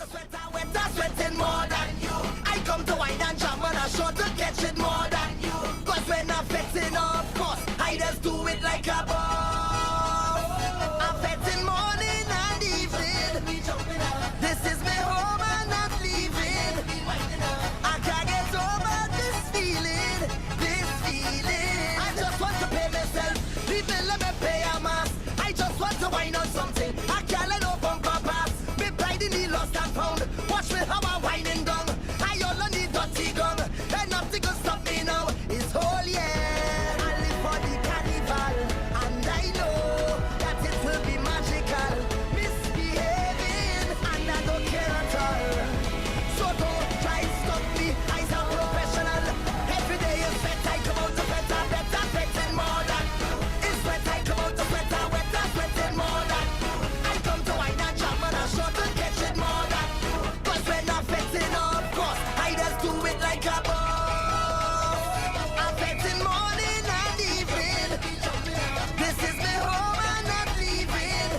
Sweating more than you. I come to wine and jam and I sure to catch it more than you. Cause when I'm fetting, of course, I just do it like a boss. I'm fetting morning and evening. This is my home and not leaving. I can't get over this feeling. I just want to pay myself. Leave me, let me pay a mass. I just want to wine on something. I can't let no bumper pass. Me pride in the lost and found. Watch me how I'm whining down. I only need dirty gun. And nothing can stop me now. It's whole year. I live for the carnival. And I know that it will be magical. Misbehaving and I don't care at all. So don't try to stop me. I'm a professional. Every day is sweat. I come out to better, sweating more than you. It's sweat. I come out to better, sweating more than you. I come to wine and jam and I sure to catch it more than you. Cause when I'm fetting, of course, I just do it like a boss. I'm fetting morning and evening. This is my home and not leaving.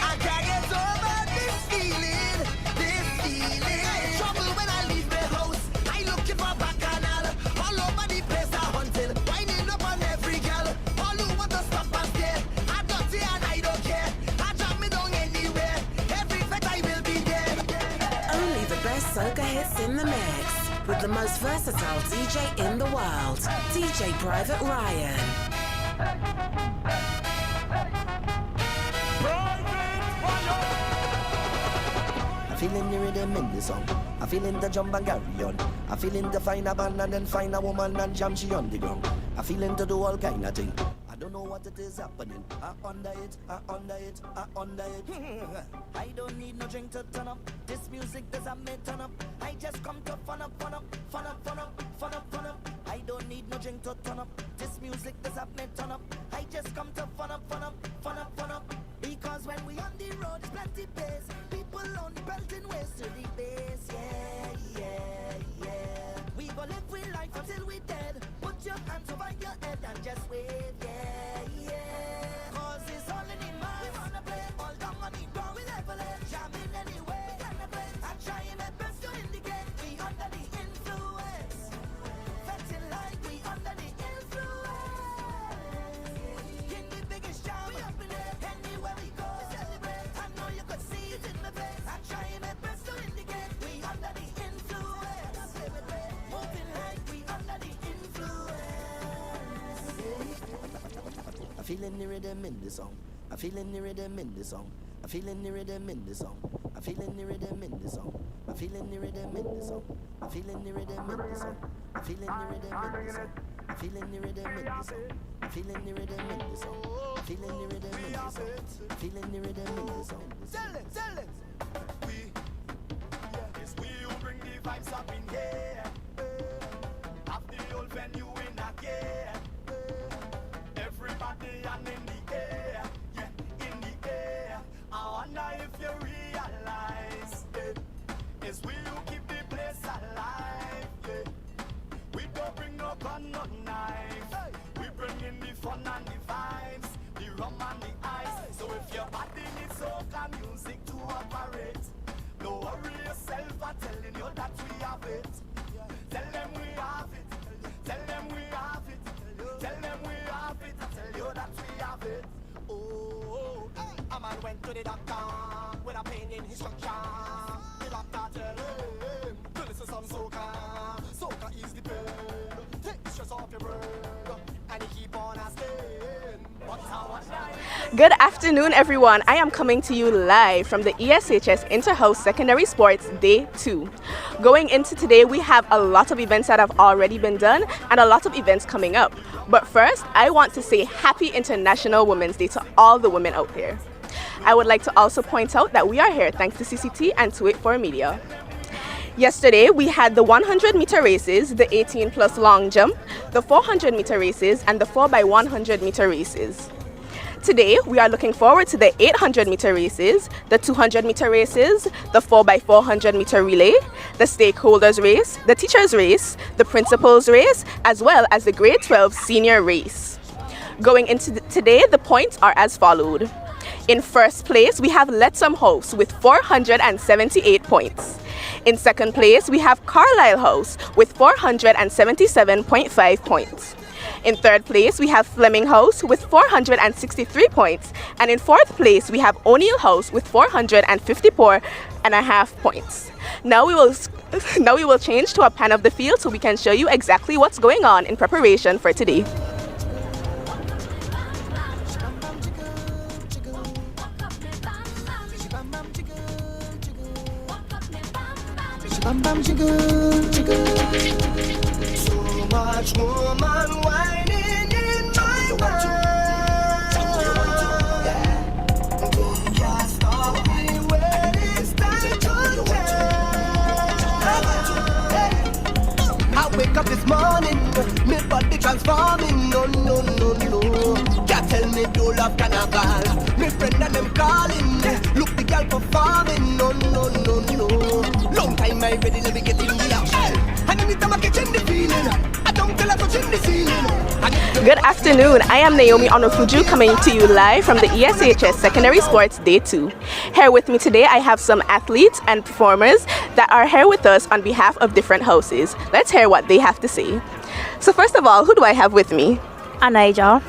I can't get over this feeling. Trouble when I leave my house. I looking for bacchanal. All over the place I hunting. Winding up on every girl. All who want to stop and stare. I'm dirty and I don't care. I drop me down anywhere. Every fet I will be there. Only the best soca hits in the mix. With the most versatile DJ in the world, DJ Private Ryan. I'm feeling the rhythm in the song. I'm feeling the jump and carry on. I'm feeling to find a band and then find a woman and jam she on the ground. I'm feeling to do all kind of thing. I don't know what it is happening. I under it. I don't need no drink to turn up. This music does not make turn up. I just come to fun up. I don't need no drink to turn up. This music does not make turn up. I just come to fun up. Because when we on the road, it's plenty pace. People on the belting ways to the base. Yeah. We gon' live with life until we dead. Put your hands over your head and just wave. Yeah. Cause it's all in the mind. We wanna play all the money, but we never let jamming anyway. I'm trying my best to indicate we under the influence. Fetting like we under the influence. In the biggest jam, we up in it. Anywhere we go, we celebrate. I know you could see it in my face. I'm trying my best to indicate we under the influence. Moving like we under the influence. I'm feeling the rhythm in the song. I'm feeling the rhythm in the song. I'm feeling the rhythm in the song. I'm feeling the rhythm in the song. I'm feeling the rhythm in the song. I'm feeling the rhythm in the song. I'm feeling the rhythm in the song. I'm feeling the rhythm in the song. I'm feeling the rhythm in the song. I'm feeling the rhythm in the song. I'm feeling the rhythm in the song. Tell it. It's we who bring the vibes up in here. Have the old venue in a gear. Everybody and in the air. Yeah, in the air. I wonder if you realize it. It's we who keep the place alive. Yeah. We don't bring no gun, no knife. We bring in the fun and the vibes, the rum and the ice. So if your body needs soca music to operate, don't worry yourself, I'm telling you that we have it. Tell them we have it. Tell them we have it. Tell them we have it. I tell you that we have it. Oh, a man went to the doctor with a pain in his structure. The doctor tell him to listen some soca. Soca is the pain. Take the stress off your brain. And he keep on asking. Good afternoon, everyone. I am coming to you live from the ESHS Interhouse Secondary Sports Day 2. Going into today, we have a lot of events that have already been done and a lot of events coming up. But first, I want to say Happy International Women's Day to all the women out there. I would like to also point out that we are here thanks to CCT and 284 Media. Yesterday, we had the 100-meter races, the 18+ long jump, the 400-meter races, and the 4x100-meter races. Today, we are looking forward to the 800-meter races, the 200-meter races, the 4x400-meter relay, the stakeholders race, the teachers race, the principals race, as well as the grade 12 senior race. Going into today, the points are as followed. In first place, we have Lettsome House with 478 points. In second place, we have Carlisle House with 477.5 points. In third place, we have Flemming House with 463 points. And in fourth place, we have O'Neill House with 454.5 points. Now we will change to a pan of the field so we can show you exactly what's going on in preparation for today. So much woman whining in my mind. Can't stop me when it's time to I wake up this morning, my body transforming. No. Can't tell me do love Carnival. My friend and them calling. Look the girl performing. No. Long time I ready, let me get in the action. And anytime I get in the feeling, I don't tell her to in the ceiling. Good afternoon, I am Naomi Onofuju coming to you live from the ESHS Secondary Sports Day 2. Here with me today I have some athletes and performers that are here with us on behalf of different houses. Let's hear what they have to say. So first of all, who do I have with me? Elijah.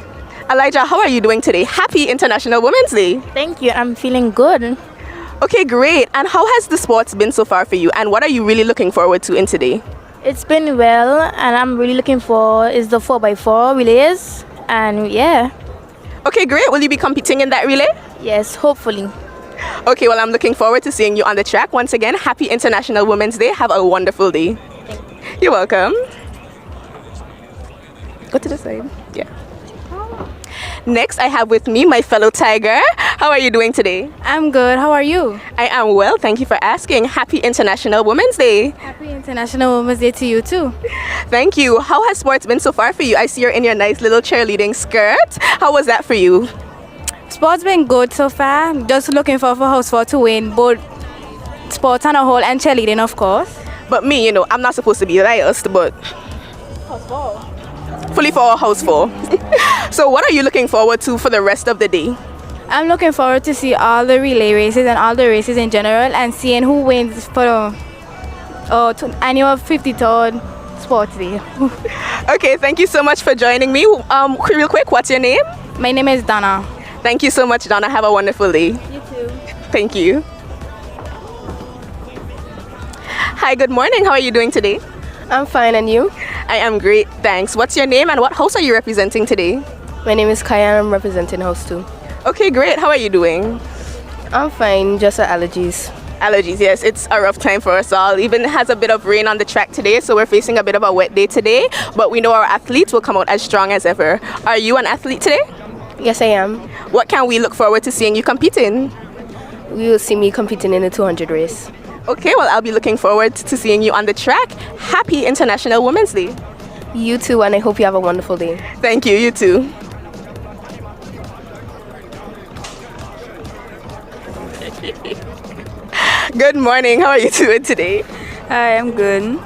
Elijah, how are you doing today? Happy International Women's Day. Thank you, I'm feeling good. Okay, great. And how has the sports been so far for you? And what are you really looking forward to in today? It's been well, and I'm really looking for is the 4x4 relays, and yeah. Okay, great. Will you be competing in that relay? Yes, hopefully. Okay, well, I'm looking forward to seeing you on the track. Once again, happy International Women's Day. Have a wonderful day. You're welcome. Go to the side. Yeah. Next, I have with me my fellow Tiger. How are you doing today? I'm good. How are you? I am well. Thank you for asking. Happy International Women's Day. Happy International Women's Day to you too. Thank you. How has sports been so far for you? I see you're in your nice little cheerleading skirt. How was that for you? Sports been good so far. Just looking for House 4 to win both sports on a whole and cheerleading, of course. But me, I'm not supposed to be biased, but House 4. fully for House 4. So what are you looking forward to for the rest of the day? I'm looking forward to see all the relay races and all the races in general and seeing who wins for the annual 53rd Sports Day. Okay, thank you so much for joining me. Real quick, what's your name? My name is Donna. Thank you so much, Donna. Have a wonderful day. You too. Thank you. Hi, good morning. How are you doing today? I'm fine, and you? I am great, thanks. What's your name and what house are you representing today? My name is Kaya and I'm representing House 2. Okay, great. How are you doing? I'm fine, just allergies. Allergies, yes. It's a rough time for us all. Even has a bit of rain on the track today, so we're facing a bit of a wet day today. But we know our athletes will come out as strong as ever. Are you an athlete today? Yes, I am. What can we look forward to seeing you competing? You will see me competing in the 200 race. Okay, well, I'll be looking forward to seeing you on the track. Happy International Women's Day. You too, and I hope you have a wonderful day. Thank you, you too. Good morning, how are you doing today? Hi, I'm good.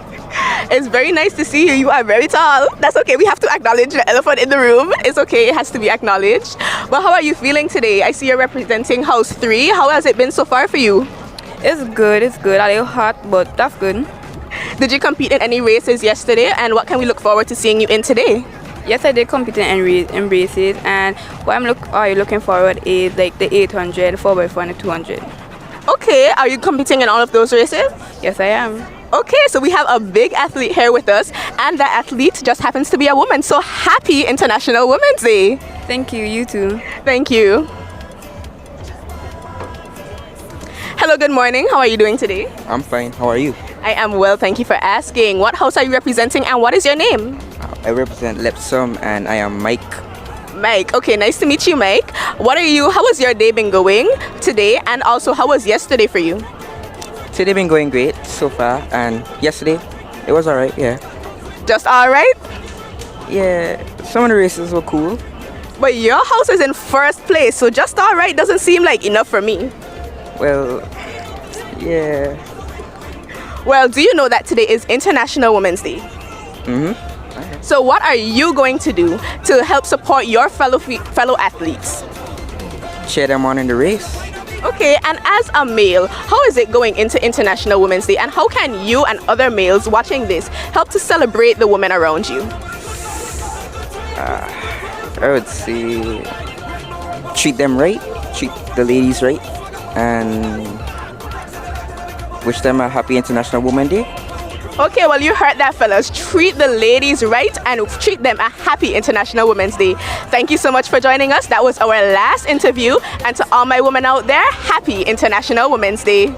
It's very nice to see you. You are very tall. That's okay, we have to acknowledge the elephant in the room. It's okay, it has to be acknowledged. But how are you feeling today? I see you're representing House 3. How has it been so far for you? It's good. A little hot, but that's good. Did you compete in any races yesterday, and what can we look forward to seeing you in today? Yes, I did compete in races, and what I'm looking forward is like the 800, 4x4, and the 200. Okay, are you competing in all of those races? Yes, I am. Okay, so we have a big athlete here with us, and that athlete just happens to be a woman. So happy International Women's Day. Thank you, you too. Thank you. Hello, good morning. How are you doing today? I'm fine. How are you? I am well, thank you for asking. What house are you representing and what is your name? I represent Lettsome and I am Mike. Mike, okay, nice to meet you, Mike. How was your day been going today, and also how was yesterday for you? Today been going great so far, and yesterday it was alright, yeah. Just alright? Yeah, some of the races were cool. But your house is in first place, so just alright doesn't seem like enough for me. Well, yeah. Well, do you know that today is International Women's Day? So what are you going to do to help support your fellow athletes? cheer them on in the race. Okay, and as a male, how is it going into International Women's Day, and how can you and other males watching this help to celebrate the women around you? I would say treat them right, treat the ladies right, and wish them a happy International Women's Day. Okay, well, you heard that, fellas. Treat the ladies right and treat them a happy International Women's Day. Thank you so much for joining us. That was our last interview. And to all my women out there, happy International Women's Day.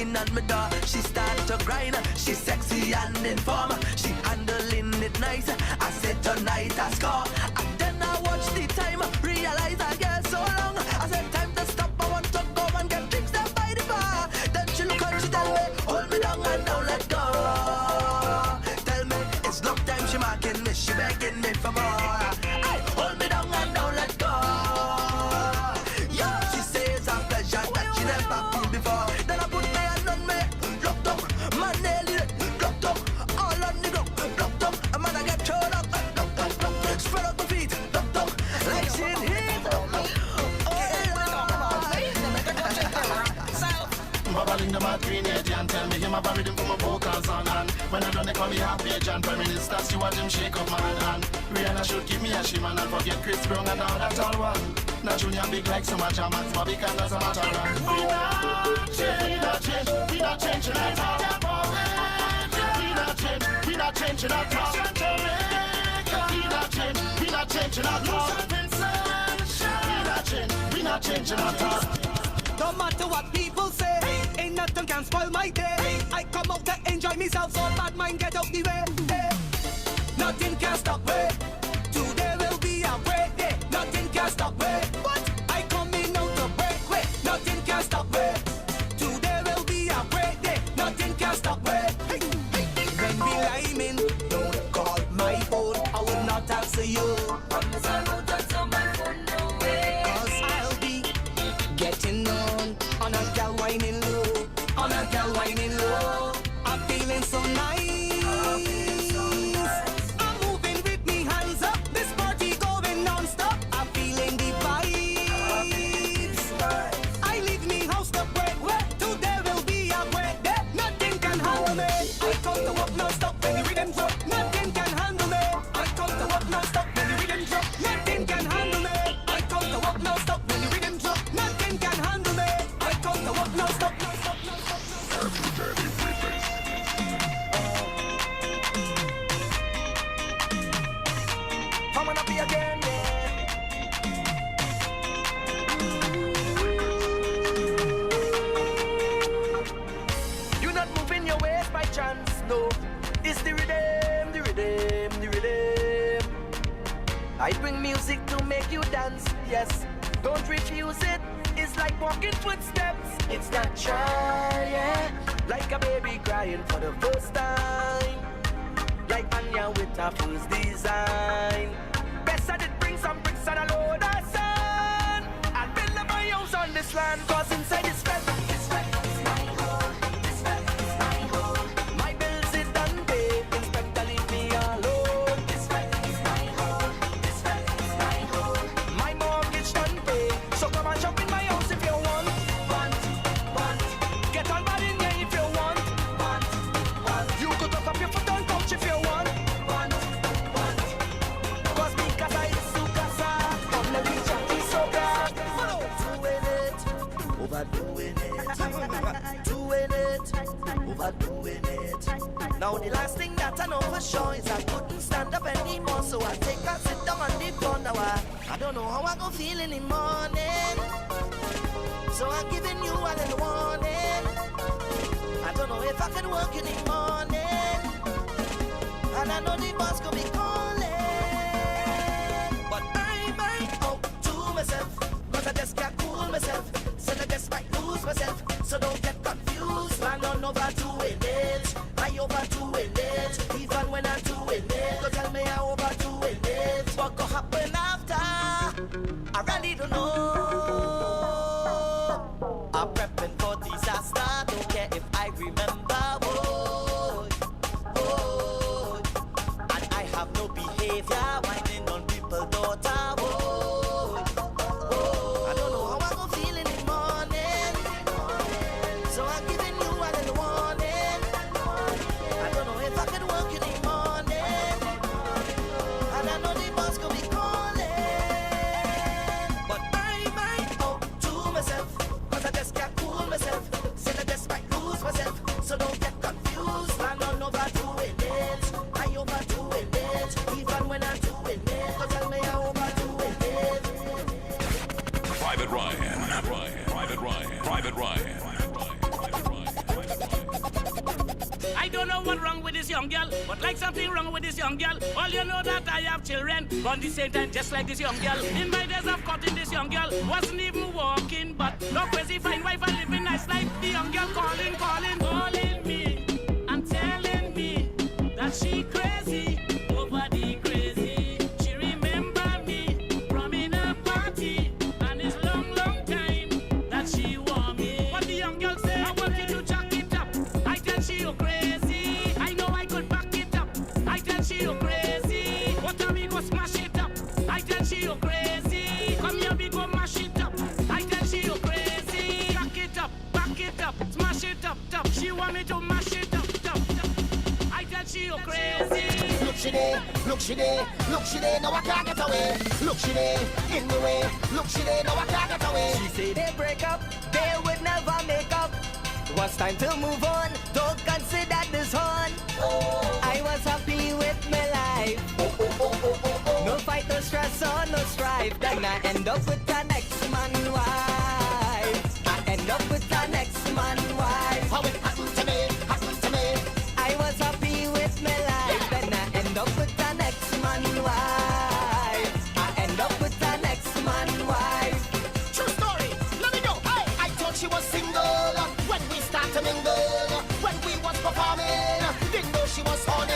On my door, she start to grind. She sexy and inform. She handling it nice. I said tonight I score. And then I watch the time. Realize I get so long. I said time to stop. I want to go and get drinks there by the bar. Then she look and she tell me, hold me down and don't let go. Tell me it's long time she marking me. She begging me for more. Ay, hold me down and don't let go. Yeah, she says a pleasure that she never feel before. Then I put me hand on me. Man nail it, blocked up, all on the ground, blocked up. A man I get thrown up, spread out my feet, blocked up, like shit hit. Babbling the mad green age and tell me him about rhythm for my vocals on. And when I done they call me half page and Prime Minister, she watch him shake up my hand. Rihanna should give me a shimmer and forget Chris Brown and all that all one. Now Junior big like so much and Max Bobby can as a matter of. We not change, we not changing at all. We not change, we not changing at all. We not change, we not changing at all. We not change, we not changing at all. No matter what people say, ain't nothing can spoil my day. I come out to enjoy myself, so bad mind get out the way. Nothing can stop me. Today will be a great day. Nothing can stop me. What? I come in out to break way. Nothing can stop me. Today will be a great day. Nothing can stop me. Hey, hey. When we liming, don't call my phone. I will not answer you. Promise I won't answer my phone, no way. 'Cause I'll be getting on a gal whining low, on a gal whining low. I'm feeling so nice. I'm moving with me hands up. This party going non-stop. I'm feeling the vibes. I leave me house to break. Today will be a great day. Nothing can handle me. I come to walk non-stop when the rhythm drop. Nothing can handle me. I come to walk non-stop when the rhythm drop. Nothing can handle me. I come to walk non-stop when the rhythm drop. Nothing can handle me. I come to walk non-stop, non-stop, non-stop. Coming up here again, yeah. You're not moving your ways by chance, no. It's the rhythm, the rhythm, the rhythm. I bring music to make you dance, yes. Don't refuse it, it's like walking footsteps. It's natural, yeah. Like a baby crying for the first time. Like Anya with her first design. Best I did bring some bricks and a load of sand. I'll build up my house on this land. Cause inside this fed, this fed is my home. This fed is my home. My bills it done pay. Inspector leave me alone. This fed is my home. This fed is my home. My mortgage done pay. So come and jump in my house if you want. Get on bad in here if you want. You could look up your foot on couch if you want. Cause because I is Sukasa, I'm the reach of the soca. Doing it, overdoing it. Doing it, overdoing it. Now the last thing that I know for sure is I couldn't stand up anymore. So I take a sit down on the floor now. I don't know how I gon' feel in the morning. So I'm giving you a little warning. I don't know if I can work in the morning. And I know the boss gon' be calling. But I might out to myself. Cause I just can't cool myself. So I just might lose myself. So don't get confused. Man, I'm overdoing it. I overdoing it. Even when I'm doing it. Don't tell me I overdoing it. What gon' happen after? I really don't know. I'm prepping for disaster. Don't care if I remember. And I have no behavior. Whining on people's daughter. I don't know how I'm gonna feel in the morning. So I'm giving you a little warning. I don't know if I can work in the morning. And I know the boss gonna be calling. But I might out to myself. Cause I just can't cool myself. Said I just might lose myself. So don't get confused. Man, I'm overdoing it. I overdoing it. Even when I'm doing it. Don't tell me I overdoing it. Private Ryan. Private Ryan. Private Ryan. I don't know what's wrong with this young girl, but like something wrong with this young girl. All you know that I have children, on the same time just like this young girl. In my days of cutting this young girl, wasn't even walking, but no crazy fine wife and living nice life. The young girl calling me and telling me that she crazy over the crazy. She remember me from in a party, and it's long time that she want me. What the young girl say? I want you to jack it up. I tell she you crazy. I know I could back it up. I tell she you crazy. What a me go smash it up. I tell she you crazy. Come here, we go mash it up. I tell she you crazy. Back it up, smash it up, top. She want me to mash it up, top. I tell she you crazy. Look she there, look she there, look she there, now I can't get away. Look she there, in the way, look she there, now I can't get away. She say they break up, they would never make up. Was time to move on, don't consider this on. I was happy with my life. No fight, no stress, or no strife. Then I end up with the next man wife. I end up with the next man wife. How it happened to me, happened to me. I was happy with my life. Then I end up with the next man wife. I end up with the next man wife. True story, let me go. Hey, I thought she was single when we started to mingle. When we was performing, didn't know she was horny.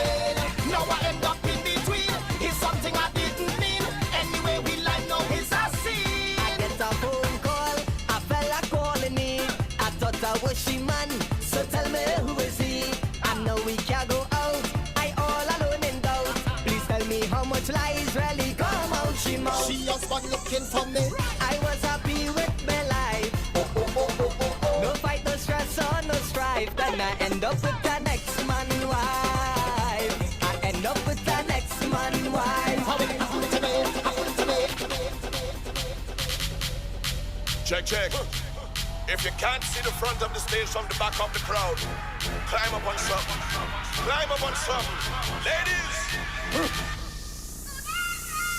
Now I end up in between. It's something I didn't mean. Anyway, we like no it's a scene. I get a phone call, a fella calling me. I thought I was she man, so tell me who is he? I know we can't go out, I all alone in doubt. Please tell me how much lies really come out she mouth. She just was looking for me. I was happy with my life. No fight, no stress, or no strife. Then I end up with the next man wife. I end up with the next man wife. How it happened to me, happened to me. Check. If you can't see the front of the stage from the back of the crowd, climb up on something. Climb up on something. Ladies!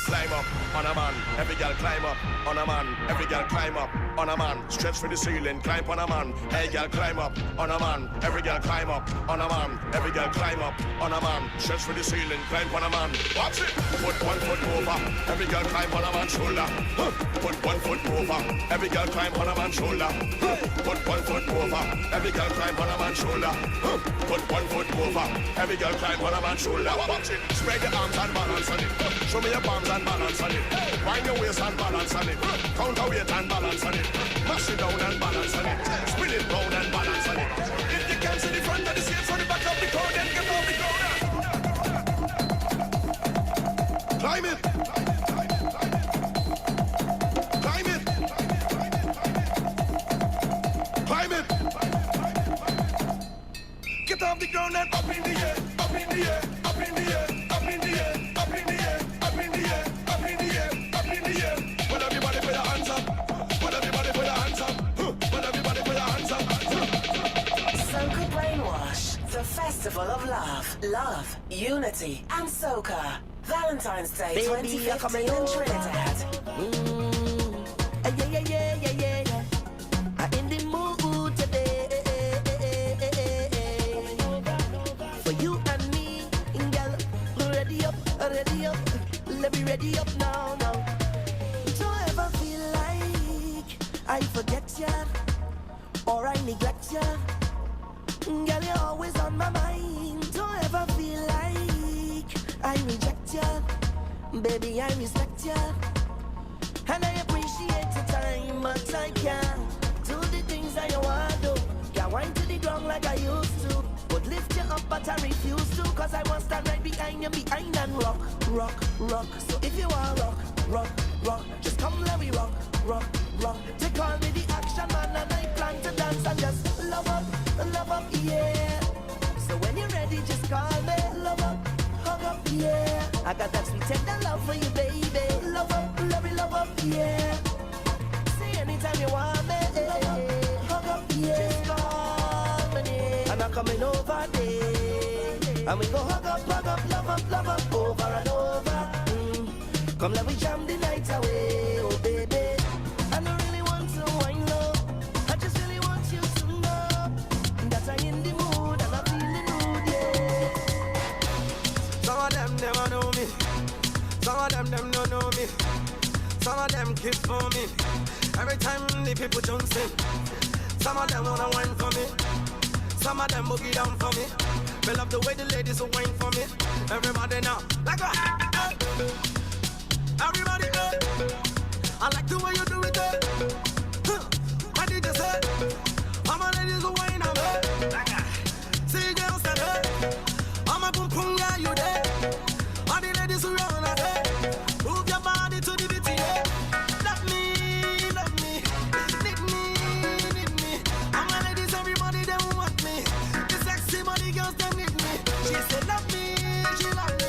Climb up on a man. Every girl climb up on a man. Every girl climb up on a man. Stretch for the ceiling, climb on a man. Hey girl, climb up on a man. Every girl climb up on a man. Every girl climb up on a man. Stretch for the ceiling, climb on a man. Watch it. Put 1 foot over. Every girl climb on a man's shoulder. Put 1 foot over. Every girl climb on a man's shoulder. Put 1 foot over. Every girl climb on a man's shoulder. Put 1 foot over. Every girl climb on a man's shoulder. Watch it. Spread your arms and balance on it. Show me your palms and balance on it. Wind your waist and balance on it. Counterweight and balance on it. Mash it down and balance on it. Spin it round and balance on it. If you can't see the front of the stage from the back of the crowd, then get off the ground. Climb it. Climb it. Climb it. Get off the ground and up in the air. Up in the air. Up in the air. Up in the air. Up in the air. Up in the air. Up in the air. Up in the air. Well, everybody put your hands up. Well, everybody put your hands up. Well, everybody put your hands up. Soca Brainwash, the festival of love, unity, and soca. Valentine's Day Baby, 2015 in Trinidad. Yeah. I'm in the mood today. For you and me, girl, ready up. Let me ready up now. Don't ever feel like I forget ya or I neglect ya. Girl, you're always on my mind. Don't ever feel like I reject ya. Baby, I respect ya. And I appreciate your time, but I can't do the things that you want to. Can't wind to the ground like I used to. Would lift you up, but I refuse to. Cause I want to stand right behind you, and rock. So if you want rock, just come let me rock. They call me the action man, and I plan to dance and just love up, yeah. So when you're ready, just call me, love up, hug up, yeah. I got that sweet tender love for you, baby. Love up, yeah. Say anytime you want me, hug up, yeah. Just call me, and I'm coming over there. And we go hug up, love up, over and over. Come let me jam the night away, oh baby. I don't really want to wind low. I just really want you to know that I'm in the mood and I'm feeling good, yeah. Some of them never know me. Some of them don't know me. Some of them kiss for me. Every time the people jump in. Some of them wanna wine for me. Some of them boogie down for me. They love the way the ladies will wine for me. Everybody now, like a everybody I like the way you do it I did just say all my ladies will wine on me. See girls that all my boom boom yeah you there. All the ladies who run on there. Move your body to the beat, yeah. Love me, need me. All my ladies, everybody they want me. The sexy body girls they need me. She said love me, she love me.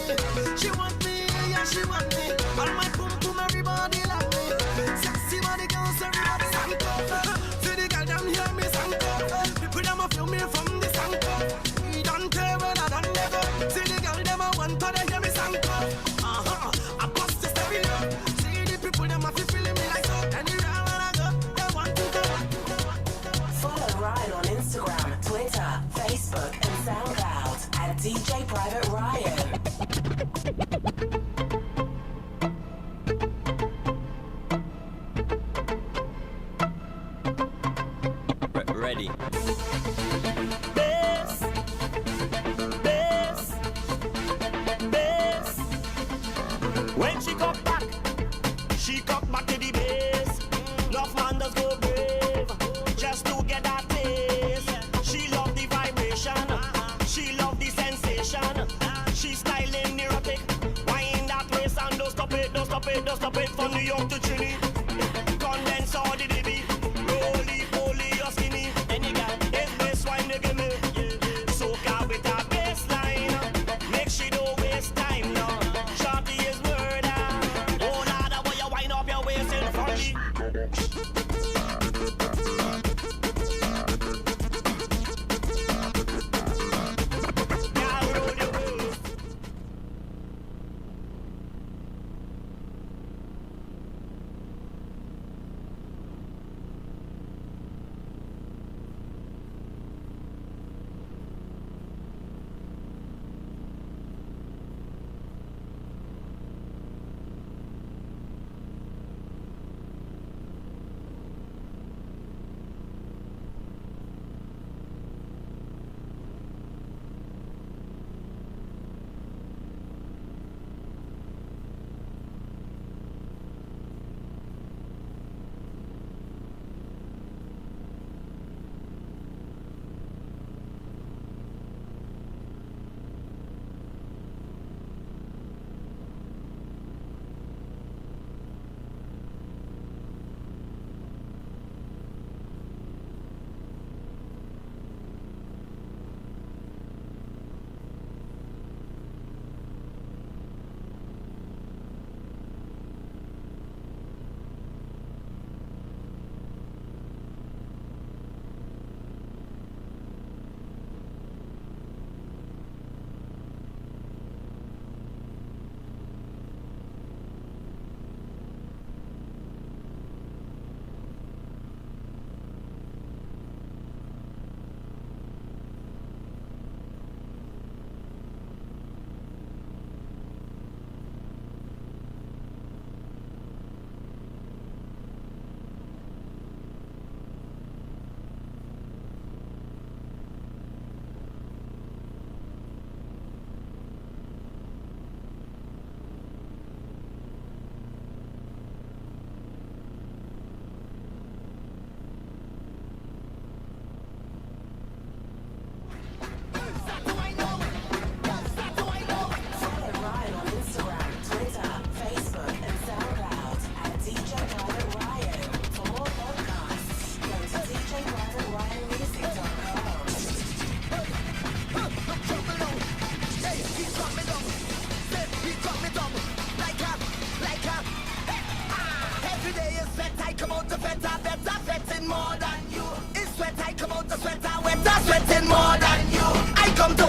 She want me, yeah she want me. All my boom boom everybody love me. Sexy body girls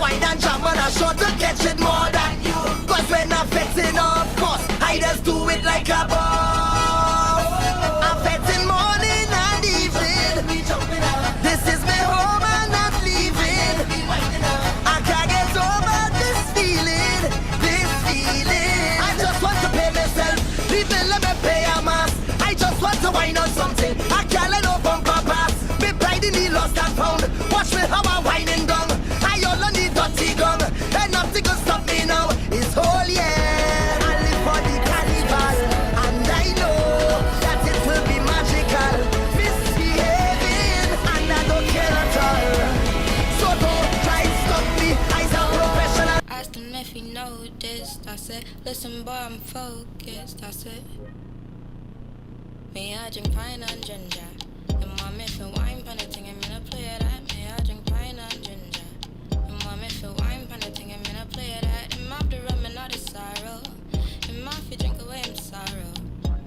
wine and jam and I'm sure to catch it more than you. Cause when I'm fetting, of course, I just do it like a boss. I'm fetting morning and evening. This is my home and not leaving. I can't get over this feeling, this feeling. I just want to pay myself, leave me let me pay a mass. I just want to wine on something, I can't let no bumper pass. Me pride in the lost and found, watch me how I'm whining down. I only need dirty gun, and nothing can stop me now. It's whole year, I live for the carnival, and I know that it will be magical. Misbehaving, and I don't care at all. So don't try to stop me, I'm a professional. Asked him if he noticed, I said, listen boy, I'm focused, I said. Me, I drink pine and ginger. And mom, if you wine pan it, I'm gonna play that. Me, I drink pine and ginger. And mom, if you wine pan it, I'm gonna play that. And mom, the rum and all the sorrow. And mom, if you drink away my sorrow.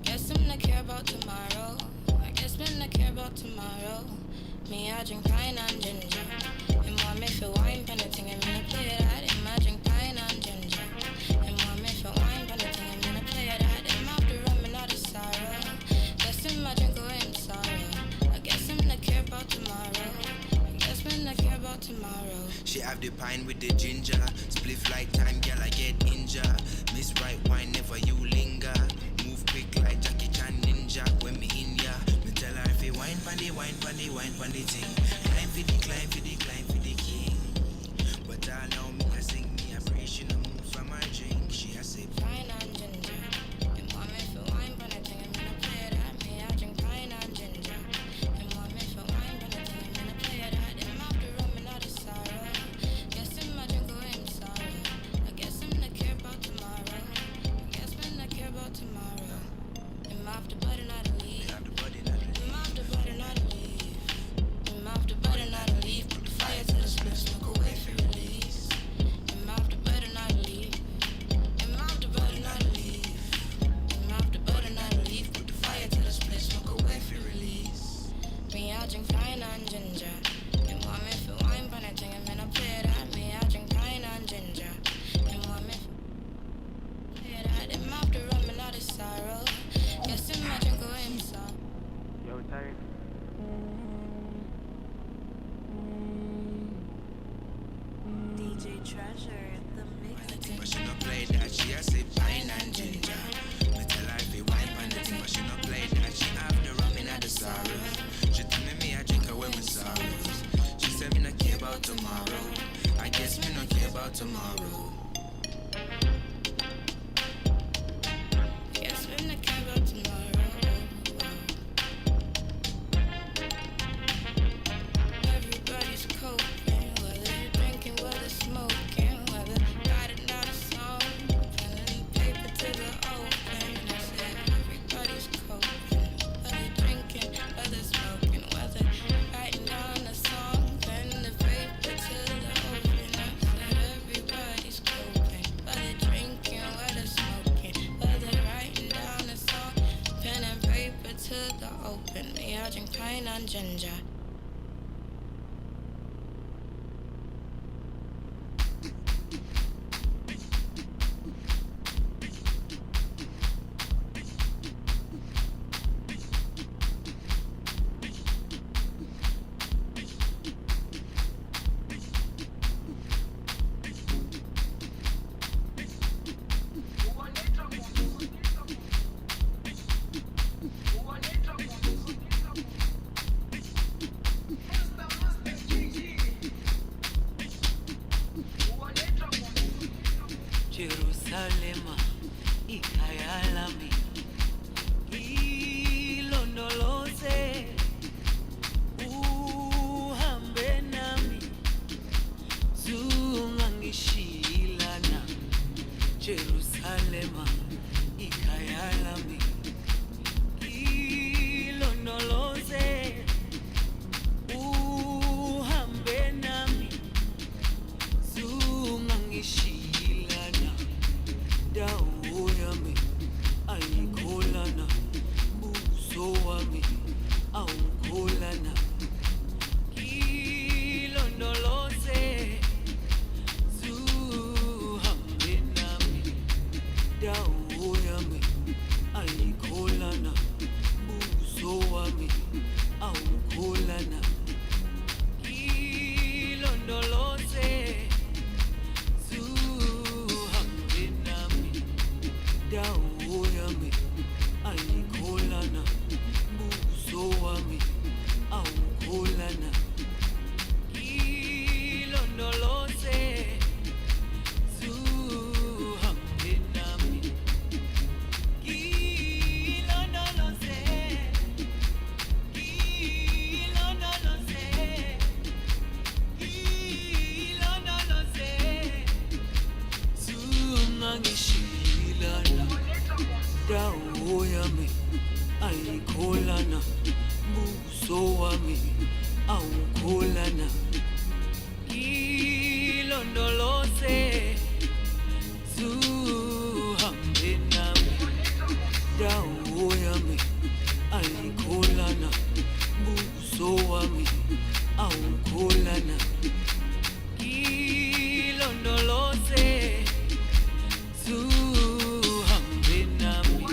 Guess I'm not care about tomorrow. I guess I'm not care about tomorrow. Me, I drink pine and ginger. And mom, if you wine pan it, I'm gonna play that. And I drink pine and ginger. And mom, if you wine pan it, I'm gonna play that. And mom, the rum and all the sorrow. Imagine going sorrow. I guess I'm not care about tomorrow. I guess I'm not care about tomorrow. She have the pine with the ginger. Spliff like time, girl, I get injured. Miss right wine, never you linger. Move quick like Jackie Chan ninja. When me in ya, me tell her if you wine pandy, wine pandy, wine pandy thing. Climb for the, climb for the, climb for the king. But I know me, I sing me, I pray she no move from my drink. She has say pine and ginger. And mom, if you wine pan it, I'm gonna play that. Me, I drink pine and ginger. And mom, if you wine pan it, I'm gonna play that. And mom, the rum and all the sorrow. Guess imagine going sorrow. I guess I'm not care about tomorrow. I guess I'm not care about tomorrow. And mom, the button not to leave. And mom, the button not to leave. And mom, the button not to leave. Put the fire to the split, smoke away for release. And mom, the button not to leave. And mom, the button not to leave. And mom, the button not to leave. Put the fire to the split, smoke away for release. Me, I drink pine and ginger. And mom, if you wine pan it, I'm gonna play that. Me, I drink pine and ginger. And mom, if you play that. And mom, the rum and all the sorrow. Yes, imagine going sorrow. Yo, tired. DJ Treasure, the mix. but she no play that. She has say pine and ginger. Me tell her if you wine pan the thing, but she no play that. She have the rum in the sorrow. She tell me I drink away my sorrows. She said me not care about tomorrow. I guess me not care about tomorrow. Yes, we not care about tomorrow. Everybody's coping, whether you're drinking, whether smoking, whether writing down a song, pen and paper to the open. I said everybody's coping, whether you're drinking, whether smoking, whether writing down a song, pen and paper to the open. I said everybody's coping, whether drinking, whether smoking, whether writing down a song, pen and paper to the open. Me, I drink pine and ginger. Jerusalema ikayalami ilondoloze uhambe nami zungangishilana Jerusalema ikayalami ilondoloze uhambe nami zungangishilana dawo yami ayikholana buso wami awukholana ilondoloze zuhambe nami dawo yami ayikholana buso wami awukholana ilondoloze zuhambe nami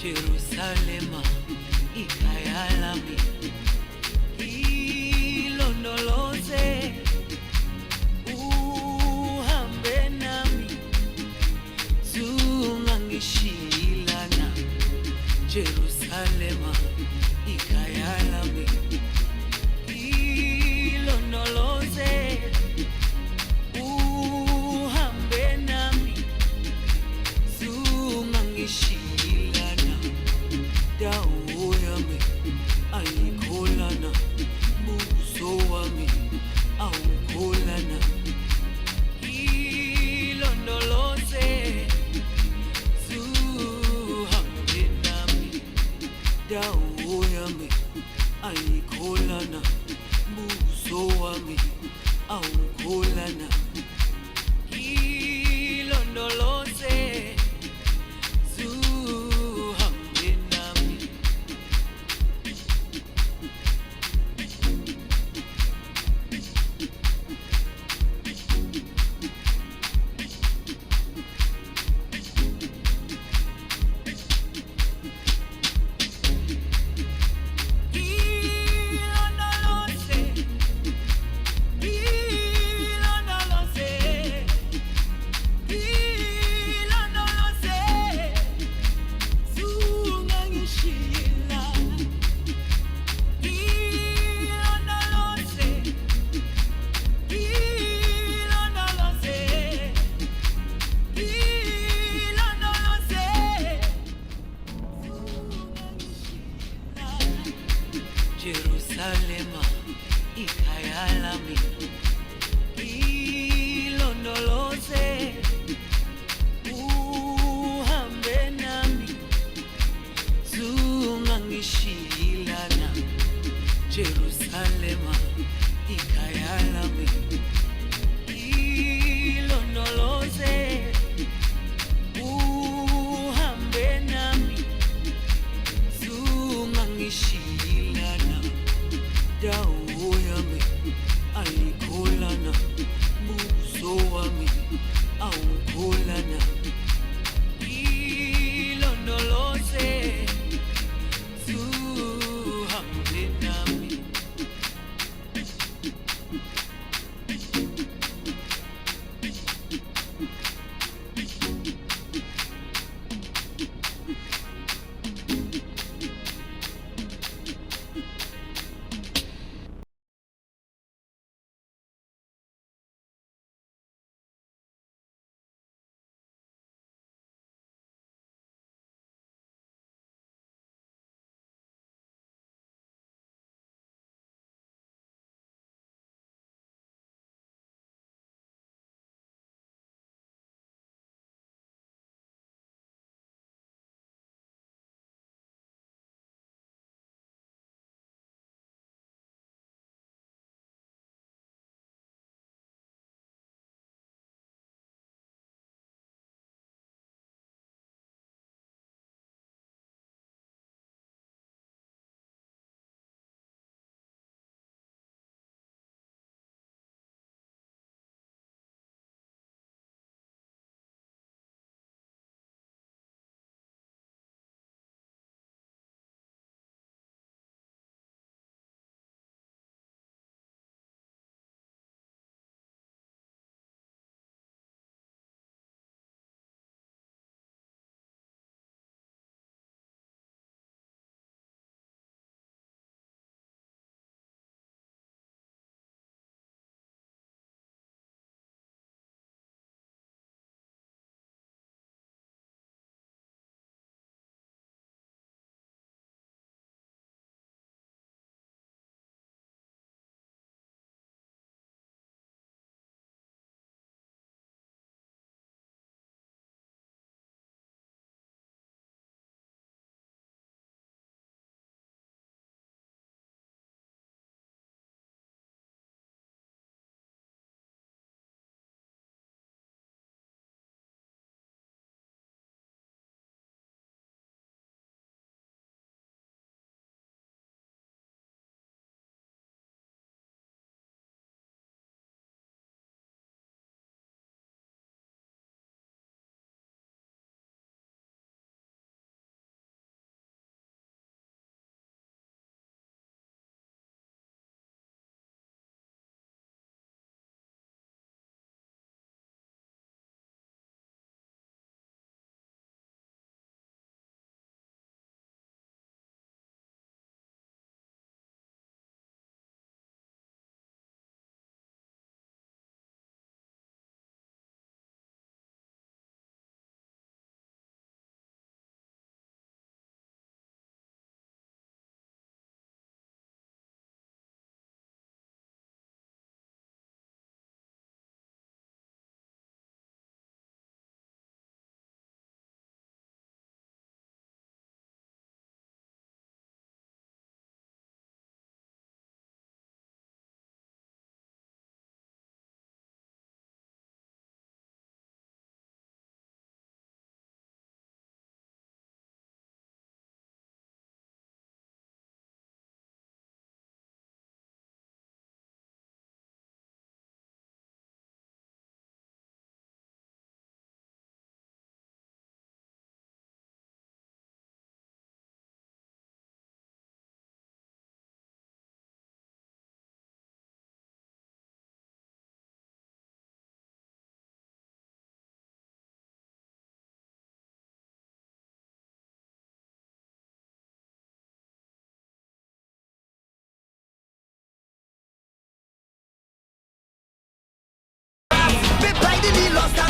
Jerusalema ikhaya lami ilondoloze uhambe nami zungangishilana Jerusalema ikhaya lami ilondoloze uhambe nami zungangishilana dawo yami ayikholana buso wami awukholana ilondoloze zuhambe nami dawo yami ayikholana buso wami awukholana ilondoloze zuhambe nami Jerusalema ikhaya lami ilondoloze uhambe nami zungangishilana Jerusalema ikhaya lami ilondoloze uhambe nami zungangishilana dawo yami ayikholana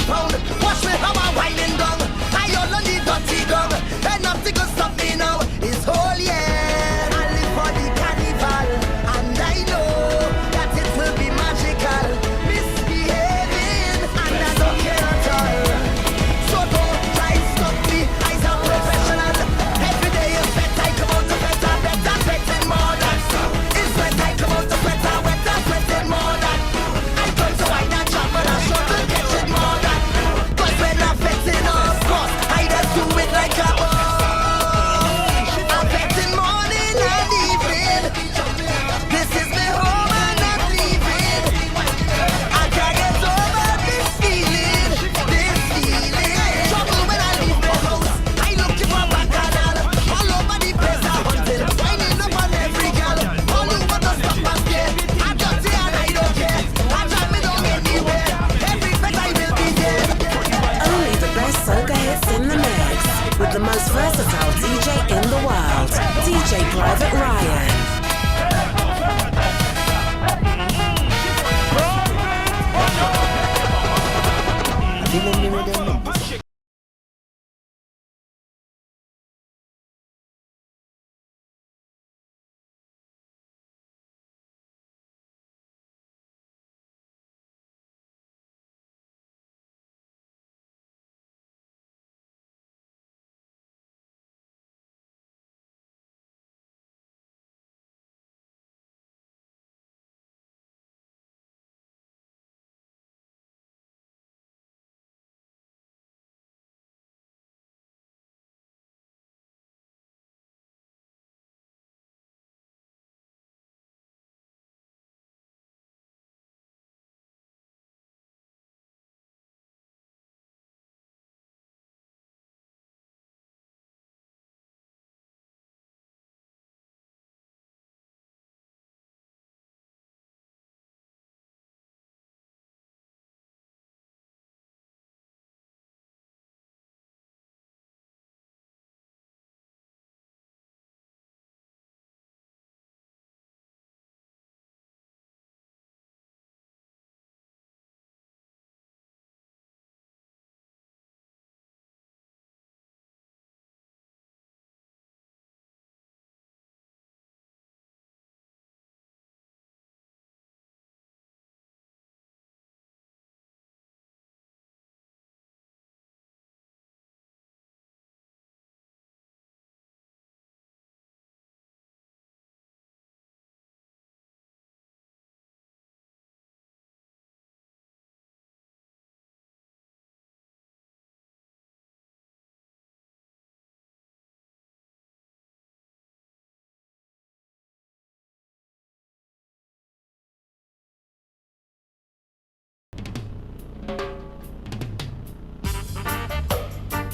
pound. Watch me how I'm winding down. I all on the dirty ground. And nothing can stop me now. It's whole year. I live for the carnival. And I know that it will be magical. Misbehaving and I don't care at all. So don't try to stop me. I'm a professional. Every day is better. I come out to better, better, better, more than. It's when I come out to better, better, better, more than. I come to wine and jump and I show to catch it more than. Cause when I'm fetting off course, I just do it like a boss. I'm fetting morning and evening. This is my home and I'm leaving. I can't get over this feeling. Trouble when I leave my house. I looking for bacchanal. All over the place I hunting. Winding up on every girl. All over the stop and stay. I'm dirty and I don't care. I drive me down anywhere. Every place I will be there. Only the best soca hits in the mix with the most versatile DJ in the world, DJ Private Ryan.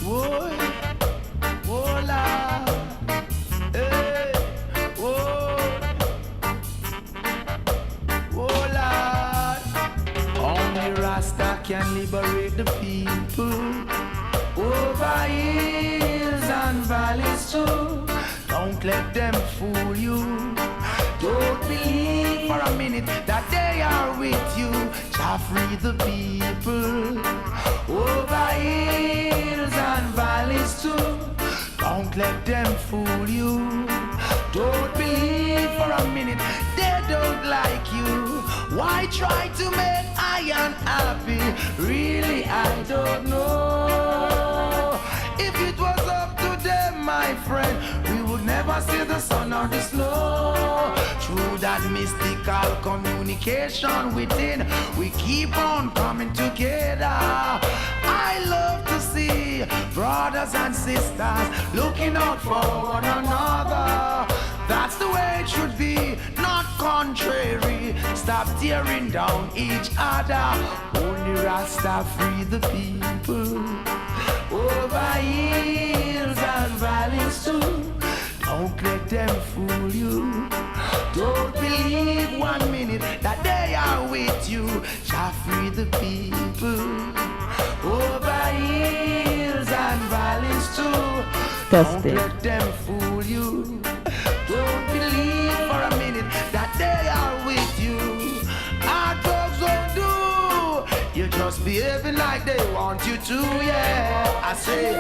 Whoa, whoa, la, hey, whoa, whoa, la. Only Rasta can liberate the people over hills and valleys too. Don't let them fool you. Don't believe for a minute that they are with you. Jah free the people over hills and valleys too. Don't let them fool you. Don't believe for a minute they don't like you. Why try to make I unhappy? Really, I don't know. If it was up to them, my friend, we would never see the sun or the snow. Through that mystical communication within, we keep on coming together. I love to see brothers and sisters looking out for one another. That's the way it should be, not contrary. Stop tearing down each other. Only Rasta free the people over hills and valleys too. Don't let them fool you. Don't believe 1 minute that they are with you. Shall free the people over hills and valleys too. Don't let them fool you. Don't believe for a minute that they are with you. Our dogs won't do. You just behaving like they want you to, yeah. I say,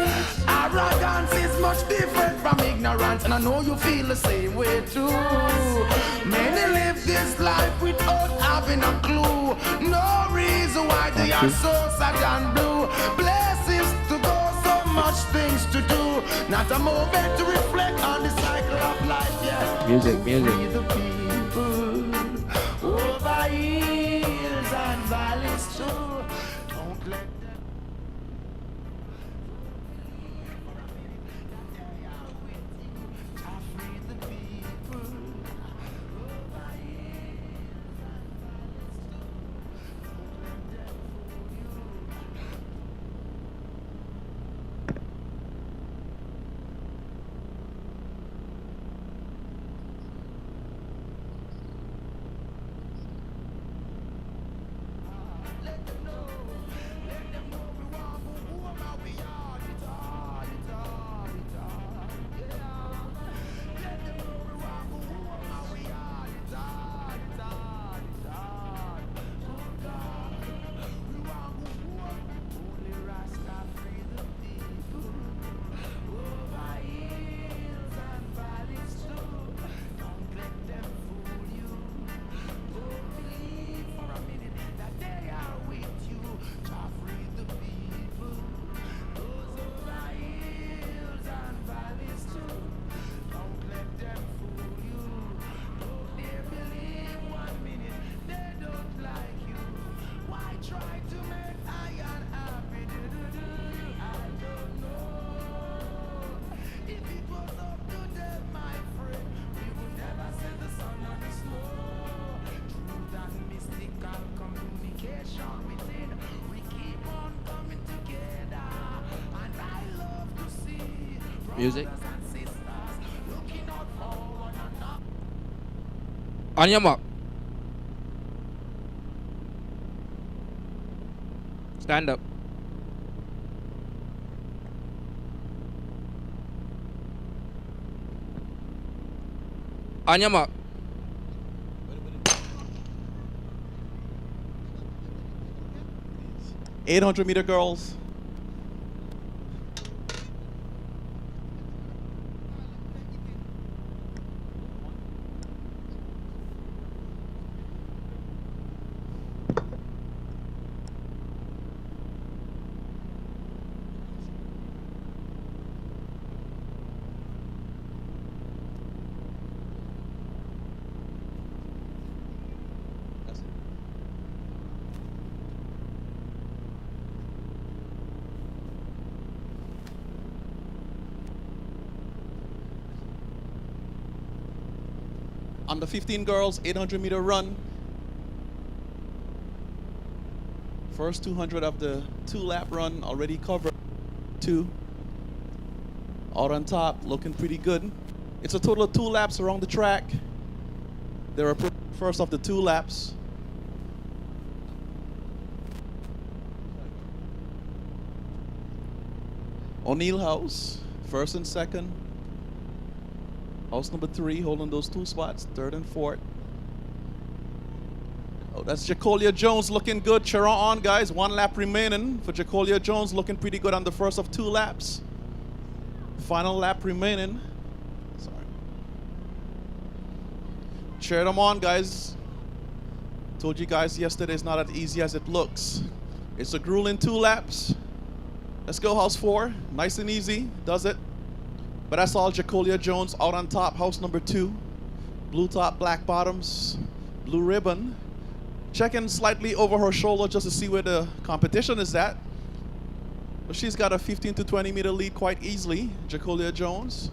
arrogance is much different from ignorance, and I know you feel the same way too. Many live this life without having a clue. No reason why they are so sad and blue. Places to go, so much things to do. Not a moment to reflect on the cycle of life, yeah. Music. Free the people over hills and valleys too. Don't let them. Free the people over hills and valleys too. Don't let them fool you. Let them know we want who am I, we are it all, it all, it all, yeah. Let them know we want who am I, we are it all, it all, it all. Oh God, we want who only Rasta free the people over hills and valleys too. Don't let them fool you. Don't believe for a minute that they are with you. Jah free the people, those over hills and valleys too. Don't let them fool you. Don't they believe 1 minute they don't like you. Why try to make I unhappy? I don't know. If it was up to them, my friend, we would never see the sun or the snow. Truth and mystical communication within, we keep on coming together. And I love to see Music. brothers and sisters looking out for one another. On your mark. Stand up. On your mark. 800-meter girls. Under 15 girls, 800-meter run. First 200 of the 2-lap run already covered. 2. Out on top, looking pretty good. It's a total of 2 laps around the track. They're first of the 2 laps. O'Neill House, first and second. House number 3 holding those 2 spots, 3rd and 4th. Oh, that's Jacolia Jones looking good. Chiron on, guys. 1 lap remaining for Jacolia Jones, looking pretty good on the first of 2 laps. Final lap remaining. Sorry. Cheer them on, guys. Told you guys yesterday it's not as easy as it looks. It's a grueling 2 laps. Let's go, House 4. Nice and easy. Does it. But that's all Jacolia Jones out on top, house number 2. Blue top, black bottoms, blue ribbon. Checking slightly over her shoulder just to see where the competition is at. But she's got a 15 to 20 meter lead quite easily, Jacolia Jones.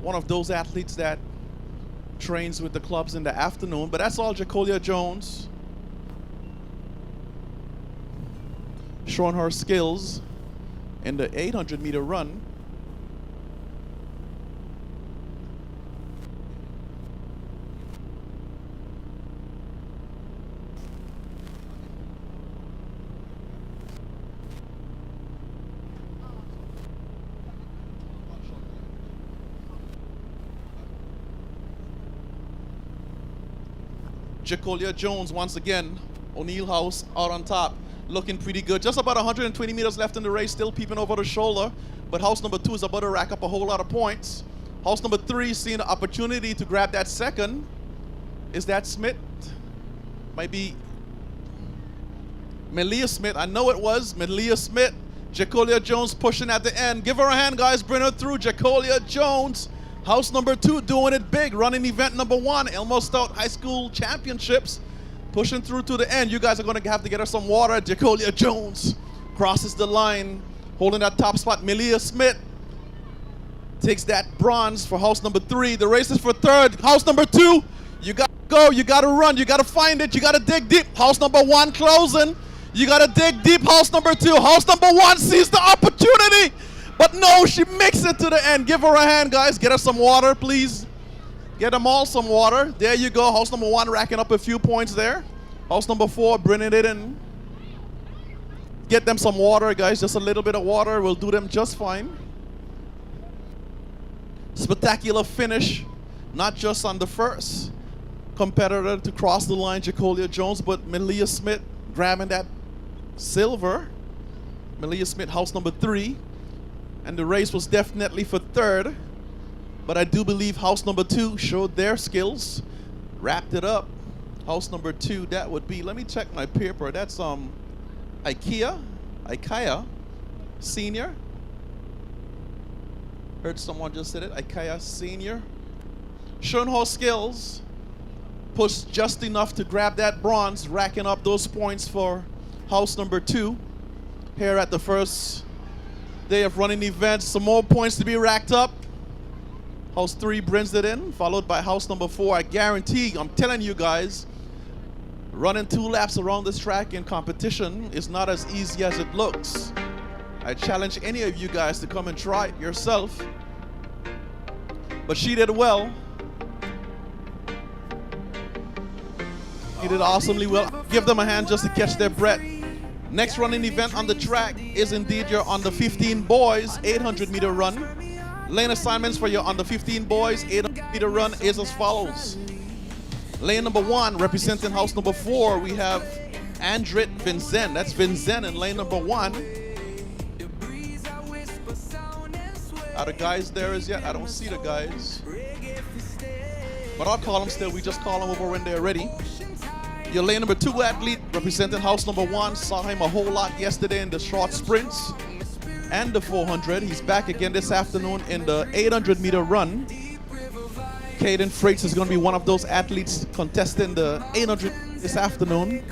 One of those athletes that trains with the clubs in the afternoon. But that's all Jacolia Jones. Showing her skills in the 800 meter run. Jacolia Jones once again. O'Neill House out on top. looking pretty good. Just about 120 meters left in the race, still peeping over the shoulder. But house number 2 is about to rack up a whole lot of points. House number 3 seeing an opportunity to grab that second. Is that Smith? Might be Melia Smith. I know it was Melia Smith. Jacolia Jones pushing at the end. Give her a hand, guys. Bring her through. Jacolia Jones. House number 2 doing it big. Running event number 1. Elmo Stout High School Championships. Pushing through to the end. You guys are going to have to get her some water. Jacolia Jones crosses the line. Holding that top spot. Melia Smith takes that bronze for house number 3. The race is for 3rd. House number 2. You got to go. You got to run. You got to find it. You got to dig deep. House number 1 closing. You got to dig deep. House number 2. House number 1 sees the opportunity. But no, she makes it to the end. Give her a hand, guys. Get her some water, please. Get them all some water. There you go. House number 1 racking up a few points there. House number 4 bringing it in. Get them some water, guys. Just a little bit of water will do them just fine. Spectacular finish. Not just on the first competitor to cross the line, Jacolia Jones, but Melia Smith grabbing that silver. Melia Smith, house number 3. And the race was definitely for 3rd. But I do believe house number 2 showed their skills. Wrapped it up. House number 2, that would be, let me check my paper. That's Ikea Senior. Heard someone just said it. Ikea Senior. Showing her skills. Pushed just enough to grab that bronze, racking up those points for house number 2. Here at the first day of running events. Some more points to be racked up. House 3 brings it in, followed by house number 4. I guarantee, I'm telling you guys, running 2 laps around this track in competition is not as easy as it looks. I challenge any of you guys to come and try it yourself. But she did well. He did awesomely well. Give them a hand just to catch their breath. Next running event on the track is indeed your under 15 boys 800 meter run. Lane assignments for your under 15 boys 800 meter run is as follows. Lane number 1, representing house number 4, we have Andrit Vincent. That's Vincent in lane number 1. Are the guys there as yet? I don't see the guys. But I'll call them still. We just call them over when they're ready. Your lane number 2 athlete representing house number 1. Saw him a whole lot yesterday in the short sprints and the 400. He's back again this afternoon in the 800 meter run. Caden Freights is going to be one of those athletes contesting the 800 this afternoon.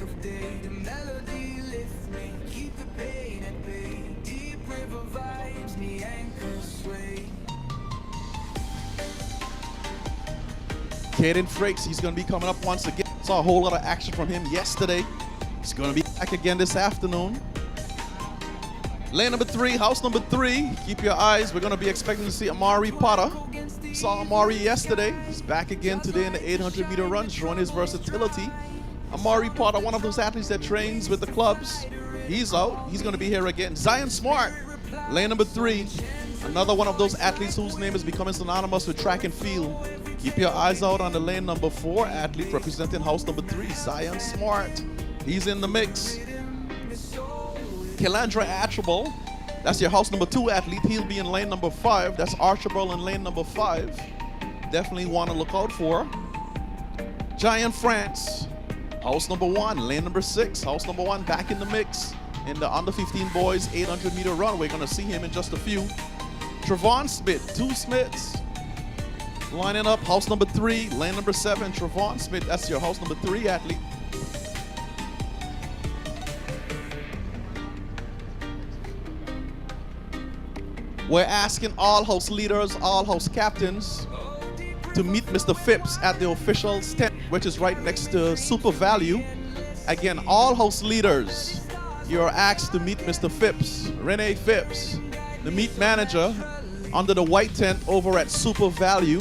Caden Freights, he's going to be coming up once again. Saw a whole lot of action from him yesterday. He's going to be back again this afternoon. Lane number 3, house number 3. Keep your eyes. We're going to be expecting to see Amari Potter. Saw Amari yesterday. He's back again today in the 800 meter run, showing his versatility. Amari Potter, one of those athletes that trains with the clubs. He's out. He's going to be here again. Zion Smart, lane number 3. Another one of those athletes whose name is becoming synonymous with track and field. Keep your eyes out on the lane number 4 athlete representing house number 3, Zion Smart. He's in the mix. Kelandra Archibald, that's your house number 2 athlete. He'll be in lane number 5. That's Archibald in lane number 5. Definitely want to look out for. Giant France, house number 1, lane number 6. House number 1 back in the mix in the under 15 boys 800 meter run. We're going to see him in just a few. Trevon Smith, 2 Smiths. Lining up, house number 3, lane number 7, Trevon Smith. That's your house number 3 athlete. We're asking all house leaders, all house captains to meet Mr. Phipps at the officials tent, which is right next to Super Value. Again, all house leaders, you're asked to meet Mr. Phipps, Renee Phipps, the meat manager, under the white tent over at Super Value.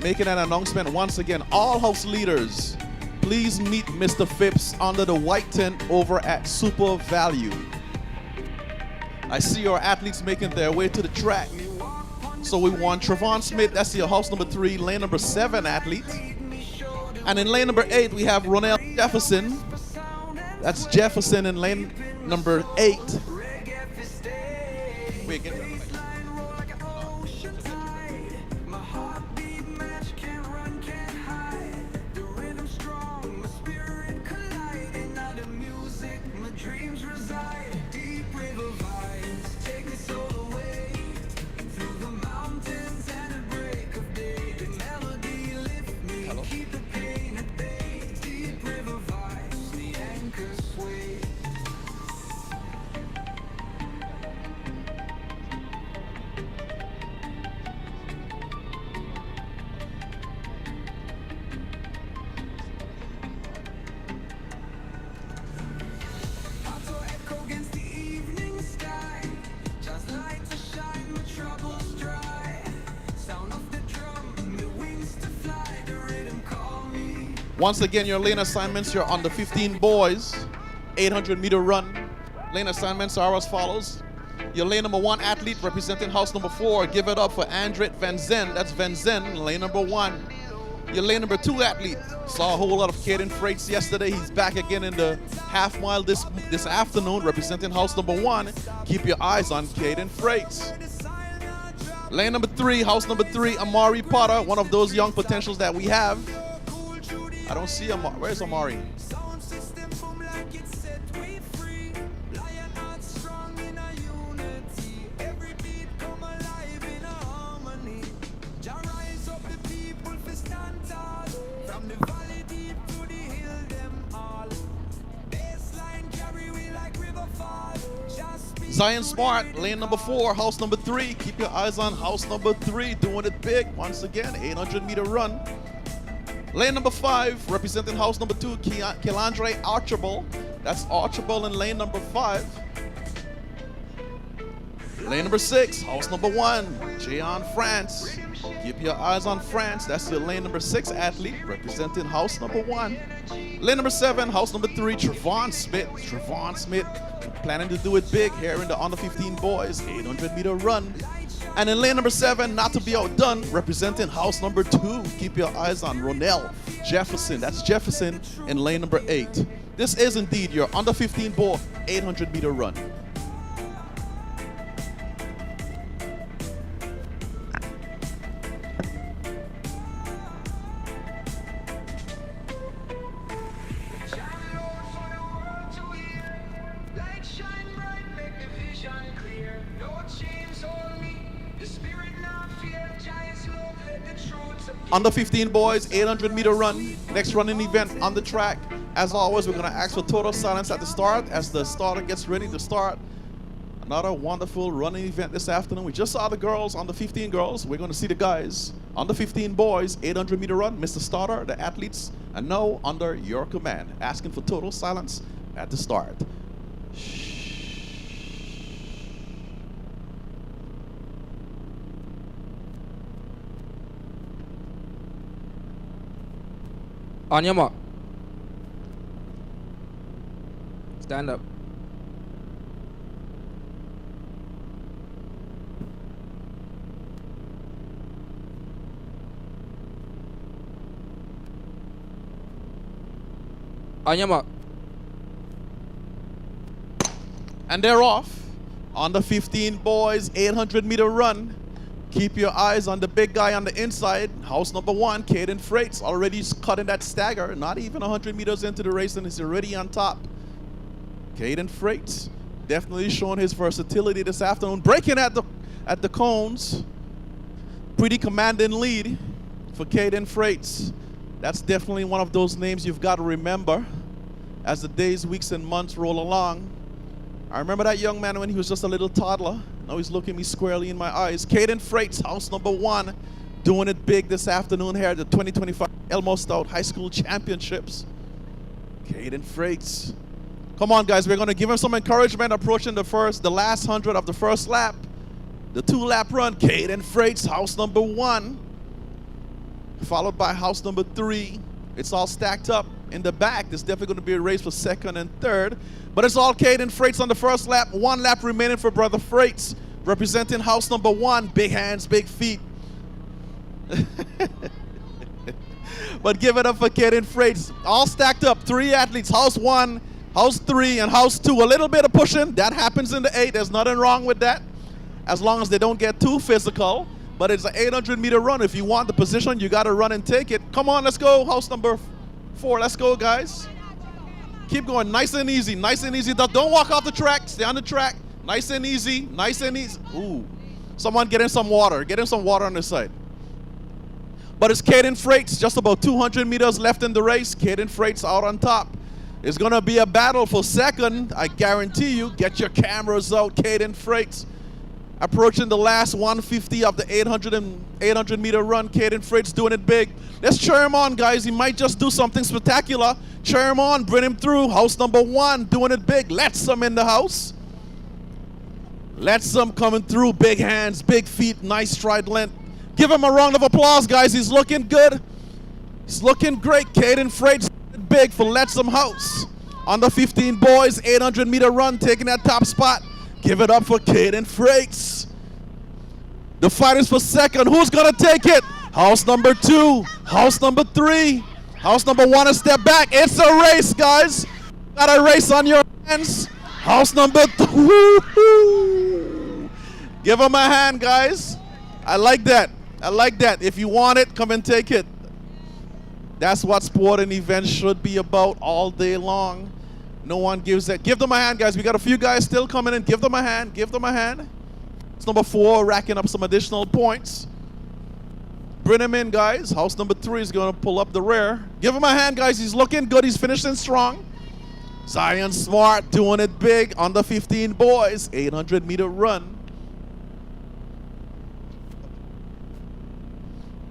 Making an announcement once again, all house leaders, please meet Mr. Phipps under the white tent over at Super Value. I see our athletes making their way to the track. So we want Trevon Smith, that's your house number 3, lane number 7 athlete. And in lane number 8, we have Ronell Jefferson. That's Jefferson in lane number 8. Wait, get that. Once again, your lane assignments, you're on the 15 boys, 800-meter run. Lane assignments are as follows. Your lane number 1 athlete representing house number 4, give it up for Andret Van Zen. That's Van Zen, lane number 1. Your lane number 2 athlete, saw a whole lot of Caden Freights yesterday. He's back again in the half mile this afternoon, representing house number 1. Keep your eyes on Caden Freights. Lane number 3, house number 3, Amari Potter, one of those young potentials that we have. I don't see Amari. Where's Amari? Zion Smart, lane number 4, house number 3. Keep your eyes on house number 3, doing it big. Once again, 800-meter run. Lane number 5, representing house number 2, Kelandre Archibald. That's Archibald in lane number 5. Lane number 6, house number 1, Jayon France. Keep your eyes on France. That's your lane number 6 athlete, representing house number 1. Lane number 7, house number 3, Trevon Smith. Trevon Smith planning to do it big here in the under 15 boys, 800-meter run. And in lane number 7, not to be outdone, representing house number 2, keep your eyes on Ronell Jefferson. That's Jefferson in lane number 8. This is indeed your under 15 ball 800-meter run. Under 15 boys, 800-meter run. Next running event on the track. As always, we're going to ask for total silence at the start as the starter gets ready to start. Another wonderful running event this afternoon. We just saw the girls on the 15 girls. We're going to see the guys on the 15 boys, 800-meter run. Mr. Starter, the athletes, and now under your command. Asking for total silence at the start. On your mark. Stand up. On your mark. And they're off. On the 15 boys, 800-meter run. Keep your eyes on the big guy on the inside. House number 1, Caden Freights, already cutting that stagger. Not even 100 meters into the race and is already on top. Caden Freights definitely showing his versatility this afternoon. Breaking at the cones. Pretty commanding lead for Caden Freights. That's definitely one of those names you've got to remember as the days, weeks, and months roll along. I remember that young man when he was just a little toddler. Now he's looking me squarely in my eyes. Caden Freights, house number 1, doing it big this afternoon here at the 2025 Elmo Stout High School Championships. Caden Freights. Come on, guys, we're going to give him some encouragement approaching the last 100 of the first lap. The 2-lap run, Caden Freights, house number 1. Followed by house number 3. It's all stacked up in the back. There's definitely going to be a race for 2nd and 3rd. But it's all Caden Freights on the first lap. 1 lap remaining for Brother Freights, representing house number 1. Big hands, big feet. But give it up for Caden Freights. All stacked up. 3 athletes. House 1, House 3 and house 2. A little bit of pushing. That happens in the 8. There's nothing wrong with that. As long as they don't get too physical. But it's an 800-meter run. If you want the position, you got to run and take it. Come on, let's go. House number 4. Let's go, guys. Keep going. Nice and easy. Nice and easy. Don't walk off the track. Stay on the track. Nice and easy. Nice and easy. Ooh. Someone get in some water. Get in some water on this side. But it's Caden Freights. Just about 200 meters left in the race. Caden Freights out on top. It's going to be a battle for second. I guarantee you. Get your cameras out. Caden Freights approaching the last 150 of the 800-meter run. Caden Freights doing it big. Let's cheer him on, guys. He might just do something spectacular. Cheer him on. Bring him through. House number 1 doing it big. Lettsome in the house. Lettsome coming through. Big hands, big feet, nice stride length. Give him a round of applause, guys. He's looking good. He's looking great. Caden Freights big for Lettsome House. Under 15 boys, 800-meter run, taking that top spot. Give it up for Caden Freights. The fight is for second. Who's going to take it? House number 2. House number 3. House number 1 a step back. It's a race, guys. Got a race on your hands. House number 2. Give them a hand, guys. I like that. I like that. If you want it, come and take it. That's what sporting events should be about all day long. No one gives that. Give them a hand, guys. We got a few guys still coming in. Give them a hand. Give them a hand. It's number 4, racking up some additional points. Bring him in, guys. House number 3 is going to pull up the rear. Give him a hand, guys. He's looking good. He's finishing strong. Zion Smart doing it big. Under 15 boys. 800-meter run.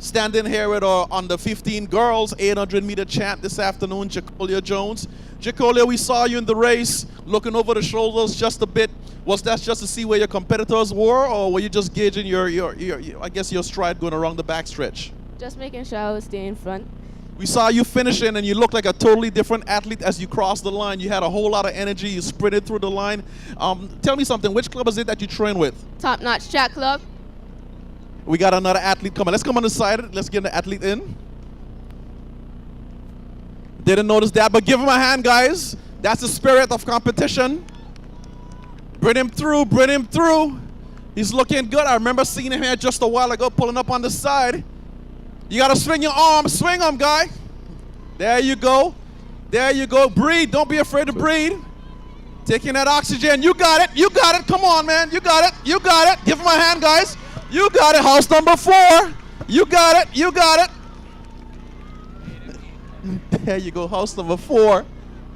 Standing here with our under 15 girls, 800-meter champ this afternoon, Jacolia Jones. Jacolia, we saw you in the race, looking over the shoulders just a bit. Was that just to see where your competitors were, or were you just gauging your I guess your stride going around the backstretch? Just making sure I would stay in front. We saw you finishing, and you looked like a totally different athlete as you crossed the line. You had a whole lot of energy. You sprinted through the line. Tell me something. Which club is it that you train with? Top Notch Track Club. We got another athlete coming. Let's come on the side. Let's get the athlete in. Didn't notice that, but give him a hand, guys. That's the spirit of competition. Bring him through. Bring him through. He's looking good. I remember seeing him here just a while ago, pulling up on the side. You got to swing your arms. Swing them, guy. There you go. There you go. Breathe. Don't be afraid to breathe. Taking that oxygen. You got it. You got it. Come on, man. You got it. You got it. Give him a hand, guys. You got it. House number 4. You got it. You got it. There you go. House number 4.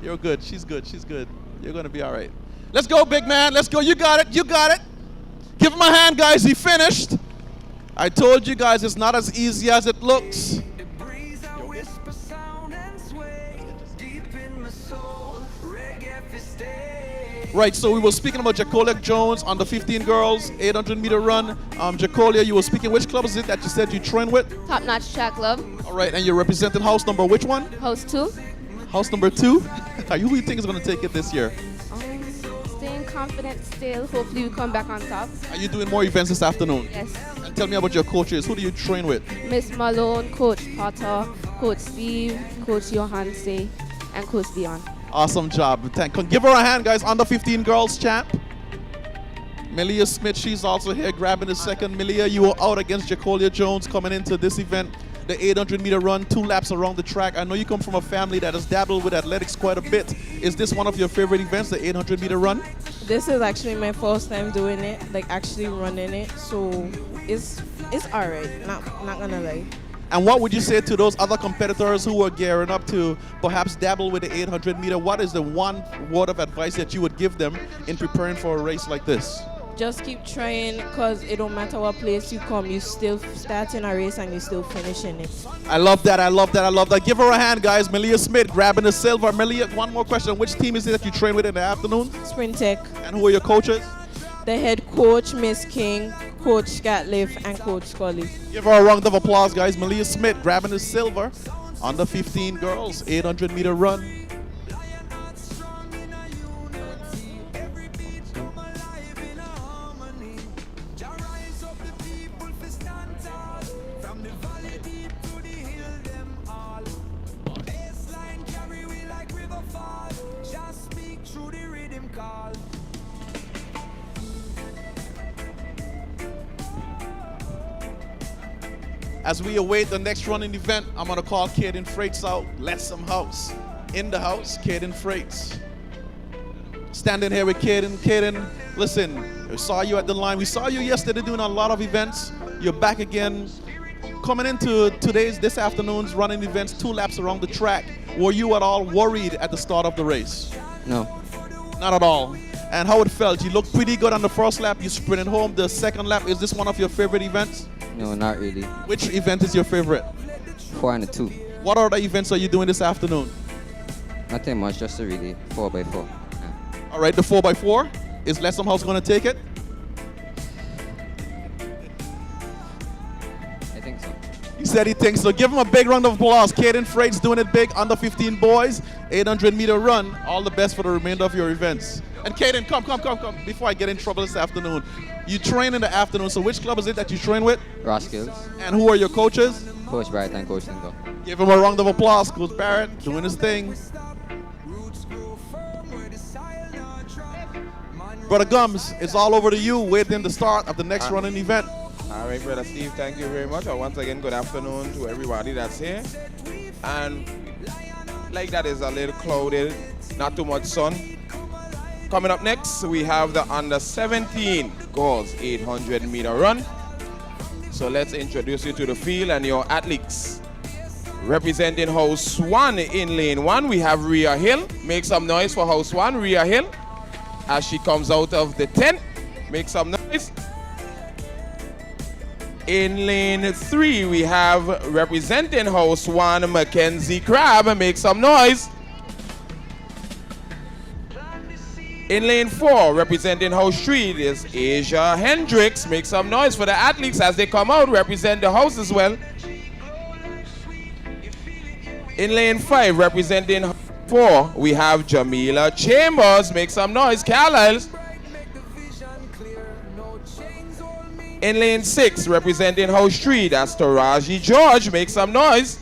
You're good. She's good. She's good. You're going to be all right. Let's go, big man. Let's go. You got it. You got it. Give him a hand, guys. He finished. I told you guys it's not as easy as it looks. Right, so we were speaking about Jacolia Jones on the 15 girls, 800-meter run. Jacolia, you were speaking, which club is it that you said you train with? Top Notch Track Club. All right, and you're representing house number which one? House 2. House number 2? Who do you think is going to take it this year? Staying confident still. Hopefully we come back on top. Are you doing more events this afternoon? Yes. And tell me about your coaches. Who do you train with? Miss Malone, Coach Potter, Coach Steve, Coach Johanse, and Coach Dion. Awesome job. Give her a hand, guys. Under 15 girls champ. Melia Smith, she's also here grabbing the second. Melia, you were out against Jacolia Jones coming into this event. The 800-meter run, 2 laps around the track. I know you come from a family that has dabbled with athletics quite a bit. Is this one of your favorite events, the 800-meter run? This is actually my first time doing it, like actually running it. So it's all right, not gonna lie. And what would you say to those other competitors who are gearing up to perhaps dabble with the 800-meter? What is the one word of advice that you would give them in preparing for a race like this? Just keep trying, because it don't matter what place you come, you still starting a race and you still finishing it. I love that, I love that, I love that. Give her a hand, guys. Melia Smith grabbing the silver. Melia, one more question. Which team is it that you train with in the afternoon? Sprint Tech. And who are your coaches? The head coach, Miss King, Coach Scatliff, and Coach Scully. Give her a round of applause, guys. Melia Smith grabbing the silver. Under 15 girls, 800-meter run. Baseline carry we like river fall. Just As we await the next running event, I'm gonna call Caden Freights out. Lettsome house. In the house, Caden Freights. Standing here with Caden. Caden, listen, we saw you at the line. We saw you yesterday doing a lot of events. You're back again. Coming into this afternoon's running events, 2 laps around the track. Were you at all worried at the start of the race? No. Not at all. And how it felt? You looked pretty good on the first lap. You sprinted home. The second lap, is this one of your favorite events? No, not really. Which event is your favorite? 4 and a 2. What other events are you doing this afternoon? Nothing much, just a really 4x4. All right, the 4x4. Is Lettsome House going to take it? I think so. He said he thinks so. Give him a big round of applause. Caden Freight's doing it big. Under 15 boys, 800-meter run. All the best for the remainder of your events. And Caden, come. Before I get in trouble this afternoon. You train in the afternoon, so which club is it that you train with? Roskills. And who are your coaches? Coach Barrett and Coach Tingle. Give him a round of applause. Coach Barrett doing his thing. Brother Gums, it's all over to you, waiting the start of the next running event. All right, Brother Steve, thank you very much. Once again, good afternoon to everybody that's here. And like that is a little clouded, not too much sun. Coming up next, we have the under 17 girls 800-meter run. So let's introduce you to the field and your athletes. Representing House 1 in lane 1, we have Rhea Hill. Make some noise for House 1, Rhea Hill. As she comes out of the tent, make some noise. In lane 3, we have representing House 1, Mackenzie Crabb. Make some noise. In lane 4, representing House 3, is Asia Hendricks. Make some noise for the athletes as they come out, represent the house as well. In lane 5, representing House 4, we have Jamila Chambers. Make some noise, Carlisle. In lane 6, representing House 3, that's Taraji George. Make some noise.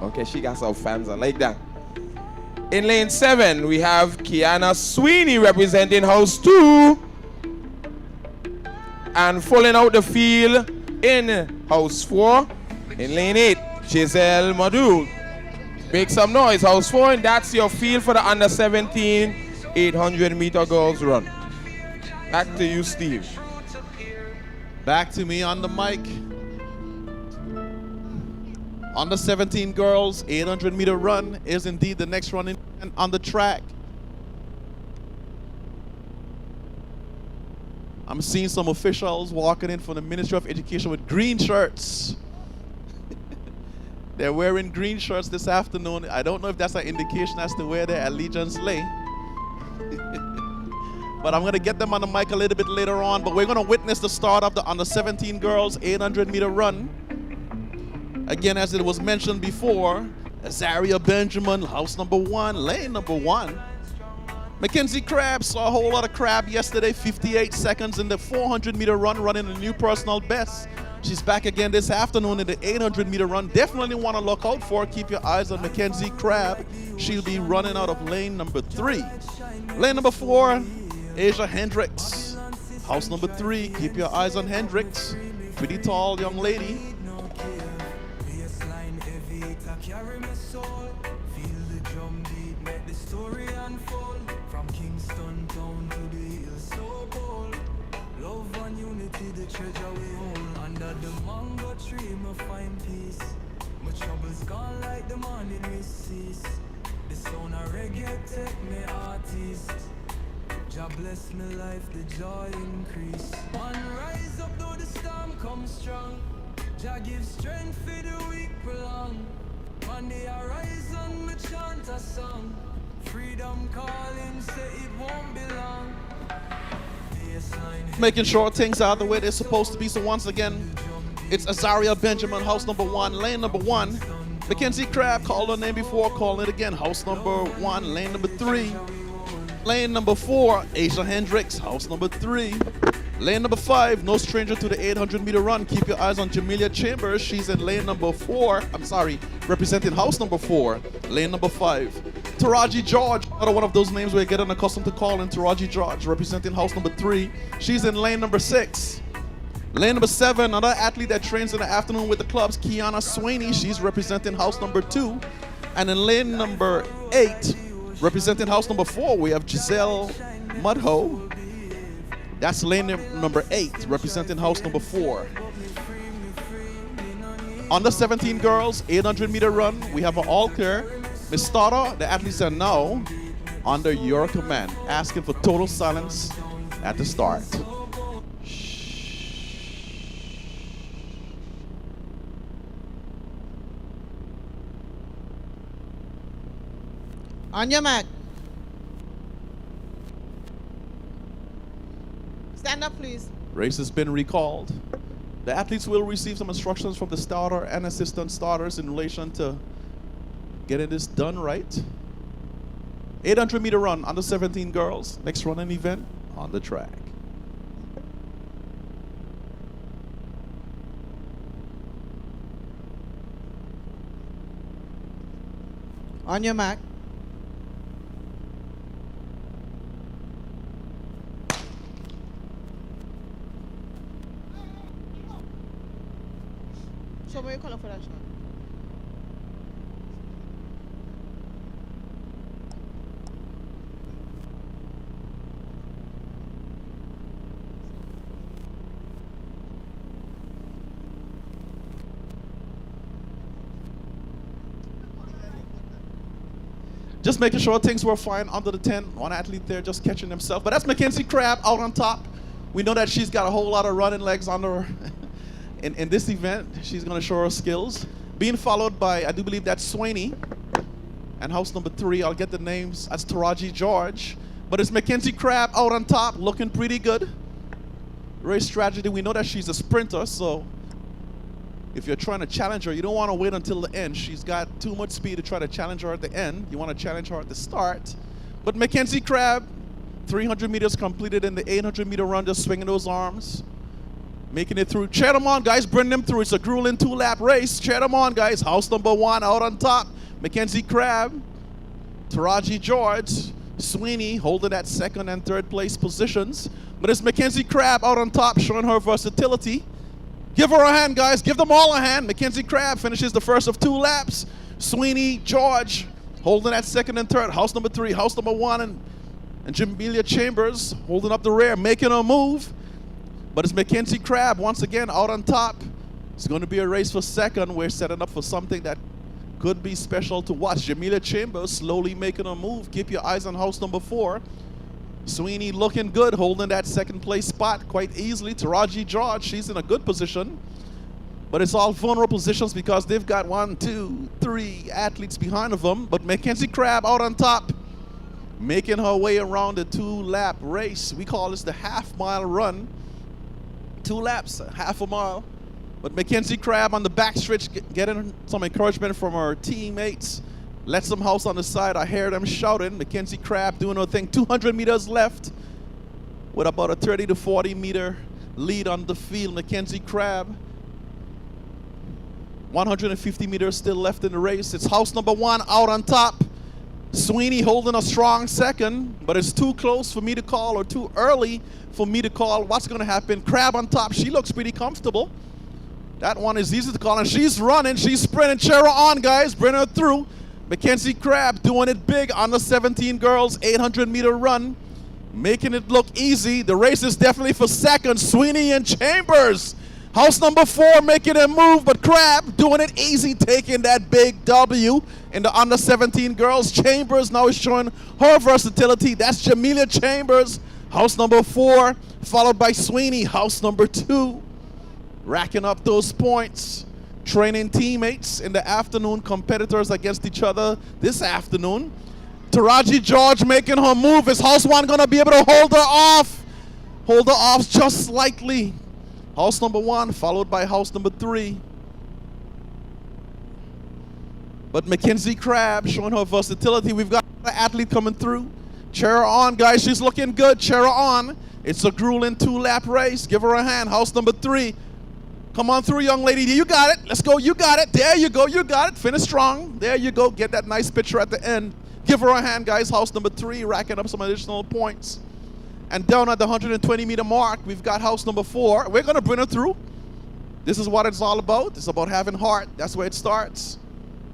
Okay, she got some fans, I like that. In lane 7, we have Kiana Sweeney representing House 2. And filling out the field in House 4, in lane 8, Giselle Madul. Make some noise, House 4, and that's your field for the under 17 800-meter girls run. Back to you, Steve. Back to me on the mic. Under 17 girls, 800-meter run is indeed the next running on the track. I'm seeing some officials walking in from the Ministry of Education with green shirts. They're wearing green shirts this afternoon. I don't know if that's an indication as to where their allegiance lay. But I'm going to get them on the mic a little bit later on. But we're going to witness the start of the under 17 girls 800-meter run. Again, as it was mentioned before, Azaria Benjamin, house number 1, lane number 1. Mackenzie Crabb saw a whole lot of crab yesterday, 58 seconds in the 400-meter run, running a new personal best. She's back again this afternoon in the 800-meter run. Definitely want to look out for her. Keep your eyes on Mackenzie Crabb. She'll be running out of lane number 3. Lane number 4, Asia Hendricks. House number 3, keep your eyes on Hendricks. Pretty tall young lady. Treasure we hold under the mango tree, me find peace. My troubles gone like the morning we cease. The sound of reggae take me artist. Jah bless me life, the joy increase. Man rise up though the storm comes strong. Jah give strength for the weak prolong. On the horizon me chant a song. Freedom calling, say it won't be long. Making sure things are the way they're supposed to be. So once again, it's Azaria Benjamin, house number 1, lane number 1. Mackenzie Crabb, called her name before, calling it again. House number 1, lane number 3. Lane number 4, Asia Hendricks, house number 3. Lane number 5, no stranger to the 800-meter run. Keep your eyes on Jamelia Chambers. She's in lane number 4. Representing house number 4, lane number 5. Taraji George, another one of those names we're getting accustomed to calling. Taraji George, representing house number 3. She's in lane number 6. Lane number 7, another athlete that trains in the afternoon with the clubs, Kiana Swaney. She's representing house number 2. And in lane number 8, representing house number 4, we have Giselle Mudho. That's lane number 8, representing house number 4. Under 17 girls, 800-meter run. We have an all clear. Miss Starter, the athletes are now under your command. Asking for total silence at the start. On your mark. Stand up, please. Race has been recalled. The athletes will receive some instructions from the starter and assistant starters in relation to getting this done right. 800-meter run, under 17 girls. Next running event on the track. On your mark. So what you color for that shot? Just making sure things were fine under the 10. One athlete there just catching himself. But that's Mackenzie Crabb out on top. We know that she's got a whole lot of running legs under her. In this event, she's going to show her skills. Being followed by, I do believe that's Swaney. And house number 3, I'll get the names. That's Taraji George. But it's Mackenzie Crabb out on top, looking pretty good. Race strategy, we know that she's a sprinter, so if you're trying to challenge her, you don't want to wait until the end. She's got too much speed to try to challenge her at the end. You want to challenge her at the start. But Mackenzie Crabb, 300 meters completed in the 800-meter run, just swinging those arms. Making it through. Cheer them on, guys. Bring them through. It's a grueling 2-lap race. Cheer them on, guys. House number 1 out on top. Mackenzie Crabb, Taraji George, Sweeney holding that 2nd and 3rd place positions. But it's Mackenzie Crabb out on top, showing her versatility. Give her a hand, guys. Give them all a hand. Mackenzie Crabb finishes the first of 2 laps. Sweeney George holding that 2nd and 3rd. House number 3, house number 1, and Jamelia Chambers holding up the rear, making a move. But it's Mackenzie Crabb once again out on top. It's going to be a race for 2nd. We're setting up for something that could be special to watch. Jamelia Chambers slowly making a move. Keep your eyes on house number 4. Sweeney looking good, holding that 2nd place spot quite easily. Taraji George, she's in a good position. But it's all vulnerable positions because they've got 1, 2, 3 athletes behind of them. But Mackenzie Crabb out on top, making her way around the 2-lap race. We call this the half-mile run. 2 laps, half a mile. But Mackenzie Crabb on the backstretch getting some encouragement from her teammates. Lettsome House on the side, I hear them shouting. Mackenzie Crabb doing her thing. 200 meters left with about a 30 to 40 meter lead on the field. Mackenzie Crabb. 150 meters still left in the race. It's house number 1 out on top. Sweeney holding a strong 2nd, but it's too close for me to call or too early for me to call what's going to happen. Crabb on top, she looks pretty comfortable. That one is easy to call, and she's running, she's sprinting. Cheer her on, guys, bring her through. Mackenzie Crabb doing it big on the 17 girls, 800-meter run, making it look easy. The race is definitely for 2nd. Sweeney and Chambers. House number 4 making a move, but Crabb doing it easy, taking that big W in the under 17 girls. Chambers now is showing her versatility. That's Jamelia Chambers, house number 4, followed by Sweeney, house number 2. Racking up those points. Training teammates in the afternoon, competitors against each other this afternoon. Taraji George making her move. Is house 1 going to be able to hold her off? Hold her off just slightly. House number 1 followed by house number 3. But Mackenzie Crabb showing her versatility. We've got an athlete coming through. Cheer her on, guys. She's looking good. Cheer her on. It's a grueling 2-lap race. Give her a hand. House number 3. Come on through, young lady. You got it. Let's go. You got it. There you go. You got it. Finish strong. There you go. Get that nice picture at the end. Give her a hand, guys. House number 3 racking up some additional points. And down at the 120 meter mark, we've got house number 4. We're gonna bring her through. This is what it's all about. It's about having heart. That's where it starts.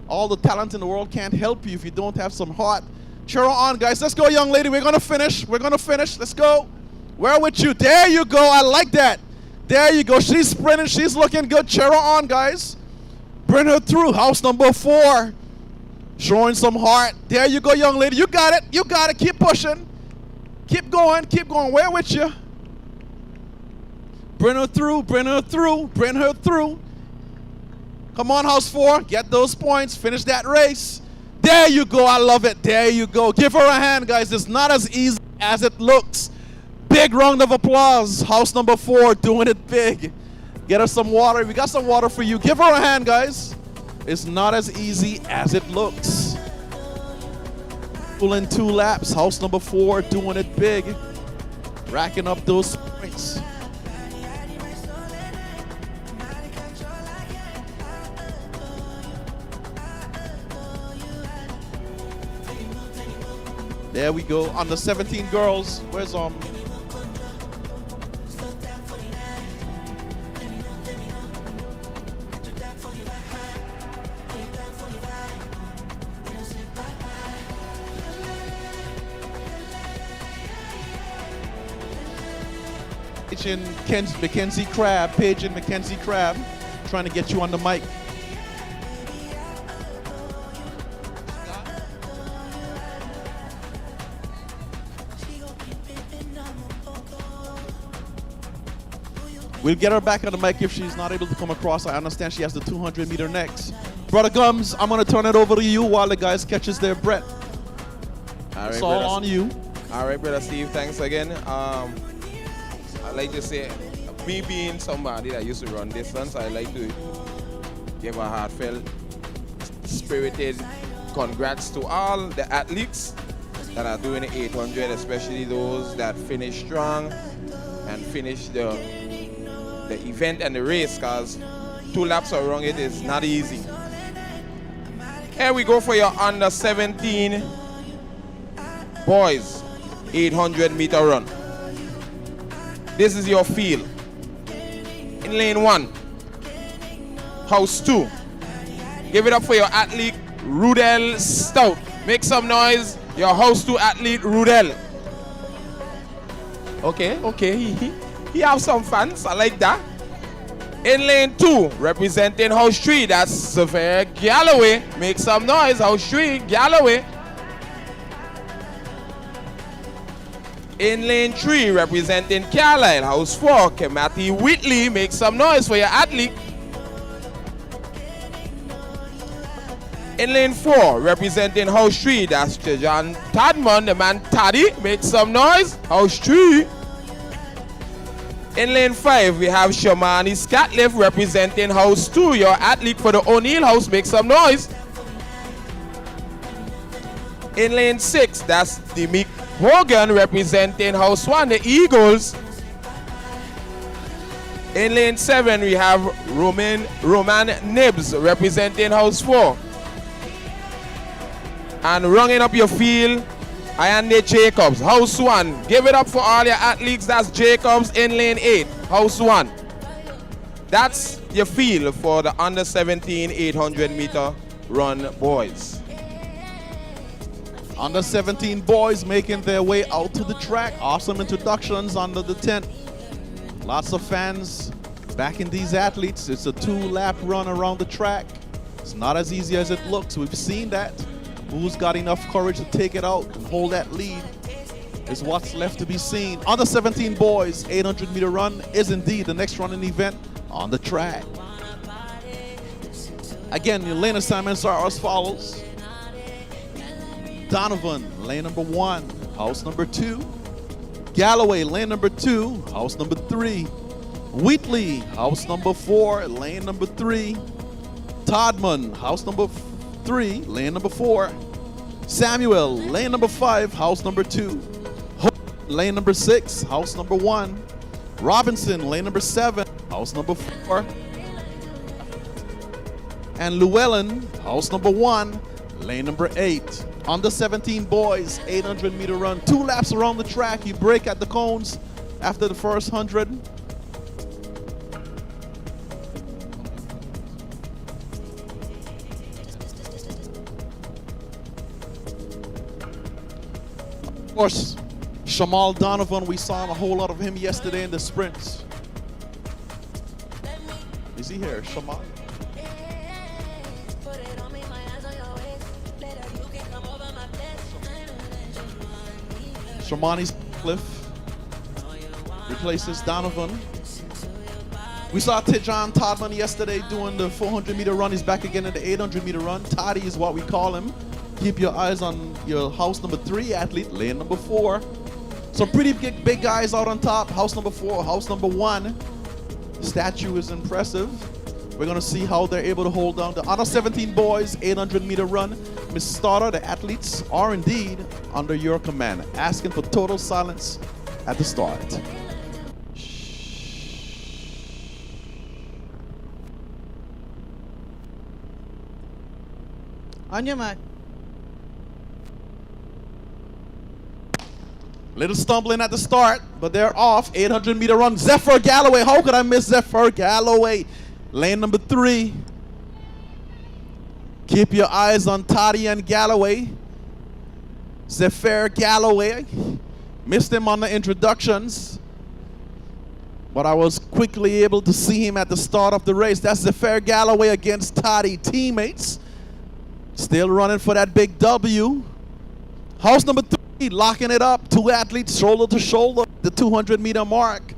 All the talent in the world can't help you if you don't have some heart. Cheer her on, guys. Let's go, young lady. We're gonna finish. We're gonna finish. Let's go. We're with you. There you go. I like that. There you go. She's sprinting. She's looking good. Cheer her on, guys. Bring her through. House number 4. Showing some heart. There you go, young lady. You got it. You got it. Keep pushing. Keep going. Keep going. We're with you. Bring her through. Bring her through. Bring her through. Come on, house 4. Get those points. Finish that race. There you go. I love it. There you go. Give her a hand, guys. It's not as easy as it looks. Big round of applause. House number 4 doing it big. Get her some water. We got some water for you. Give her a hand, guys. It's not as easy as it looks. Pulling 2 laps. House number 4 doing it big. Racking up those points. There we go. Under 17 girls. Where's Mackenzie Crab, Paige and Mackenzie Crab, trying to get you on the mic. We'll get her back on the mic if she's not able to come across. I understand she has the 200 meter next. Brother Gums, I'm going to turn it over to you while the guys catches their breath. It's all on you. All right, Brother Steve, thanks again. I'd like to say, me being somebody that used to run distance, I'd like to give a heartfelt, spirited congrats to all the athletes that are doing the 800, especially those that finish strong and finish the event and the race, because 2 laps around it is not easy. Here we go for your under 17 boys 800 meter run. This is your field. In lane 1, house 2. Give it up for your athlete Rudel Stout. Make some noise, your house 2 athlete Rudel. Okay. He have some fans, I like that. In lane 2, representing house 3, that's Severe Galloway. Make some noise, house 3, Galloway. In lane 3, representing Carlisle, house 4, Kemati Whitley. Make some noise for your athlete. In lane 4, representing house 3, that's John Tadman, the man Taddy. Make some noise, house 3. In lane 5, we have Shamani Scatliff representing house 2. Your athlete for the O'Neill house. Make some noise. In lane 6, that's Demick Hogan representing house 1, the Eagles. In lane 7, we have Roman Nibs representing house 4. And rounding up your field, Ayande Jacobs, house 1. Give it up for all your athletes. That's Jacobs in lane 8, house 1. That's your field for the under 17 800 meter run boys. Under 17 boys making their way out to the track. Awesome introductions under the tent. Lots of fans backing these athletes. It's a 2-lap run around the track. It's not as easy as it looks. We've seen that. Who's got enough courage to take it out and hold that lead is what's left to be seen. Under 17 boys, 800 meter run is indeed the next running event on the track. Again, your lane assignments are as follows. Donovan, lane number 1, house number 2. Galloway, lane number 2, house number 3. Wheatley, house number 4, lane number 3. Todman, house number 3, lane number 4. Samuel, lane number 5, house number 2. Hope, lane number 6, house number 1. Robinson, lane number 7, house number 4. And Llewellyn, house number 1, lane number 8. Under 17 boys, 800 meter run. 2 laps around the track. You break at the cones after the first 100. Of course, Shamal Donovan, we saw a whole lot of him yesterday in the sprints. Is he here, Shamal? Shamani's Cliff replaces Donovan. We saw Tijan Todman yesterday doing the 400 meter run. He's back again in the 800 meter run. Toddy is what we call him. Keep your eyes on your house number 3 athlete, lane number 4. Some pretty big guys out on top. House number 4, house number 1. Statue is impressive. We're going to see how they're able to hold down the under 17 boys 800 meter run. Miss Starter, the athletes are indeed under your command. Asking for total silence at the start. On your mark. Little stumbling at the start, but they're off. 800 meter run. Zephyr Galloway. How could I miss Zephyr Galloway? Lane number 3. Keep your eyes on Toddy and Galloway. Zephyr Galloway. Missed him on the introductions, but I was quickly able to see him at the start of the race. That's Zephyr Galloway against Toddy teammates. Still running for that big W. House number 3 locking it up. 2 athletes shoulder to shoulder. The 200 meter mark.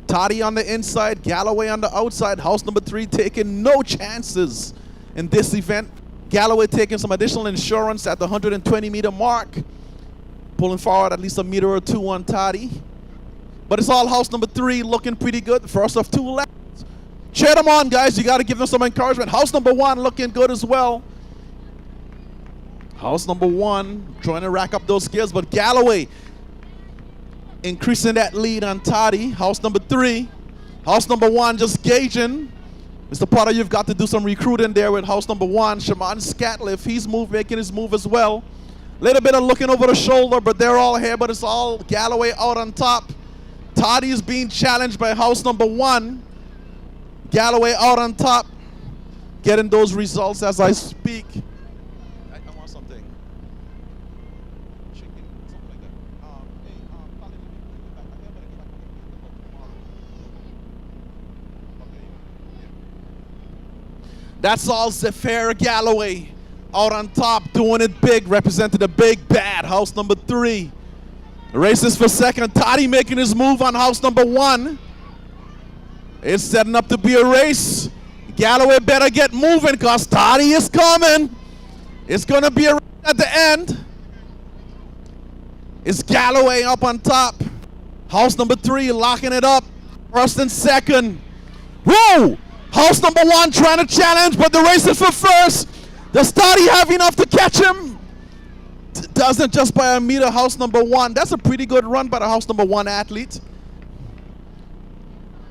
Toddy on the inside, Galloway on the outside. House number 3 taking no chances in this event. Galloway taking some additional insurance at the 120 meter mark. Pulling forward at least a meter or 2 on Toddy. But it's all house number 3 looking pretty good. First of 2 laps. Cheer them on, guys. You got to give them some encouragement. House number 1 looking good as well. House number 1 trying to rack up those skills, but Galloway increasing that lead on Toddy. House number 3. House number 1 just gauging. Mr. Potter, you've got to do some recruiting there with house number 1. Shaman Scatliff, he's making his move as well. Little bit of looking over the shoulder, but they're all here, but it's all Galloway out on top. Toddy is being challenged by house number 1. Galloway out on top, getting those results as I speak. I want something. Chicken, something like that. Colin, that's all Zephyr Galloway out on top, doing it big, representing the big bad house number 3. Races for second. Toddy making his move on house number 1. It's setting up to be a race. Galloway better get moving because Toddy is coming. It's going to be a race at the end. It's Galloway up on top. House number 3 locking it up. First and second. Whoa! House number 1 trying to challenge, but the race is for first. Does Toddy have enough to catch him? Doesn't, just by a meter. House number 1. That's a pretty good run by the house number 1 athlete.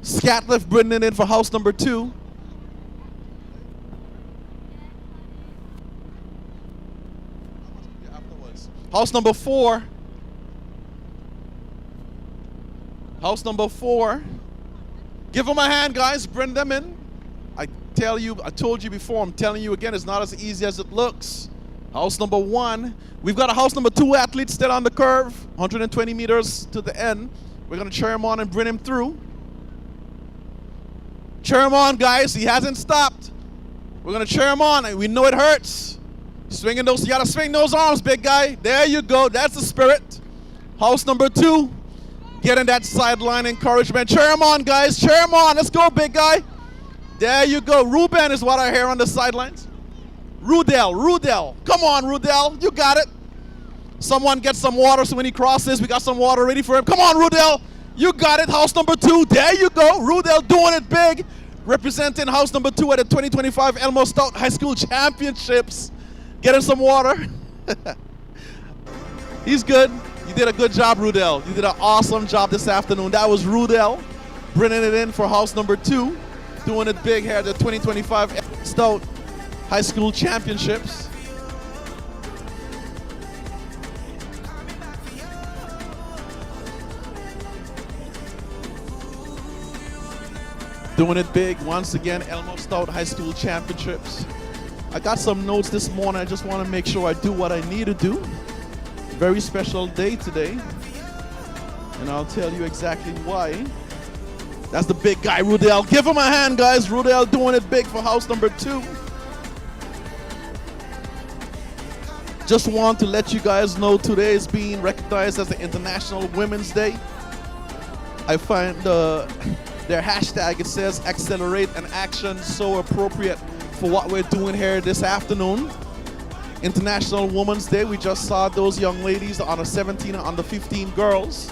Scatliff bringing it in for house number 2. House number 4. House number 4. Give them a hand, guys. Bring them in. I told you before, I'm telling you again, it's not as easy as it looks. House number 1. We've got a house number 2 athlete still on the curve. 120 meters to the end. We're going to cheer him on and bring him through. Cheer him on, guys. He hasn't stopped. We're going to cheer him on. We know it hurts. Swinging those, you got to swing those arms, big guy. There you go. That's the spirit. House number 2. Getting that sideline encouragement. Cheer him on, guys. Cheer him on. Let's go, big guy. There you go. Ruben is what I hear on the sidelines. Rudell. Come on, Rudell. You got it. Someone get some water so when he crosses, we got some water ready for him. Come on, Rudell. You got it. House number 2. There you go. Rudell doing it big. Representing house number 2 at the 2025 Elmo Stout High School Championships. Getting some water. He's good. You did a good job, Rudell. You did an awesome job this afternoon. That was Rudell bringing it in for house number 2. Doing it big here at the 2025 Stout High School Championships. Doing it big once again, Elmo Stout High School Championships. I got some notes this morning. I just want to make sure I do what I need to do. Very special day today. And I'll tell you exactly why. That's the big guy, Rudell. Give him a hand, guys. Rudell doing it big for house number 2. Just want to let you guys know today is being recognized as the International Women's Day. I find their hashtag, it says accelerate an action so appropriate for what we're doing here this afternoon. International Women's Day, we just saw those young ladies, the under 17 and under 15 girls,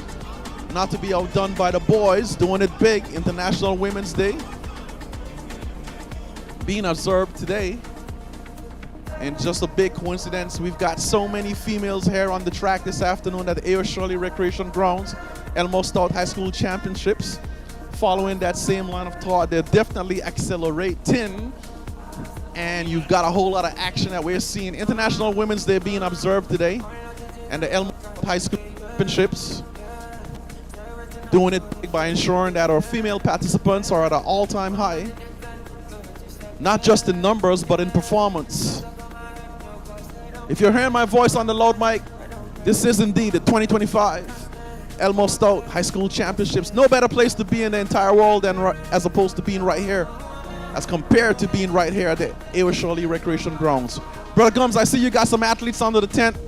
not to be outdone by the boys, doing it big. International Women's Day being observed today. And just a big coincidence, we've got so many females here on the track this afternoon at the A.O. Shirley Recreation Grounds, Elmo Stout High School Championships. Following that same line of thought, they're definitely accelerating. And you've got a whole lot of action that we're seeing. International Women's Day being observed today. And the Elmo High School Championships doing it big by ensuring that our female participants are at an all-time high. Not just in numbers, but in performance. If you're hearing my voice on the loud mic, this is indeed the 2025 Elmo Stout High School Championships. No better place to be in the entire world than as opposed to being right here, as compared to being right here at the A.O. Shirley Recreation Grounds. Brother Gums, I see you got some athletes under the tent.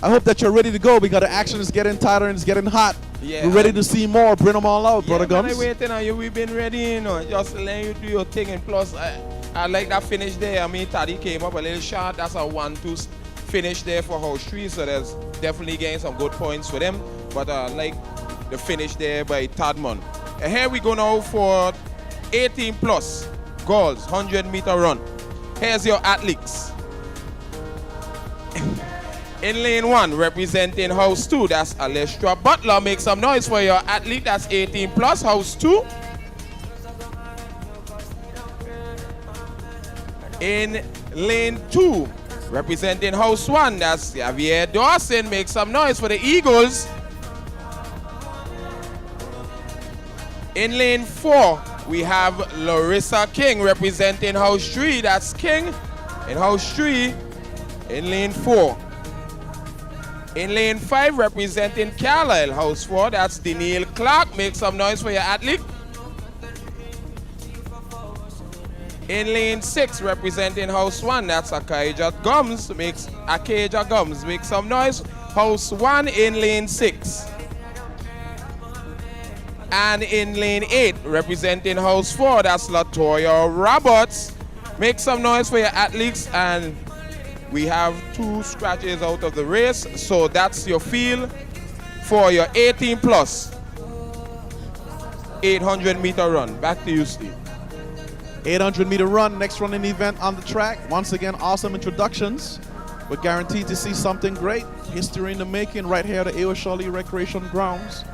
I hope that you're ready to go because the action is getting tighter and it's getting hot. Yeah, we're ready to see more. Bring them all out, Brother Gums. I'm waiting on you. We've been ready, you know, just letting you do your thing. And plus, I like that finish there. I mean, Taddy came up a little short. That's a 1-2 finish there for House 3, so there's definitely getting some good points for them. But I like the finish there by Tadmon. And here we go now for 18 plus girls, 100-meter run. Here's your athletes. In lane 1, representing House 2, that's Alestra Butler. Make some noise for your athlete, that's 18 plus, House 2. In lane 2, representing House 1, that's Javier Dawson. Make some noise for the Eagles. In lane 4, we have Larissa King representing House 3. That's King in House 3 in lane 4. In lane 5, representing Carlisle, House 4, that's Daniel Clark. Make some noise for your athlete. In lane 6, representing House 1, that's Akaja Gums. Make some noise. House 1 in lane 6. And in lane 8, representing House 4, that's Latoya Roberts. Make some noise for your athletes. And we have 2 scratches out of the race. So that's your field for your 18 plus 800-meter run. Back to you, Steve. 800-meter run, next running event on the track. Once again, awesome introductions. We're guaranteed to see something great. History in the making right here at the A.O. Shirley Recreation Grounds.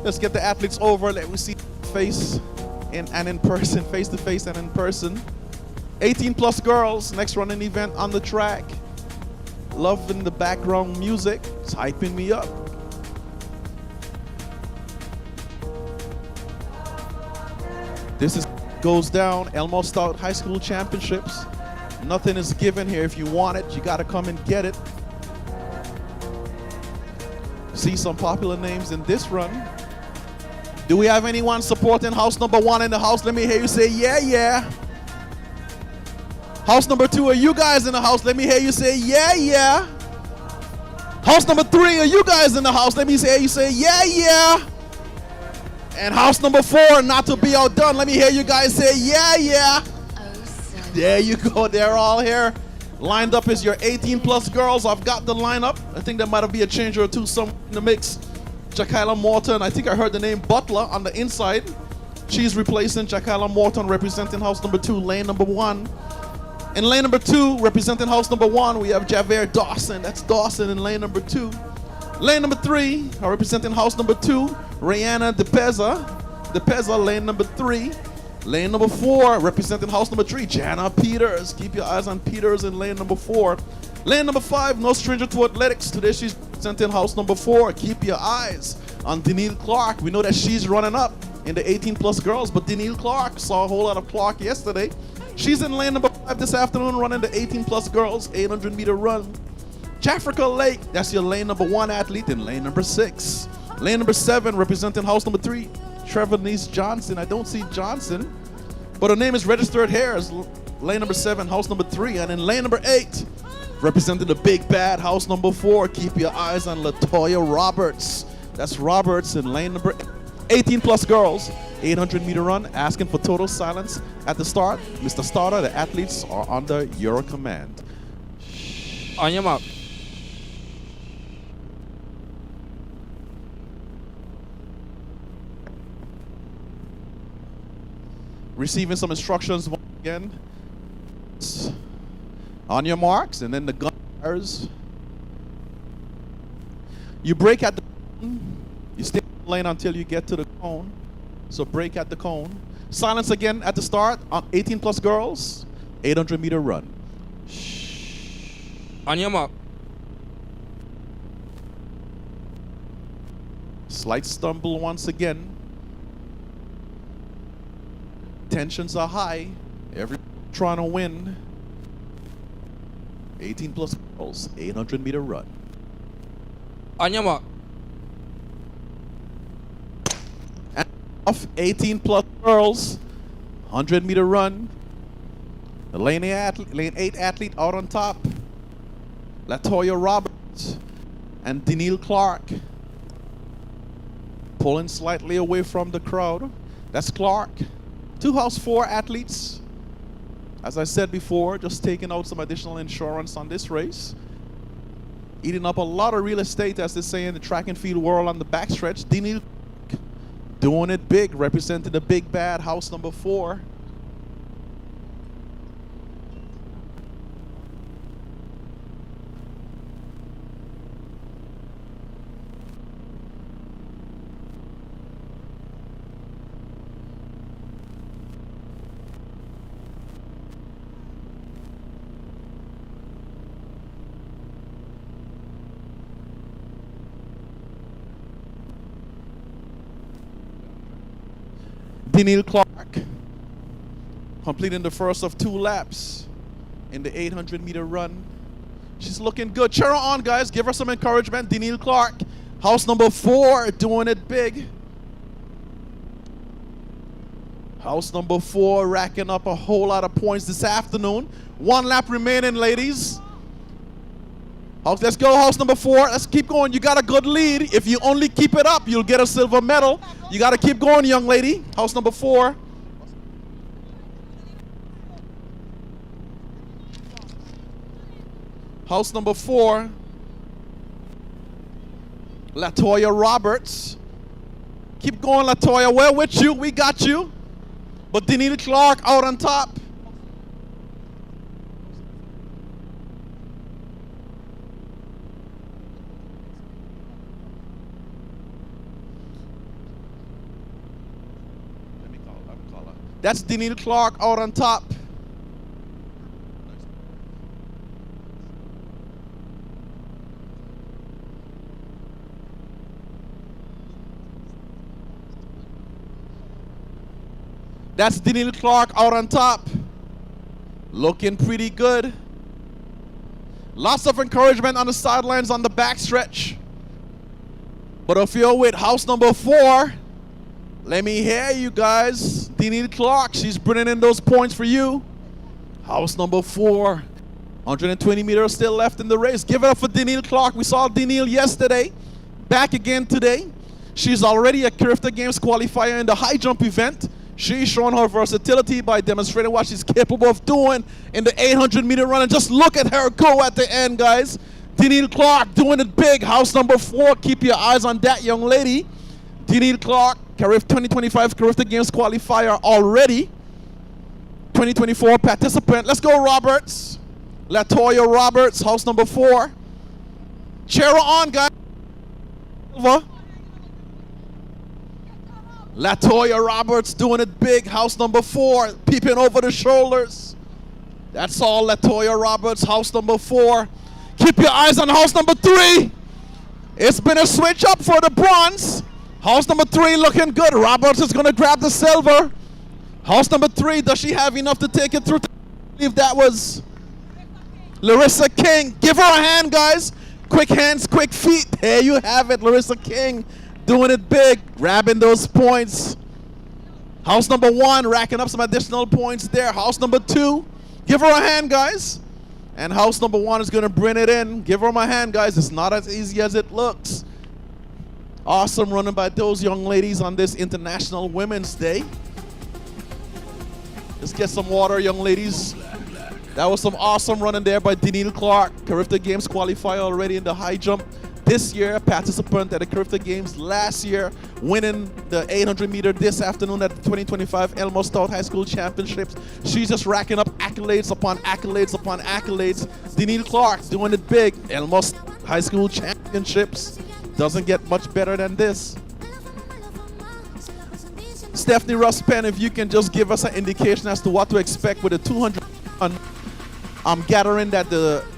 Let's get the athletes over. Let me see face and in person, face to face and in person. 18 plus girls, next running event on the track. Loving the background music. It's hyping me up. This goes down Elmo Stout High School Championships. Nothing is given here. If you want it, you got to come and get it. See some popular names in this run. Do we have anyone supporting house number 1 in the house? Let me hear you say, yeah, yeah. House number 2, are you guys in the house? Let me hear you say, yeah, yeah. House number 3, are you guys in the house? Let me hear you say, yeah, yeah. And house number 4, not to be outdone, let me hear you guys say, yeah, yeah. There you go, they're all here. Lined up is your 18 plus girls. I've got the lineup. I think there might be a change or two some in the mix. Jackyla Morton, I think I heard the name Butler on the inside. She's replacing Jackyla Morton, representing house number 2, lane number 1. In lane number 2, representing house number 1, we have Javier Dawson. That's Dawson in lane number 2. Lane number 3, representing house number 2, Rihanna DePeza. DePeza, lane number 3. Lane number 4, representing house number 3, Jana Peters. Keep your eyes on Peters in lane number 4. Lane number 5, no stranger to athletics. Today she's representing house number 4. Keep your eyes on Danielle Clark. We know that she's running up in the 18 plus girls, but Danielle Clark, saw a whole lot of Clark yesterday. She's in lane number 5 this afternoon running the 18 plus girls 800 meter run. Jafrica Lake, that's your lane number 1 athlete in lane number 6. Lane number 7 representing house number 3, Trevor Niece Johnson. I don't see Johnson, but her name is registered here as lane number 7, house number 3. And in lane number 8, representing the big bad house number 4, keep your eyes on Latoya Roberts. That's Roberts in lane number 18 plus girls, 800 meter run, asking for total silence at the start. Mr. Starter, the athletes are under your command. On your mark. Receiving some instructions once again. On your marks, and then the gun fires. You break at the cone. You stay in the lane until you get to the cone. So break at the cone. Silence again at the start on 18 plus girls, 800 meter run. On your mark. Slight stumble once again. Tensions are high. Everyone trying to win. 18 plus girls, 800 meter run. On your mark. And off 18 plus girls, 100 meter run. The lane 8 athlete out on top. Latoya Roberts and Danielle Clark. Pulling slightly away from the crowd. That's Clark. 2 house 4 athletes. As I said before, just taking out some additional insurance on this race. Eating up a lot of real estate, as they say in the track and field world on the backstretch. Danielle doing it big, representing the big bad house number 4. Danielle Clark completing the first of 2 laps in the 800 meter run. She's looking good. Cheer her on, guys. Give her some encouragement. Danielle Clark, house number 4, doing it big. House number 4 racking up a whole lot of points this afternoon. 1 lap remaining, ladies. Let's go, house number 4. Let's keep going. You got a good lead. If you only keep it up, you'll get a silver medal. You got to keep going, young lady. House number 4. House number 4. Latoya Roberts. Keep going, Latoya. We're with you. We got you. But Danielle Clark out on top. That's Danielle Clark out on top. That's Danielle Clark out on top. Looking pretty good. Lots of encouragement on the sidelines on the backstretch. But if you're with house number 4, let me hear you guys. Danielle Clark, she's bringing in those points for you. House number 4. 120 meters still left in the race. Give it up for Danielle Clark. We saw Danielle yesterday. Back again today. She's already a Carifta Games qualifier in the high jump event. She's shown her versatility by demonstrating what she's capable of doing in the 800 meter run. And just look at her go at the end, guys. Danielle Clark doing it big. House number 4. Keep your eyes on that young lady. Danielle Clark, 2025 Carifta Games qualifier already. 2024 participant. Let's go, Roberts. Latoya Roberts, house number 4. Cheer her on, guys. Latoya Roberts doing it big. House number 4, peeping over the shoulders. That's all Latoya Roberts, house number 4. Keep your eyes on house number 3. It's been a switch up for the bronze. House number 3 looking good. Roberts is going to grab the silver. House number 3, does she have enough to take it through? I believe that was Larissa King. Give her a hand, guys. Quick hands, quick feet. There you have it. Larissa King doing it big, grabbing those points. House number 1 racking up some additional points there. House number 2, give her a hand, guys. And house number 1 is going to bring it in. Give her my hand, guys. It's not as easy as it looks. Awesome running by those young ladies on this International Women's Day. Let's get some water, young ladies. That was some awesome running there by Denise Clark. Carifta Games qualifier already in the high jump. This year, participant at the Carifta Games last year, winning the 800 meter this afternoon at the 2025 Elmo Stout High School Championships. She's just racking up accolades upon accolades upon accolades. Denise Clark doing it big. Elmo High School Championships. Doesn't get much better than this. Stephanie Russ-Penn, if you can just give us an indication as to what to expect with the 200 run. I'm gathering that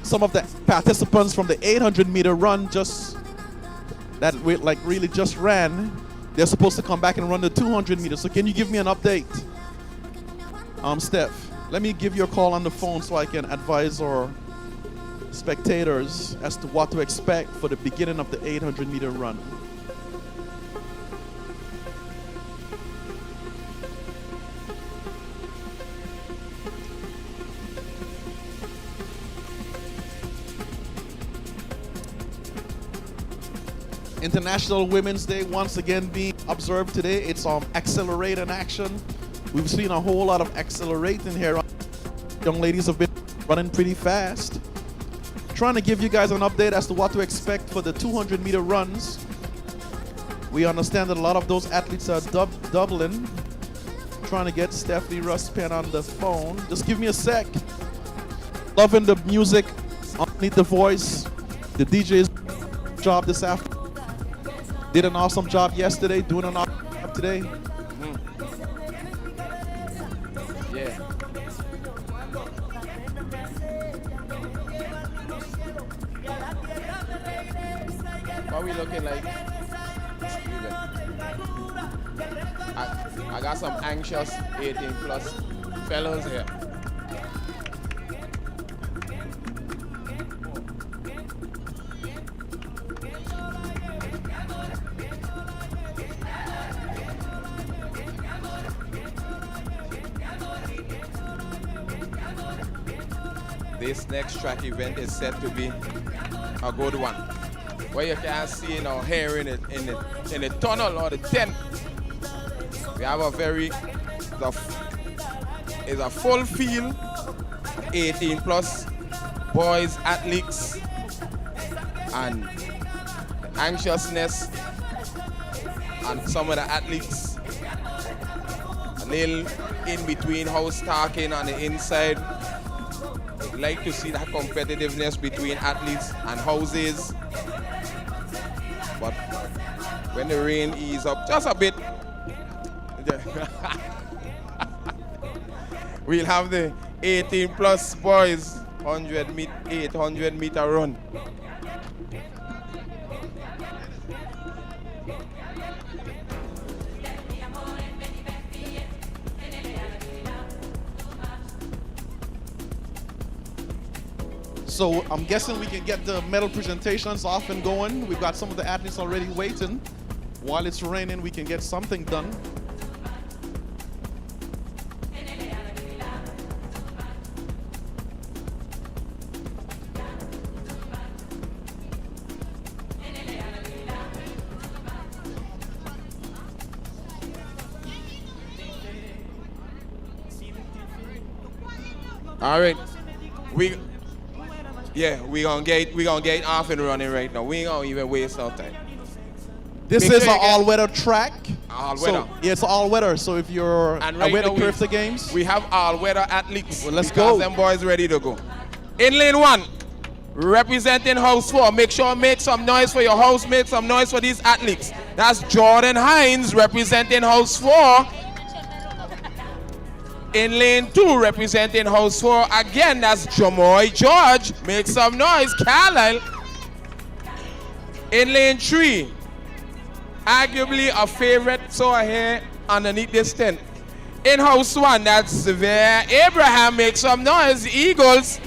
some of the participants from the 800 meter run really just ran, they're supposed to come back and run the 200 meters. So can you give me an update? Steph, let me give you a call on the phone so I can advise our spectators as to what to expect for the beginning of the 800 meter run. International Women's Day once again being observed today. It's accelerate in action. We've seen a whole lot of accelerating here. Young ladies have been running pretty fast. Trying to give you guys an update as to what to expect for the 200 meter runs. We understand that a lot of those athletes are doubling. Trying to get Stephanie Russ-Penn on the phone. Just give me a sec. Loving the music underneath the voice. The DJ's job this afternoon. Did an awesome job yesterday, doing an awesome job today. Yeah. What we looking like? I got some anxious 18 plus fellows here. This next track event is set to be a good one, where you can see or hear in the tunnel or the tent. We have it's a full field, 18 plus boys athletes, and the anxiousness and some of the athletes a little in between house talking on the inside. Like to see that competitiveness between athletes and houses, but when the rain ease up just a bit, we'll have the 18 plus boys 800 meter run. So I'm guessing we can get the medal presentations off and going. We've got some of the athletes already waiting. While it's raining, we can get something done. All right, we gonna get off and running right now. We ain't gonna even waste our time. This is an all-weather track. All-weather. So, yeah, it's all-weather. So if you're aware of the Carifta Games, we have all-weather athletes. Well, let's go. Them boys ready to go. In lane 1, representing house 4. Make some noise for your house. Make some noise for these athletes. That's Jordan Hines representing house 4. In lane 2, representing house 4, again, that's Jamoy George. Make some noise, Carlisle. In lane 3, arguably a favorite so here underneath this tent. In house 1, that's where Abraham makes some noise, Eagles.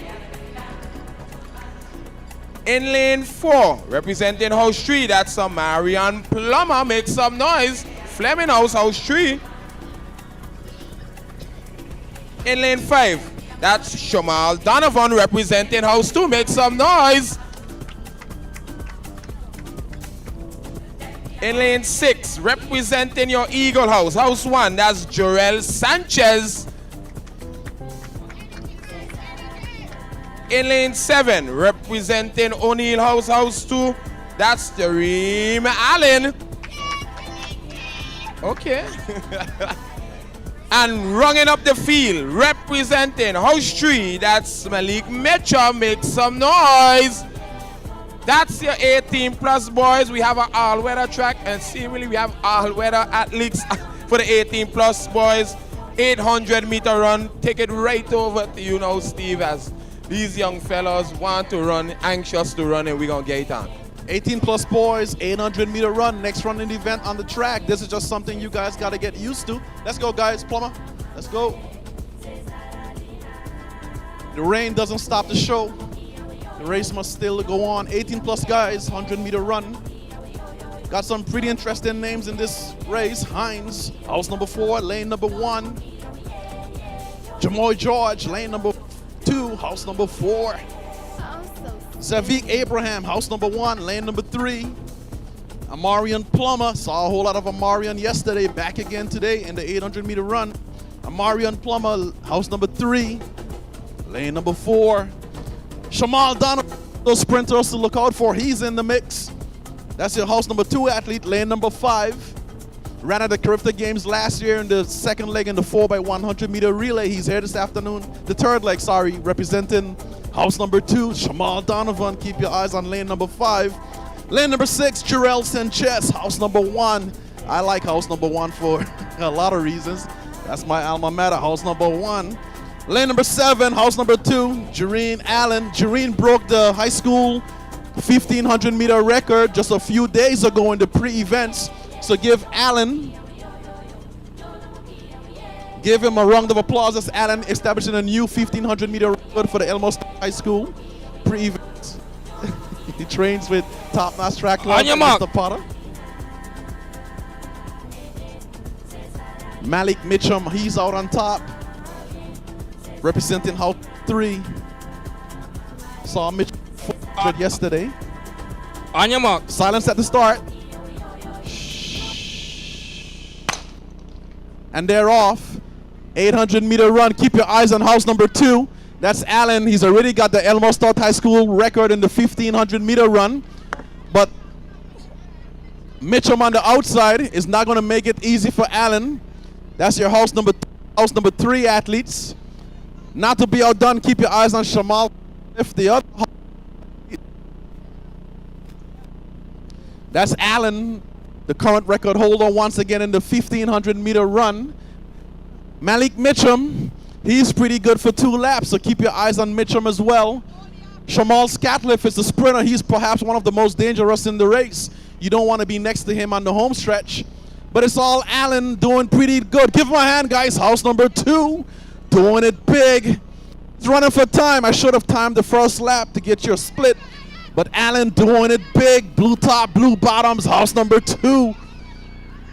In lane 4, representing house 3, that's a Marion Plummer, makes some noise, Flemming house 3. In lane 5, that's Shamal Donovan, representing house 2, makes some noise. In lane 6, representing your Eagle house, house 1, that's Jorel Sanchez. In lane 7, representing O'Neill house, house 2, that's Tareem Allen. Okay. And running up the field, representing house 3, that's Malik Mitchell, make some noise. That's your 18 plus boys. We have an all-weather track, and seemingly we have all-weather athletes for the 18 plus boys. 800 meter run. Take it right over to you now, Steve, as these young fellas want to run, anxious to run, and we're gonna get it on. 18 plus boys, 800 meter run, next running event on the track. This is just something you guys gotta get used to. Let's go, guys. Plumber, let's go. The rain doesn't stop the show. The race must still go on. 18 plus guys, 100 meter run. Got some pretty interesting names in this race. Hines, house number 4, lane number 1. Jamoy George, lane number 2, house number 4. Zavik Abraham, house number 1, lane number 3. Amarian Plummer, saw a whole lot of Amarian yesterday, back again today in the 800 meter run. Amarian Plummer, house number 3, lane number 4. Shamal Donovan, those sprinters to look out for, he's in the mix. That's your house number 2 athlete, lane number 5. Ran at the Carifta Games last year in the second leg in the 4x100 meter relay. He's here this afternoon, the third leg, sorry, representing house number 2, Shamal Donovan. Keep your eyes on lane number 5. Lane number 6, Jorel Sanchez, house number 1. I like house number 1 for a lot of reasons. That's my alma mater, house number 1. Lane number 7, house number 2, Jareen Allen. Jareen broke the high school 1500 meter record just a few days ago in the pre-events. So give him a round of applause as Allen establishing a new 1500 meter record for the Elmhurst High School pre-events. He trains with top-notch track club Mr. Potter. Malik Mitchum, he's out on top. Representing house 3. Saw Mitch yesterday. On your mark. Silence at the start. And they're off. 800 meter run. Keep your eyes on house number 2. That's Allen. He's already got the Elmhurst Stout High School record in the 1500 meter run. But Mitchum on the outside is not going to make it easy for Allen. That's your house number 3 athletes. Not to be outdone, keep your eyes on Shamal. If the other, that's Allen, the current record holder once again in the 1500 meter run. Malik Mitchum, he's pretty good for 2 laps, so keep your eyes on Mitchum as well. Shamal Scatliff is the sprinter. He's perhaps one of the most dangerous in the race. You don't want to be next to him on the home stretch. But it's all Allen doing pretty good. Give him a hand, guys. House number 2. Doing it big. He's running for time. I should have timed the first lap to get your split. But Allen doing it big. Blue top, blue bottoms. House number 2.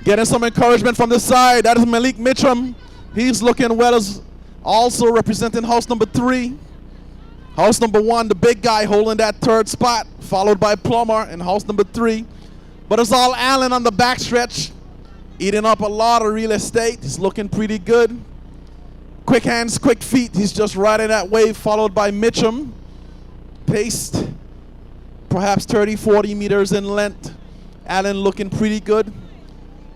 Getting some encouragement from the side. That is Malik Mitchum. He's looking well as also representing house number 3. House number 1, the big guy holding that 3rd spot. Followed by Plummer in house number 3. But it's all Allen on the backstretch. Eating up a lot of real estate. He's looking pretty good. Quick hands, quick feet. He's just riding that wave, followed by Mitchum. Paced, perhaps 30, 40 meters in length. Allen looking pretty good.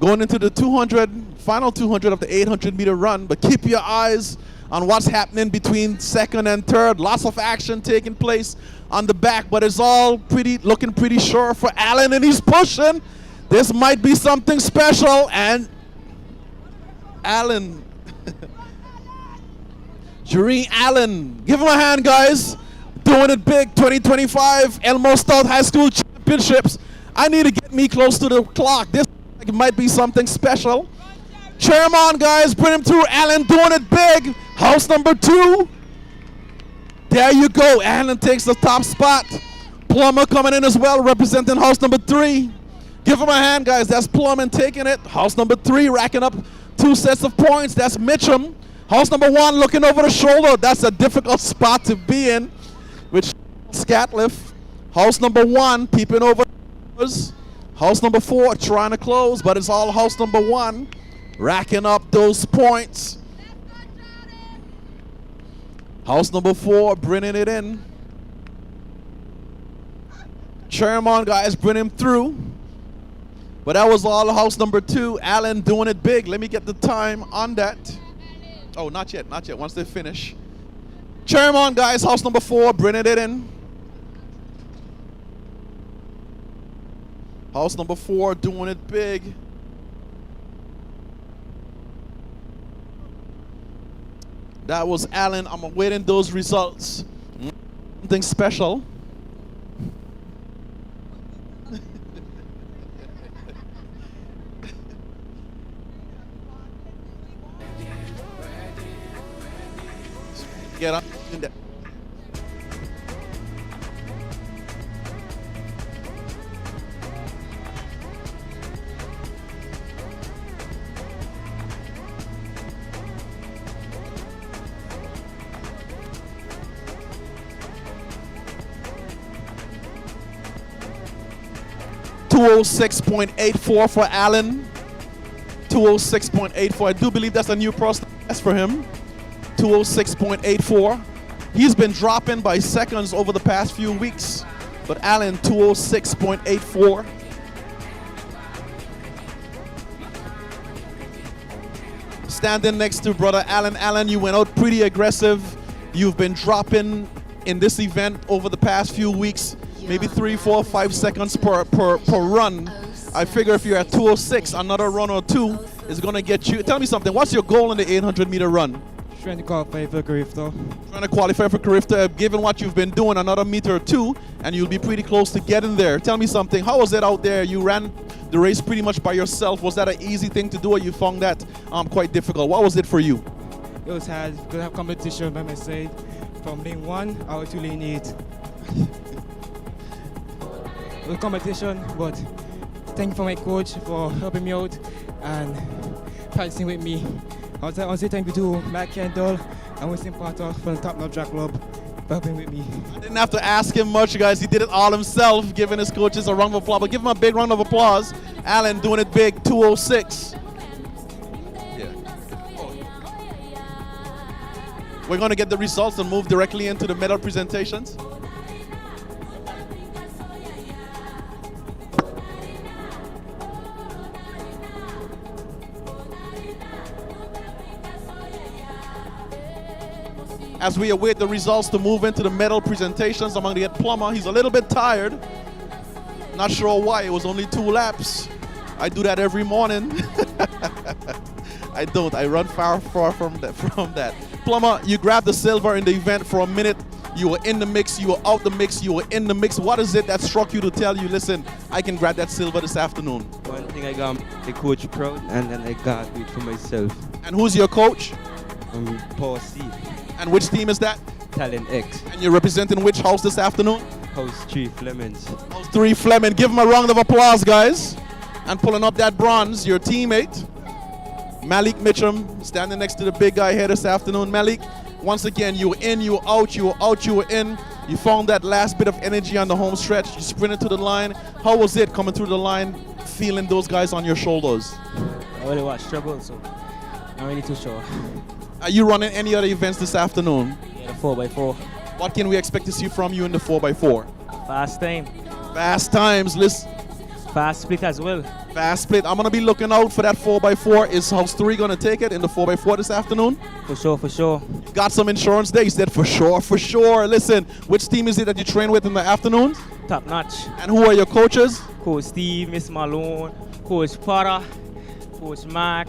Going into the 200, final 200 of the 800 meter run. But keep your eyes on what's happening between 2nd and 3rd. Lots of action taking place on the back, but it's all looking pretty sure for Allen, and he's pushing. This might be something special, and Allen. Jareen Allen, give him a hand, guys. Doing it big. 2025 Elmhurst Stout High School Championships. I need to get me close to the clock. This It might be something special. Cheer him on, guys. Bring him through. Alan doing it big. House number 2. There you go. Alan takes the top spot. Plumber coming in as well, representing house number 3. Give him a hand, guys. That's Plumber taking it. House number 3 racking up 2 sets of points. That's Mitchum. House number 1 looking over the shoulder. That's a difficult spot to be in. With Scatliff. House number 1 peeping over. House number 4 trying to close, but it's all house number 1 racking up those points. House number 4 bringing it in. Cheer him on, guys. Bring him through. But that was all house number 2. Alan doing it big. Let me get the time on that. Oh, not yet. Not yet. Once they finish. Cheer him on, guys. House number 4 bringing it in. House number 4 doing it big. That was Alan. I'm awaiting those results. Something special. Get up in there. $206.84 for Allen. 206.84. I do believe that's a new process for him. 206.84. He's been dropping by seconds over the past few weeks, but Allen 206.84. Standing next to brother Allen. Allen, you went out pretty aggressive. You've been dropping in this event over the past few weeks, maybe 3, 4, 5 seconds per run. I figure if you're at 206, another run or 2 is going to get you. Tell me something. What's your goal in the 800-meter run? Trying to qualify for Carifta. Trying to qualify for Carifta. Given what you've been doing, another meter or 2, and you'll be pretty close to getting there. Tell me something. How was it out there? You ran the race pretty much by yourself. Was that an easy thing to do, or you found that quite difficult? What was it for you? It was hard because I have competition by my side. From lane 1 out to lane 8. It was competition, but thank you for my coach for helping me out and practicing with me. I want to say thank you to Matt Kendall and Winston Potter from the Top Notch Track Club for helping with me. I didn't have to ask him much, guys. He did it all himself, giving his coaches a round of applause. But give him a big round of applause. Allen doing it big, 206. We're going to get the results and move directly into the medal presentations. As we await the results to move into the medal presentations, I'm going to get Plummer. He's a little bit tired. Not sure why. It was only 2 laps. I do that every morning. I don't. I run far from that. Plummer, you grabbed the silver in the event for a minute. You were in the mix. You were out the mix. You were in the mix. What is it that struck you to tell you, listen, I can grab that silver this afternoon? One thing, I got the coach proud, and then I got it for myself. And who's your coach? Paul C. And which team is that? Talent X. And you're representing which house this afternoon? House 3, Flemming's. House 3, Flemming. Give him a round of applause, guys. And pulling up that bronze, your teammate, Malik Mitchum, standing next to the big guy here this afternoon. Malik, once again, you were in, you were out, you were out, you were in. You found that last bit of energy on the home stretch. You sprinted to the line. How was it coming through the line, feeling those guys on your shoulders? I really was struggle, so I'm really too sure. Are you running any other events this afternoon? Yeah, the 4x4. What can we expect to see from you in the 4x4? Fast time. Fast times, listen. Fast split as well. Fast split. I'm going to be looking out for that 4x4. Is House 3 going to take it in the 4x4 this afternoon? For sure, for sure. You got some insurance there? You said for sure, for sure. Listen, which team is it that you train with in the afternoon? Top Notch. And who are your coaches? Coach Steve, Miss Malone, Coach Potter, Coach Mark.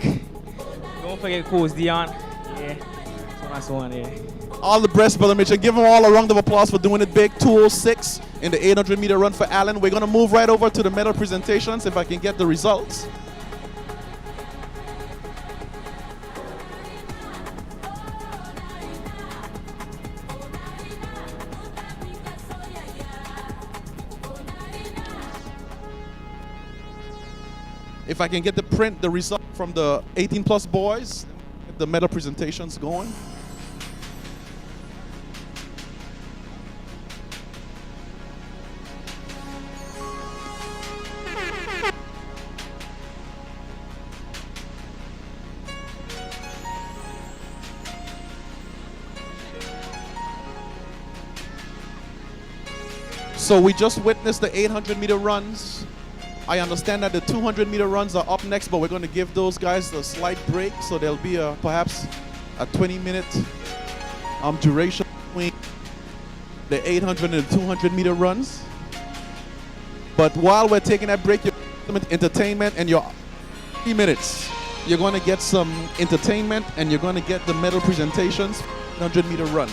Don't forget Coach Dion. Yeah, so that's one, yeah. All the best, Brother Mitchell. Give them all a round of applause for doing it big. 206 in the 800-meter run for Allen. We're going to move right over to the medal presentations if I can get the results. If I can get the result from the 18 plus boys, get the medal presentations going. So we just witnessed the 800-meter runs. I understand that the 200-meter runs are up next, but we're going to give those guys a slight break, so there'll be perhaps a 20-minute duration between the 800 and the 200-meter runs. But while we're taking that break, you're entertainment, and your 3 minutes, you're going to get some entertainment, and you're going to get the medal presentations, 100-meter run.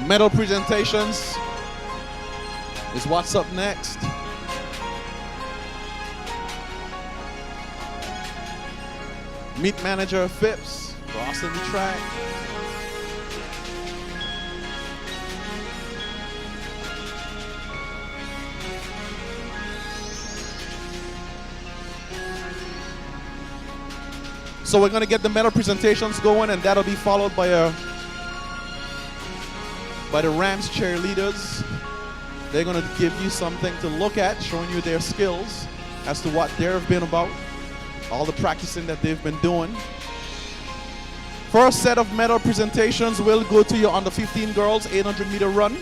Medal presentations is what's up next. Meet manager Phipps, crossing the track. So we're going to get the medal presentations going, and that'll be followed by the Rams cheerleaders. They're going to give you something to look at, showing you their skills as to what they've been about, all the practicing that they've been doing. First set of medal presentations will go to your under 15 girls 800-meter run.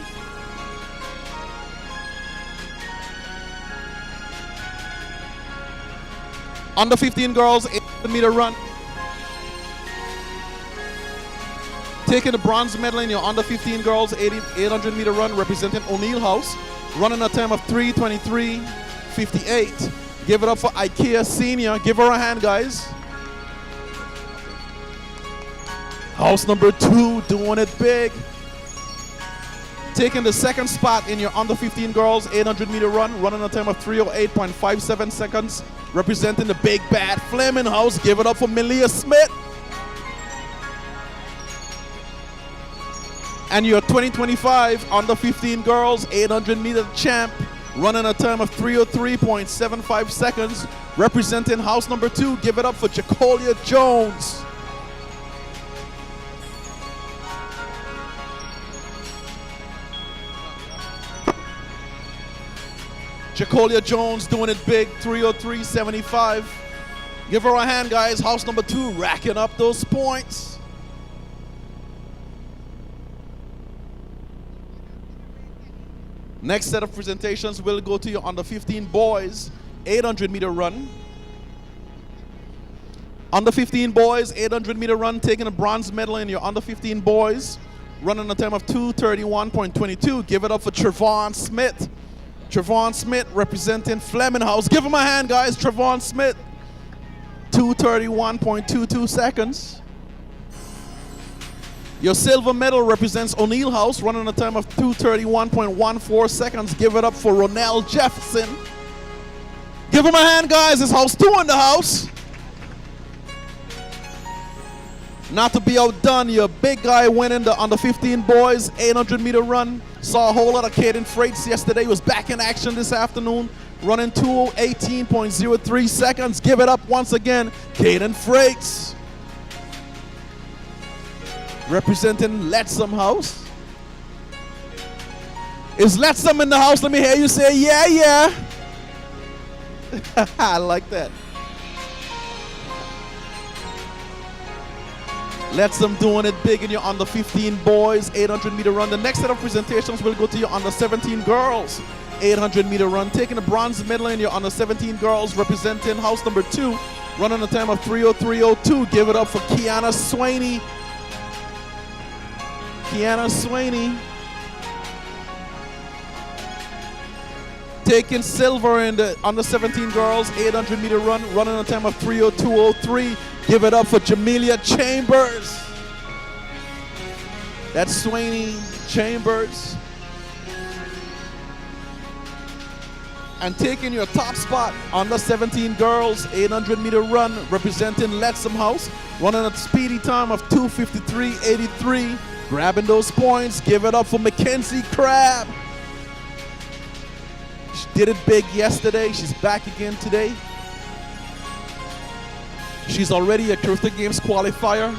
Under 15 girls 800-meter run. Taking the bronze medal in your under 15 girls 800-meter run, representing O'Neill House, running a time of 3:23.58. Give it up for IKEA Senior. Give her a hand, guys. House number 2 doing it big. Taking the second spot in your under 15 girls 800-meter run, running a time of 3:08.57 seconds, representing the big bad Flemming House. Give it up for Melia Smith. And your 2025 under 15 girls 800-meter champ, running a time of 3:03.75 seconds, representing house number 2. Give it up for Jacolia Jones. Jacolia Jones doing it big, 3:03.75. Give her a hand, guys. House number 2 racking up those points. Next set of presentations will go to your under 15 boys 800-meter run. Under 15 boys 800-meter run, taking a bronze medal in your under 15 boys, running a time of 2:31.22. Give it up for Trevon Smith. Trevon Smith representing Flemming House. Give him a hand, guys. Trevon Smith. 2:31.22 seconds. Your silver medal represents O'Neill House, running a time of 2:31.14 seconds. Give it up for Ronell Jefferson. Give him a hand, guys. It's house 2 in the house. Not to be outdone, your big guy winning the under 15 boys 800-meter run. Saw a whole lot of Caden Freights yesterday. He was back in action this afternoon, running 2:18.03 seconds. Give it up once again, Caden Freights. Representing Lettsome House. Is Lettsome in the house? Let me hear you say, yeah, yeah. I like that. Lettsome doing it big in your under 15 boys 800-meter run. The next set of presentations will go to your under 17 girls 800-meter run. Taking the bronze medal in your under 17 girls, representing house number 2, running a time of 3:03.02. Give it up for Kiana Swaney. Kiana Swaney. Taking silver in the under 17 girls 800-meter run, running a time of 3:02.03. Give it up for Jamelia Chambers. That's Swaney Chambers. And taking your top spot, under 17 girls, 800-meter run, representing Lettsome House, running a speedy time of 2:53.83. Grabbing those points, give it up for Mackenzie Crabb. She did it big yesterday, she's back again today. She's already a Crystal Games qualifier.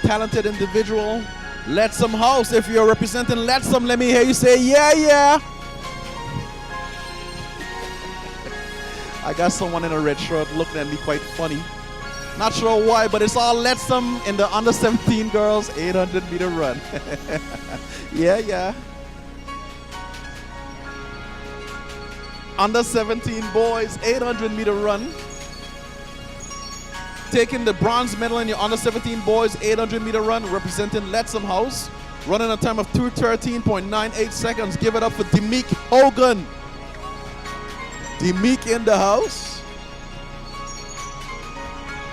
Talented individual. Lettsome House, if you're representing Lettsome, let me hear you say, yeah, yeah. I got someone in a red shirt looking at me quite funny. Not sure why, but it's all Lettsome in the under 17 girls 800-meter run. Yeah, yeah. Under 17 boys 800-meter run. Taking the bronze medal in your under 17 boys 800-meter run, representing Lettsome House. Running a time of 2:13.98 seconds. Give it up for Demeek Hogan. Demeek in the house.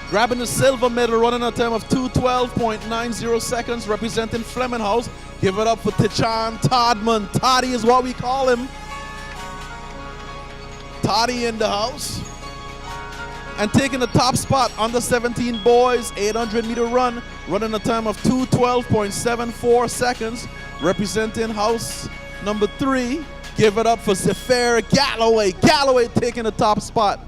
Grabbing the silver medal, running a time of 2:12.90 seconds, representing Flemming House. Give it up for Tichan Todman. Toddy is what we call him. Toddy in the house. And taking the top spot, under 17 boys, 800-meter run, running a time of 2:12.74 seconds, representing house number 3. Give it up for Zephyr Galloway. Galloway taking the top spot.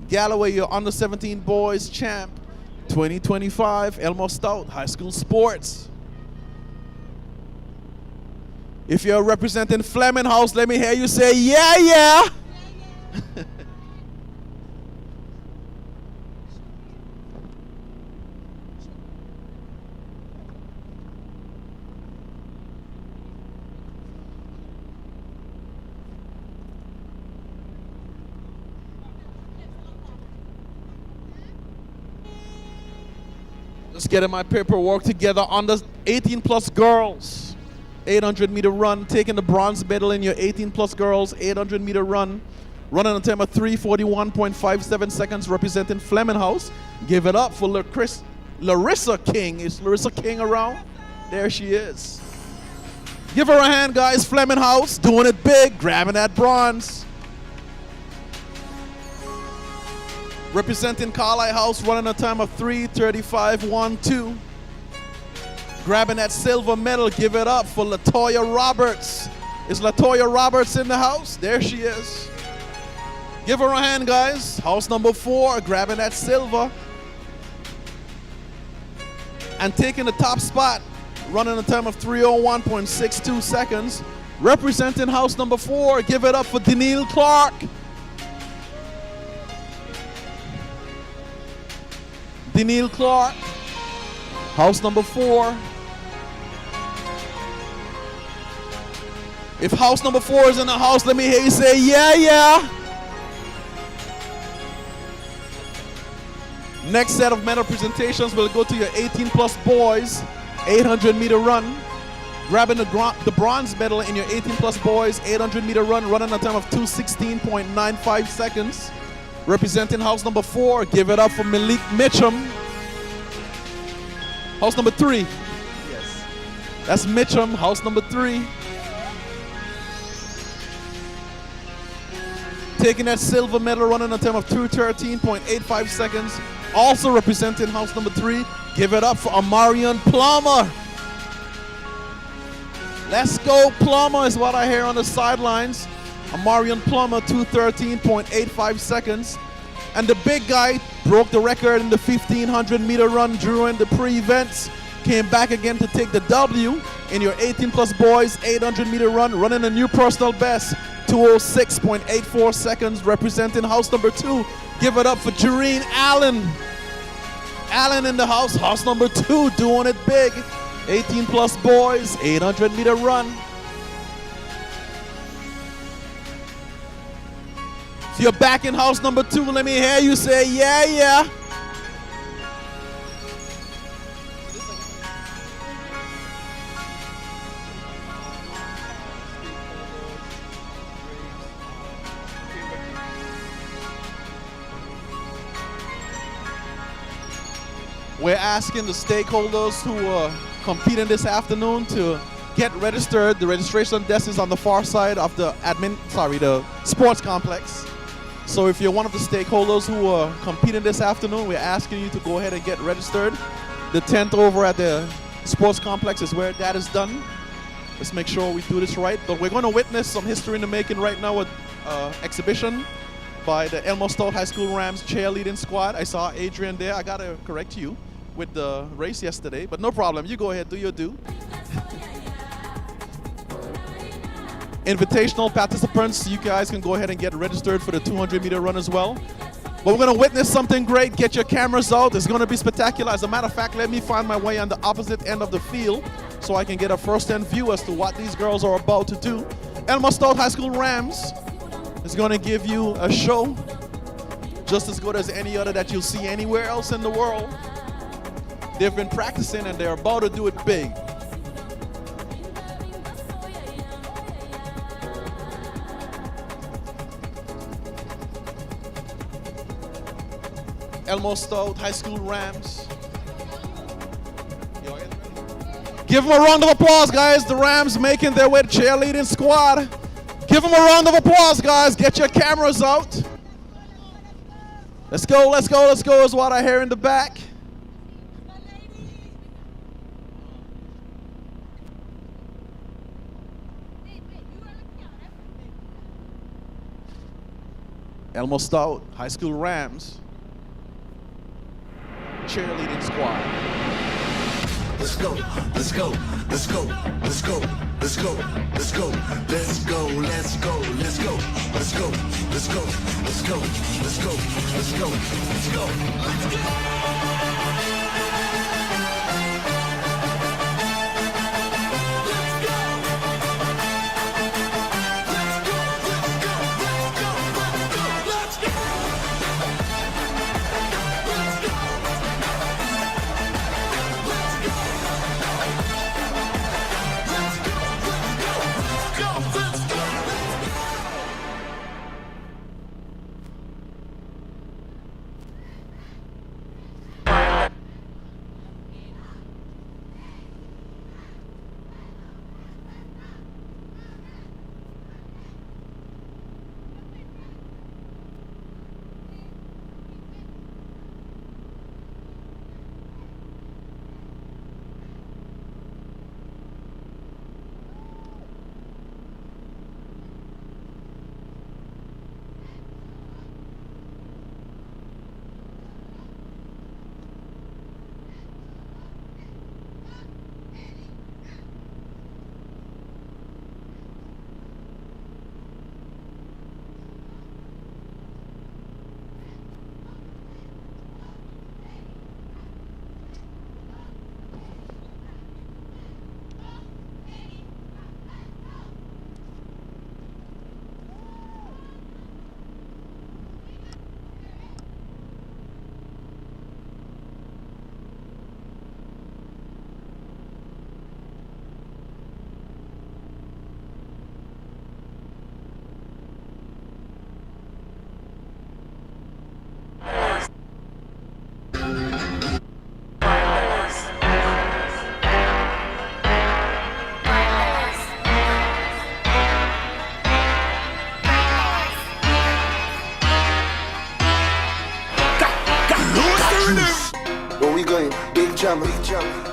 Galloway, your under 17 boys champ 2025 Elmo Stout High School Sports. If you're representing Flemming House, let me hear you say, yeah, yeah. Let's get my paperwork together. Under 18 plus girls, 800-meter run, taking the bronze medal in your 18 plus girls 800-meter run, running a time of 3:41.57 seconds, representing Flemming House. Give it up for Larissa King. Is Larissa King around? There she is. Give her a hand, guys. Flemming House doing it big, grabbing that bronze. Representing Carlisle House, running a time of 3:35.12. Grabbing that silver medal, give it up for Latoya Roberts. Is Latoya Roberts in the house? There she is. Give her a hand, guys. House number 4, grabbing that silver. And taking the top spot, running a time of 3:01.62 seconds. Representing house number 4, give it up for Danielle Clark. Danielle Clark, house number 4. If house number 4 is in the house, let me hear you say, yeah, yeah. Next set of medal presentations will go to your 18 plus boys, 800-meter run. Grabbing the bronze medal in your 18 plus boys, 800-meter run, running a time of 2:16.95 seconds. Representing house number 4, give it up for Malik Mitchum. House number 3. Yes. That's Mitchum, house number 3. Taking that silver medal, running a time of 2:13.85 seconds. Also representing house number 3, give it up for Amarian Plummer. Let's go, Plummer is what I hear on the sidelines. Amarian Plummer, 2:13.85 seconds. And the big guy broke the record in the 1,500-meter run during the pre-events. Came back again to take the W in your 18 plus boys 800-meter run, running a new personal best, 2:06.84 seconds, representing house number 2. Give it up for Jareen Allen. Allen in the house, house number 2, doing it big. 18 plus boys, 800-meter run. If you're back in house number 2, let me hear you say, yeah, yeah. We're asking the stakeholders who are competing this afternoon to get registered. The registration desk is on the far side of the the sports complex. So if you're one of the stakeholders who are competing this afternoon, we're asking you to go ahead and get registered. The tent over at the sports complex is where that is done. Let's make sure we do this right. But we're going to witness some history in the making right now with exhibition by the Elmo Stout High School Rams cheerleading squad. I saw Adrian there. I got to correct you with the race yesterday, but no problem. You go ahead, do your do. Invitational participants, you guys can go ahead and get registered for the 200-meter run as well. But we're going to witness something great. Get your cameras out. It's going to be spectacular. As a matter of fact, let me find my way on the opposite end of the field so I can get a first-hand view as to what these girls are about to do. Elmo Stout High School Rams is going to give you a show just as good as any other that you'll see anywhere else in the world. They've been practicing and they're about to do it big. Elmo Stout High School Rams. Give them a round of applause, guys. The Rams making their way to cheerleading squad. Give them a round of applause, guys. Get your cameras out. Let's go, let's go, let's go is what I hear in the back. Elmo Stout High School Rams cheerleading squad. Let's go, let's go, let's go, let's go, let's go, let's go, let's go, let's go, let's go, let's go, let's go, let's go, let's go, let's go, let's go, let's go.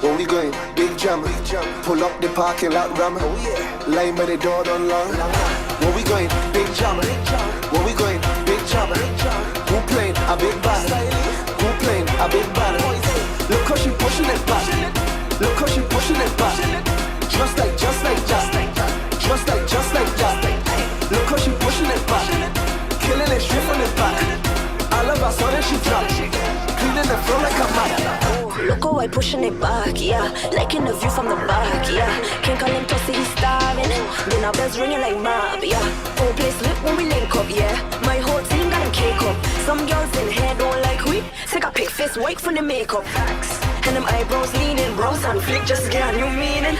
When we going, big jam. Pull up the parking lot ram. Line by the door don't long. When we going, big jam. When we going, big jam. Who playing a big band? Who playing a big band? Look how she pushing it back. Look how she pushing it back. Just like that. Just like that. Look how she pushing it back. Killing it straight from the back. All of us on it, she drop. Cleaning the floor like a man. Look how I pushing it back, yeah. Liking the view from the back, yeah. Can't call him tossy, he's starving. Dinner bells ringing like mob, yeah. Whole place lit when we link up, yeah. My whole team got them cake up. Some girls in here don't like we. Take a pick face, white for the makeup. And them eyebrows leaning, brows on flick, just get a new meaning.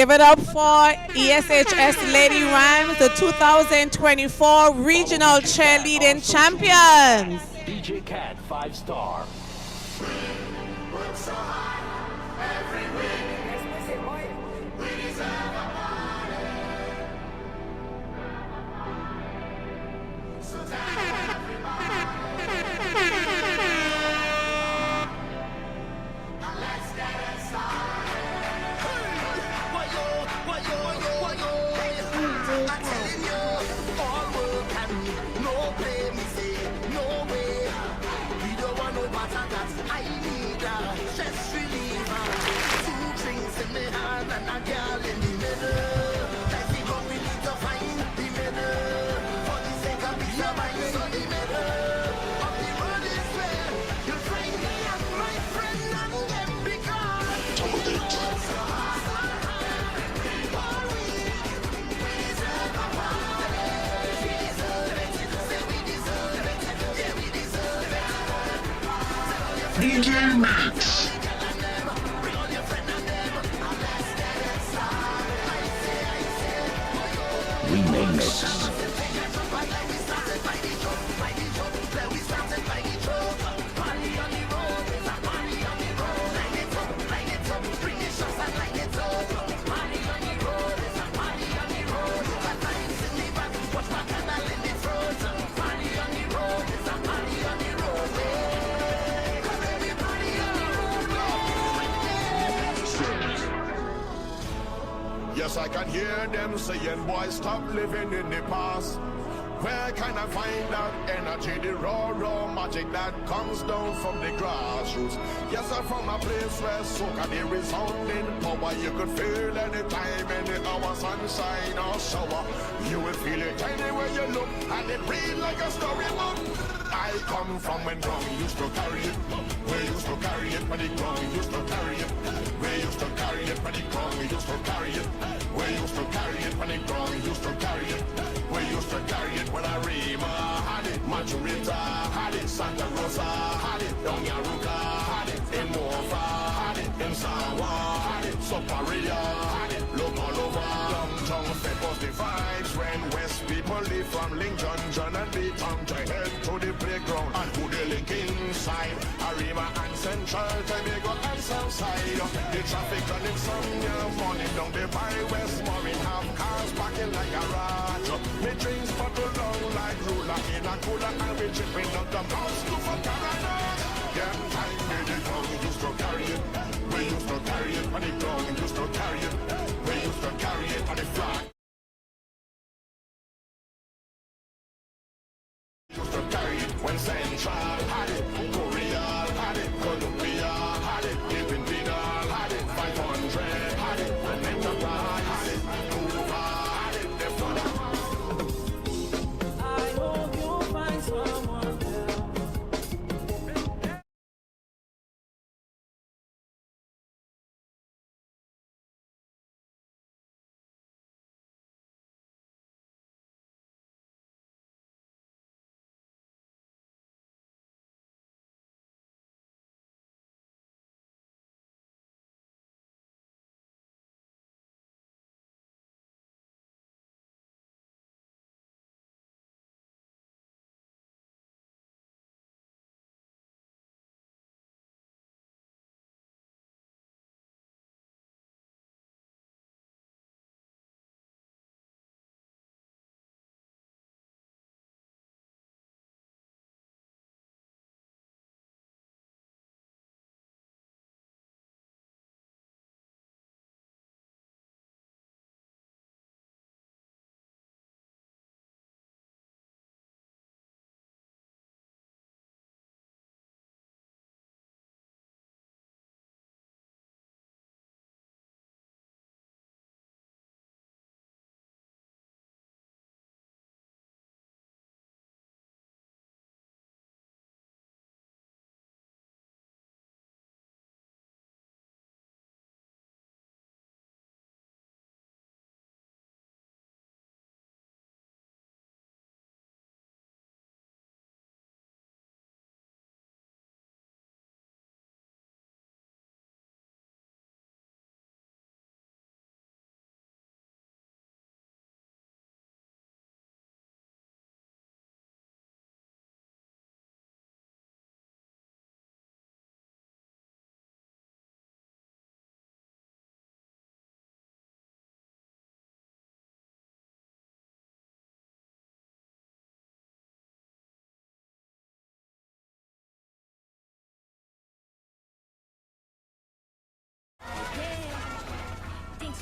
Give it up for ESHS Lady Rhymes, the 2024 Regional Cheerleading Champions. DJ Cat 5-star. DJ Max. Remix. Yes, I can hear them saying, boy, stop living in the past. Where can I find that energy, the raw magic that comes down from the grassroots? Yes, I'm from a place where soca, the resounding power you could feel anytime, any hour, sunshine or shower. You will feel it anywhere you look, and it read like a storybook. I come from when ground used to carry it. We used to carry it, but the ground used to carry it. We used to carry it, but the ground used to carry it. We used to carry it, but the ground used to carry it. We used to carry it when Arima had it, Majorita had it, Santa Rosa had it, Donyaruka had it, in Mofa had it, in Sawa had it, Soparia had it, Lokalova, Downtown Fed was the vibes when West people leave from Lincoln, John and the town to head to the playground and who they link inside Arima and Central, Jamaica and Southside. The traffic on insomnia, morning down the by West Maureen, have cars parking like a garage. Me drinks bottle long like ruler in a cooler and we chipping up the mouse to for Canada. Them time me the ground used to carry it. We used to carry it on the ground, used to carry it. We used to carry it on the flag. Used to carry it when Central had it, Korea had it, Columbia had it, Invitational had it, 500 had it, when Enterprise had it, Cuba had it, the I hope you find someone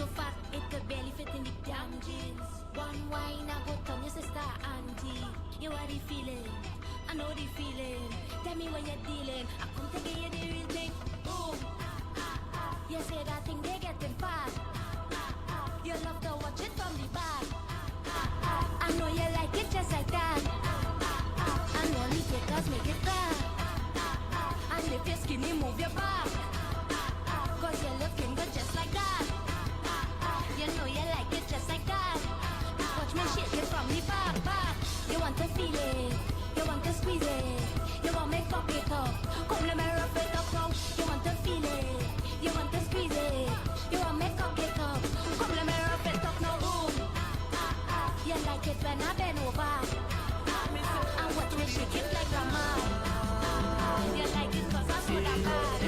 so fat it could barely fit in the damn jeans. One wine I go turn your sister auntie. You are the feeling, I know the feeling. Tell me what you're dealing. I come to get you the real thing. Boom. You say that thing they getting fat. You love to watch it from the back. I know you like it just like that. And only takers make it fat. And if you're skinny, move your back. Cause you're looking good just like that. You know you like it just like that. Watch me shake it from the back. You want to feel it. You want to squeeze it. You want me fuck it up. Come let me rough it up now. You want to feel it. You want to squeeze it. You want me cock it up. Come let me rough it up now. Boom. You like it when I bend over. And watch me shake it like a man. You like it cause I so that bad.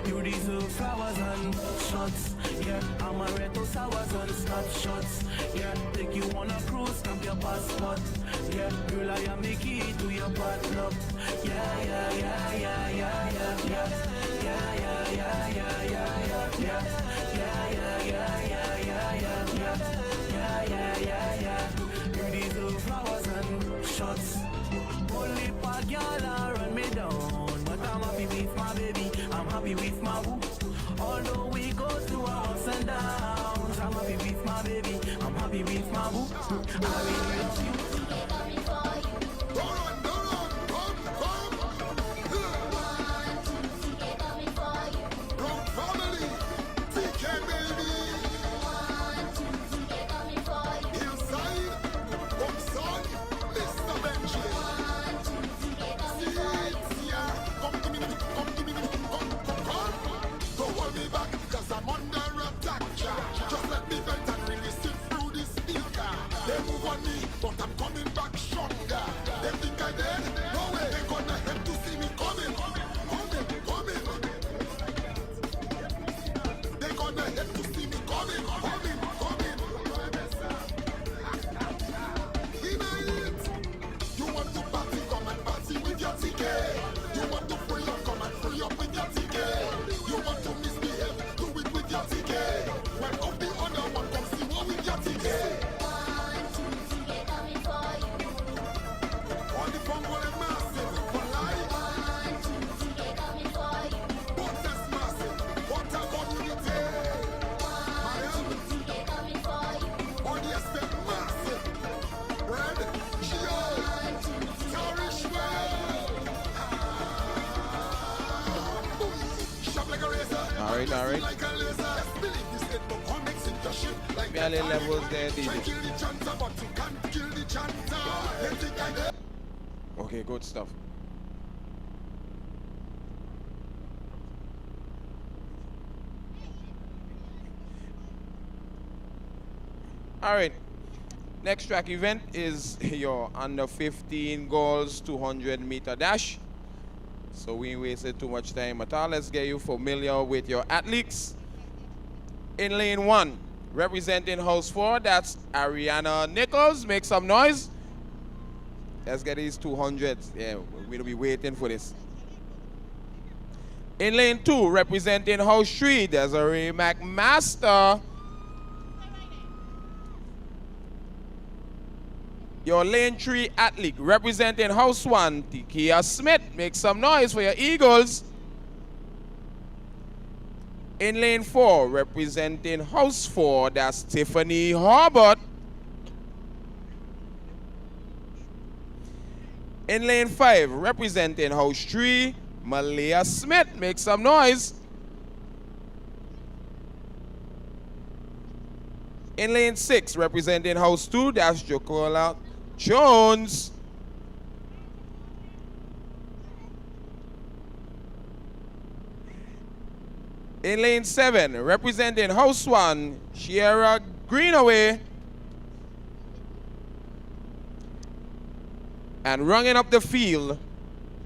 You deserve flowers and shots. Yeah, I'm a retro sours and snapshots. Yeah, take you on a cruise, stamp your passport. Yeah, girl, I am the key to your bad luck. Yeah, yeah, yeah, yeah, yeah, yeah, yeah. Yeah, yeah, yeah, yeah, yeah, yeah, yeah. Yeah, yeah, yeah, yeah, yeah, yeah, yeah. Yeah, yeah, yeah, yeah. You deserve flowers and shots. Only pa gyal run me down, but I'm happy with my baby. I'm happy with my boo. Although we go through our ups and downs, I'm happy with my baby. I'm happy with my boo. I really love you. Just let me vent and release it through this speaker. They move on me, but I'm coming back stronger. They think I dead? No way. They gonna have to see me coming. They gonna have to see me coming. You want to party, come and party with your ticket. You want to free up, come and free up with your ticket. You want to misbehave, do it with your ticket. When up the other one, come see what with your ticket. All the fun will massive, for life. But that's massive, what about unity? All the aspect massive. Red, shield, Tarish sharp like a razor. All right. Like a laser. Believe this head, but come mix it your shit like Me a little levels there, Try DJ. kill the chanter, but you can't kill the chanter. They think I dead. Okay, good stuff. All right. Next track event is your under 15 goals 200-meter dash. So we ain't wasted too much time at all. Let's get you familiar with your athletes. In lane 1, representing house 4, that's Ariana Nichols. Make some noise. Let's get these 200s. Yeah, we'll be waiting for this. In lane 2, representing house 3, Desiree McMaster. Your lane 3 athlete, representing house 1, Tikia Smith. Make some noise for your Eagles. In lane 4, representing house 4, that's Tiffany Harbert. In lane 5, representing house 3, Malia Smith. Make some noise. In lane 6, representing house 2, that's Jokola Jones. In lane 7, representing house 1, Shiera Greenaway. And running up the field,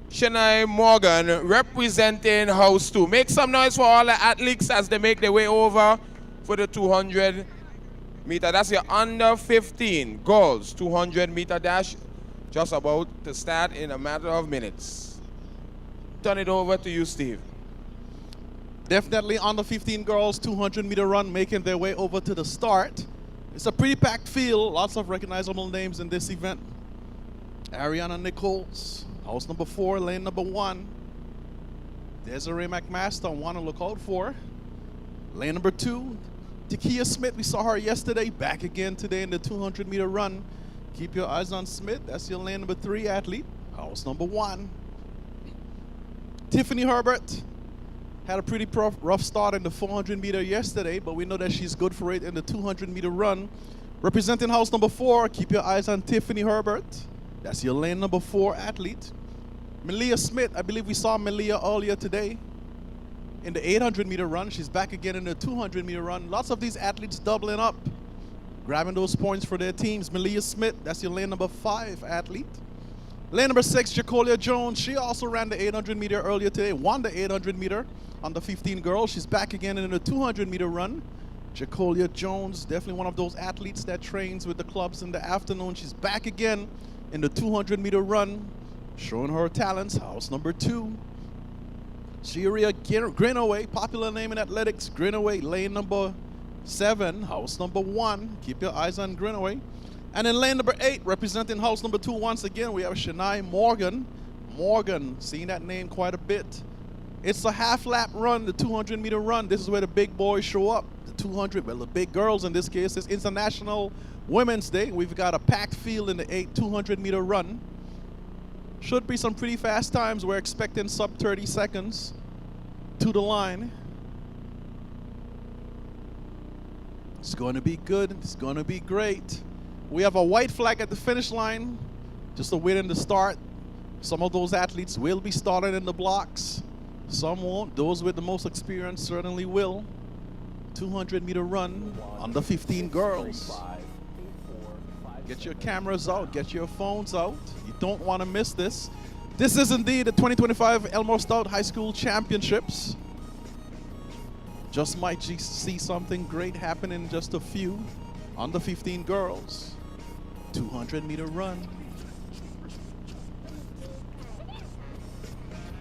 Shania Morgan, representing house 2. Make some noise for all the athletes as they make their way over for the 200 meter. That's your under 15 girls 200 meter dash. Just about to start in a matter of minutes. Turn it over to you, Steve. Definitely under 15 girls 200 meter run making their way over to the start. It's a pretty packed field. Lots of recognizable names in this event. Ariana Nichols, house number 4, lane number 1. Desiree McMaster, one to look out for. Lane number 2, Takia Smith, we saw her yesterday, back again today in the 200 meter run. Keep your eyes on Smith, that's your lane number 3 athlete. House number 1. Tiffany Herbert had a pretty rough start in the 400 meter yesterday, but we know that she's good for it in the 200 meter run. Representing house number 4, keep your eyes on Tiffany Herbert. That's your lane number 4 athlete. Malia Smith, I believe we saw Malia earlier today in the 800 meter run. She's back again in the 200 meter run. Lots of these athletes doubling up, grabbing those points for their teams. Malia Smith, that's your lane number 5 athlete. Lane number 6, Jacolia Jones. She also ran the 800 meter earlier today, won the 800 meter on the 15 girls. She's back again in the 200 meter run. Jacolia Jones, definitely one of those athletes that trains with the clubs in the afternoon. She's back again in the 200 meter run, showing her talents. House number 2. Shiria Greenaway, popular name in athletics. Greenaway, lane number 7, house number 1. Keep your eyes on Greenaway. And in lane number 8, representing house number 2 once again, we have Shania Morgan. Morgan, seeing that name quite a bit. It's a half lap run, the 200 meter run. This is where the big boys show up. The 200, well, the big girls in this case. It's International Women's Day. We've got a packed field in the 200 meter run. Should be some pretty fast times. We're expecting sub 30 seconds to the line. It's going to be good. It's going to be great. We have a white flag at the finish line, just awaiting the start. Some of those athletes will be starting in the blocks. Some won't. Those with the most experience certainly will. 200 meter run under 15 girls. Get your cameras out. Get your phones out. You don't want to miss this. This is indeed the 2025 Elmore Stout High School Championships. Just might see something great happen in just a few. Under 15 girls. 200 meter run.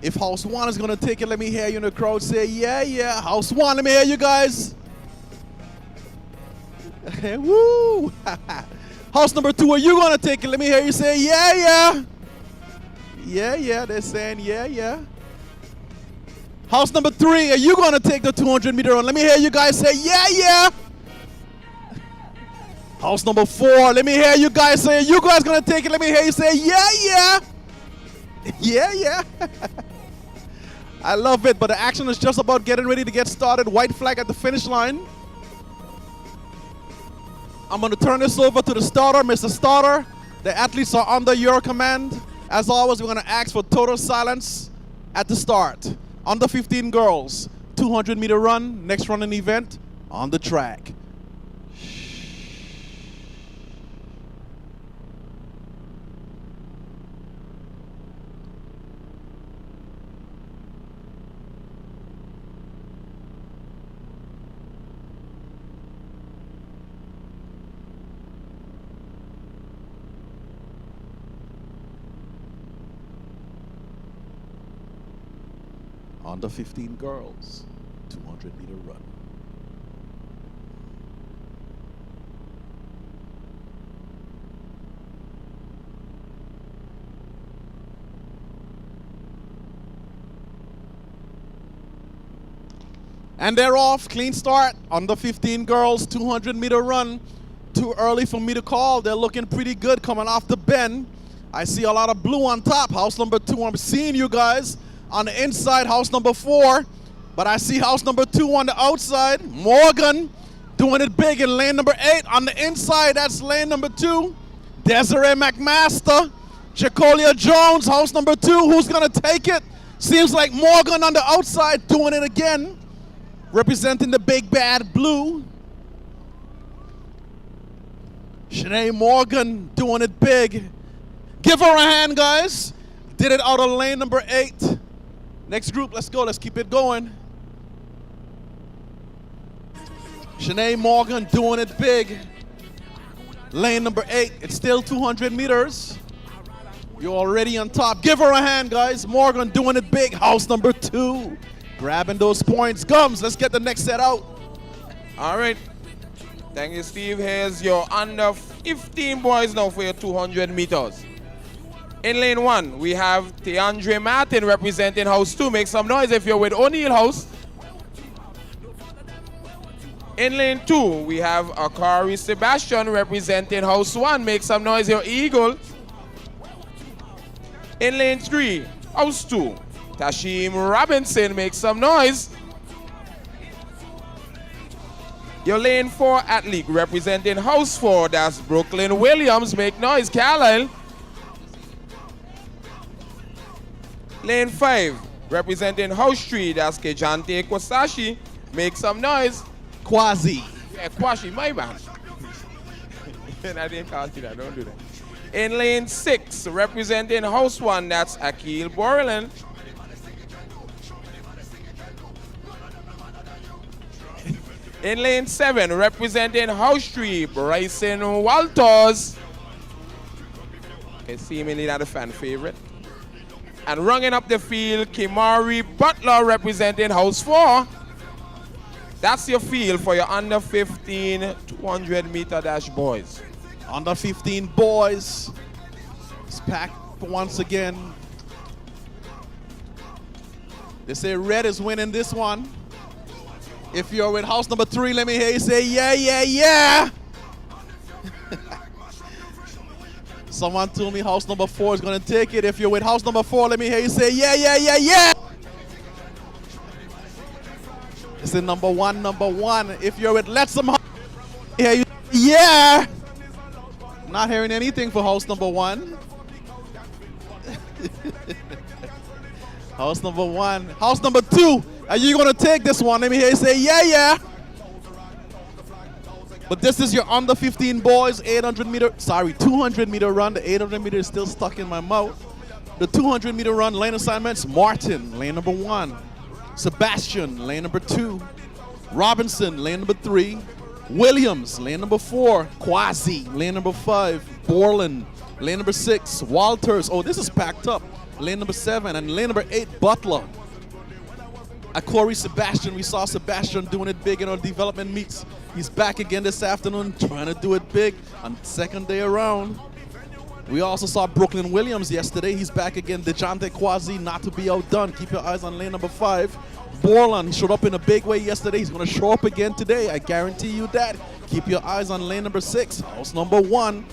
If House 1 is going to take it, let me hear you in the crowd say, yeah, yeah. House 1, let me hear you guys. Woo! House number 2, are you going to take it? Let me hear you say, yeah, yeah. Yeah, yeah, they're saying, yeah, yeah. House number 3, are you going to take the 200 meter run? Let me hear you guys say, yeah, yeah. House number 4, let me hear you guys say, are you guys going to take it? Let me hear you say, yeah, yeah. Yeah, yeah. I love it, but the action is just about getting ready to get started. White flag at the finish line. I'm going to turn this over to the starter, Mr. Starter. The athletes are under your command. As always, we're going to ask for total silence at the start. Under 15 girls, 200 meter run, next running event on the track. Under 15 girls, 200 meter run. And they're off, clean start. Under 15 girls, 200 meter run. Too early for me to call. They're looking pretty good coming off the bend. I see a lot of blue on top. House number 2, I'm seeing you guys. On the inside, house number 4. But I see house number 2 on the outside. Morgan doing it big in lane number 8. On the inside, that's lane number 2. Desiree McMaster. Jacolia Jones, house number 2. Who's going to take it? Seems like Morgan on the outside doing it again. Representing the big bad blue. Shanae Morgan doing it big. Give her a hand, guys. Did it out of lane number 8. Next group, let's go. Let's keep it going. Shanae Morgan doing it big. Lane number 8, it's still 200 meters. You're already on top. Give her a hand, guys. Morgan doing it big. House number 2. Grabbing those points. Gums, let's get the next set out. All right. Thank you, Steve. Here's your under 15 boys now for your 200 meters. In lane 1, we have Teandre Martin representing House 2. Make some noise if you're with O'Neill House. In lane 2, we have Akari Sebastian representing House 1. Make some noise, your Eagle. In lane 3, House 2, Tashim Robinson. Make some noise. Your lane 4 athlete representing House 4, that's Brooklyn Williams. Make noise, Carlisle. Lane 5, representing House 3, that's Kejante Kwasashi. Make some noise. Quasi. Yeah, Kwashi, my man. And I didn't call you that, don't do that. In lane 6, representing House 1, that's Akil Borland. In lane 7, representing House 3, Bryson Walters. Okay, seemingly not a fan favorite. And running up the field, Kimari Butler representing House 4. That's your field for your under 15 200 meter dash boys. Under 15 boys. It's packed once again. They say red is winning this one. If you're with house number 3, let me hear you say, yeah, yeah, yeah. Someone told me house number 4 is going to take it. If you're with house number 4, let me hear you say, yeah, yeah, yeah, yeah. It's in number 1, number 1. If you're with Lettsome, hear you say, yeah. Not hearing anything for house number 1. House number 1. House number 2. Are you going to take this one? Let me hear you say, yeah, yeah. But this is your under 15 boys, 200 meter run. The 800 meter is still stuck in my mouth. The 200 meter run lane assignments, Martin, lane number 1. Sebastian, lane number 2. Robinson, lane number 3. Williams, lane number 4. Quasi, lane number 5. Borland, lane number 6. Walters, oh, this is packed up. Lane number 7. And lane number 8, Butler. Corey Sebastian, we saw Sebastian doing it big in our development meets. He's back again this afternoon, trying to do it big on second day around. We also saw Brooklyn Williams yesterday. He's back again. DeJounte Quasi, not to be outdone. Keep your eyes on lane number 5. Borland showed up in a big way yesterday. He's going to show up again today. I guarantee you that. Keep your eyes on lane number 6. House number 1.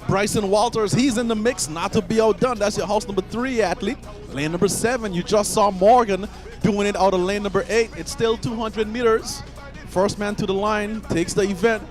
Bryson Walters, he's in the mix, not to be outdone. That's your house number 3 athlete. Lane number 7, you just saw Morgan doing it out of lane number 8. It's still 200 meters. First man to the line takes the event.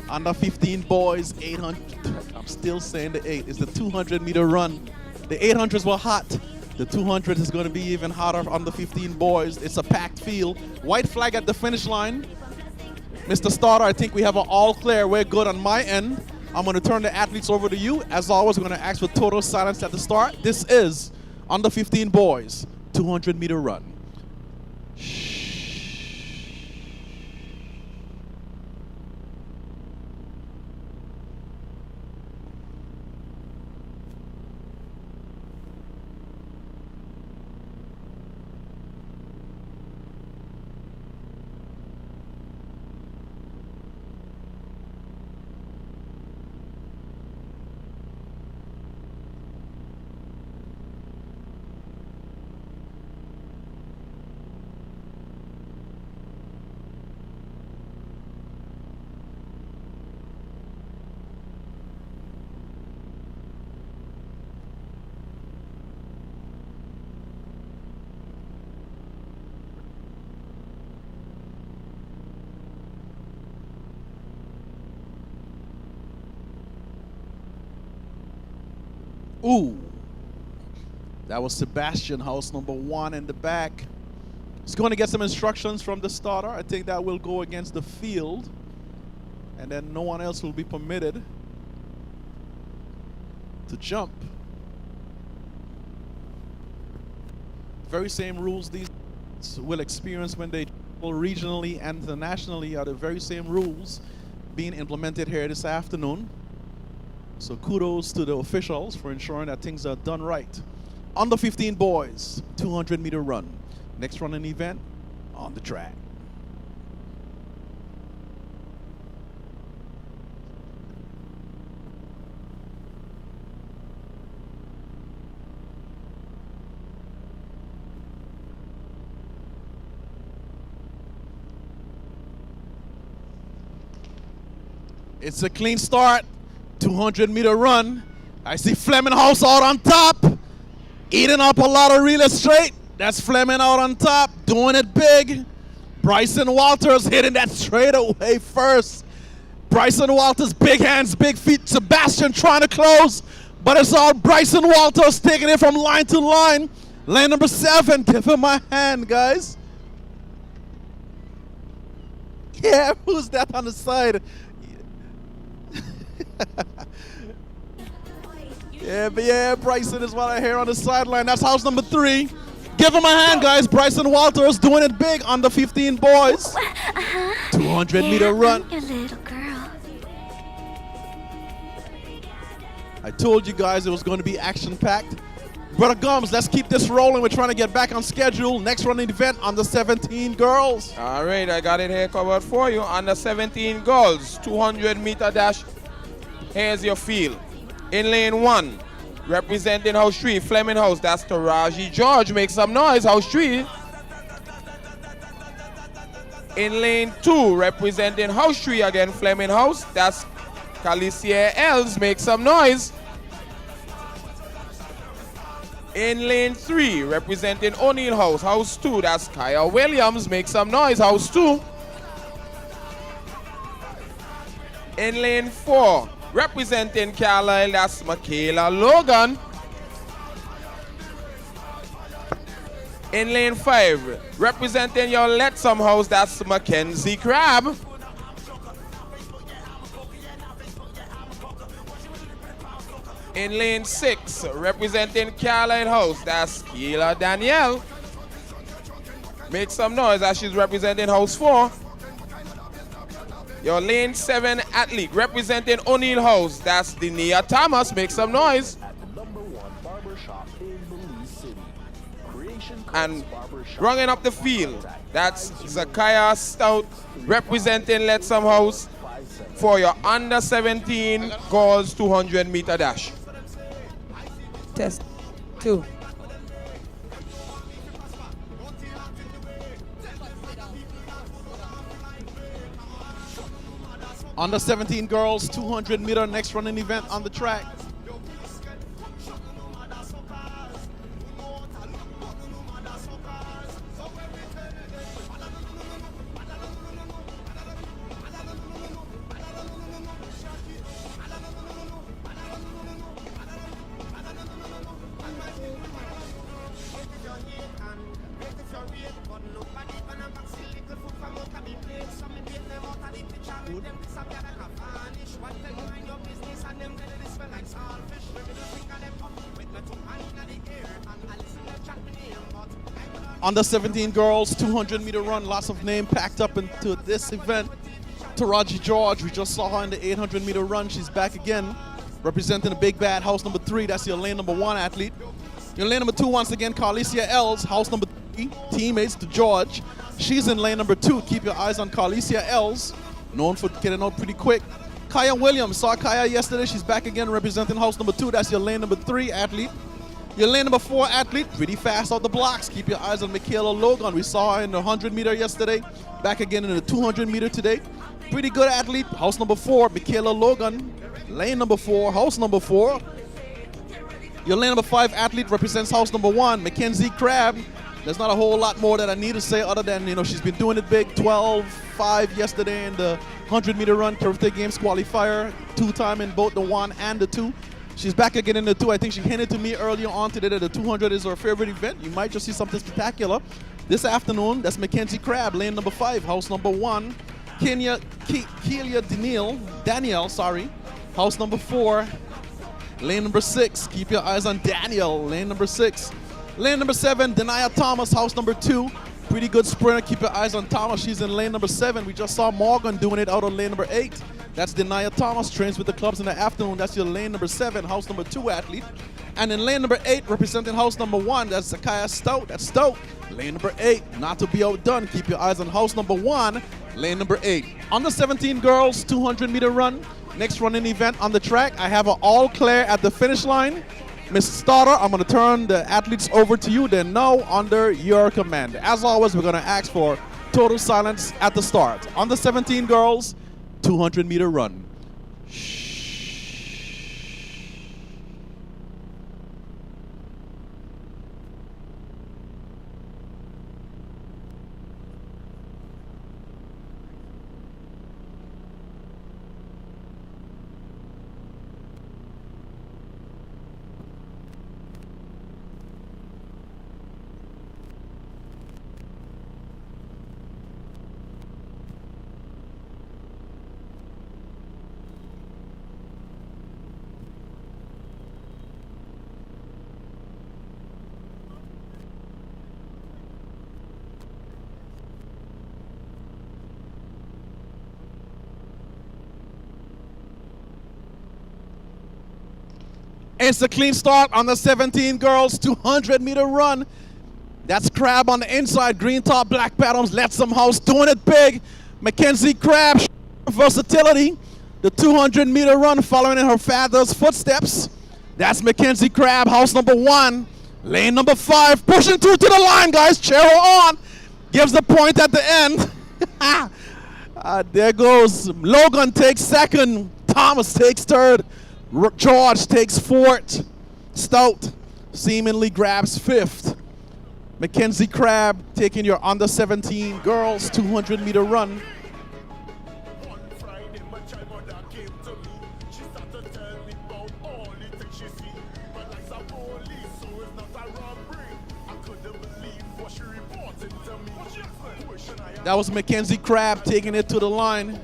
Under 15 boys, 800. I'm still saying the 8. It's the 200 meter run. The 800s were hot. The 200 is going to be even hotter under 15 boys. It's a packed field. White flag at the finish line. Mr. Starter, I think we have an all clear. We're good on my end. I'm going to turn the athletes over to you. As always, we're going to ask for total silence at the start. This is under 15 boys, 200 meter run. Ooh. That was Sebastian, house number 1 in the back. He's going to get some instructions from the starter. I think that will go against the field. And then no one else will be permitted to jump. Very same rules these will experience when they travel regionally and internationally are the very same rules being implemented here this afternoon. So kudos to the officials for ensuring that things are done right. Under 15 boys, 200-meter run. Next running event on the track. It's a clean start, 200-meter run. I see Flemming House out on top, eating up a lot of real estate. That's Flemming out on top, doing it big. Bryson Walters hitting that straight away first. Bryson Walters, big hands, big feet. Sebastian trying to close, but it's all Bryson Walters taking it from line to line. Lane number 7, give him my hand, guys. Yeah, who's that on the side? Yeah, Bryson is what I hear on the sideline. That's house number 3. Give him a hand, guys. Bryson Walters doing it big on the 15 boys. 200-meter run. Your little girl. I told you guys it was going to be action-packed. Brother Gums, let's keep this rolling. We're trying to get back on schedule. Next running event on the 17 girls. All right, I got it here covered for you. On the 17 girls, 200-meter dash. Here's your field. In lane 1, representing house 3, Flemming House. That's Taraji George. Make some noise, house 3. In lane 2, representing house 3 again, Flemming House. That's Carlisle Els. Make some noise. In lane 3, representing O'Neill House, house 2. That's Kaya Williams. Make some noise, house 2. In lane 4, representing Carlisle, that's Michaela Logan. In lane 5, representing your Lettsome House, that's Mackenzie Crabb. In lane 6, representing Carlisle House, that's Keila Danielle. Make some noise as she's representing house 4. Your lane 7 athlete representing O'Neill House, that's Denia Thomas. Make some noise. And running up the field, that's Zakiah Stout representing Lettsome House for your under 17 girls 200-meter dash. Test 2. Under 17 girls, 200-meter next running event on the track. Under 17 girls, 200-meter run, lots of names packed up into this event. Taraji George, we just saw her in the 800-meter run. She's back again, representing the big bad house number 3. That's your lane number 1 athlete. Your lane number 2, once again, Carlisle Els, house number 3, teammates to George. She's in lane number 2. Keep your eyes on Carlisle Els, known for getting out pretty quick. Kaya Williams, saw Kaya yesterday. She's back again, representing house number 2. That's your lane number 3 athlete. Your lane number 4 athlete, pretty fast out the blocks. Keep your eyes on Michaela Logan. We saw her in the 100-meter yesterday. Back again in the 200-meter today. Pretty good athlete. House number 4, Michaela Logan. Lane number 4, house number 4. Your lane number 5 athlete represents house number 1, Mackenzie Crabb. There's not a whole lot more that I need to say other than, you know, she's been doing it big. 12-5 yesterday in the 100-meter run, Curve Games qualifier. 2-time in both the 1 and the 2. She's back again in the 2. I think she hinted to me earlier on today that the 200 is her favorite event. You might just see something spectacular. This afternoon, that's Mackenzie Crabb, lane number 5, house number 1. Kelia Danielle, house number 4. Lane number 6, keep your eyes on Daniel, lane number 6. Lane number 7, Denia Thomas, house number 2. Pretty good sprinter, keep your eyes on Thomas. She's in lane number 7. We just saw Morgan doing it out on lane number 8. That's Denia Thomas, trains with the clubs in the afternoon. That's your lane number 7, house number 2 athlete. And in lane number 8, representing house number 1, that's Zakaya Stout. That's Stout, lane number 8. Not to be outdone, keep your eyes on house number 1, lane number 8. Under 17 girls, 200-meter run. Next running event on the track. I have an all clear at the finish line. Ms. Starter, I'm going to turn the athletes over to you. They're now under your command. As always, we're going to ask for total silence at the start. Under 17 girls, 200-meter run. It's a clean start on the 17 girls 200-meter run. That's Crabb on the inside, green top, black bottoms, Lettsome house, doing it big. Mackenzie Crabb, versatility. The 200-meter run following in her father's footsteps. That's Mackenzie Crabb, house number 1. Lane number 5, pushing through to the line, guys. Cheer her on. Gives the point at the end. There goes. Logan takes 2nd. Thomas takes 3rd. George takes 4th. Stout seemingly grabs 5th. Mackenzie Crabb taking your under 17 girls 200-meter run. That was Mackenzie Crabb taking it to the line.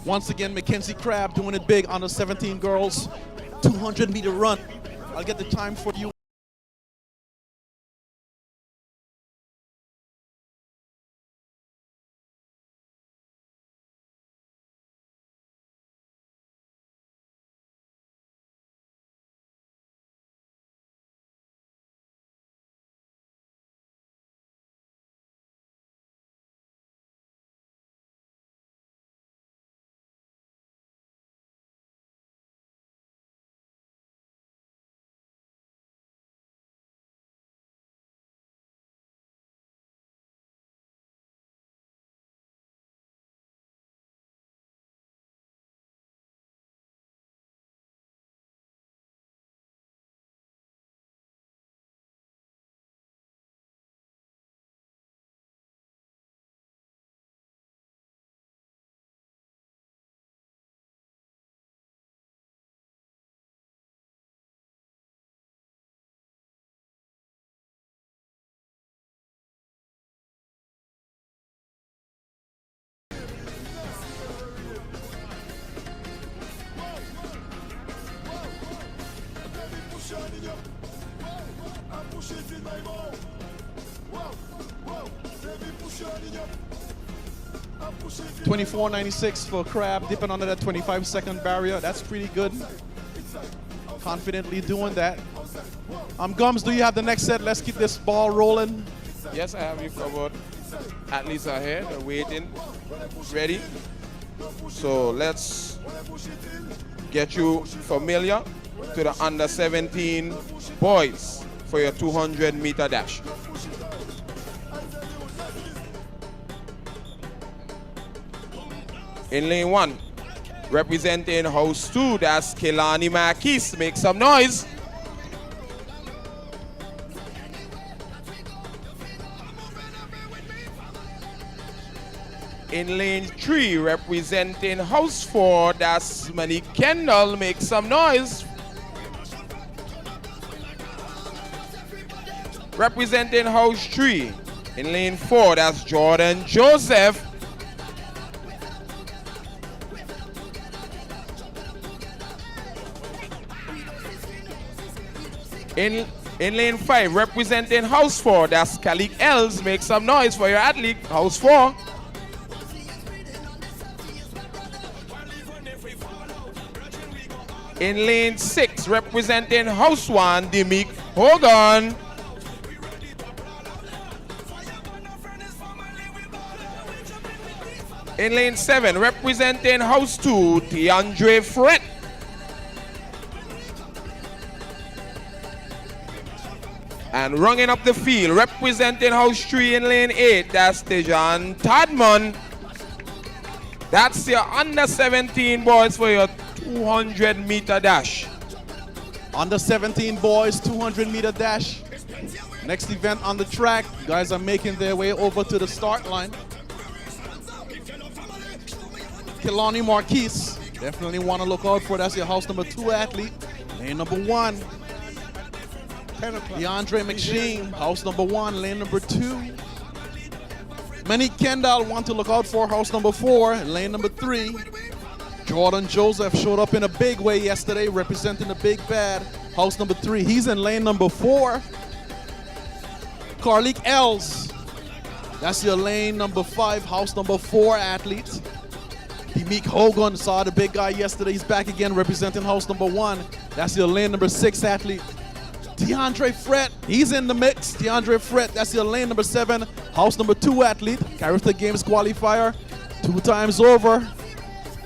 Once again, Mackenzie Crabb doing it big on the 17 girls 200-meter run. I'll get the time for you. shining up. Whoa, I push it in my mouth. Whoa, baby, push shining up. 24.96 for Crabb, dipping under that 25-second barrier. That's pretty good. confidently doing that. Gums, do you have the next set? Let's keep this ball rolling. Yes, I have you covered. Athletes are here, they're waiting, ready. So let's get you familiar to the under 17 boys for your 200-meter dash. In lane 1, representing house 2, that's Kelani Marquis. Make some noise. In lane 3, representing house 4, that's Monique Kendall. Make some noise. Representing house 3, in lane 4, that's Jordan Joseph. In lane 5, representing house 4, that's Kalik Els. Make some noise for your athlete, house 4. In lane 6, representing house 1, Dimik Hogan. In lane 7, representing house 2, DeAndre Fred. And running up the field, representing house 3 in lane 8, that's Tejan Tadman. That's your under 17 boys for your 200-meter dash. Under 17 boys, 200-meter dash. Next event on the track. Guys are making their way over to the start line. Kelani Marquis, definitely want to look out for. That's your house number 2 athlete. Lane number 1. DeAndre McSheen, house number 1, lane number 2. Monique Kendall want to look out for, house number 4, lane number 3. Jordan Joseph showed up in a big way yesterday, representing the big bad, house number 3. He's in lane number 4. Carlique Els, that's your lane number 5, house number 4 athlete. Dimik Hogan saw the big guy yesterday. He's back again, representing house number 1. That's your lane number 6 athlete. DeAndre Fred, he's in the mix. DeAndre Fred, that's your lane number 7, house number 2 athlete. Carlisle Games qualifier, 2 times over.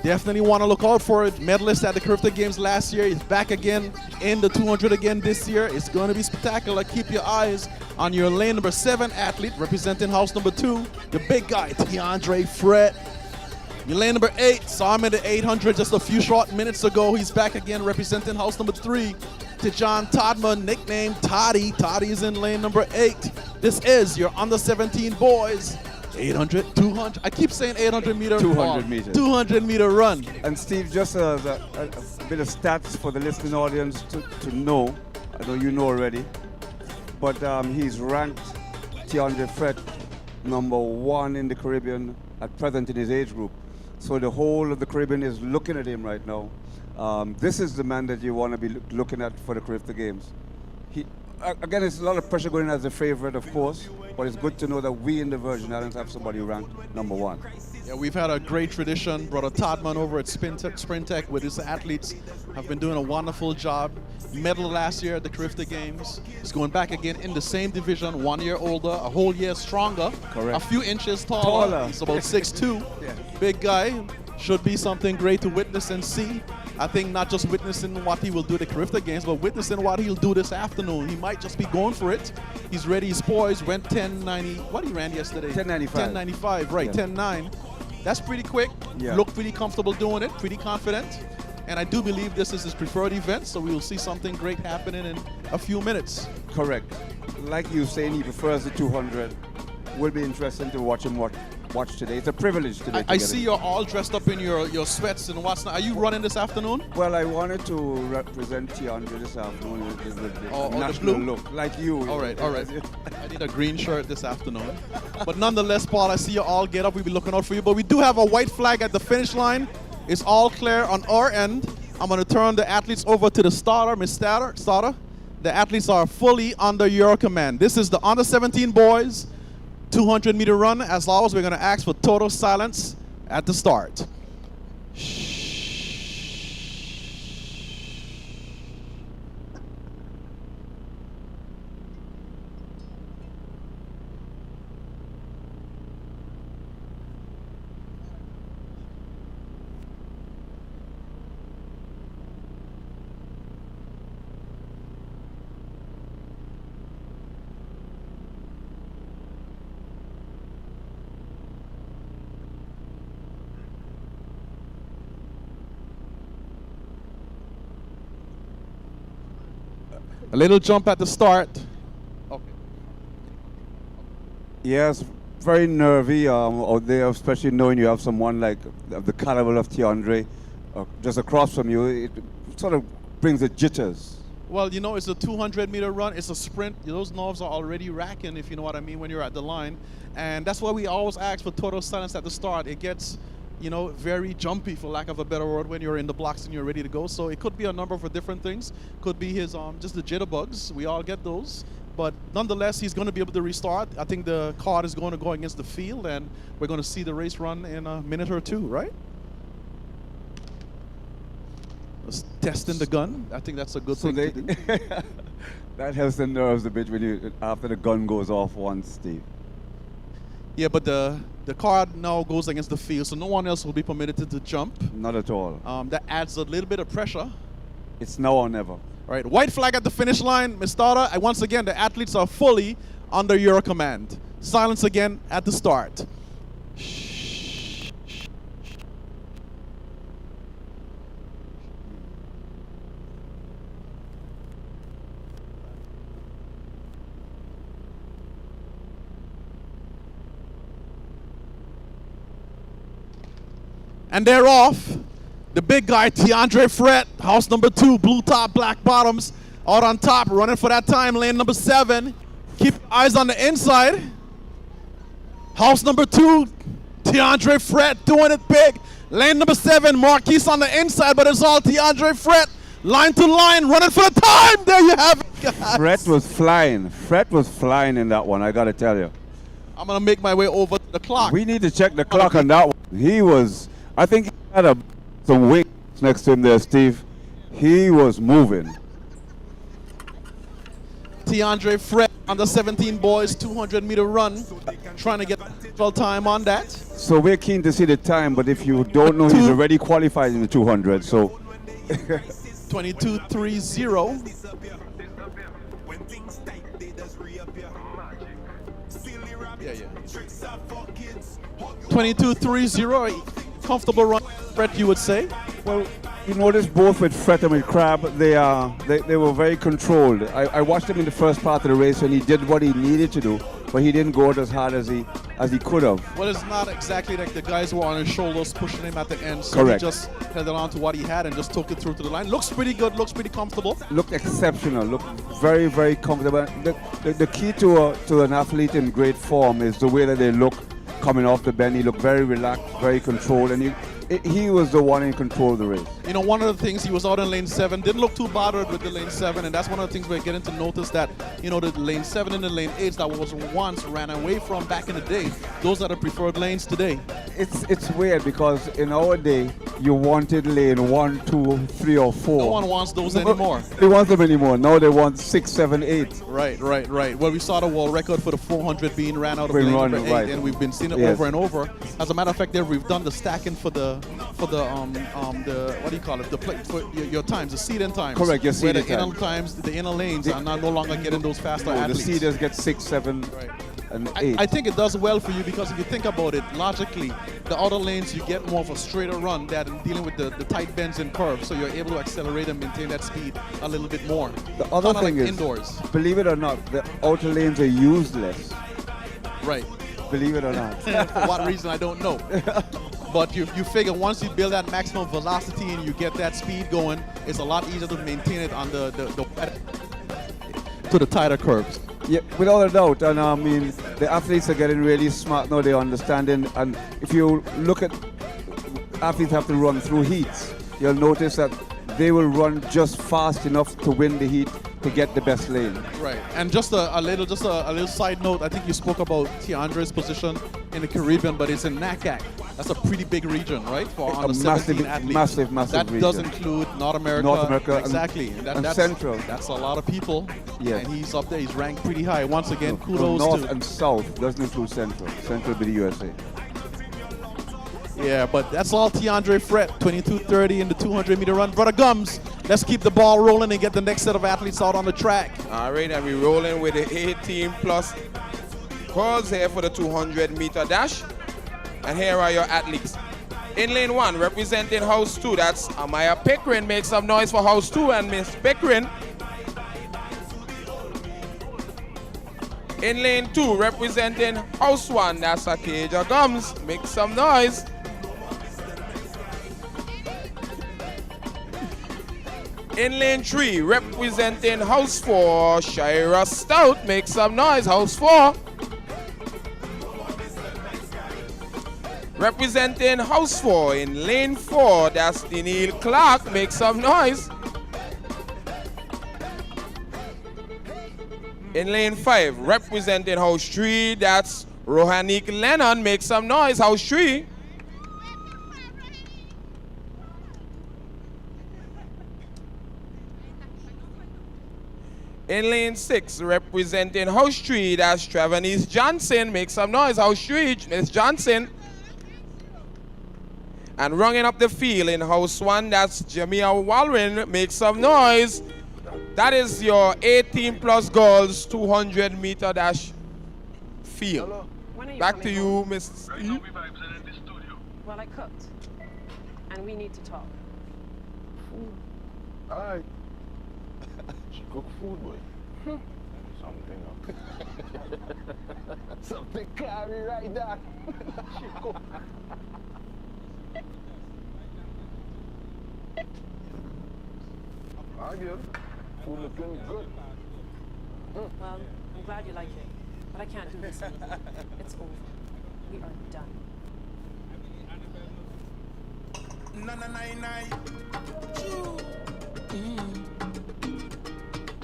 Definitely want to look out for it. Medalist at the Carlisle Games last year. He's back again in the 200 again this year. It's going to be spectacular. Keep your eyes on your lane number 7 athlete, representing house number 2, the big guy, DeAndre Fred. Your lane number 8, saw him in the 800 just a few short minutes ago. He's back again, representing house number 3. Tejan Tadman, nicknamed Toddy. Toddy is in lane number 8. This is your under 17 boys. 800, 200. I keep saying 800 meter. 200 meters. 200 meter run. And Steve, just a bit of stats for the listening audience to know. I know you know already. But he's ranked DeAndre Fred number 1 in the Caribbean at present in his age group. So the whole of the Caribbean is looking at him right now. This is the man that you want to be looking at for the Caribbean Games. Again, it's a lot of pressure going as a favorite, of course, but it's good to know that we in the Virgin Islands have somebody ranked number 1. Yeah, we've had a great tradition. Brother Todman over at Sprintech with his athletes have been doing a wonderful job. Medal last year at the Carlisle Games. He's going back again in the same division, 1 year older, a whole year stronger. Correct. A few inches taller. He's about 6'2". Yeah. Big guy. Should be something great to witness and see. I think not just witnessing what he will do at the Carlisle Games, but witnessing what he'll do this afternoon. He might just be going for it. He's ready, he's poised, went 10.90. What he ran yesterday? 10.95. 10.95, right, Yeah. 10.9. That's pretty quick. Yeah. Looked pretty comfortable doing it, pretty confident. And I do believe this is his preferred event, so we will see something great happening in a few minutes. Correct. Like you saying, he prefers the 200. Will be interesting to watch him watch today. It's a privilege today. I see you're all dressed up in your sweats and what's not. Are you running this afternoon? Well, I wanted to represent DeAndre this afternoon with the the national blue? look, like you. All right, all right. I need a green shirt this afternoon. But nonetheless, Paul, I see you all get up. We'll be looking out for you. But we do have a white flag at the finish line. It's all clear on our end. I'm going to turn the athletes over to the starter, Miss Starter. The athletes are fully under your command. This is the under 17 boys 200 meter run. As always, we're going to ask for total silence at the start. A little jump at the start. Yes, very nervy out there, especially knowing you have someone like the caliber of Tiandre just across from you. It sort of brings the jitters. Well, you know, it's a 200-meter run. It's a sprint. Those nerves are already racking, if you know what I mean, when you're at the line. And that's why we always ask for total silence at the start. It gets, you know, very jumpy, for lack of a better word, when you're in the blocks and you're ready to go. So it could be a number of different things. Could be his just the jitterbugs. We all get those. But nonetheless, he's going to be able to restart. I think the card is going to go against the field, and we're going to see the race run in a minute or two, right? Just testing the gun. I think that's a good thing to do. That helps the nerves a bit when you after the gun goes off once, Steve. Yeah, but the card now goes against the field, so no one else will be permitted to jump. Not at all. That adds a little bit of pressure. It's now or never. All right, white flag at the finish line, Ms. Starter. And once again, the athletes are fully under your command. Silence again at the start. And they're off. The big guy, Tiandre Fred, house number 2, blue top, black bottoms, out on top, running for that time, lane number 7. Keep eyes on the inside. House number 2, Tiandre Fred doing it big. Lane number 7, Marquise on the inside, but it's all Tiandre Fred. Line to line, running for the time. There you have it, guys. Fred was flying. Fred was flying in that one, I got to tell you. I'm going to make my way over to the clock. We need to check the clock on that one. He was, I think he had some wings next to him there, Steve. He was moving. Tiandre Fred on the 17 boys 200-meter run, trying to get full time on that. So we're keen to see the time, but if you don't know, he's already qualified in the 200. So 22.30. Yeah. 22.30. Comfortable run, Brett, you would say? Well, you notice both with Fred and with Crab, they were very controlled. I watched him in the first part of the race and he did what he needed to do, but he didn't go out as hard as he could have. Well, it's not exactly like the guys who were on his shoulders pushing him at the end. So Correct. He just held on to what he had and just took it through to the line. Looks pretty good, looks pretty comfortable. Looked exceptional, looked very, very comfortable. The key to an athlete in great form is the way that they look coming off the bend. He looked very relaxed, very controlled, and he was the one in control of the race. You know, one of the things, he was out in lane 7, didn't look too bothered with the lane 7, and that's one of the things we're getting to notice that, you know, the lane 7 and the lane 8s that was once ran away from back in the day, those are the preferred lanes today. It's weird because in our day, you wanted lane 1, 2, 3, or 4. No one wants those anymore. They want them anymore. Now they want 6, 7, 8. Right. Well, we saw the world record for the 400 being ran out of lane number 8, right. And we've been seeing it over and over. As a matter of fact, there we've done the stacking for the what do you call it? The for your times, the seed-in times. Correct, your seed-in the inner times, the inner lanes are no longer getting those faster athletes. The seeders get 6, 7, and 8. I think it does well for you because if you think about it logically, the outer lanes you get more of a straighter run than dealing with the tight bends and curves, so you're able to accelerate and maintain that speed a little bit more. The other thing is, indoors. Believe it or not, the outer lanes are used less. Right. Believe it or not. For what reason, I don't know. But you figure once you build that maximum velocity and you get that speed going, it's a lot easier to maintain it on the tighter curves. Yeah, without a doubt. And I mean, the athletes are getting really smart now. They're understanding. And if you look at athletes have to run through heats, you'll notice that they will run just fast enough to win the heat to get the best lane. Right. And just a little side note. I think you spoke about Tiandre's position in the Caribbean, but it's in NACAC. That's a pretty big region, right? For on the 17 athletes. Massive that region. does include North America. Exactly. And that's Central. That's a lot of people. Yeah. And he's up there. He's ranked pretty high. Once again, kudos North to. and South doesn't include Central. Central will be the USA. Yeah, but that's all Tiandre Fred, 22.30 in the 200-meter run. Brother Gums, let's keep the ball rolling and get the next set of athletes out on the track. All right, and we're rolling with the 18-plus calls here for the 200-meter dash. And here are your athletes. In lane 1, representing house 2, that's Amaya Pickering. Make some noise for house 2, and Miss Pickering In lane 2, representing house 1, that's a cage of gums. Make some noise. In lane 3, representing house 4, Shira Stout. Make some noise, house 4. Representing house 4 in lane 4, that's Denise Clark. Make some noise. In lane 5, representing house 3, that's Rohanik Lennon. Make some noise, house 3. In lane 6, representing house 3, that's Travanice Johnson. Make some noise, house 3, Miss Johnson. And running up the field in house 1, that's Jamia Walwin. Make some noise. That is your 18 plus girls 200 meter dash field. Back to you, Miss. Well, I cooked, and we need to talk. All right. She cook food, boy. Something. Something carry right there. She cook. I guess. Food looking good. Well, I'm glad you like it, but I can't do this anymore. It's over. We are done.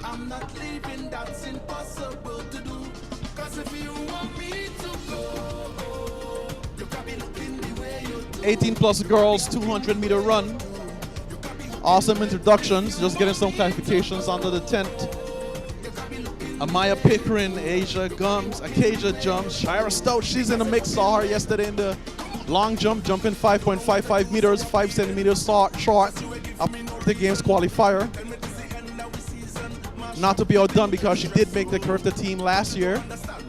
I'm not leaving, that's impossible to do. Cause if you want me to go, you gotta be looking the way you do. 18 plus girls, 200 meter run. Awesome introductions, just getting some clarifications under the tent. Amaya Pickering, Asia jumps, Shira Stout, she's in the mix. Saw her yesterday in the long jump, jumping 5.55 meters, 5 centimeters short, up the games qualifier. Not to be outdone because she did make the Carifta team last year.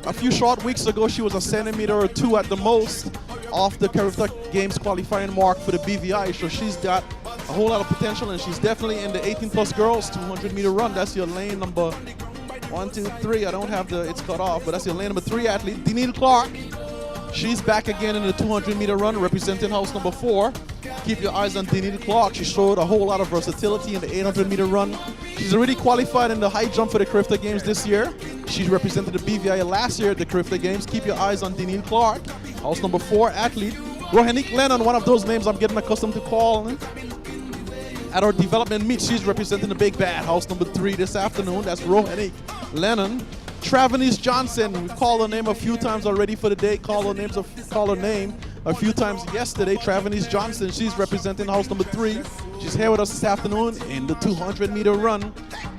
A few short weeks ago, she was a centimeter or 2 at the most off the Carifta Games qualifying mark for the BVI, so she's got a whole lot of potential, and she's definitely in the 18 plus girls 200 meter run. That's your lane number 1, 2, 3. I don't have it's cut off, but that's your lane number 3 athlete, Denise Clark. She's back again in the 200 meter run, representing house number 4. Keep your eyes on Denise Clark. She showed a whole lot of versatility in the 800 meter run. She's already qualified in the high jump for the Carifta Games this year. She represented the BVI last year at the Carifta Games. Keep your eyes on Denise Clark, house number 4 athlete. Rohanik Lennon, one of those names I'm getting accustomed to calling. At our development meet, she's representing the Big Bad, house number 3 this afternoon. That's Rohanik Lennon. Travanice Johnson, we've called her name a few times already for the day. Called her name a few times yesterday. Travanice Johnson, she's representing house number 3. She's here with us this afternoon in the 200 meter run.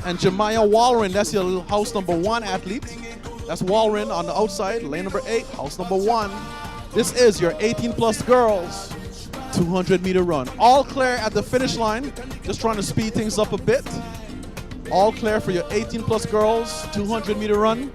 And Jemiah Walren, that's your house number 1 athlete. That's Walren on the outside, lane number 8, house number 1. This is your 18 plus girls 200 meter run. All clear at the finish line. Just trying to speed things up a bit. All clear for your 18 plus girls 200 meter run.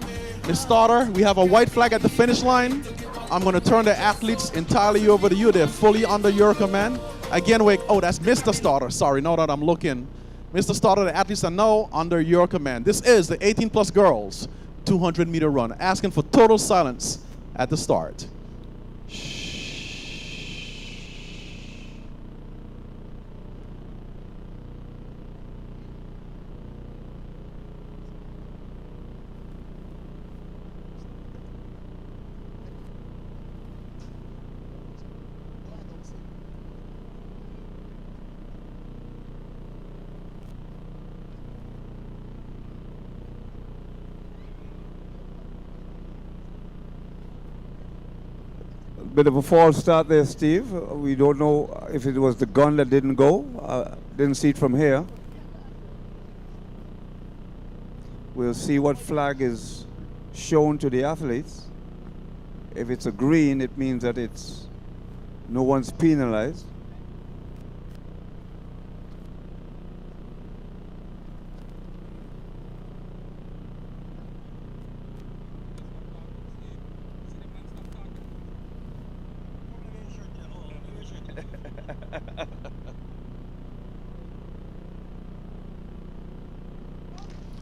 Miss Starter, we have a white flag at the finish line. I'm going to turn the athletes entirely over to you. They're fully under your command. Again, that's Mr. Starter. Sorry, now that I'm looking. Mr. Starter, the athletes are now under your command. This is the 18 plus girls 200 meter run. Asking for total silence at the start. Bit of a false start there, Steve. We don't know if it was the gun that didn't go. Didn't see it from here. We'll see what flag is shown to the athletes. If it's a green, it means that no one's penalized.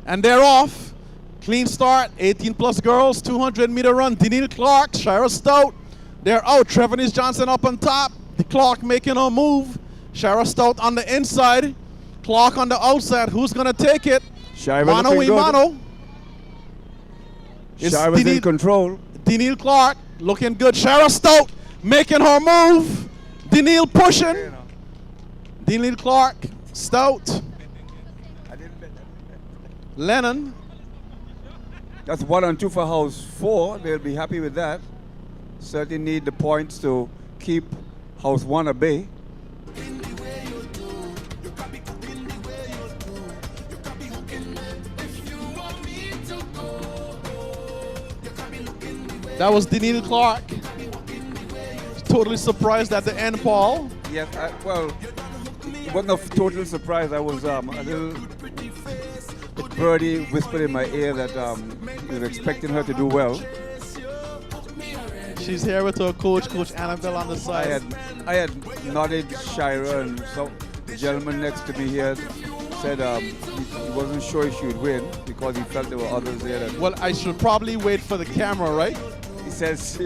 And they're off. Clean start, 18 plus girls, 200 meter run. Denise Clark, Shira Stout. They're out. Trevenise Johnson up on top. The Clark making a move. Shira Stout on the inside. Clark on the outside. Who's going to take it? Shira Mano looking y good. mano. Shira's in control. Denise Clark looking good. Shira Stout making her move. Denise pushing. Denise Clark, Stout. Lennon. That's 1 and 2 for House 4. They'll be happy with that. Certainly need the points to keep House 1 at bay. That was Denise Clark. Totally surprised at the end, Paul. Yes, well, it wasn't a total surprise. I was a little... Birdie whispered in my ear that he was expecting her to do well. She's here with her coach, Coach Annabelle on the side. I had nodded Shira, and so the gentleman next to me here said he wasn't sure if she would win because he felt there were others there. That Well, I should probably wait for the camera, right? He says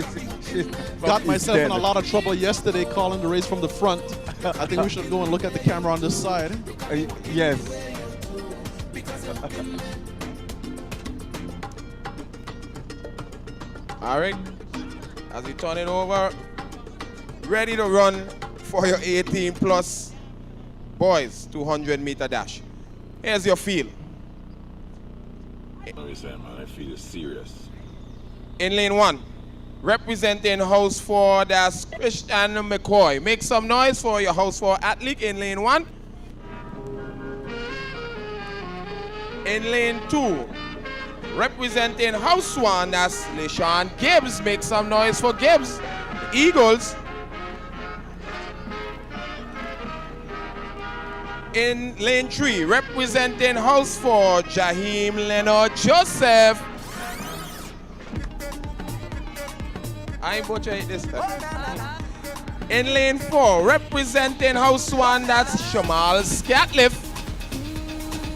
she got myself in a lot of trouble yesterday calling the race from the front. I think we should go and look at the camera on this side. Yes. All right, as we turn it over, ready to run for your 18 plus boys 200 meter dash. Here's your feel. I feel serious. In lane 1, representing House 4, that's Christian McCoy. Make some noise for your House 4 athlete in lane 1. In lane 2, representing House 1, that's LeSean Gibbs. Make some noise for Gibbs. The Eagles. In lane 3, representing House 4, Jaheim Leonard Joseph. I ain't butchering this time. In lane 4, representing House 1, that's Shamal Scatliff.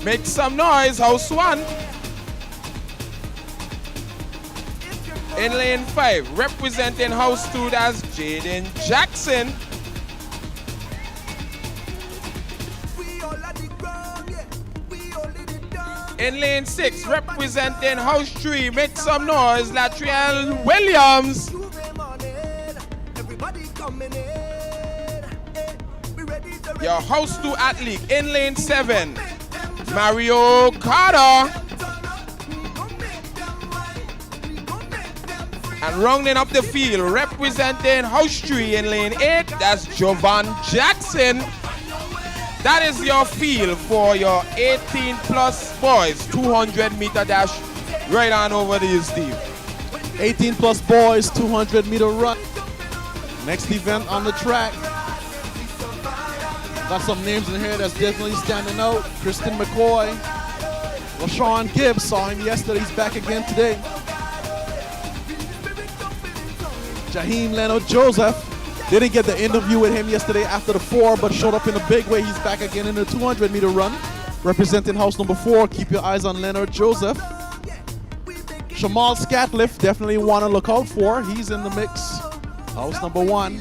Make some noise, House 1. In lane 5, representing House 2, that's Jaden Jackson. In lane 6, representing House 3, make some noise, Latrell Williams. Your House 2 athlete in lane 7, Mario Carter. And rounding up the field, representing House 3 in lane 8, that's Jovan Jackson. That is your field for your 18 plus boys 200 meter dash. Right on over to you, Steve. 18 plus boys, 200 meter run. Next event on the track. Got some names in here that's definitely standing out. Kristen McCoy. LeSean Gibbs, saw him yesterday, he's back again today. Jaheim Leonard Joseph. Didn't get the interview with him yesterday after the 4, but showed up in a big way. He's back again in the 200 meter run. Representing house number 4, keep your eyes on Leonard Joseph. Shamal Scatliff, definitely want to look out for. He's in the mix. House number 1.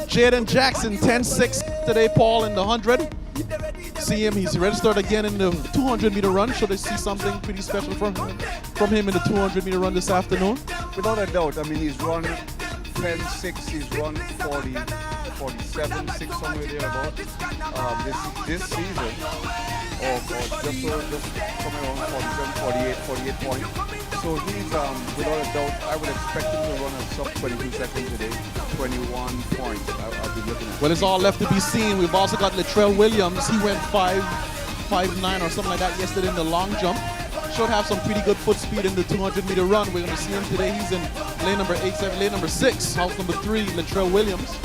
Jaden Jackson, 10-6 today, Paul, in the 100. See him, he's registered again in the 200 meter run. Should I see something pretty special from him in the 200 meter run this afternoon? Without a doubt, I mean, he's run 10-6, he's run 40, 47, 6 somewhere there about this season. Or just coming around 47, 48 points. So he's, without a doubt, I would expect him to run a sub 22 seconds today, 21 points. I'll be looking at. Well, it's all left to be seen. We've also got Latrell Williams. He went 5'9" or something like that yesterday in the long jump. Should have some pretty good foot speed in the 200 meter run. We're going to see him today. He's in lane number 8, lane number 6, house number 3, Latrell Williams.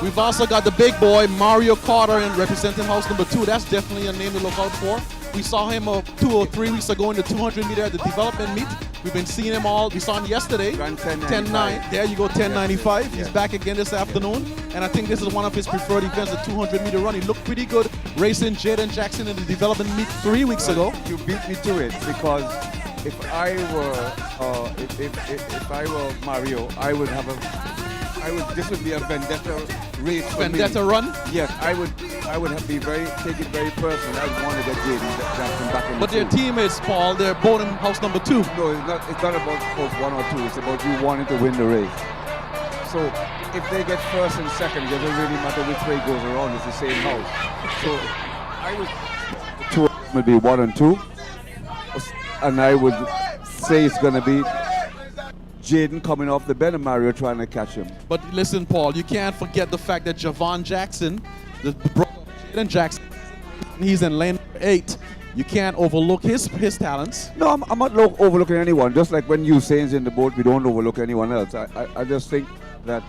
We've also got the big boy, Mario Carter, in representing house number 2. That's definitely a name to look out for. We saw him 2 or 3 weeks ago in the 200 meter at the development meet. We've been seeing him all. We saw him yesterday. Ran 10.9. There you go, 10.95. He's back again this afternoon. And I think this is one of his preferred events, the 200-meter run. He looked pretty good racing Jaden Jackson in the development meet 3 weeks ago. You beat me to it because if I were if I were Mario, this would be a vendetta race for Vendetta me. run? Yes, I would take it very personal. I want to get Jaden Jackson back in But the their field. teammates, Paul, they're both in house number 2. No, it's not about post 1 or 2. It's about you wanting to win the race. So if they get first and second, it doesn't really matter which way it goes around. It's the same house. So I would two would be 1 and 2, and I would say it's going to be Jaden coming off the bend and Mario trying to catch him. But listen, Paul, you can't forget the fact that Javon Jackson, the brother of Jaden Jackson, he's in lane 8. You can't overlook his talents. No, I'm not overlooking anyone. Just like when Usain's in the boat, we don't overlook anyone else. I just think that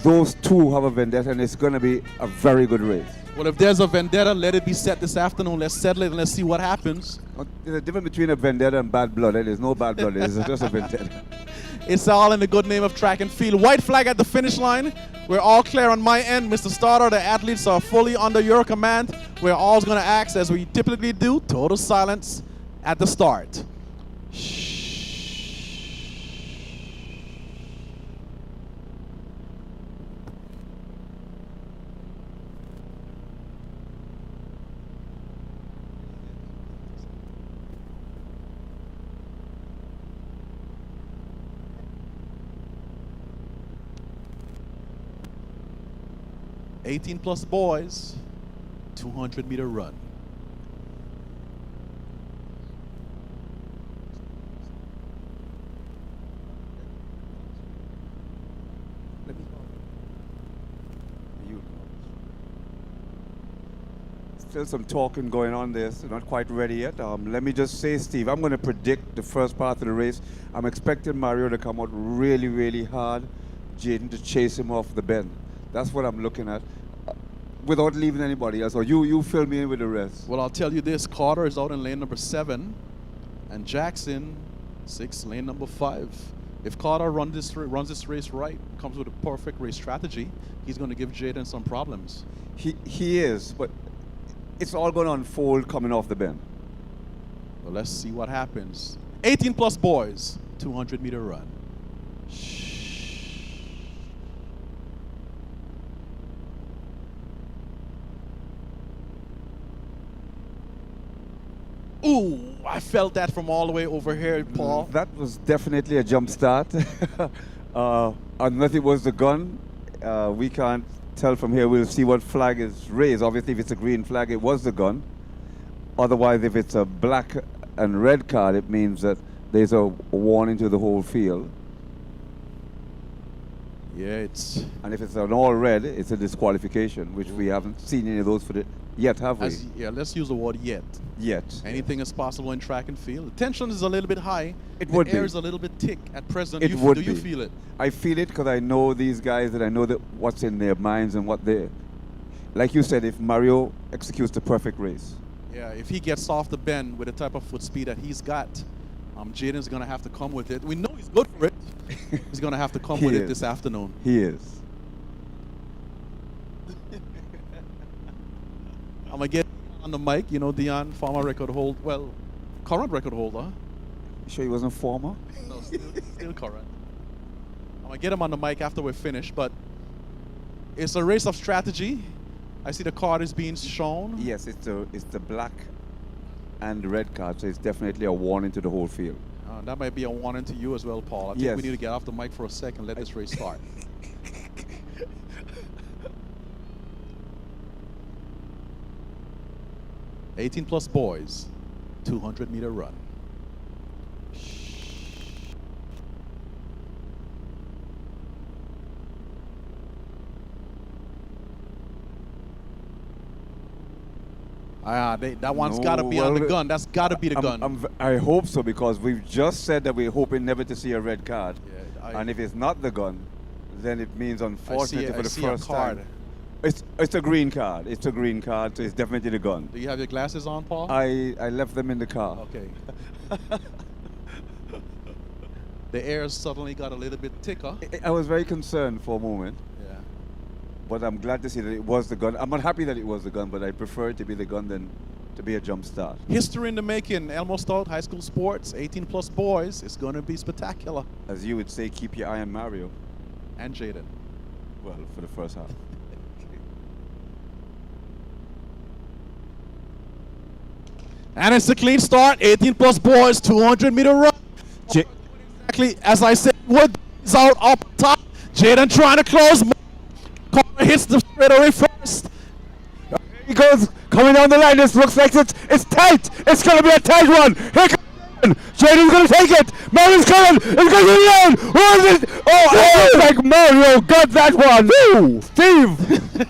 those two have a vendetta, and it's going to be a very good race. Well, if there's a vendetta, let it be set this afternoon. Let's settle it and let's see what happens. There's a difference between a vendetta and bad blood. There's no bad blood. It's just a vendetta. It's all in the good name of track and field. White flag at the finish line. We're all clear on my end. Mr. Starter, the athletes are fully under your command. We're all going to act as we typically do. Total silence at the start. 18 plus boys, 200-meter run. Still some talking going on there, so not quite ready yet. Let me just say, Steve, I'm going to predict the first part of the race. I'm expecting Mario to come out really, really hard, Jaden to chase him off the bend. That's what I'm looking at, without leaving anybody else. Or you fill me in with the rest. Well, I'll tell you this. Carter is out in lane number 7, and Jackson, 6, lane number 5. If Carter runs this race right, comes with a perfect race strategy, he's going to give Jaden some problems. He is, but it's all going to unfold coming off the bend. Well, let's see what happens. 18 plus boys, 200-meter run. Ooh, I felt that from all the way over here, Paul. That was definitely a jump start. Unless it was the gun, we can't tell from here. We'll see what flag is raised. Obviously, if it's a green flag, it was the gun. Otherwise, if it's a black and red card, it means that there's a warning to the whole field. Yeah, and if it's an all red, it's a disqualification, which we haven't seen any of those for the yet, have we? Yeah, let's use the word yet. Yet. Anything is possible in track and field. The tension is a little bit high. It would be. The air is a little bit thick at present. It would be. Do you feel it? I feel it because I know these guys, and I know that what's in their minds and what they, like you said, if Mario executes the perfect race. Yeah, if he gets off the bend with the type of foot speed that he's got, Jaden's going to have to come with it. We know he's good for it. He's going to have to come with it this afternoon. He is. I'm going to get on the mic. You know, Dion, former record holder. Well, current record holder. You sure he wasn't former? No, still current. I'm going to get him on the mic after we're finished. But it's a race of strategy. I see the card is being shown. Yes, it's the black and the red card, so it's definitely a warning to the whole field. That might be a warning to you as well, Paul. I think Yes. we need to get off the mic for a second and let this race start. $18 plus boys, 200-meter run. That one's got to be on the gun. That's got to be the gun. I hope so, because we've just said that we're hoping never to see a red card. And if it's not the gun, then it means, unfortunately, for the first time. It's a green card. It's a green card, so it's definitely the gun. Do you have your glasses on, Paul? I left them in the car. Okay. The air suddenly got a little bit thicker. I was very concerned for a moment. Yeah. But I'm glad to see that it was the gun. I'm not happy that it was the gun, but I prefer it to be the gun than to be a jump start. History in the making. Elmo Stout High School Sports, 18 plus boys. It's going to be spectacular. As you would say, keep your eye on Mario. And Jaden. Well, for the first half. And it's a clean start. 18 plus boys, 200-meter run. Exactly as I said, Wood is out up top. Jaden trying to close. Carter hits the straightaway first. He goes coming down the line. This looks like it's tight. It's going to be a tight one. Here comes Jaden's going to take it. Mario's coming. It's going to be the end. Who is it? Oh, it looks like Mario got that one. Woo! Steve,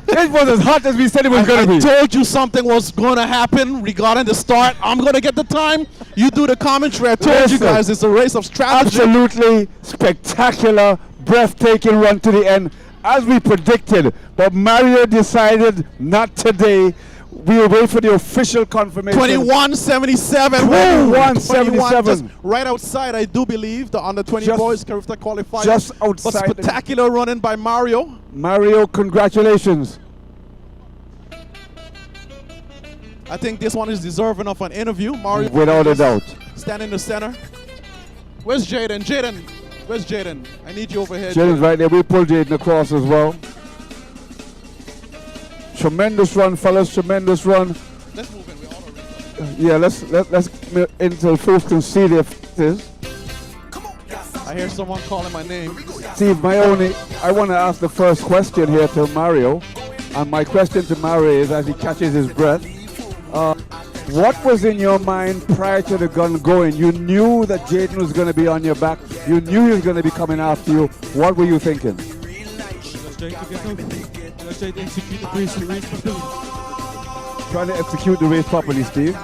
it was as hot as we said it was going to be. I told you something was going to happen regarding the start. I'm going to get the time. You do the commentary. I told you guys it's a race of strategy. Absolutely spectacular, breathtaking run to the end, as we predicted. But Mario decided not today. We will wait for the official confirmation. 21:77. 21:77. Right outside, I do believe, the under 20 boys Carifta qualified. Just outside. But spectacular running by Mario. Mario, congratulations. I think this one is deserving of an interview. Mario, without a doubt. Stand in the center. Where's Jaden? Jaden, where's Jaden? I need you over here. Jaden's right there. We pull Jaden across as well. Tremendous run, fellas. Tremendous run. Let's move in. We're all yeah, let's until folks can see their faces. I hear someone calling my name. Steve, I want to ask the first question here to Mario, and my question to Mario is, as he catches his breath, what was in your mind prior to the gun going? You knew that Jaden was going to be on your back. You knew he was going to be coming after you. What were you thinking? Let's try to get out. Let's try to execute the race properly. Trying to execute the race properly, Steve.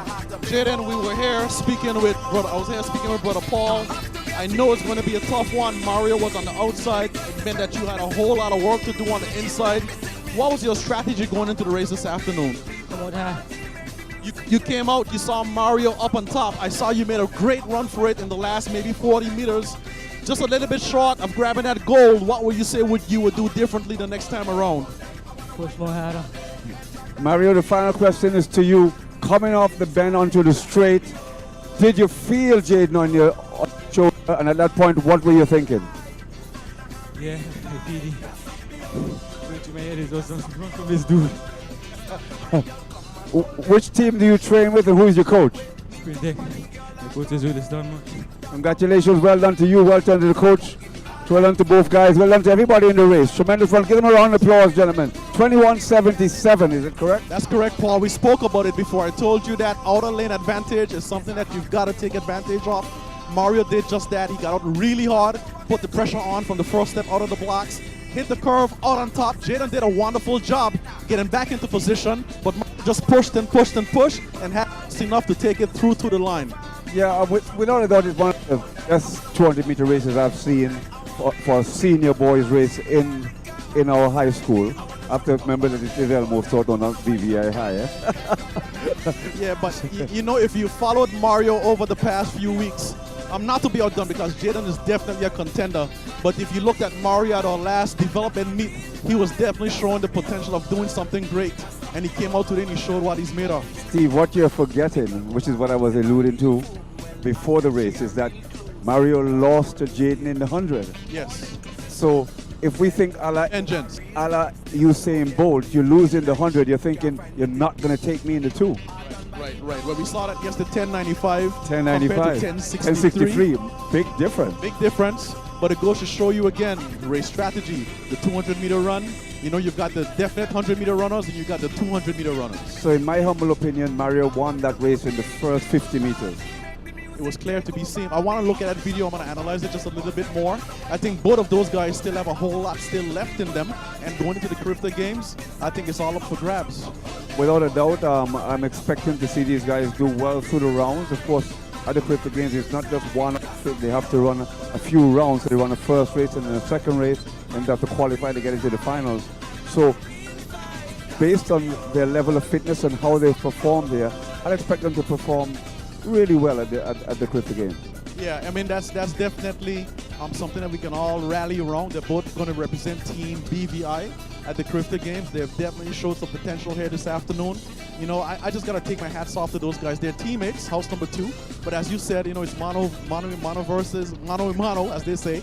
Jaden, we were here speaking with brother. I was here speaking with brother Paul. I know it's going to be a tough one. Mario was on the outside. It meant that you had a whole lot of work to do on the inside. What was your strategy going into the race this afternoon? You came out, you saw Mario up on top. I saw you made a great run for it in the last maybe 40 meters. Just a little bit short of grabbing that gold. What would you say you would do differently the next time around? Push more harder. Mario, the final question is to you. Coming off the bend onto the straight, did you feel Jaden on your shoulder? And at that point, what were you thinking? Yeah, I feel it. Going to my head is also run from this dude. Which team do you train with and who is your coach? Sprint Deck. The coach has really done much. Congratulations, well done to you, well done to the coach, well done to both guys, well done to everybody in the race. Tremendous run. Give them a round of applause, gentlemen. 21:77, is it correct? That's correct, Paul. We spoke about it before. I told you that outer lane advantage is something that you've got to take advantage of. Mario did just that. He got out really hard, put the pressure on from the first step out of the blocks, hit the curve out on top. Jaden did a wonderful job getting back into position, but just pushed and pushed and pushed and had enough to take it through to the line. Yeah, without a doubt, it's one of the best 200-meter races I've seen for a senior boys race in our high school. I have to remember that it is almost sort of not VVI high. Yeah, but you know, if you followed Mario over the past few weeks, I'm not to be outdone because Jaden is definitely a contender. But if you looked at Mario at our last development meet, he was definitely showing the potential of doing something great. And he came out today and he showed what he's made of. Steve, what you're forgetting, which is what I was alluding to before the race, is that Mario lost to Jaden in the 100. Yes. So if we think a la Usain Bolt, you lose in the 100, you're thinking you're not going to take me in the 2. Right. Well, we saw that yesterday, 1095. 1095. 1063. 1063. Big difference. Big difference. But it goes to show you again, race strategy, the 200-meter run. You know, you've got the definite 100-meter runners and you've got the 200-meter runners. So in my humble opinion, Mario won that race in the first 50 meters. It was clear to be seen. I want to look at that video. I'm going to analyze it just a little bit more. I think both of those guys still have a whole lot still left in them. And going into the Carifta Games, I think it's all up for grabs. Without a doubt, I'm expecting to see these guys do well through the rounds. Of course, at the Carifta Games, it's not just one. They have to run a few rounds. So they run a first race and then a second race, and they have to qualify to get into the finals. So based on their level of fitness and how they've performed there, I expect them to perform really well at the Carifta Games. Yeah, I mean, that's definitely something that we can all rally around. They're both going to represent Team BVI at the Crifter Games. They've definitely showed some potential here this afternoon. You know, I just got to take my hats off to those guys. They're teammates, house number 2. But as you said, you know, it's mano versus mano, as they say.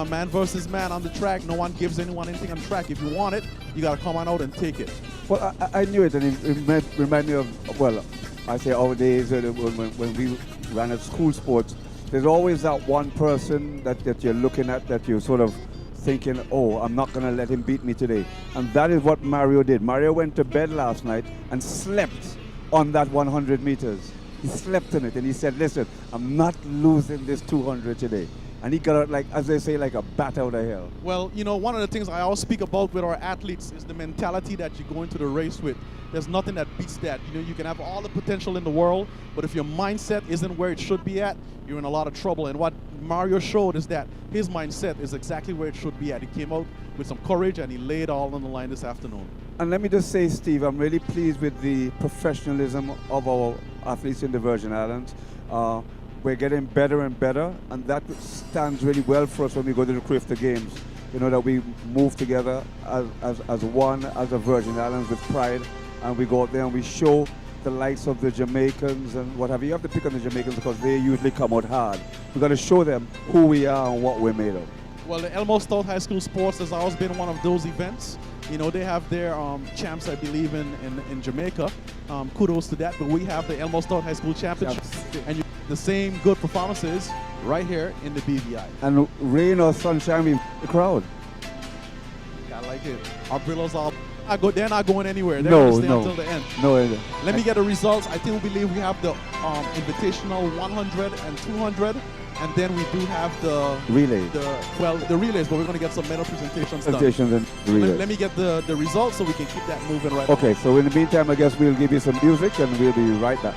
Man versus man on the track. No one gives anyone anything on track. If you want it, you got to come on out and take it. Well, I knew it, and it reminded me of, well, I say our days when we ran at school sports. There's always that one person that you're looking at that you're sort of thinking, oh, I'm not going to let him beat me today. And that is what Mario did. Mario went to bed last night and slept on that 100 meters. He slept in it and he said, listen, I'm not losing this 200 today. And he got out, like, as they say, like a bat out of hell. Well, you know, one of the things I always speak about with our athletes is the mentality that you go into the race with. There's nothing that beats that. You know, you can have all the potential in the world, but if your mindset isn't where it should be at, you're in a lot of trouble. And what Mario showed is that his mindset is exactly where it should be at. He came out with some courage and he laid all on the line this afternoon. And let me just say, Steve, I'm really pleased with the professionalism of our athletes in the Virgin Islands. We're getting better and better, and that stands really well for us when we go to the Crifter Games. You know, that we move together as one, as a Virgin Islands with pride, and we go out there and we show the likes of the Jamaicans and what have you. You have to pick on the Jamaicans because they usually come out hard. We've got to show them who we are and what we're made of. Well, the Elmo Stout High School Sports has always been one of those events. You know, they have their champs, I believe, in Jamaica. Kudos to that. But we have the Elmo Stout High School Championship. And the same good performances right here in the BVI. And rain or sunshine, we the crowd. I like it. Our brillos are... they're not going anywhere. They're going to stay until the end. No. Let me get the results. I think we believe we have the Invitational 100 and 200. And then we do have the relay. The relays, but we're going to get some medal presentations done. And relays. Let me get the results so we can keep that moving right Okay, on. so in the meantime, I guess we'll give you some music and we'll be right back.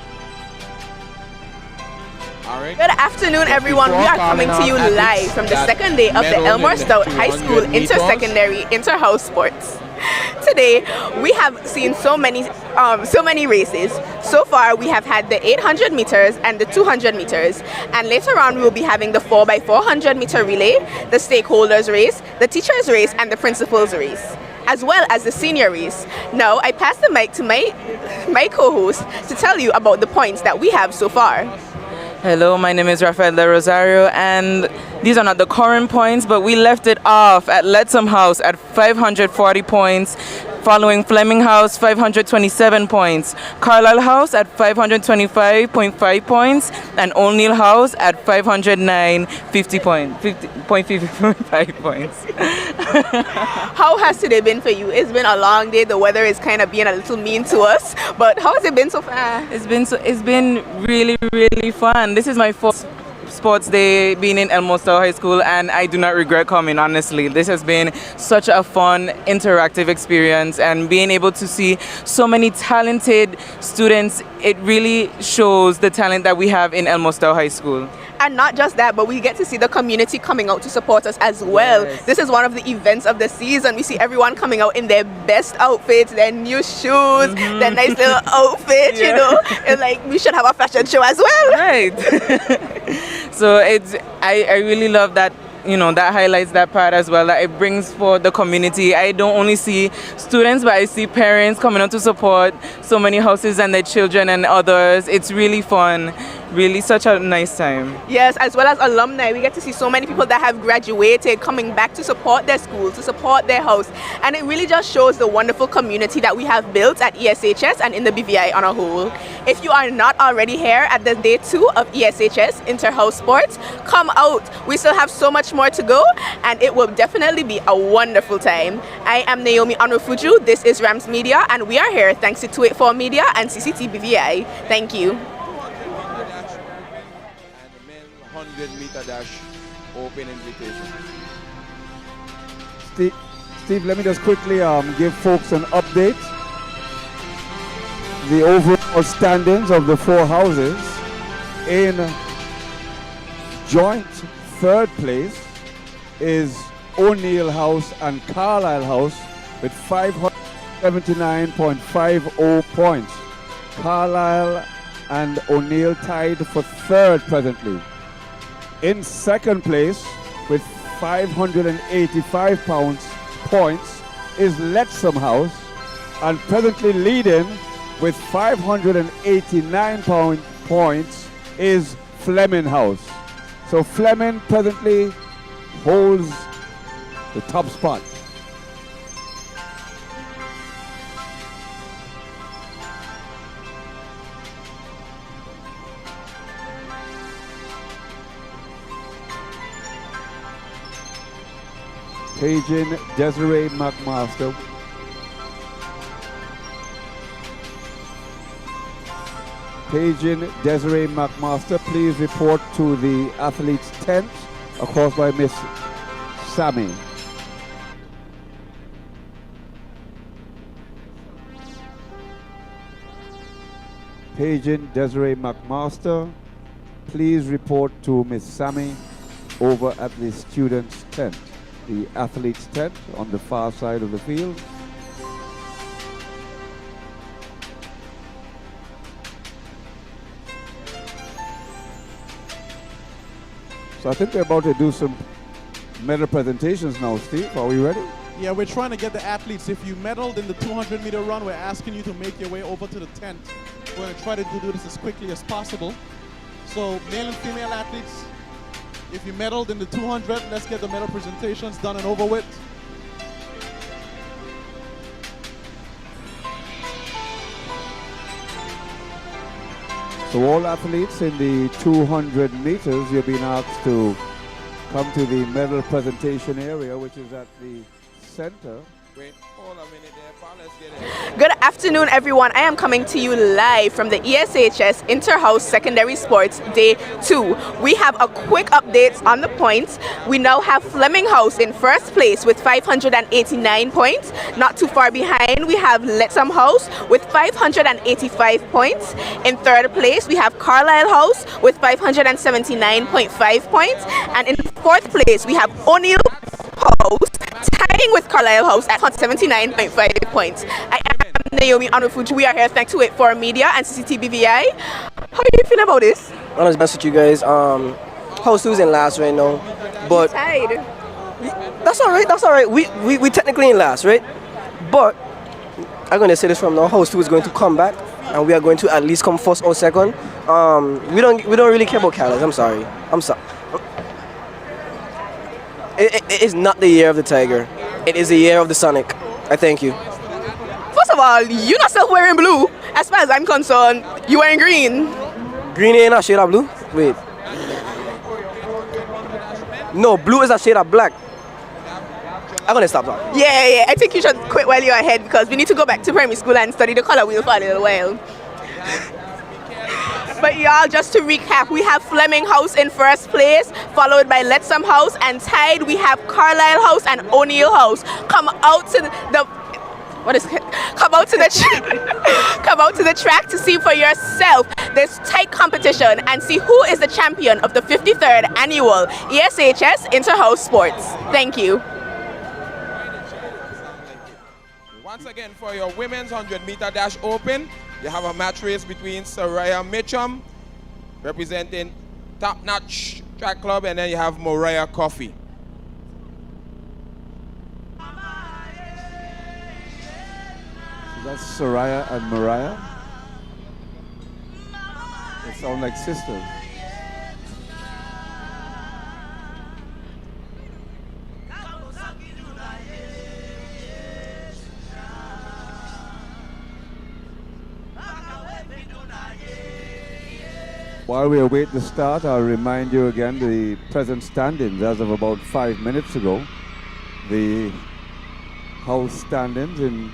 All right. Good afternoon, everyone. We are coming to you live from the second day of the Elmore Stout High School Inter-Secondary Inter-House Sports. Today, we have seen so many races. So far, we have had the 800 meters and the 200 meters. And later on, we will be having the 4x400 meter relay, the stakeholders race, the teachers race, and the principals race, as well as the senior race. Now, I pass the mic to my co-host to tell you about the points that we have so far. Hello, my name is Rafael De Rosario, and these are not the current points, but we left it off at Lettsome House at 540 points, following Flemming House 527 points, Carlisle House at 525.5 points, and O'Neill House at 509.55 points. How has today been for you? It's been a long day. The weather is kind of being a little mean to us, but how has it been so far? It's been really, really fun. This is my fourth sports day being in Elmo Stout High School, and I do not regret coming, honestly. This has been such a fun, interactive experience, and being able to see so many talented students, it really shows the talent that we have in Elmo Stout High School. And not just that, but we get to see the community coming out to support us as well. Yes. This is one of the events of the season. We see everyone coming out in their best outfits, their new shoes, their nice little outfits, you know. And like, we should have a fashion show as well. Right. So I really love that. You know, that highlights that part as well, that it brings for the community. I don't only see students, but I see parents coming out to support so many houses and their children and others. It's really fun, really such a nice time. Yes, as well as alumni. We get to see so many people that have graduated coming back to support their school, to support their house. And it really just shows the wonderful community that we have built at ESHS and in the BVI on a whole. If you are not already here at the day 2 of ESHS Inter-House Sports, come out. We still have so much more to go, and it will definitely be a wonderful time. I am Naomi Onrufuju. This is Rams Media, and we are here thanks to 284 Media and CCT BVI. Thank you. 100-meter dash open invitation. Steve, let me just quickly give folks an update. The overall standings of the 4 houses. In joint third place is O'Neill House and Carlisle House with 579.50 points. Carlisle and O'Neill tied for third presently. In second place with 585 points is Lettsome House, and presently leading with 589 points is Flemming House. So Flemming presently holds the top spot. Paging Desiree McMaster. Paging Desiree McMaster, please report to the athletes tent, across by Miss Sammy. Paging Desiree McMaster, please report to Miss Sammy over at the students tent, the athletes tent on the far side of the field. So I think we're about to do some medal presentations now, Steve. Are we ready? Yeah, we're trying to get the athletes. If you medaled in the 200-meter run, we're asking you to make your way over to the tent. We're going to try to do this as quickly as possible. So male and female athletes, if you medaled in the 200, let's get the medal presentations done and over with. So all athletes in the 200 meters, you're being asked to come to the medal presentation area, which is at the center. Wait, hold a minute there, Paul. Let's get it. Good afternoon, everyone. I am coming to you live from the ESHS Inter-House Secondary Sports Day 2. We have a quick update on the points. We now have Flemming House in first place with 589 points. Not too far behind, we have Lettsome House with 585 points. In third place, we have Carlisle House with 579.5 points. And in fourth place, we have O'Neill House, tying with Carlisle House at 79.5 points. I am Naomi Anufuji. We are here thanks to it for media and CCTV VI. How are you feeling about this? Honest best with you guys. House 2's in last right now, but tied. That's all right. That's all right. We technically in last, right? But I'm gonna say this from now. House 2 is going to come back, and we are going to at least come first or second. We don't really care about Carlisle. I'm sorry. It is not the year of the Tiger. It is the year of the Sonic. I thank you. First of all, you're not still wearing blue. As far as I'm concerned, you're wearing green. Green ain't a shade of blue? Wait. No, blue is a shade of black. I'm gonna stop that. Yeah. I think you should quit while you're ahead because we need to go back to primary school and study the color wheel for a little while. But y'all, just to recap, we have Flemming House in first place, followed by Lettsome House, and tied we have Carlisle House and O'Neill House. Come out to the track to see for yourself this tight competition and see who is the champion of the 53rd annual ESHS Inter-House Sports. Thank you. Once again, for your women's 100-meter dash open, you have a match race between Soraya Mitchum, representing Top Notch Track Club, and then you have Moriah Coffey. So that's Soraya and Mariah. They sound like sisters. While we await the start, I'll remind you again the present standings as of about 5 minutes ago. The house standings in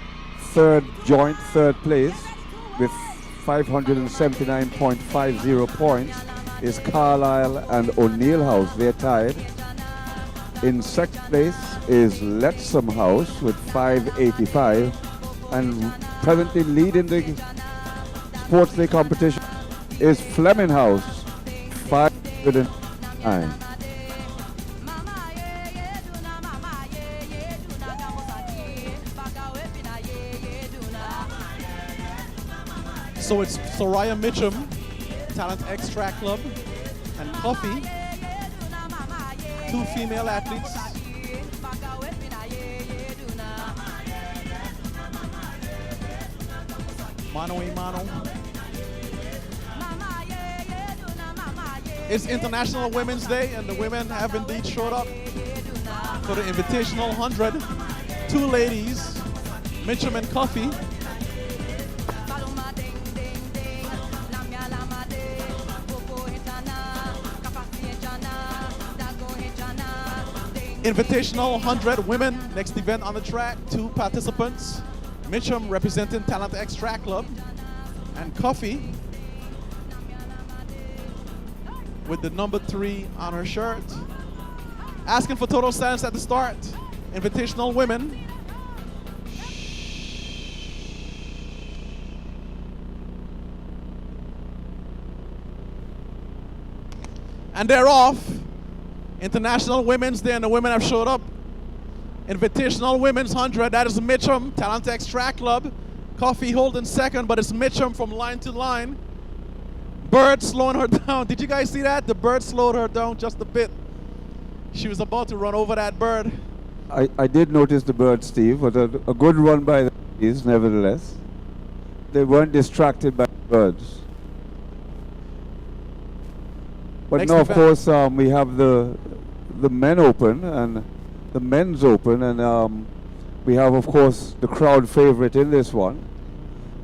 joint third place with 579.50 points is Carlisle and O'Neill House. They're tied. In second place is Lettsome House with 585, and presently leading the sports day competition is Flemming House, 509. So it's Soraya Mitchum, Talent X Track Club, and Coffee 2 female athletes. Mano a mano. It's International Women's Day, and the women have indeed showed up for the Invitational 100. 2 ladies, Mitchum and Coffee. Invitational 100 women, next event on the track, 2 participants. Mitchum representing Talent X Track Club, and Coffee with the number 3 on her shirt. Asking for total silence at the start. Invitational women. And they're off. International Women's Day, and the women have showed up. Invitational Women's 100, that is Mitchum, Talent X Track Club. Coffee holding second, but it's Mitchum from line to line. Bird slowing her down. Did you guys see that? The bird slowed her down just a bit. She was about to run over that bird. I did notice the bird, Steve, but a good run by the ladies, nevertheless. They weren't distracted by the birds. But Next now, of event. course, we have the men open and the men's open, and we have, of course, the crowd favorite in this one.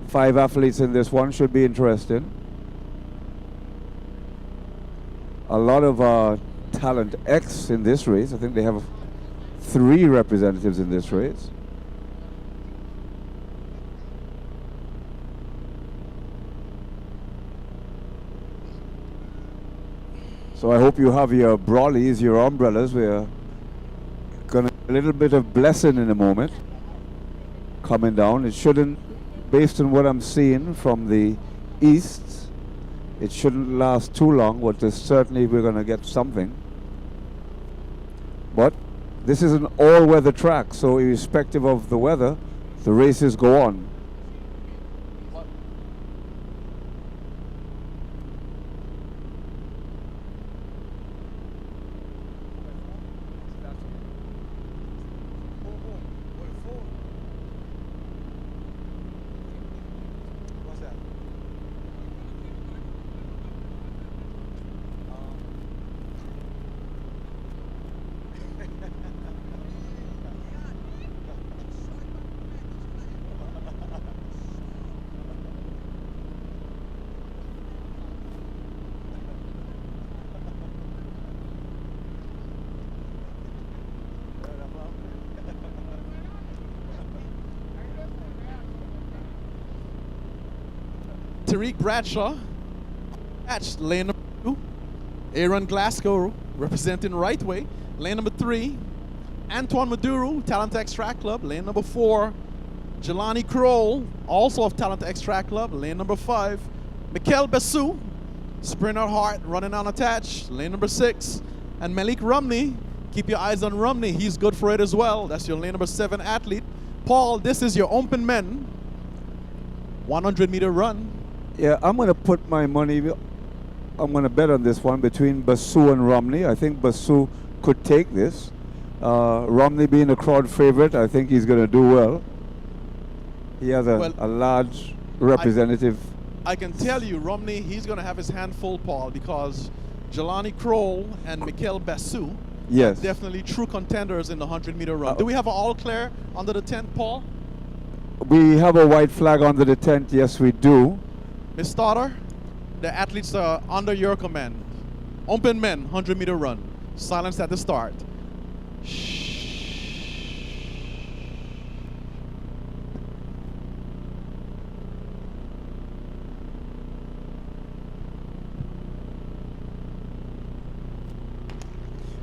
5 athletes in this one, should be interesting. A lot of Talent X in this race. I think they have 3 representatives in this race. So I hope you have your brollies, your umbrellas. We're gonna a little bit of blessing in a moment coming down. It shouldn't, based on what I'm seeing from the east, it shouldn't last too long, but certainly we're gonna get something. But this is an all-weather track, so irrespective of the weather, the races go on. Tariq Bradshaw, lane number 2. Aaron Glasgow representing Right Way, lane number 3. Antoine Maduro, Talent X Track Club, lane number 4. Jelani Kroll, also of Talent X Track Club, lane number 5. Mikel Bessou, Sprinter Hart, running unattached, lane number 6. And Malik Rumney, keep your eyes on Rumney, he's good for it as well. That's your lane number 7 athlete. Paul, this is your open men 100-meter run. Yeah, I'm going to put my money, I'm going to bet on this one between Bessou and Romney. I think Bessou could take this. Romney being a crowd favorite, I think he's going to do well. He has a large representative. I can tell you, Romney, he's going to have his hand full, Paul, because Jelani Kroll and Mikel Bessou Yes. are definitely true contenders in the 100-meter run. Do we have an all clear under the tent, Paul? We have a white flag under the tent, yes we do. Miss Stoddard, the athletes are under your command. Open men, 100-meter run. Silence at the start.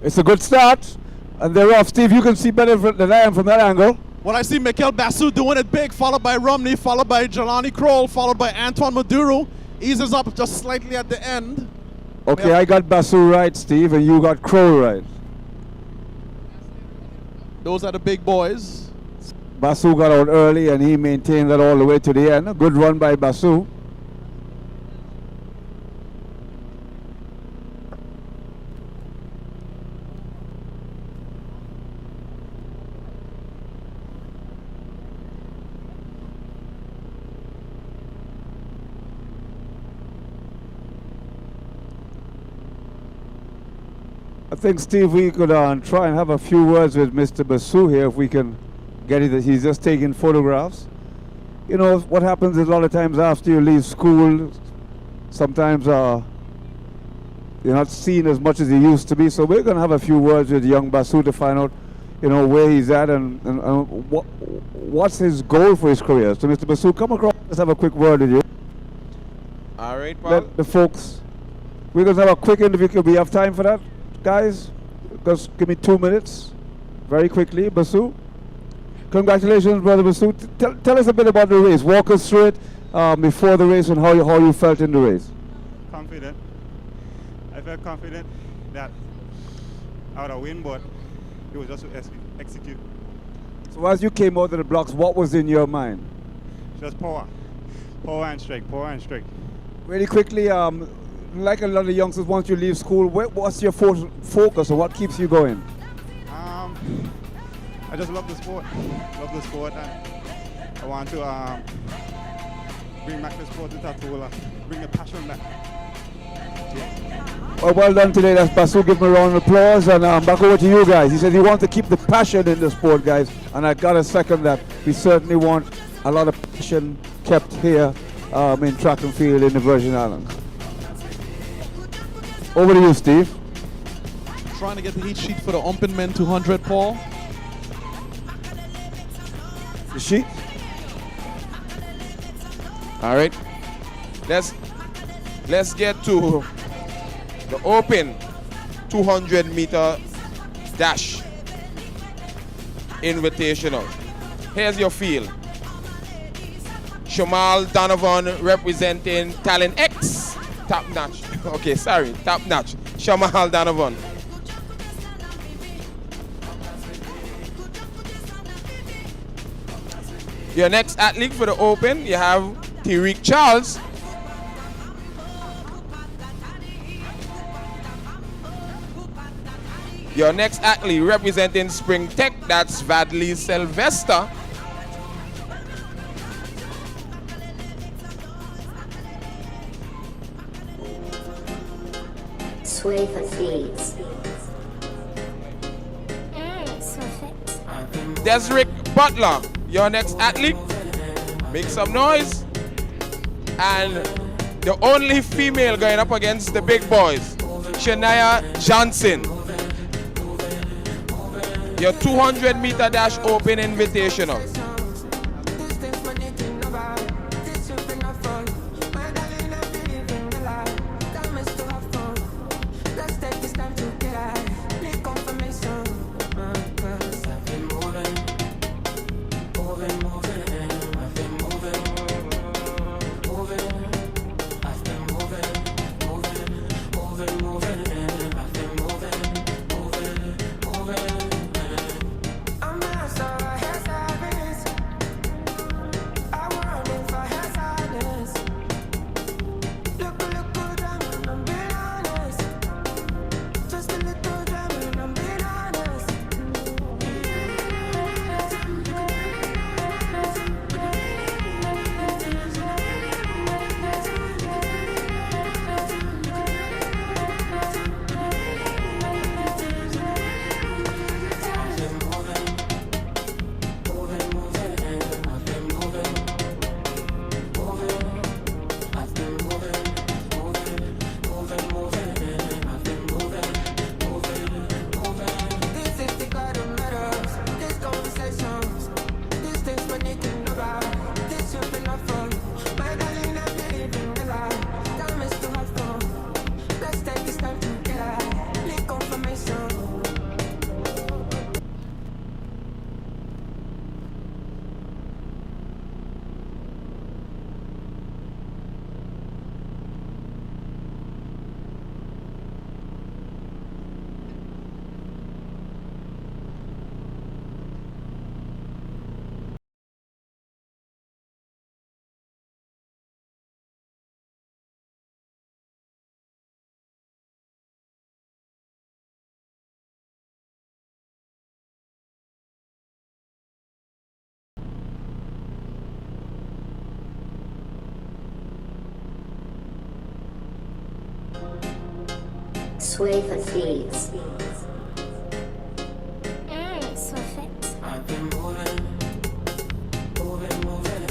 It's a good start, and they're off. Steve, you can see better than I am from that angle. Well, I see Mikel Bessou doing it big, followed by Romney, followed by Jelani Kroll, followed by Antoine Maduro. Eases up just slightly at the end. Okay, I got Bessou right, Steve, and you got Kroll right. Those are the big boys. Bessou got out early, and he maintained that all the way to the end. A good run by Bessou. I think, Steve, we could try and have a few words with Mr. Basu here if we can get it. He's just taking photographs. You know, what happens is a lot of times after you leave school, sometimes you're not seen as much as you used to be. So we're going to have a few words with young Basu to find out, you know, where he's at and what's his goal for his career. So, Mr. Basu, come across. Let's have a quick word with you. All right, Paul. Let the folks. We're going to have a quick interview. Could we have time for that, guys? Just give me 2 minutes, very quickly. Basu. Congratulations, brother Basu. Tell us a bit about the race. Walk us through it before the race and how you felt in the race. Confident. I felt confident that I would have win, but it was just to execute. So as you came out of the blocks, what was in your mind? Just power. Power and strength. Power and strength. Really quickly, like a lot of youngsters, once you leave school, what's your focus or what keeps you going? I just love the sport. Love the sport, and I want to bring back the sport to Tatola, bring the passion back. Well done today. That's Basu. Give him a round of applause. And back over to you guys. He said he wants to keep the passion in the sport, guys. And I got to second that. We certainly want a lot of passion kept here in track and field in the Virgin Islands. Over to you, Steve. Trying to get the heat sheet for the Umpin Men 200, Paul. The sheet? All right. Let's get to the open 200-meter dash invitational. Here's your field. Shamal Donovan representing Talent X. Top notch. Okay, sorry. Top notch. Shamal Donovan. Your next athlete for the open, you have Tariq Charles. Your next athlete representing Spring Tech, that's Vadley Sylvester. Sway for feeds. Desrick Butler, your next athlete. Make some noise. And the only female going up against the big boys, Shania Johnson. Your 200-meter dash open invitational. Sway for seeds. So fit. I've been moving, moving, moving.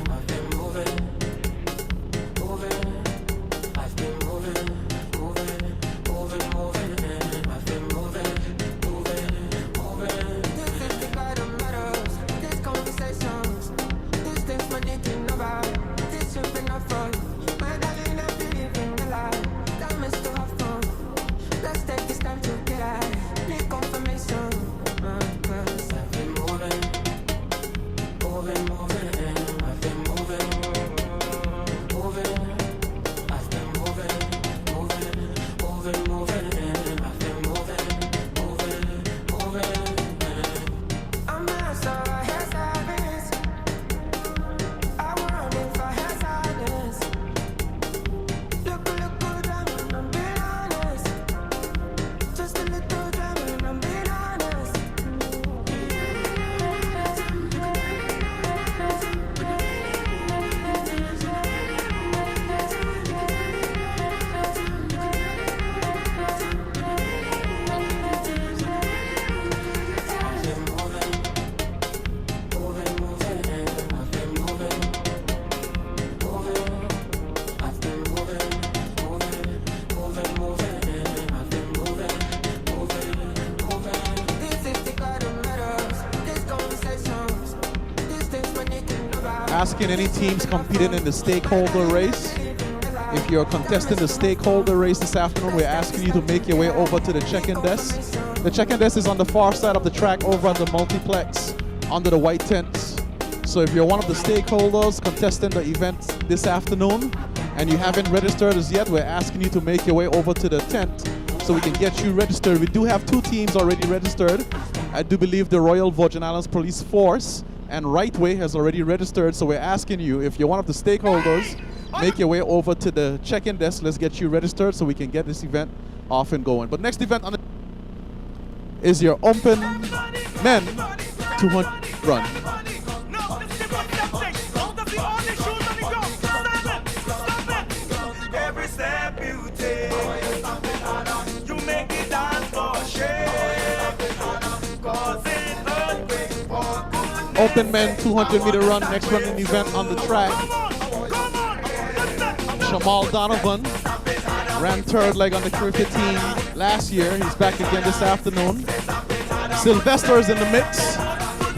I've been moving, moving. I've been moving, moving, moving, moving. I've been moving, moving, moving. This is the kind of matters. These conversations. These things my thinking about. This should be enough fun. My darling, I'm feeling alive. Time is to have fun. Let's take this time to get out. Need confirmation. Cause I've been moving, moving, moving. I've been moving, moving. I've been moving, moving, moving, moving. I've been moving, moving. I'm not so hesitant. I want it for hesitance. Look good, I'm being honest. Just a little drama, I'm being honest. Asking any teams competing in the stakeholder race. If you're contesting the stakeholder race this afternoon, we're asking you to make your way over to the check-in desk. The check-in desk is on the far side of the track over at the multiplex under the white tents. So if you're one of the stakeholders contesting the event this afternoon and you haven't registered as yet, we're asking you to make your way over to the tent so we can get you registered. We do have 2 teams already registered. I do believe the Royal Virgin Islands Police Force and Rightway has already registered, so we're asking you, if you're one of the stakeholders, make your way over to the check-in desk. Let's get you registered so we can get this event off and going. But next event on the is your open men 200 run. Every step you take, you make it dance for shame. Causing earthquakes for good. Open men 200 meter run, next running event on the track. Jamal Donovan ran 3rd leg on the cricket team last year. He's back again this afternoon. Sylvester is in the mix.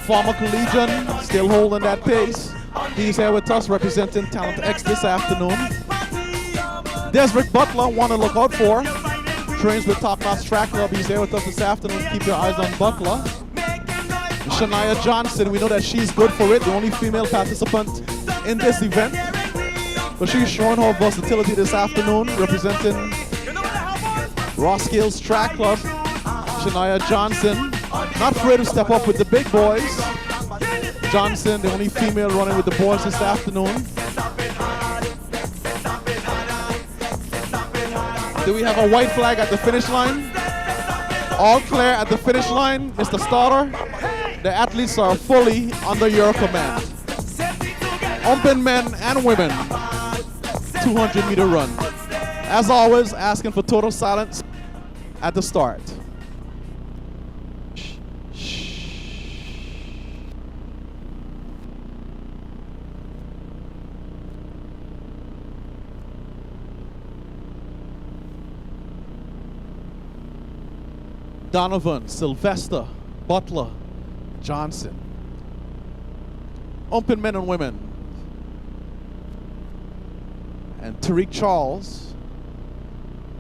Former collegian, still holding that pace. He's here with us representing Talent X this afternoon. Desiree Butler, one to look out for. Trains with Top Notch Track Club. He's here with us this afternoon. Keep your eyes on Butler. Shania Johnson, we know that she's good for it, the only female participant in this event. But she's showing her versatility this afternoon, representing Roskilde's Track Club. Shania Johnson, not afraid to step up with the big boys. Johnson, the only female running with the boys this afternoon. Do we have a white flag at the finish line? All clear at the finish line, Mr. Starter. The athletes are fully under your command. Open men and women, 200 meter run. As always, asking for total silence at the start. Donovan, Sylvester, Butler, Johnson. Open men and women. And Tariq Charles,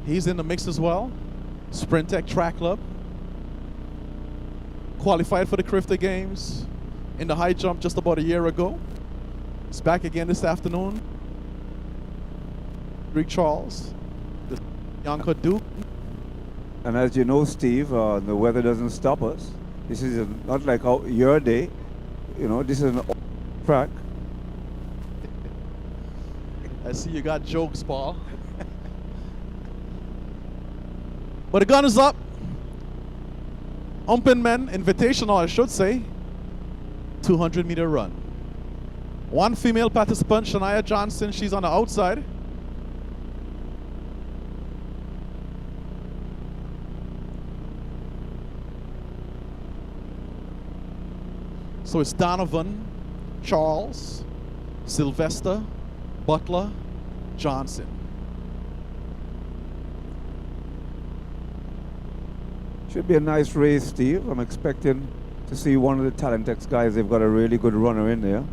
he's in the mix as well. Sprint Tech Track Club. Qualified for the Crifter Games in the high jump just about a year ago. He's back again this afternoon. Tariq Charles, the Yanka Duke. And as you know, Steve, the weather doesn't stop us. This is not like your day. You know, this is an track. I see you got jokes, Paul. But the gun is up. Open men, invitational, I should say. 200 meter run. One female participant, Shania Johnson, she's on the outside. So it's Donovan, Charles, Sylvester, Butler, Johnson. Should be a nice race, Steve. I'm expecting to see one of the Talentex guys. They've got a really good runner in there.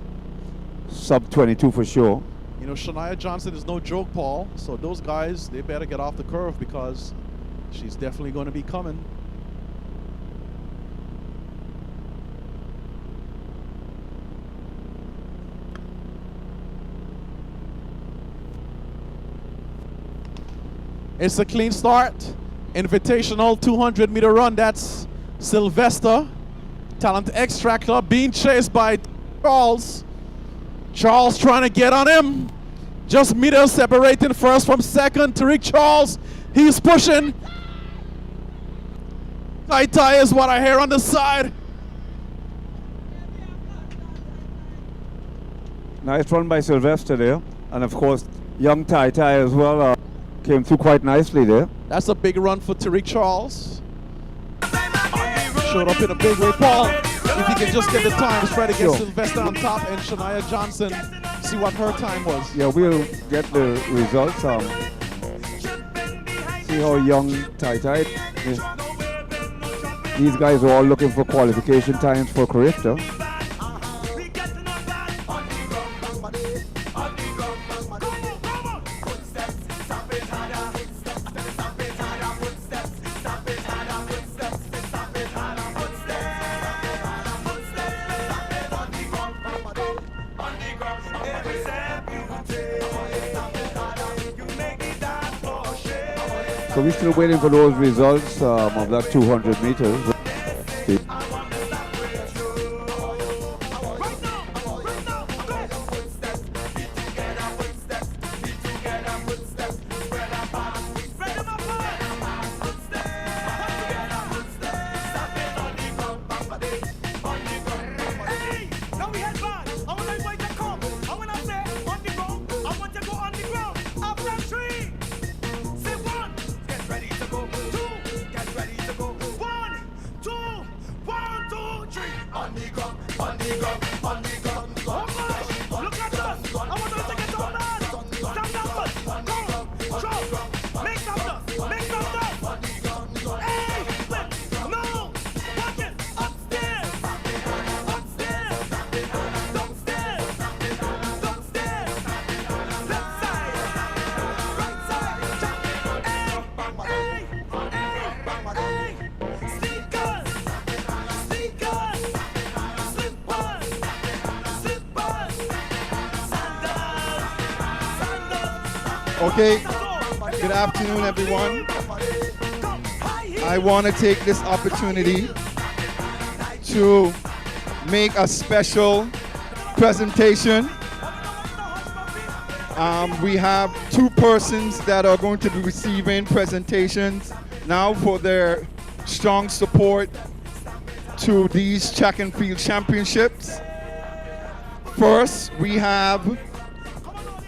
Sub 22 for sure. You know, Shania Johnson is no joke, Paul. So those guys, they better get off the curve because she's definitely going to be coming. It's a clean start. Invitational 200-meter run. That's Sylvester. Talent Extractor being chased by Charles. Charles trying to get on him. Just meters separating first from second. Tariq Charles, he's pushing. Tight tie is what I hear on the side. Nice run by Sylvester there. And of course, young Tai Tai as well came through quite nicely there. That's a big run for Tariq Charles. Showed up in a big way. Paul, if you can just get the times, try to get Sylvester on top and Shania Johnson, see what her time was. Yeah, we'll get the results. See how young Tai Tai. These guys are all looking for qualification times for Carifta. So we're still waiting for those results of that 200 meters. Okay, good afternoon everyone. I want to take this opportunity to make a special presentation. We have two persons that are going to be receiving presentations now for their strong support to these track and field championships. First, we have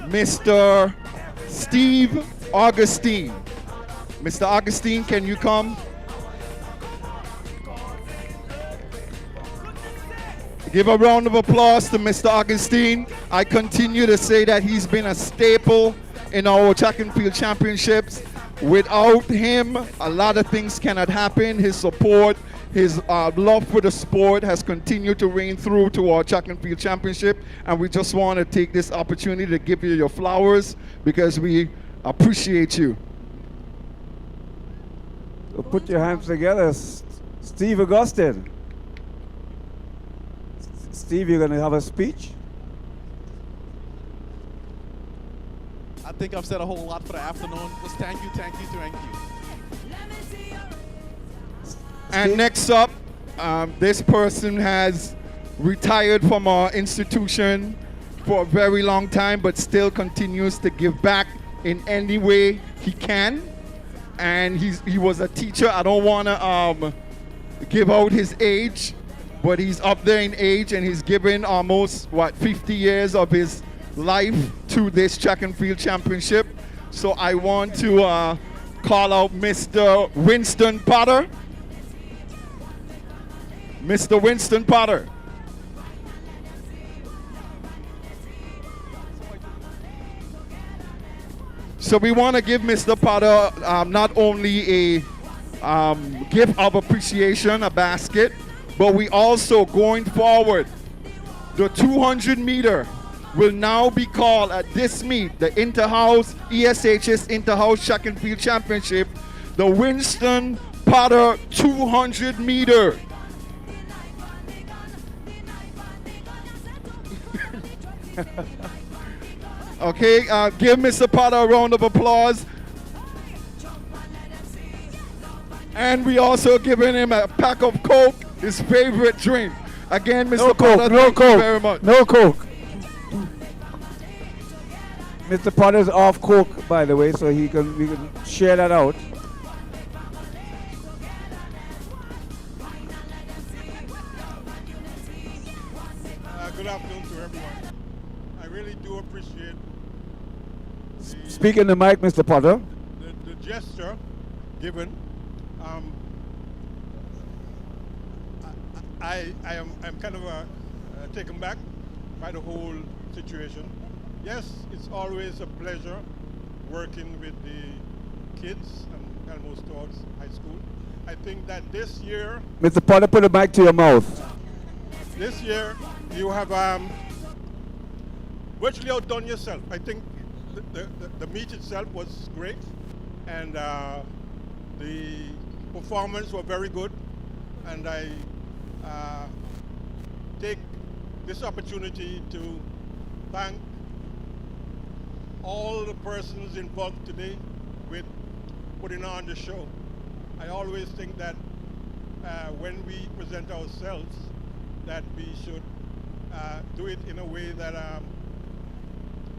Mr. Steve Augustine. Mr. Augustine, can you come? Give a round of applause to Mr. Augustine. I continue to say that he's been a staple in our track and field championships. Without him, a lot of things cannot happen. His support, his love for the sport has continued to reign through to our track and field championship, and we just want to take this opportunity to give you your flowers because we appreciate you. So put your hands together, Steve Augustine. Steve, you're going to have a speech? I think I've said a whole lot for the afternoon. Just thank you, thank you, thank you. And next up, this person has retired from our institution for a very long time, but still continues to give back in any way he can. And he was a teacher. I don't want to give out his age, but he's up there in age, and he's given almost, 50 years of his life to this track and field championship. So I want to call out Mr. Winston Potter. Mr. Winston Potter. So we want to give Mr. Potter not only a gift of appreciation, a basket, but we also, going forward, the 200 meter will now be called at this meet, the Interhouse ESHS Interhouse Track and Field Championship, the Winston Potter 200 meter. Okay, give Mr. Potter a round of applause. And we also giving him a pack of Coke, his favorite drink. Again, Mr. Potter, thank you very much. No Coke. Mr. Potter's off Coke, by the way, so we can share that out. Good afternoon to everyone. I really do appreciate Speak in the mic, Mr. Potter. the gesture given. I'm kind of taken back by the whole situation. Yes, it's always a pleasure working with the kids and almost towards high school. I think that this year, Mr. Potter, put the mic to your mouth. this year you have virtually outdone yourself. I think the meet itself was great, and the performance were very good, and I take this opportunity to thank all the persons involved today with putting on the show. I always think that when we present ourselves, that we should do it in a way that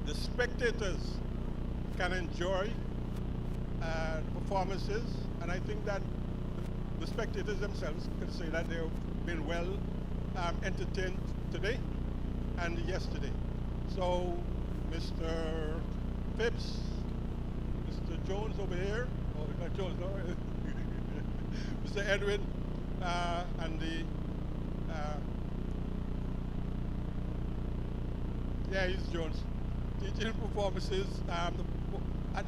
the spectators can enjoy performances, and I think that the spectators themselves can say that they've been well entertained today and yesterday. So Mr. Phipps, Mr. Jones over here, oh, not Jones, no, Mr. Edwin, and the, yeah, he's Jones, teaching performances at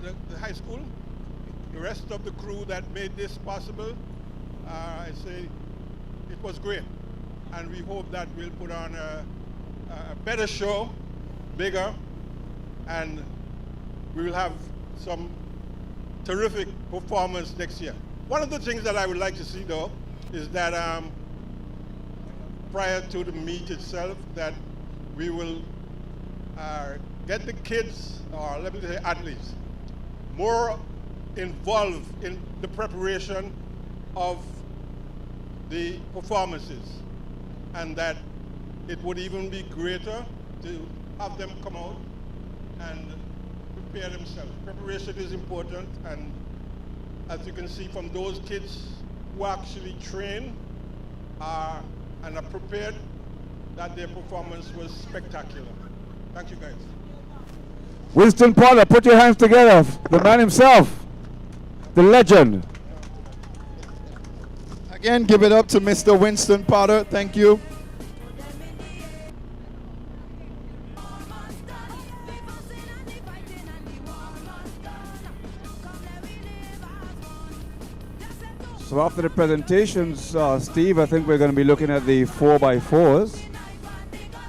the high school, the rest of the crew that made this possible. I say it was great, and we hope that we'll put on a better show, bigger, and we will have some terrific performance next year. One of the things that I would like to see, though, is that prior to the meet itself, that we will get the kids, or let me say athletes, more involved in the preparation of the performances, and that it would even be greater to have them come out and prepare themselves. Preparation is important, and as you can see from those kids who actually train and are prepared, that their performance was spectacular. Thank you, guys. Winston Potter, put your hands together. The man himself, the legend. Again, give it up to Mr. Winston Potter. Thank you. So after the presentations, Steve, I think we're going to be looking at the 4x4s.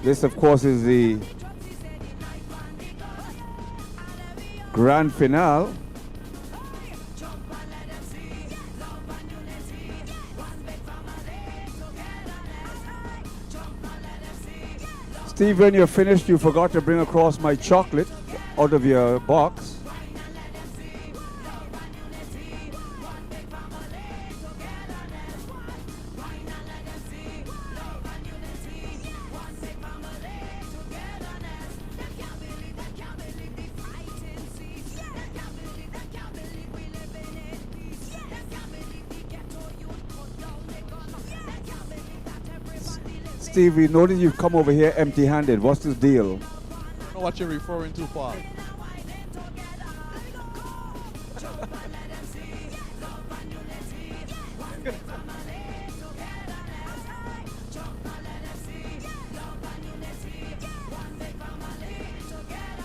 This, of course, is the grand finale. Steve, when you're finished, you forgot to bring across my chocolate out of your box. Steve, we noticed you've come over here empty-handed. What's this deal? I don't know what you're referring to, Paul.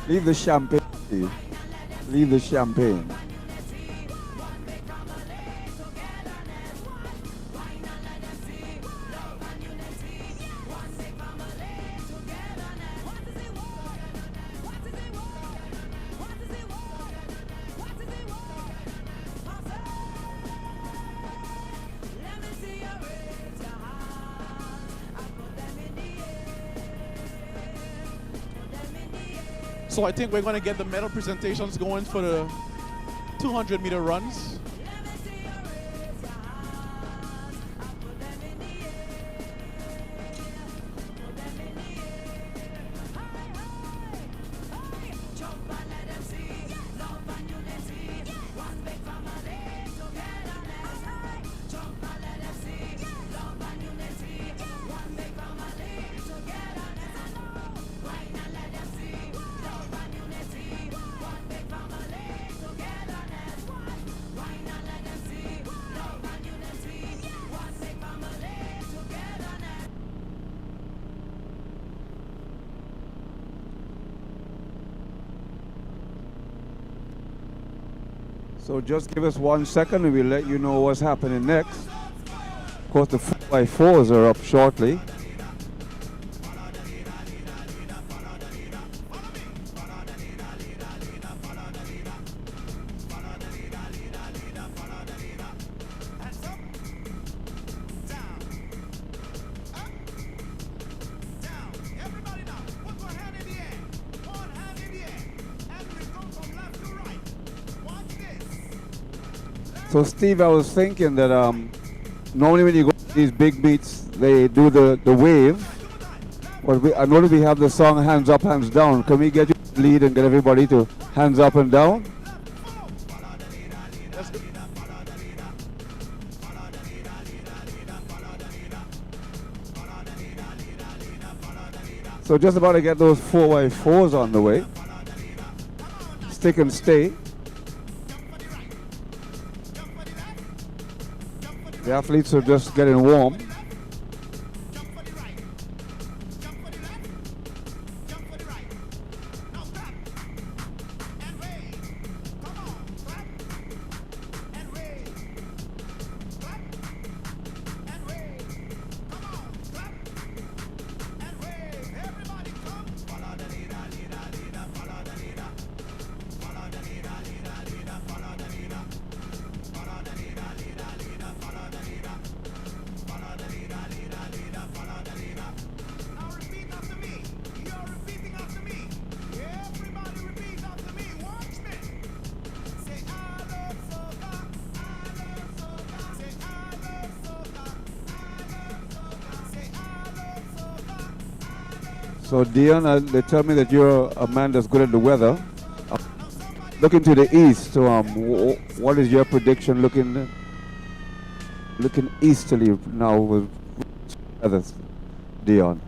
Leave the champagne, Steve. Leave the champagne. So I think we're going to get the medal presentations going for the 200-meter runs. So just give us 1 second and we'll let you know what's happening next. Of course, the 4x4s are up shortly. So Steve, I was thinking that normally when you go to these big meets, they do the wave. But I know that we have the song Hands Up, Hands Down. Can we get you to lead and get everybody to hands up and down? So just about to get those 4x4s on the way. Stick and stay. The athletes are just getting warm. So Dion, they tell me that you're a man that's good at the weather. Looking to the east, so what is your prediction looking easterly now with weather, Dion?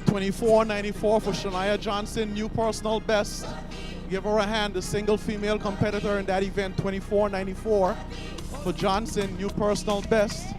24.94 for Shania Johnson, new personal best. Give her a hand, the single female competitor in that event, 24.94 for Johnson, new personal best.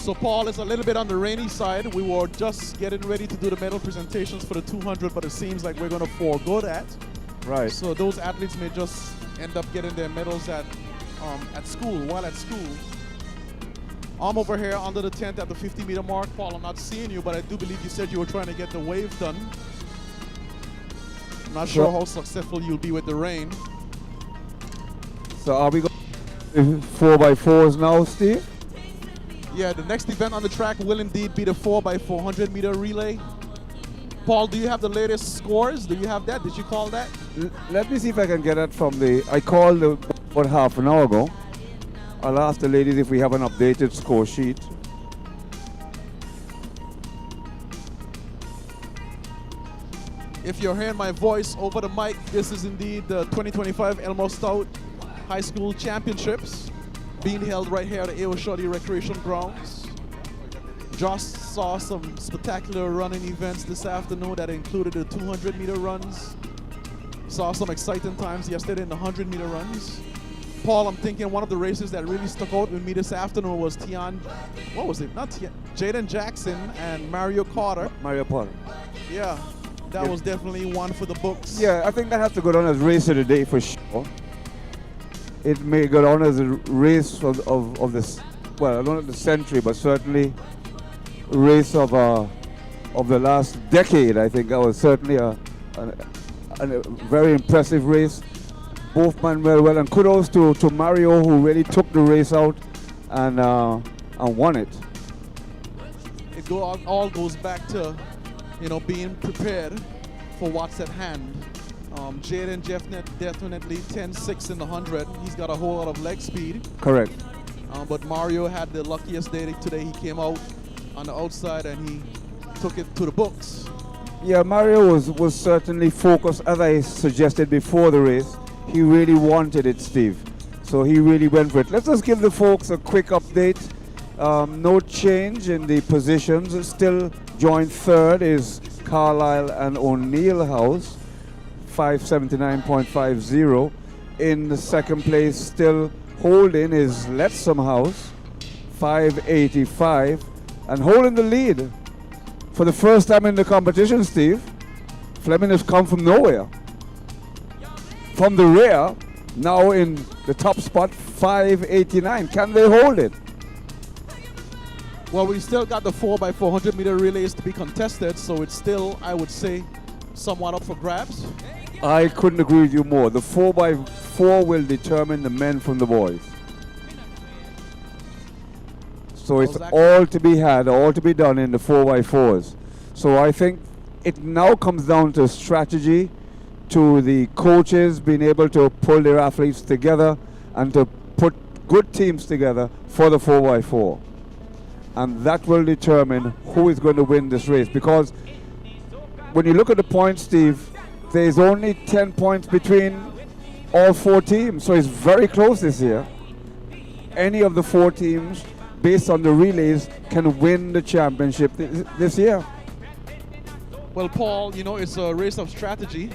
So Paul, is a little bit on the rainy side. We were just getting ready to do the medal presentations for the 200, but it seems like we're going to forego that. Right. So those athletes may just end up getting their medals at school, while at school. I'm over here under the tent at the 50-meter mark. Paul, I'm not seeing you, but I do believe you said you were trying to get the wave done. I'm not sure how successful you'll be with the rain. So are we going 4x4s now, Steve? Yeah, the next event on the track will indeed be the 4x400 meter relay. Paul, do you have the latest scores? Do you have that? Did you call that? Let me see if I can get it from I called about half an hour ago. I'll ask the ladies if we have an updated score sheet. If you're hearing my voice over the mic, this is indeed the 2025 Elmore Stout High School Championships being held right here at the A.O. Shorty Recreation Grounds. Just saw some spectacular running events this afternoon that included the 200-meter runs. Saw some exciting times yesterday in the 100-meter runs. Paul, I'm thinking one of the races that really stuck out with me this afternoon was Jaden Jackson and Mario Carter. Mario Carter. Yeah, that was definitely one for the books. Yeah, I think that has to go down as race of the day for sure. It may go down as a race of this, well, I don't know the century, but certainly race of the last decade. I think that was certainly a very impressive race. Both men well, and kudos to Mario, who really took the race out and won it. It all goes back to, being prepared for what's at hand. Jaden definitely 10-6 in the 100. He's got a whole lot of leg speed. Correct. But Mario had the luckiest day today. He came out on the outside and he took it to the books. Yeah, Mario was certainly focused, as I suggested before the race. He really wanted it, Steve. So he really went for it. Let's just give the folks a quick update. No change in the positions. Still joint third is Carlisle and O'Neill House, 579.50. In the second place, still holding, is Lettsome House, 585. And holding the lead for the first time in the competition, Steve, Flemming has come from nowhere. From the rear, now in the top spot, 589. Can they hold it? Well, we still got the 4x400 meter relays to be contested, so it's still, I would say, somewhat up for grabs. I couldn't agree with you more. The 4x4 will determine the men from the boys. So it's all to be had, all to be done in the 4x4s. So I think it now comes down to strategy, to the coaches being able to pull their athletes together and to put good teams together for the 4x4. And that will determine who is going to win this race. Because when you look at the points, Steve, there's only 10 points between all four teams. So it's very close this year. Any of the four teams, based on the relays, can win the championship this year. Well, Paul, it's a race of strategy.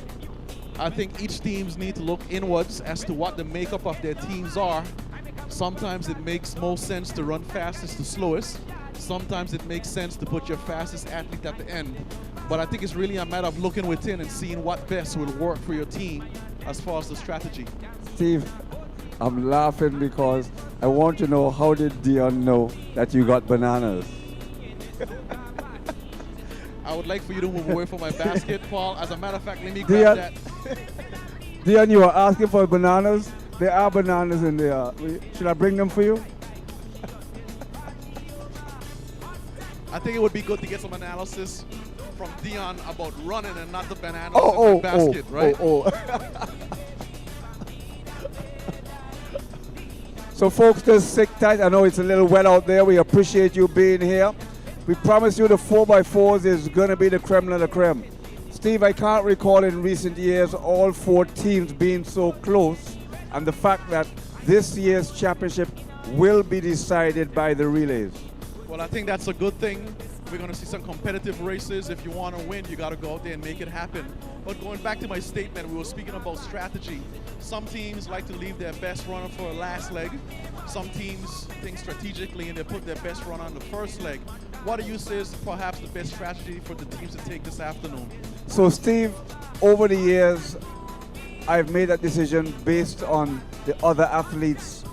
I think each teams need to look inwards as to what the makeup of their teams are. Sometimes it makes most sense to run fastest to slowest. Sometimes it makes sense to put your fastest athlete at the end. But I think it's really a matter of looking within and seeing what best will work for your team as far as the strategy. Steve, I'm laughing because I want to know, how did Dion know that you got bananas? I would like for you to move away from my basket, Paul. As a matter of fact, let me grab that. Dion, you were asking for bananas? There are bananas in there. Should I bring them for you? I think it would be good to get some analysis from Dion about running and not the bananas in the basket, right? So folks, just sit tight. I know it's a little wet out there. We appreciate you being here. We promise you the 4x4s is going to be the creme de la creme. Steve, I can't recall in recent years all four teams being so close, and the fact that this year's championship will be decided by the relays. Well, I think that's a good thing. We're going to see some competitive races. If you want to win, you got to go out there and make it happen. But going back to my statement, we were speaking about strategy. Some teams like to leave their best runner for the last leg. Some teams think strategically and they put their best runner on the first leg. What do you say is perhaps the best strategy for the teams to take this afternoon? So Steve, over the years, I've made that decision based on the other athletes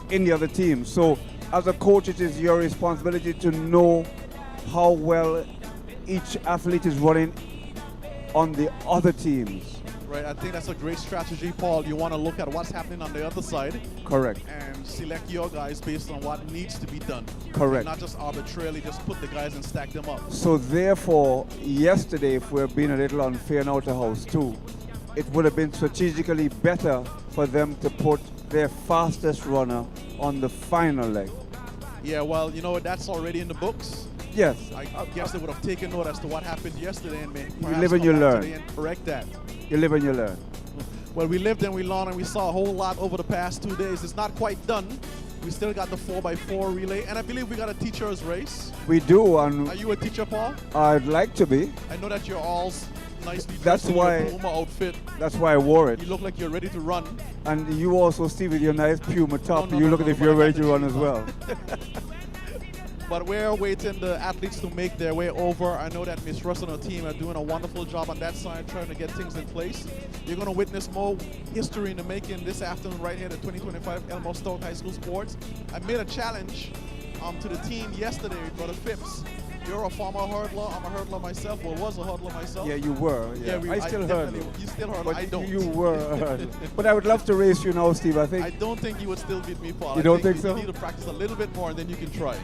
in the other team. So as a coach, it is your responsibility to know how well each athlete is running on the other teams. Right, I think that's a great strategy, Paul. You want to look at what's happening on the other side. Correct. And select your guys based on what needs to be done. Correct. Not just arbitrarily just put the guys and stack them up. So therefore, yesterday, if we're being a little unfair in Outer House too, it would have been strategically better for them to put their fastest runner on the final leg. Yeah, well, you know, that's already in the books. Yes. I guess they would have taken note as to what happened yesterday and you live and you learn. And correct that. You live and you learn. Well, we lived and we learned and we saw a whole lot over the past 2 days. It's not quite done. We still got the 4x4 relay, and I believe we got a teacher's race. We do. And are you a teacher, Paul? I'd like to be. I know that you're all nicely dressed That's in why your Puma outfit. That's why I wore it. You look like you're ready to run. And you also, Steve, with your nice Puma top, No, you look no, as if but you're I ready got to the run jeans as well. But we're waiting the athletes to make their way over. I know that Miss Russ and her team are doing a wonderful job on that side, trying to get things in place. You're going to witness more history in the making this afternoon right here at the 2025 Elmore Stout High School Sports. I made a challenge to the team yesterday, Brother Phipps. You're a former hurdler. I'm a hurdler myself. Well, was a hurdler myself. Yeah, you were. Yeah, I still hurdle. You still hurdle. But I don't. You were a hurdler. But I would love to race you now, Steve. I don't think you would still beat me, Paul. You don't think so? You need to practice a little bit more, and then you can try.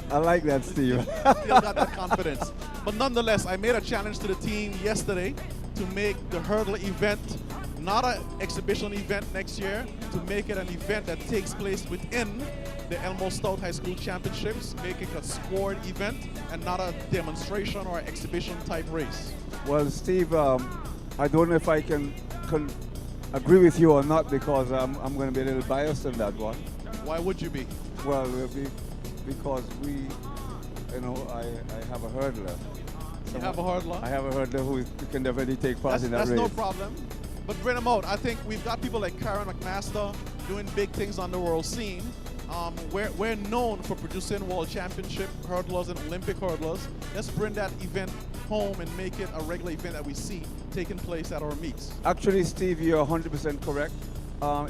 I like that, Steve. Still got that confidence. But nonetheless, I made a challenge to the team yesterday to make the hurdle event not an exhibition event next year, to make it an event that takes place within the Elmore Stout High School Championships, make it a scored event and not a demonstration or exhibition type race. Well, Steve, I don't know if I can agree with you or not, because I'm going to be a little biased on that one. Why would you be? Well, because I have a hurdler. You have a hurdler? I have a hurdler who can definitely take part in that race. That's no problem. But bring them out. I think we've got people like Karen McMaster doing big things on the world scene. We're known for producing world championship hurdlers and Olympic hurdlers. Let's bring that event home and make it a regular event that we see taking place at our meets. Actually, Steve, you're 100% correct.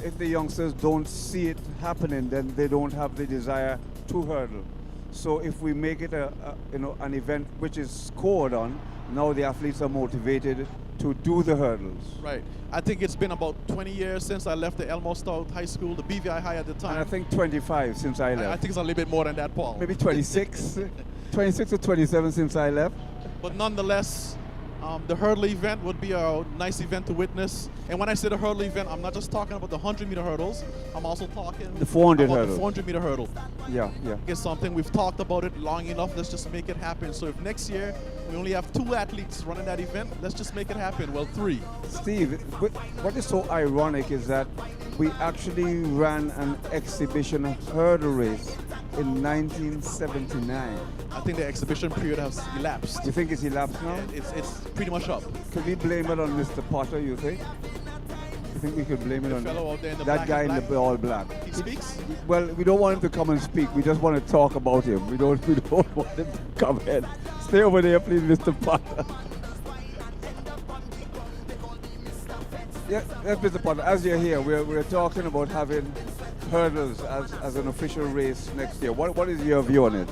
If the youngsters don't see it happening, then they don't have the desire to hurdle. So if we make it an event which is scored on, now the athletes are motivated to do the hurdles. Right. I think it's been about 20 years since I left the Elmore Stout High School, the BVI High at the time. And I think 25 since I left. I think it's a little bit more than that, Paul. Maybe 26, 26 or 27 since I left. But nonetheless, the hurdle event would be a nice event to witness. And when I say the hurdle event, I'm not just talking about the 100-meter hurdles. I'm also talking the 400 about hurdle. The 400-meter hurdle. Yeah. It's something we've talked about it long enough. Let's just make it happen. So if next year we only have 2 athletes running that event, let's just make it happen. Well, 3. Steve, what is so ironic is that we actually ran an exhibition hurdle race in 1979. I think the exhibition period has elapsed. You think it's elapsed now? Yeah, it's pretty much up. Could we blame it on Mr. Potter, you think? You think we could blame it on that guy in the all black? He speaks? Well, we don't want him to come and speak. We just want to talk about him. We don't want him to come in. Stay over there, please, Mr. Potter. Yeah, Mr. Potter, as you're here, we're talking about having hurdles as an official race next year. What is your view on it?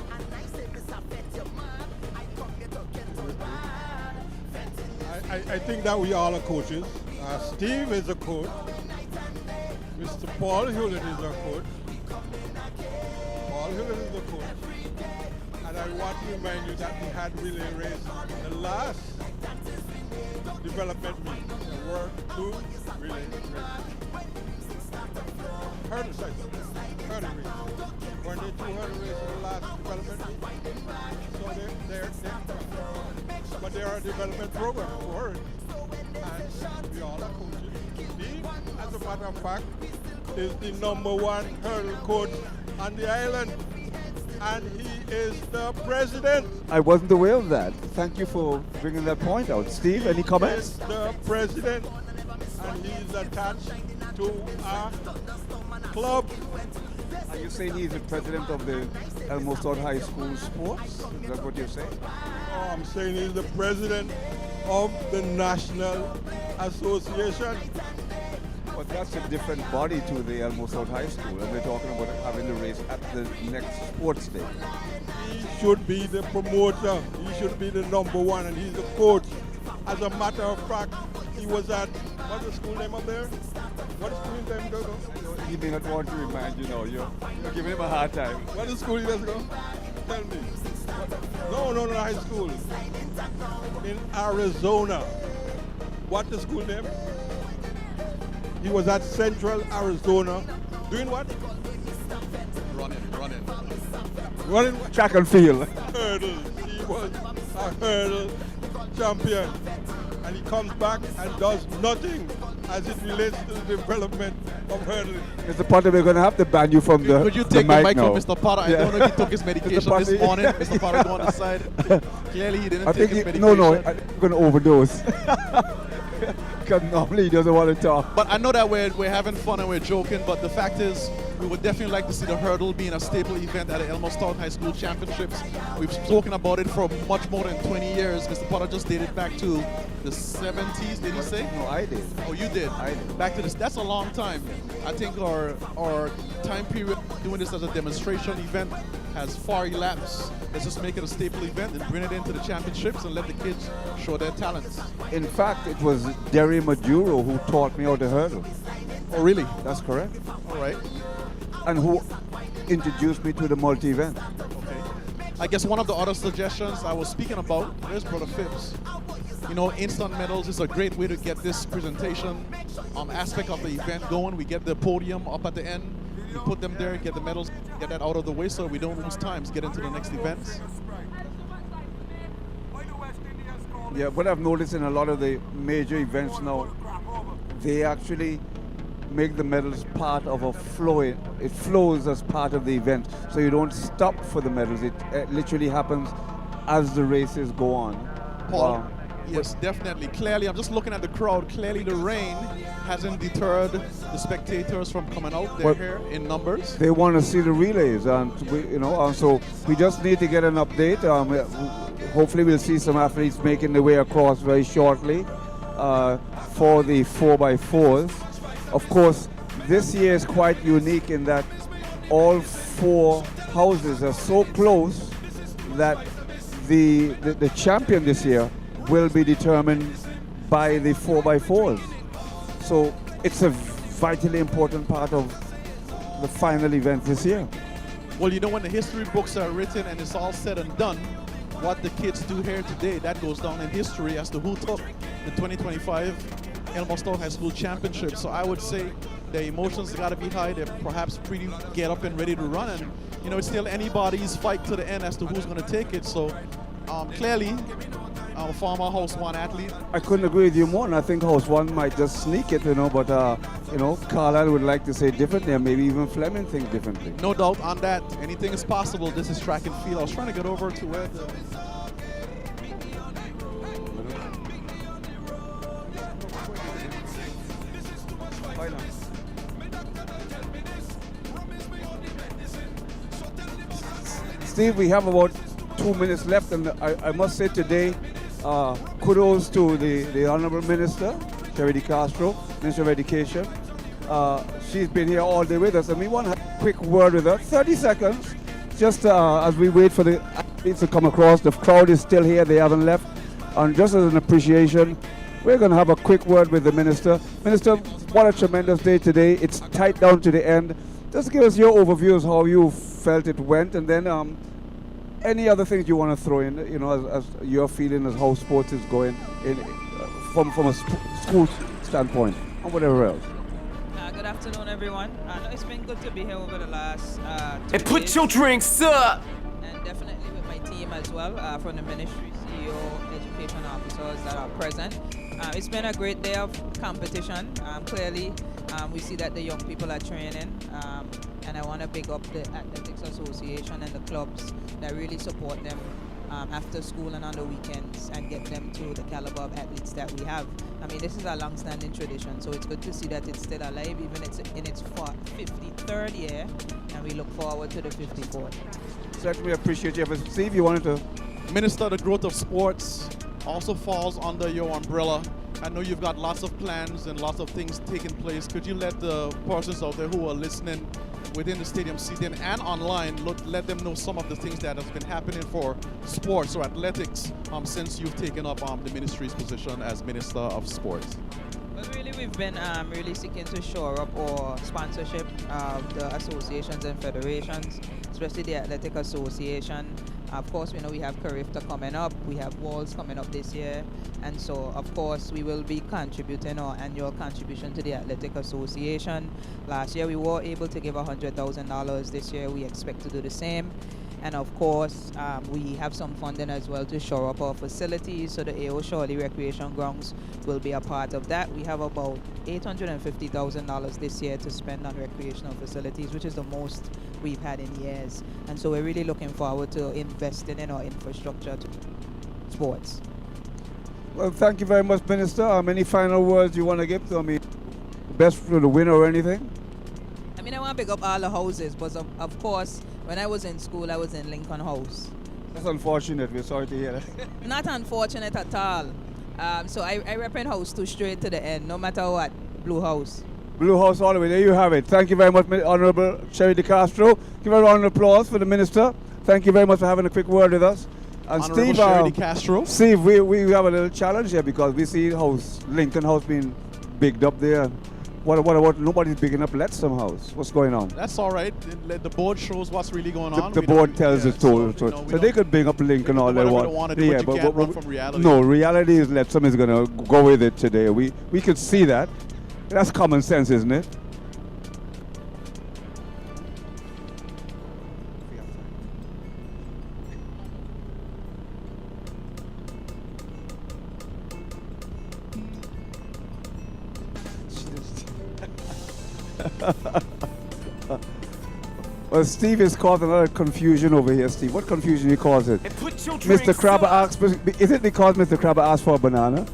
I think that we all are coaches. Steve is a coach. Mr. Paul Hewlett is a coach. Paul Hewlett is a coach. And I want to remind you that we had relay race the last development meet. There were 2 relay races. Hurdle race. Weren't there 2 hurdle races in the last development meet? So but there are development programs for it. And we all are coaches. Steve, as a matter of fact, is the #1 hurdle coach on the island. and he is the president. I wasn't aware of that. Thank you for bringing that point out. Steve, any comments? He is the president, and he's attached to a club. Are you saying he's the president of the Elmo South High School Sports? Is that what you're saying? Oh, I'm saying he's the president of the National Association. But that's a different body to the Elmo South High School, and we're talking about having the race at the next sports day. He should be the promoter. He should be the number one, and he's the coach. As a matter of fact, he was at, what's the school name up there? What school name go? He may not want to remind you now. You're giving him a hard time. What is school he does go? Tell me. No, high school. In Arizona. What the school name? He was at Central Arizona. Doing what? Running what? Track and field. Hurdle. He was a hurdle champion. And he comes back and does nothing as it relates to the development of hurdling. Mr. Potter, we're going to have to ban you from the Could you take the mic now. from Mr. Potter? I don't know if he took his medication this morning. Mr. Potter, go on the side. Clearly, he didn't take his medication. No, I'm going to overdose. Because normally he doesn't want to talk. But I know that we're having fun and we're joking, but the fact is, we would definitely like to see the hurdle being a staple event at the Elmo South High School Championships. We've spoken about it for much more than 20 years. Mr. Potter just dated back to the 70s, did he say? No, I did. Oh, you did? I did. Back to this, that's a long time. I think our time period doing this as a demonstration event has far elapsed. Let's just make it a staple event and bring it into the championships and let the kids show their talents. In fact, it was Derry Maduro who taught me how to hurdle. Oh, really? That's correct. All right. And who introduced me to the multi-event. Okay. I guess one of the other suggestions I was speaking about, there's Brother Phipps. You know, instant medals is a great way to get this presentation aspect of the event going. We get the podium up at the end, we put them there, get the medals, get that out of the way so we don't lose time to get into the next events. Yeah, what I've noticed in a lot of the major events now, they actually make the medals part of a flow. It flows as part of the event, so you don't stop for the medals. It literally happens as the races go on. Paul, yes, definitely. Clearly, I'm just looking at the crowd. Clearly, the rain hasn't deterred the spectators from coming out. They're here in numbers. They want to see the relays, and so we just need to get an update. Hopefully, we'll see some athletes making their way across very shortly for the 4x4s. Of course, this year is quite unique in that all four houses are so close that the champion this year will be determined by the 4x4s. So it's a vitally important part of the final event this year. Well, you know, when the history books are written and it's all said and done, what the kids do here today, that goes down in history as to who took the 2025 Elmo South High School Championship. So I would say the emotions got to be high. They're perhaps pretty get up and ready to run. And, you know, it's still anybody's fight to the end as to who's going to take it. So clearly, our former House 1 athlete. I couldn't agree with you more, and I think House 1 might just sneak it, but, Carlisle would like to say differently, and maybe even Flemming thinks differently. No doubt on that. Anything is possible. This is track and field. I was trying to get over to where the... Steve, we have about 2 minutes left, and I must say today, kudos to the Honorable Minister, Sherry Castro, Minister of Education. She's been here all day with us, and we want to have a quick word with her, 30 seconds, just as we wait for the athletes to come across. The crowd is still here, they haven't left, and just as an appreciation, we're going to have a quick word with the Minister. Minister, what a tremendous day today. It's tight down to the end. Just give us your overview of how you felt it went, and then any other things you want to throw in, as your feeling as how sports is going from a school standpoint, and whatever else. Good afternoon, everyone. It's been good to be here over the last 2 And put days. your drinks up! And definitely with my team as well, from the ministry, CEO, education officers that are present. It's been a great day of competition. Clearly, we see that the young people are training, and I want want to big up the Athletics Association and the clubs that really support them after school and on the weekends and get them to the caliber of athletes that we have. I mean, this is a long-standing tradition, so it's good to see that it's still alive, even it's in its 53rd year, and we look forward to the 54th. Certainly appreciate you. But Steve, you wanted to... Minister, the growth of sports also falls under your umbrella. I know you've got lots of plans and lots of things taking place. Could you let the persons out there who are listening within the stadium seating and online, let them know some of the things that have been happening for sports or athletics since you've taken up the ministry's position as Minister of Sports? Well, really, we've been really seeking to shore up our sponsorship of the associations and federations, especially the Athletic Association. Of course, we know we have Carifta coming up, we have Walls coming up this year, and so, of course, we will be contributing our annual contribution to the Athletic Association. Last year, we were able to give $100,000. This year, we expect to do the same. And of course, we have some funding as well to shore up our facilities, so the A.O. Shawley Recreation Grounds will be a part of that. We have about $850,000 this year to spend on recreational facilities, which is the most we've had in years. And so we're really looking forward to investing in our infrastructure to sports. Well, thank you very much, Minister. Any final words you want to give to me? Best for the winner or anything? I mean, I want to pick up all the houses, but of course, when I was in school, I was in Lincoln House. That's unfortunate. We're sorry to hear that. Not unfortunate at all. So I represent House 2 straight to the end, no matter what. Blue House. Blue House all the way. There you have it. Thank you very much, Honorable Sherry DeCastro. Give a round of applause for the Minister. Thank you very much for having a quick word with us. And Honorable Steve, Sherry DeCastro. Steve, we have a little challenge here because we see Lincoln House being bigged up there. What about nobody's bigging up Lettsome House? What's going on? That's all right. The board shows what's really going on. The board tells us so they could bring up Lincoln all they want. Yeah, but you can't run from reality. No, reality is Lettsome is going to go with it today. We could see that. That's common sense, isn't it? Well, Steve has caused another confusion over here, Steve. What confusion he caused it? Mr. Crabber asked, is it because Mr. Crabber asked for a banana?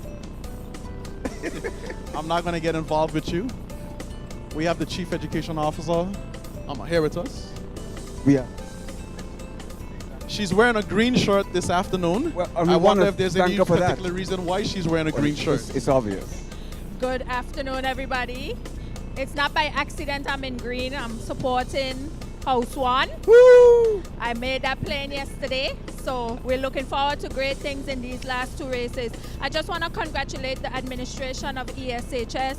I'm not going to get involved with you. We have the Chief Education Officer here with us. Yeah. She's wearing a green shirt this afternoon. Well, I wonder if there's any particular reason why she's wearing a green shirt. It's obvious. Good afternoon, everybody. It's not by accident I'm in green. I'm supporting House 1. Woo! I made that plain yesterday, so we're looking forward to great things in these last 2 races. I just want to congratulate the administration of ESHS,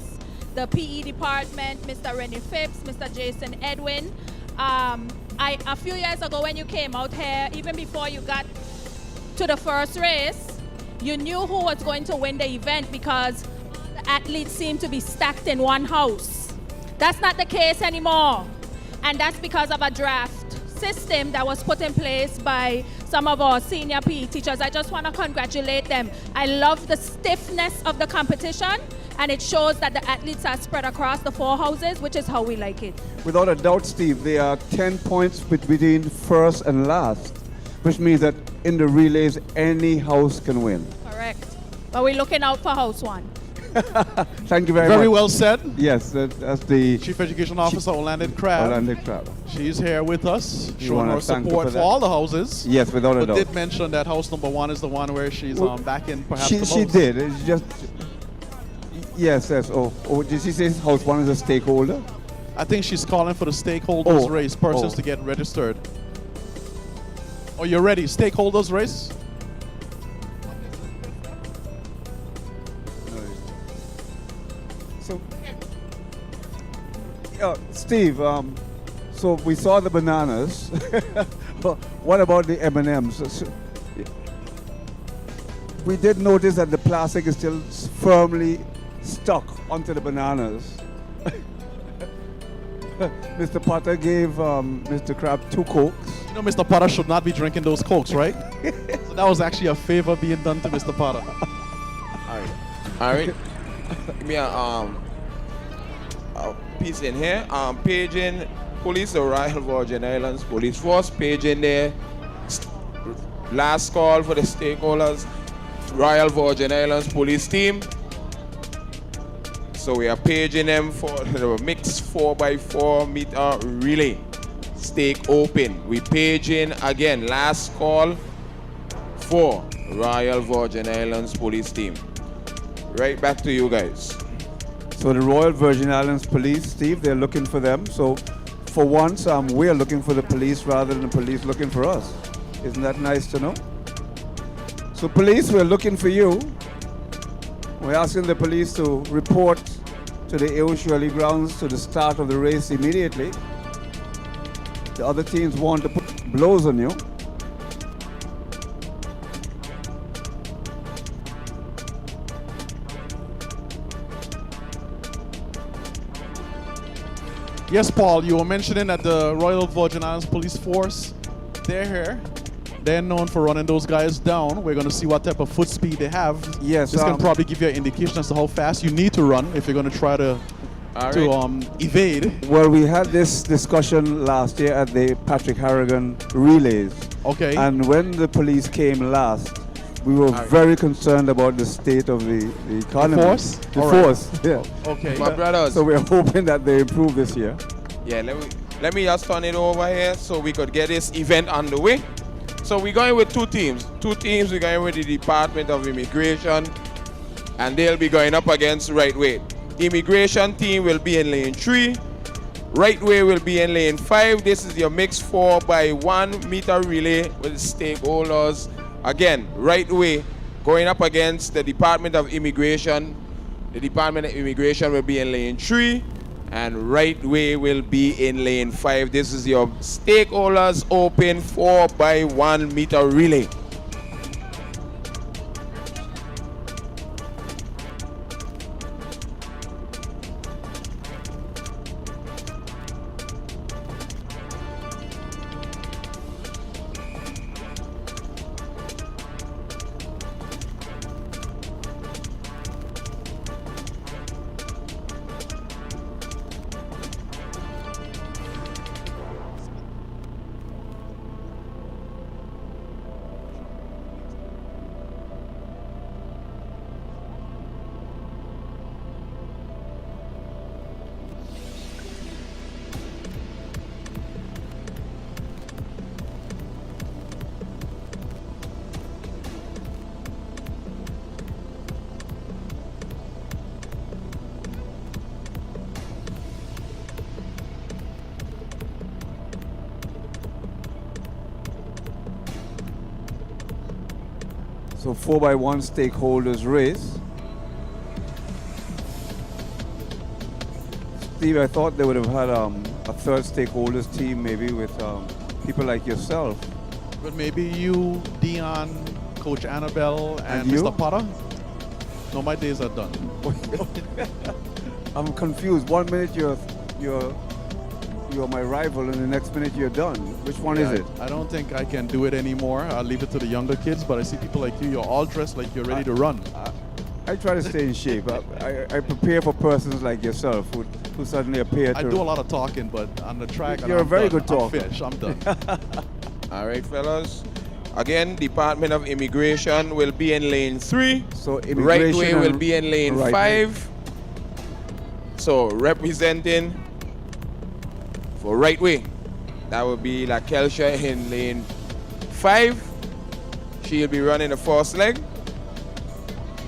the PE department, Mr. Rennie Phipps, Mr. Jason Edwin. A few years ago when you came out here, even before you got to the first race, you knew who was going to win the event because the athletes seemed to be stacked in one house. That's not the case anymore. And that's because of a draft system that was put in place by some of our senior PE teachers. I just want to congratulate them. I love the stiffness of the competition, and it shows that the athletes are spread across the 4 houses, which is how we like it. Without a doubt, Steve, there are 10 points between first and last, which means that in the relays, any house can win. Correct. But we're looking out for House 1. Thank you very much. Very well said. Yes, that's the Chief Education Officer, Orlando Crab. She's here with us, showing her support for all the houses. Yes, without a doubt. But did mention that house number 1 is the one where she's back in perhaps the most. She did. It's just... Yes. Oh, did she say House 1 is a stakeholder? I think she's calling for the stakeholders race, persons to get registered. Oh, you're ready? Stakeholders race? So, Steve, so we saw the bananas. What about the M&Ms? We did notice that the plastic is still firmly stuck onto the bananas. Mr. Potter gave Mr. Crab 2 Cokes. You know Mr. Potter should not be drinking those Cokes, right? So that was actually a favor being done to Mr. Potter. All right. Give me a piece in here. Paging Police, the Royal Virgin Islands Police Force, page in there. Last call for the stakeholders, Royal Virgin Islands Police team. So we are paging them for the mixed 4x4 meter relay. Stake open. We page in again. Last call for Royal Virgin Islands Police team. Right back to you guys. So the Royal Virgin Islands Police, Steve, they're looking for them. So for once, we're looking for the police rather than the police looking for us. Isn't that nice to know? So police, we're looking for you. We're asking the police to report to the AO Shirley grounds to the start of the race immediately. The other teams want to put blows on you. Yes, Paul, you were mentioning that the Royal Virgin Islands Police Force, they're here. They're known for running those guys down. We're going to see what type of foot speed they have. Yes. This can probably give you an indication as to how fast you need to run if you're going to try to evade. Well, we had this discussion last year at the Patrick Harrigan relays. Okay. And when the police came last, we were very concerned about the state of the Carnival. The force? The All right. force, yeah. Okay. My brothers. So we're hoping that they improve this year. Yeah, let me just turn it over here so we could get this event underway. So we're going with two teams. We're going with the Department of Immigration, and they'll be going up against Right Way. The Immigration team will be in lane 3. Right Way will be in lane 5. This is your mixed 4x1 meter relay with stakeholders. Again, Right Way going up against the Department of Immigration. The Department of Immigration will be in lane 3. And Right Way will be in lane 5. This is your stakeholders open 4x1 meter relay. So 4x1 stakeholders race. Steve, I thought they would have had a third stakeholders team, maybe with people like yourself. But maybe you, Dion, Coach Annabelle, and you? Mr. Potter? No, my days are done. I'm confused. 1 minute you're my rival, and the next minute you're done. Which one is it? I don't think I can do it anymore. I'll leave it to the younger kids, but I see people like you, you're all dressed like you're ready to run. I try to stay in shape. I prepare for persons like yourself who suddenly appear to... I do a lot of talking, but on the track, You're a very good talker. I'm finished. I'm done. All right, fellas. Again, Department of Immigration will be in lane 3. So Right Way will be in lane 5. So representing for Right Way, that will be La Kelsha in lane 5. She'll be running the first leg.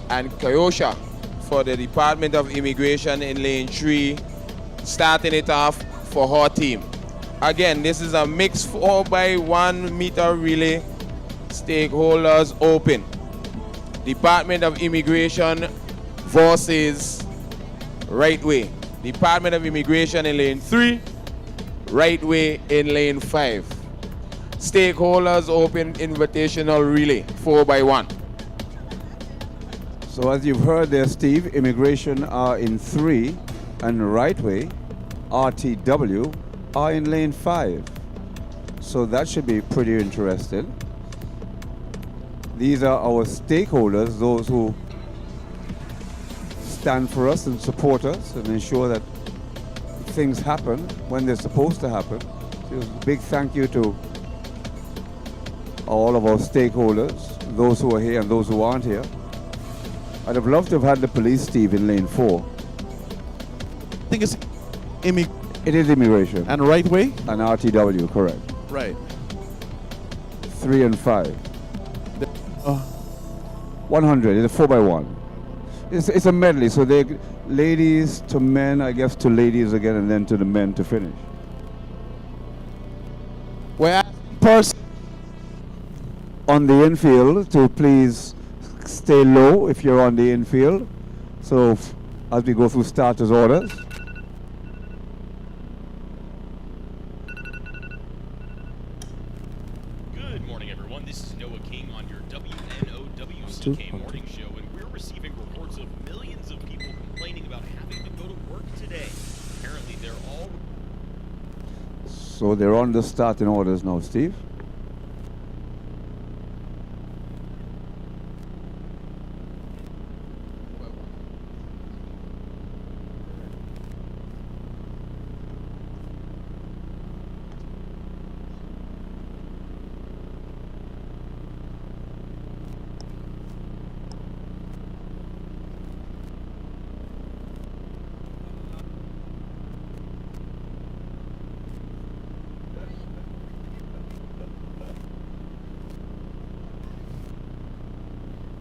And Kayosha for the Department of Immigration in lane 3, starting it off for her team. Again, this is a mixed 4x1 meter relay. Stakeholders open. Department of Immigration versus Right Way. Department of Immigration in lane 3, Right Way in lane 5. Stakeholders open invitational relay 4x1. So as you've heard there, Steve, Immigration are in 3 and Right Way, RTW, are in lane 5. So that should be pretty interesting. These are our stakeholders, those who stand for us and support us and ensure that things happen when they're supposed to happen. So a big thank you to all of our stakeholders, those who are here and those who aren't here. I'd have loved to have had the police, Steve, in lane 4. I think it's It is immigration. And right way? And RTW, correct. Right. 3 and 5. 100, it's a 4x1. It's a medley, so they ladies to men, I guess to ladies again, and then to the men to finish. We're first on the infield to please stay low if you're on the infield. So as we go through starters orders. Good morning, everyone. This is Noah King on your WNOWCK morning show, and we're receiving reports of millions of people complaining about having to go to work today. Apparently, they're all... So they're on the starting orders now, Steve.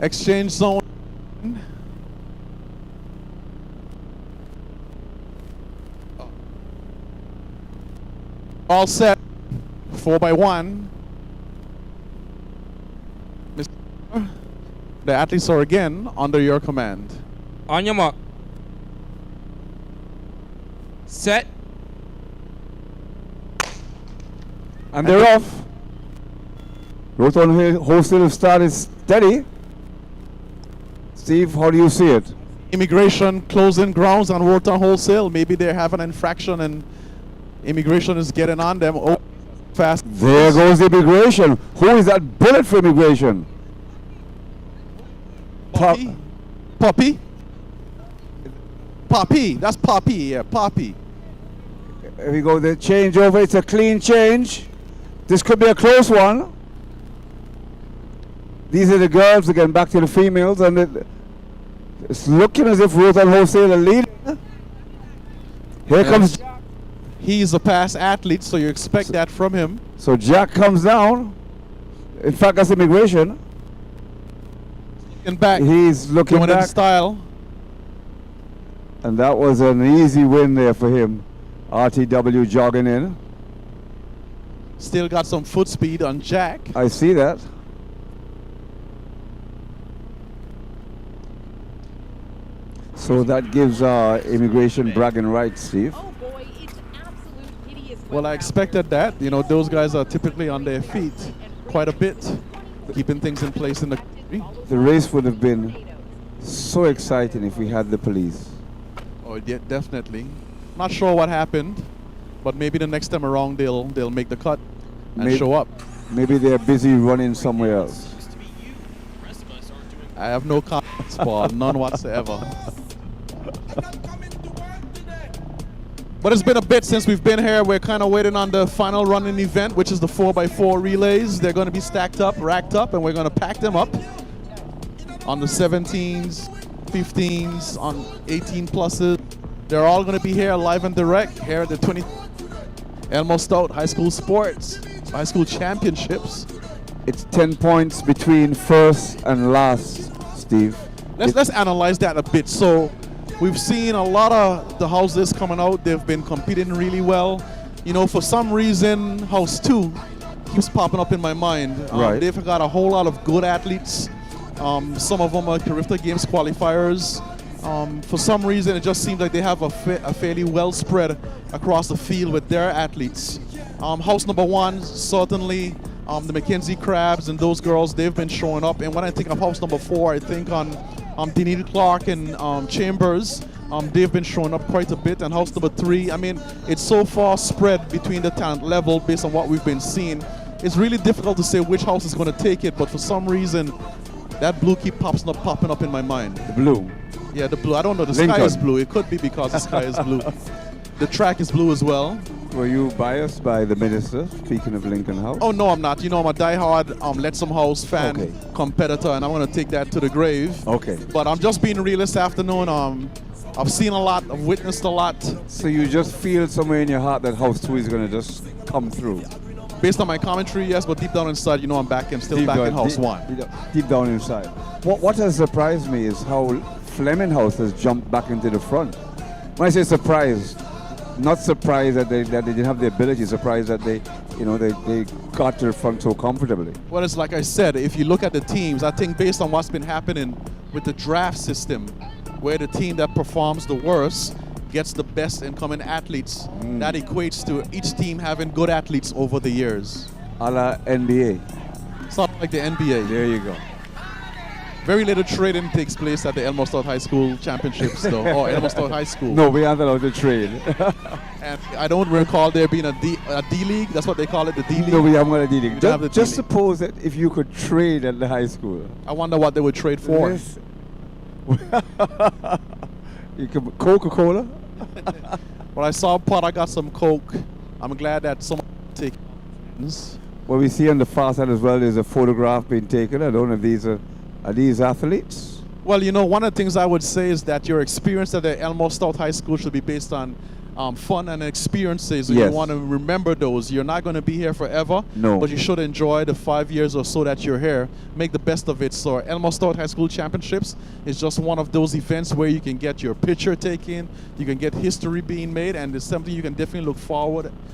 Exchange zone. All set. 4x1. The athletes are again under your command. On your mark. Set. And they're off. Roton Wholesale started steady. Steve, how do you see it? Immigration closing grounds on Roton Wholesale. Maybe they have an infraction and immigration is getting on them fast. There goes immigration. Who is that bullet for immigration? Poppy? Poppy? Poppy. That's Poppy. Yeah, Poppy. Here we go. The changeover. It's a clean change. This could be a close one. These are the girls again, back to the females, and it's looking as if Roton Wholesale are leading. Here comes Jack. He's a past athlete, so you expect that from him. So Jack comes down. In fact, that's immigration. Looking back. He's looking doing back. In style. And that was an easy win there for him. RTW jogging in. Still got some foot speed on Jack. I see that. So that gives immigration bragging rights, Steve. Well, I expected that. You know, those guys are typically on their feet quite a bit, keeping things in place in the country. The race would have been so exciting if we had the police. Oh, yeah, definitely. Not sure what happened, but maybe the next time around they'll make the cut and show up. Maybe they're busy running somewhere else. I have no comments, Paul. None whatsoever. But it's been a bit since we've been here. We're kind of waiting on the final running event, which is the 4x4 relays. They're going to be stacked up, racked up, and we're going to pack them up on the 17s, 15s, on 18 pluses. They're all going to be here live and direct here at the 20 Elmo Stout High School Sports, High School Championships. It's 10 points between first and last, Steve. Let's analyze that a bit. So we've seen a lot of the houses coming out. They've been competing really well. You know, for some reason, House 2 keeps popping up in my mind. Right. They've got a whole lot of good athletes. Some of them are Carifta Games qualifiers. For some reason, it just seems like they have a fairly well spread across the field with their athletes. House number 1, certainly the Mackenzie Crabs and those girls, they've been showing up. And when I think of house number 4, I think on Denise Clark and Chambers. They've been showing up quite a bit. And house number 3, I mean, it's so far spread between the talent level based on what we've been seeing. It's really difficult to say which house is going to take it, but for some reason, that blue keeps popping up in my mind. The blue? Yeah, the blue. I don't know. The Lincoln. sky is blue. It could be because the sky is blue. The track is blue as well. Were you biased by the minister, speaking of Lincoln House? Oh, no, I'm not. You know, I'm a diehard Lettsome House fan, competitor, and I'm going to take that to the grave. Okay. But I'm just being real this afternoon. I've seen a lot, I've witnessed a lot. So you just feel somewhere in your heart that House 2 is going to just come through? Based on my commentary, yes, but deep down inside, you know, I'm still back in House 1. Deep down inside. What has surprised me is how Flemming House has jumped back into the front. When I say surprised, not surprised that they didn't have the ability, surprised that they got to the front so comfortably. Well, it's like I said, if you look at the teams, I think based on what's been happening with the draft system, where the team that performs the worst gets the best incoming athletes, that equates to each team having good athletes over the years. A la NBA. It's not like the NBA. There you go. Very little trading takes place at the Elmore Stout High School Championships, though, or Elmore Stout High School. No, we aren't allowed to trade. And I don't recall there being a D-League. That's what they call it, the D-League. No, we haven't got a D-League. Have the Just D-League. suppose that if you could trade at the high school. I wonder what they would trade for. Yes. You could Coca-Cola? Well, I saw Pot, I got some Coke. I'm glad that someone take. What we see on the far side as well is a photograph being taken. I don't know if these are these athletes? Well, you know, one of the things I would say is that your experience at the Elmore Stout High School should be based on fun and experiences. Yes. You want to remember those. You're not going to be here forever, No. but you should enjoy the 5 years or so that you're here. Make the best of it. So Elmore Stout High School Championships is just one of those events where you can get your picture taken, you can get history being made, and it's something you can definitely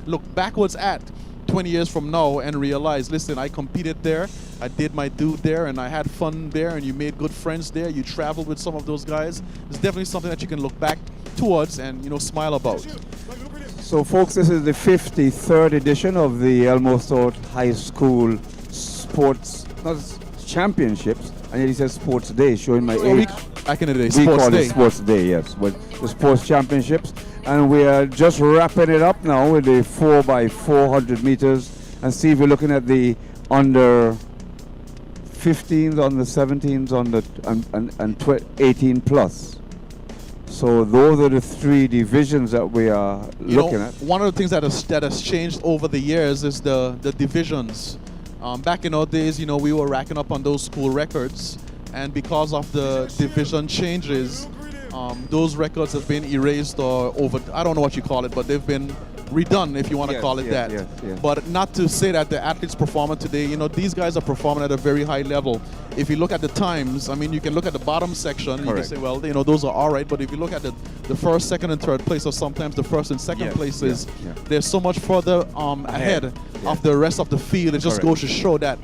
look backwards at 20 years from now and realize, listen, I competed there, I did my due there, and I had fun there, and you made good friends there, you traveled with some of those guys. It's definitely something that you can look back towards and, you know, smile about. So folks, this is the 53rd edition of the Elmore Stout High School Sports, not Championships, and yet he says Sports Day, showing my age. Back in the day, we Sports call Day. it Sports Day, yes, but the Sports Championships. And we are just wrapping it up now with the 4x400 meters. And Steve, we're looking at the under 15s, under 17s, and 18 plus. So those are the three divisions that we are looking at. One of the things that has changed over the years is the divisions. Back in our days, you know, we were racking up on those school records, and because of the division changes, those records have been erased or over, I don't know what you call it, but they've been redone, if you want to call it that. Yes. But not to say that the athletes performing today, you know, these guys are performing at a very high level. If you look at the times, I mean, you can look at the bottom section and you can say, well, you know, those are all right. But if you look at the first, second, and third place, or sometimes the first and second places, they're so much further ahead of the rest of the field. It just goes to show that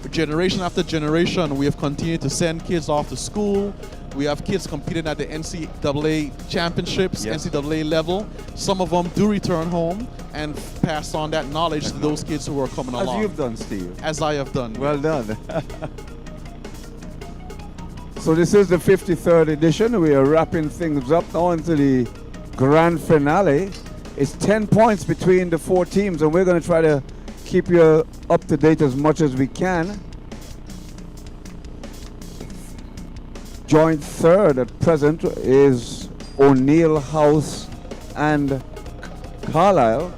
generation after generation, we have continued to send kids off to school. We have kids competing at the NCAA championships, NCAA level. Some of them do return home and pass on that knowledge to those kids who are coming along. As you've done, Steve. As I have done. Well done. So this is the 53rd edition. We are wrapping things up now into the grand finale. It's 10 points between the four teams, and we're going to try to keep you up to date as much as we can. Joint third at present is O'Neill House and Carlisle.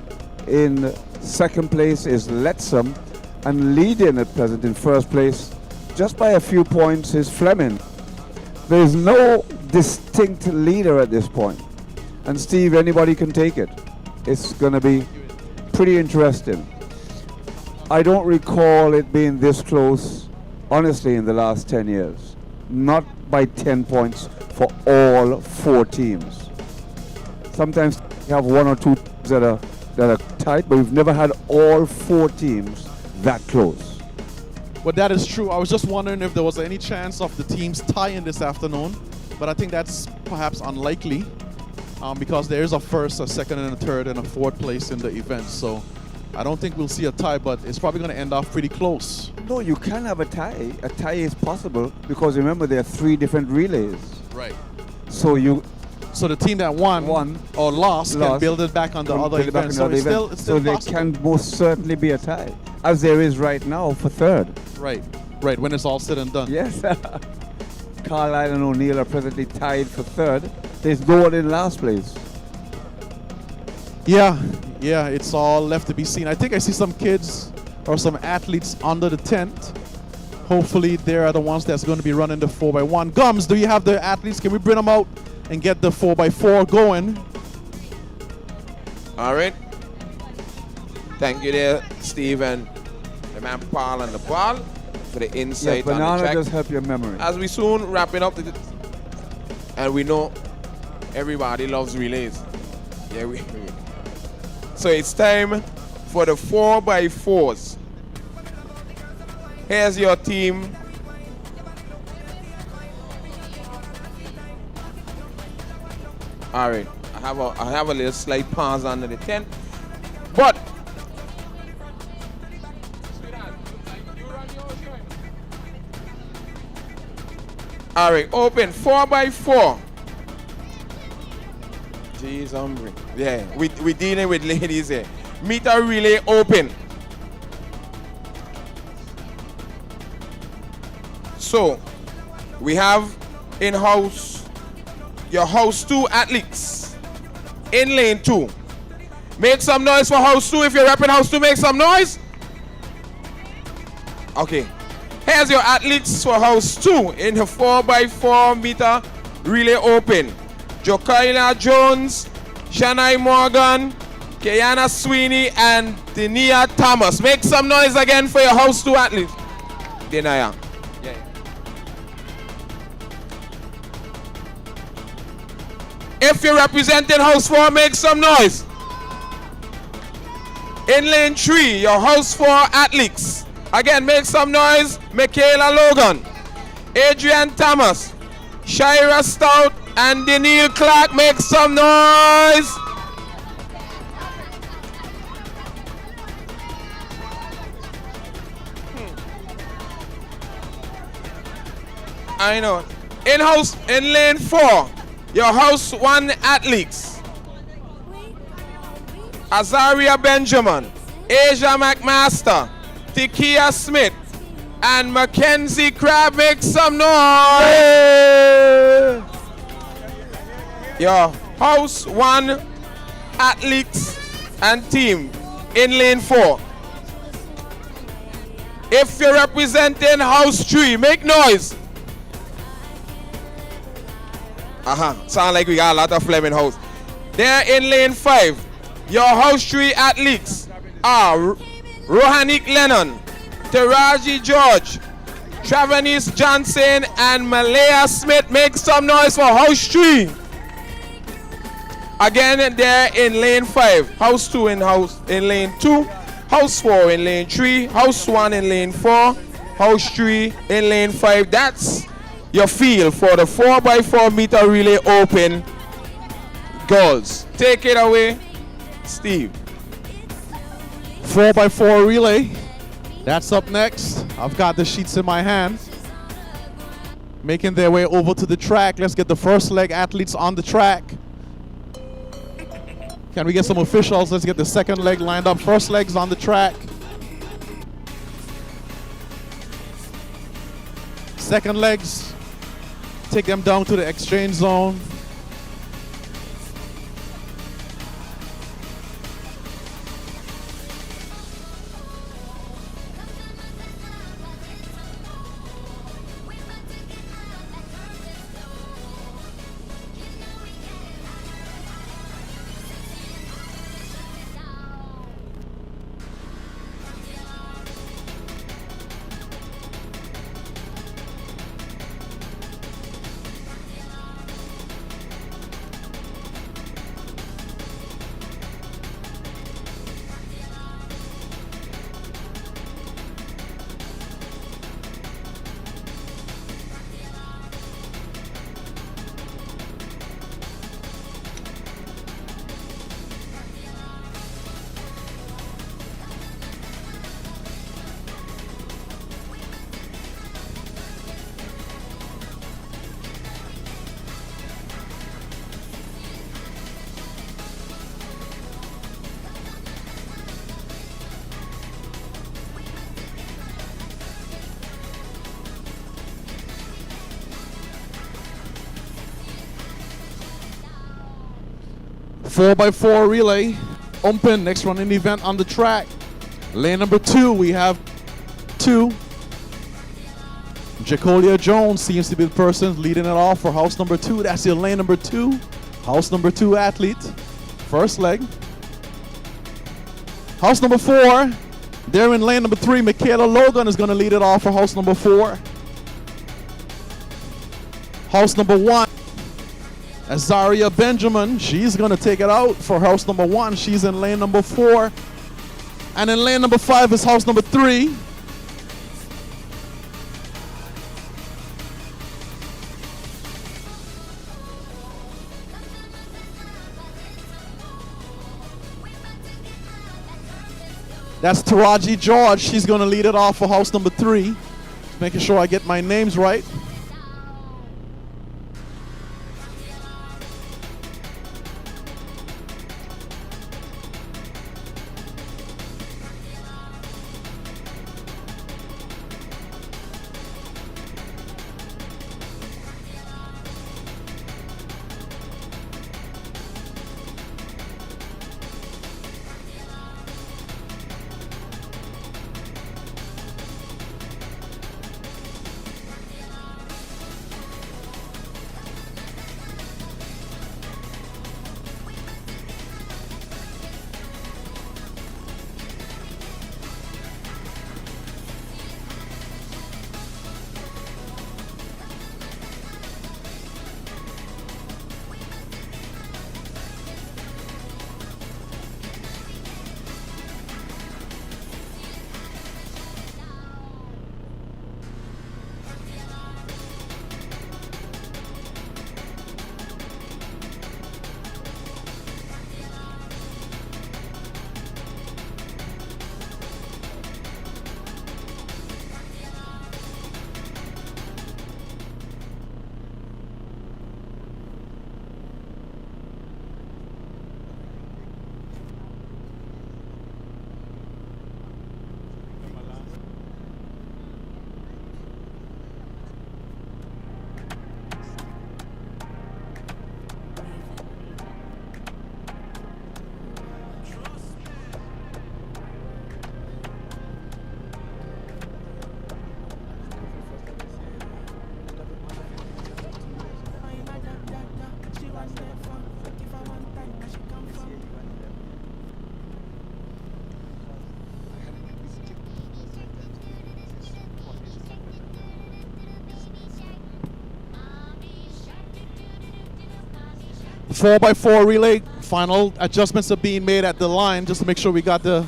In second place is Lettsome, and leading at present in first place, just by a few points, is Flemming. There is no distinct leader at this point. And Steve, anybody can take it. It's going to be pretty interesting. I don't recall it being this close, honestly, in the last 10 years. Not by 10 points for all four teams. Sometimes you have one or two teams that are tight, but we've never had all four teams that close. Well, that is true. I was just wondering if there was any chance of the teams tying this afternoon, but I think that's perhaps unlikely because there is a first, a second, and a third, and a fourth place in the event. So I don't think we'll see a tie, but it's probably going to end off pretty close. No, you can have a tie. A tie is possible because remember there are three different relays. Right. So the team that won or lost can build it back on the other event. So it's still so there possible. can most certainly be a tie, as there is right now for third. Right, when it's all said and done. Yes. Carlisle and O'Neill are presently tied for third. There's no one in last place. Yeah, it's all left to be seen. I think I see some kids or some athletes under the tent. Hopefully they are the ones that's going to be running the 4x1. Gums, do you have the athletes? Can we bring them out and get the 4x4 going? All right. Thank you there, Steve, and the man Paul and the ball for the insight on the banana track. just help your memory. As we soon wrapping up, and we know everybody loves relays. Yeah, so it's time for the 4x4s. Here's your team. All right, I have a little slight pause under the tent, but all right, open 4x4. Jeez, hombre. Yeah, we dealing with ladies here. Meter relay open. So, we have in-house, your house 2 athletes in lane 2. Make some noise for house 2. If you're repping house 2, make some noise. Okay. Here's your athletes for house 2 in the 4x4 meter relay open. Jokaila Jones, Shania Morgan, Kiana Sweeney, and Denia Thomas. Make some noise again for your house 2 athletes. Denia. Yeah. If you're representing house 4, make some noise. In lane 3, your house 4 athletes. Again, make some noise. Michaela Logan, Adrian Thomas, Shira Stout, and Daniel Clark. Make some noise. I know. In-house, in lane 4, your house 1 athletes. Azaria Benjamin, Asia McMaster, Tikia Smith, and Mackenzie Crab. Make some noise. Your house 1 athletes and team in lane 4. If you're representing house 3, make noise. Sound like we got a lot of Flemming house. They're in lane 5. Your house 3 athletes are Rohanik Lennon, Taraji George, Travanis Johnson, and Malaya Smith. Make some noise for house 3. Again, they're in lane 5. House 2 in lane 2. House 4 in lane 3. House 1 in lane 4. House 3 in lane 5. That's your field for the 4x4 meter relay open. Girls, take it away, Steve. 4x4 relay. That's up next. I've got the sheets in my hand. Making their way over to the track. Let's get the first leg athletes on the track. Can we get some officials? Let's get the second leg lined up. First leg's on the track. Second legs, take them down to the exchange zone. Four by four relay Open, next running event on the track. Lane number 2, we have 2. Jacolia Jones seems to be the person leading it off for house number 2. That's your lane number 2. House number 2 athlete. First leg. House number 4, there in lane number 3, Michaela Logan is going to lead it off for house number 4. House number 1, Azaria Benjamin, she's going to take it out for house number 1. She's in lane number 4. And in lane number 5 is house number 3. That's Taraji George. She's going to lead it off for house number 3. Making sure I get my names right. The 4x4 relay, final adjustments are being made at the line just to make sure we got the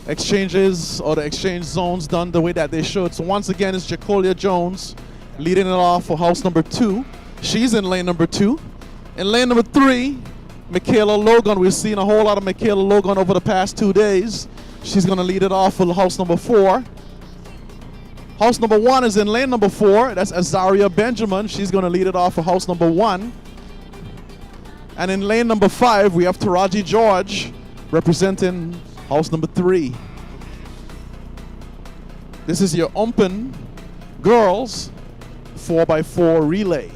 exchanges or the exchange zones done the way that they should. So once again, it's Jacolia Jones leading it off for house number 2. She's in lane number 2. In lane number 3, Michaela Logan. We've seen a whole lot of Michaela Logan over the past 2 days. She's going to lead it off for house number 4. House number 1 is in lane number 4. That's Azaria Benjamin. She's going to lead it off for house number 1. And in lane number 5, we have Taraji George representing house number 3. This is your open girls 4x4 relay.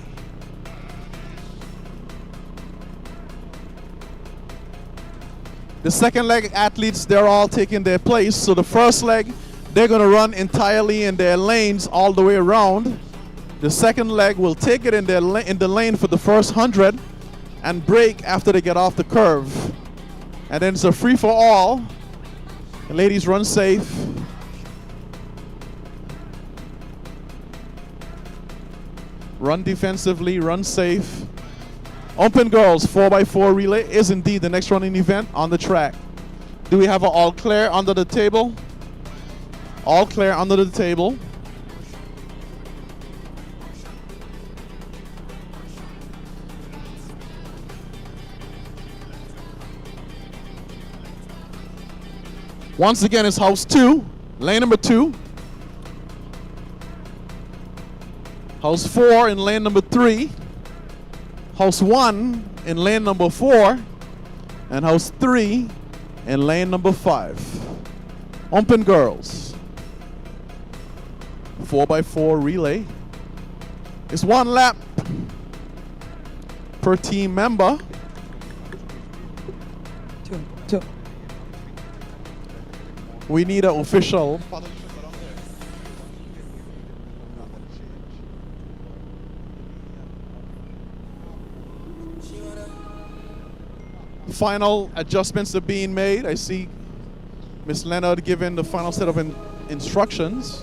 The second leg athletes, they're all taking their place. So the first leg, they're going to run entirely in their lanes all the way around. The second leg will take it in the lane for the first 100 and break after they get off the curve. And then it's a free-for-all. The ladies run safe. Run defensively, run safe. Open girls 4x4 relay is indeed the next running event on the track. Do we have an all clear under the table? All clear under the table. Once again, it's house 2, lane number 2. House 4 in lane number 3. House 1 in lane number 4. And house 3 in lane number 5. Open girls. 4x4 relay. It's 1 lap per team member. We need an official. Final adjustments are being made. I see Miss Leonard giving the final set of instructions.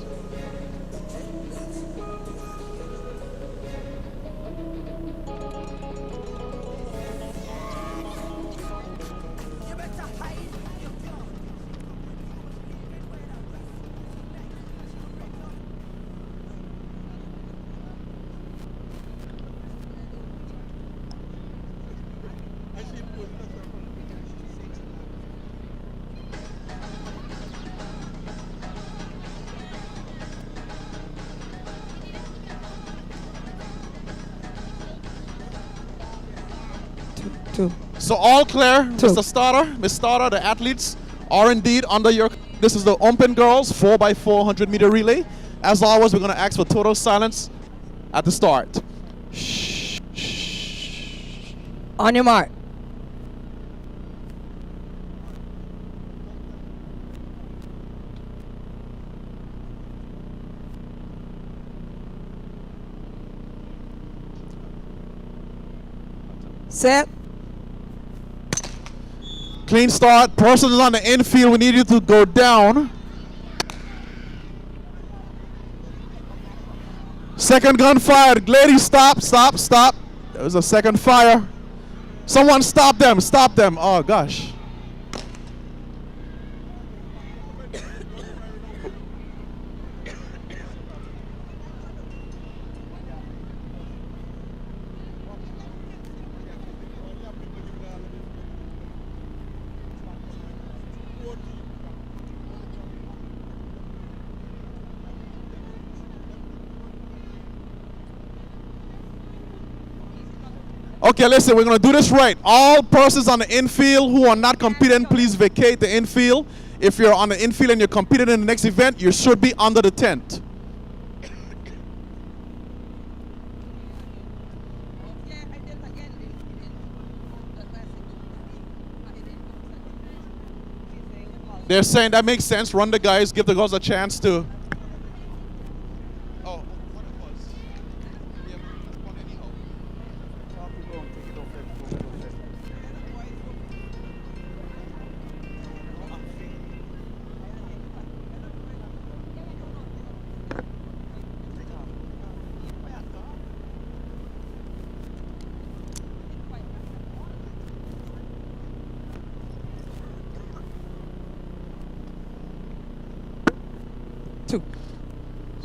So all clear, Mr. Starter, Miss Starter, the athletes are indeed under your, this is the Open Girls 4x4 100-meter relay. As always, we're gonna ask for total silence at the start. On your mark. Set. Clean start. Persons on the infield, we need you to go down. Second gun fired. Ladies, stop, stop, stop. There was a second fire. Someone stop them, stop them. Oh, gosh. Okay, listen, we're going to do this right. All persons on the infield who are not competing, please vacate the infield. If you're on the infield and you're competing in the next event, you should be under the tent. They're saying that makes sense. Run the guys, give the girls a chance to.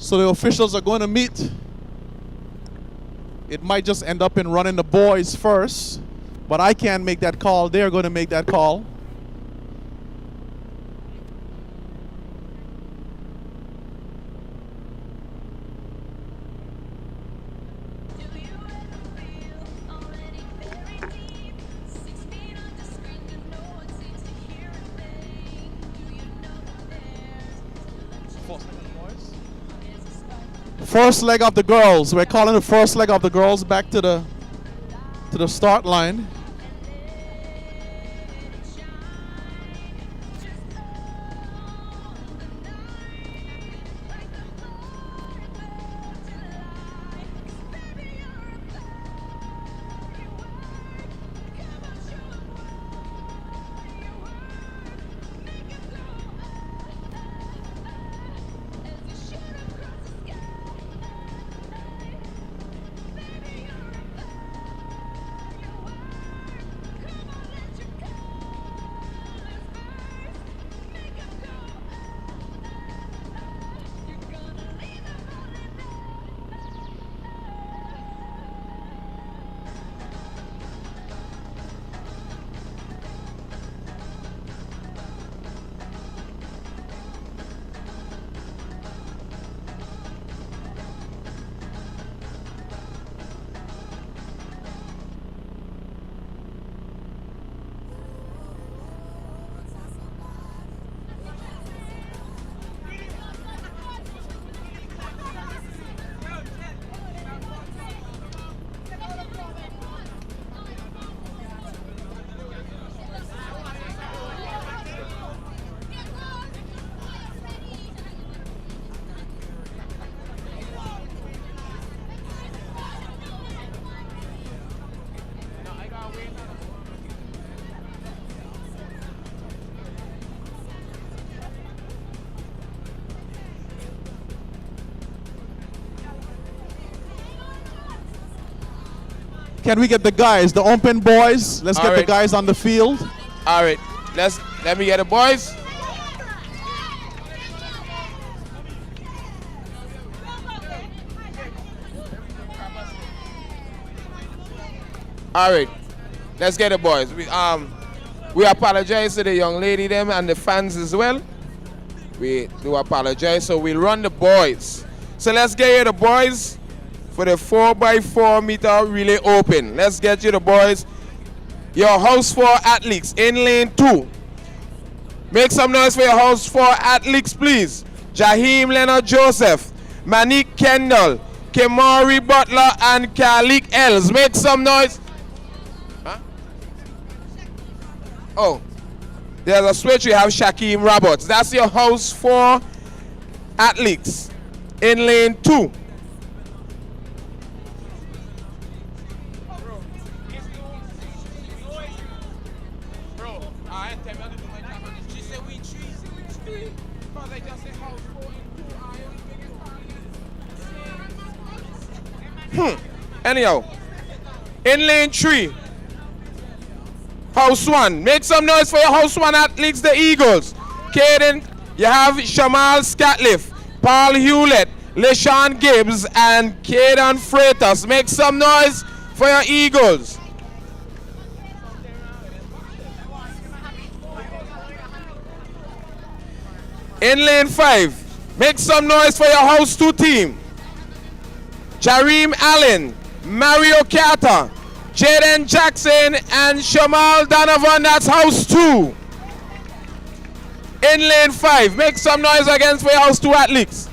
So the officials are going to meet. It might just end up in running the boys first, but I can't make that call. They're going to make that call. First leg of the girls. We're calling the first leg of the girls back to the start line. Can we get the guys, the open boys? Let's All get the right. guys on the field. All right, let me get the boys. All right, let's get the boys. We apologize to the young lady them and the fans as well. We do apologize, so we'll run the boys. So let's get you the boys for the 4x4 meter relay open. Let's get you the boys. Your house 4 athletes in lane 2. Make some noise for your house 4 athletes, please. Jaheim Leonard Joseph, Manik Kendall, Kemari Butler, and Kalik Els. Make some noise. Huh? Oh, there's a switch. We have Shaquem Roberts. That's your house 4 athletes in lane 2. Anyhow, in lane 3, house 1. Make some noise for your house 1 athletes, the Eagles. Caden, you have Shamal Scatliff, Paul Hewlett, LeSean Gibbs, and Caden Freitas. Make some noise for your Eagles. In lane 5, make some noise for your house 2 team. Jareem Allen, Mario Carter, Jaden Jackson, and Shamal Donovan. That's house 2. In lane 5, make some noise again for your house 2 athletes.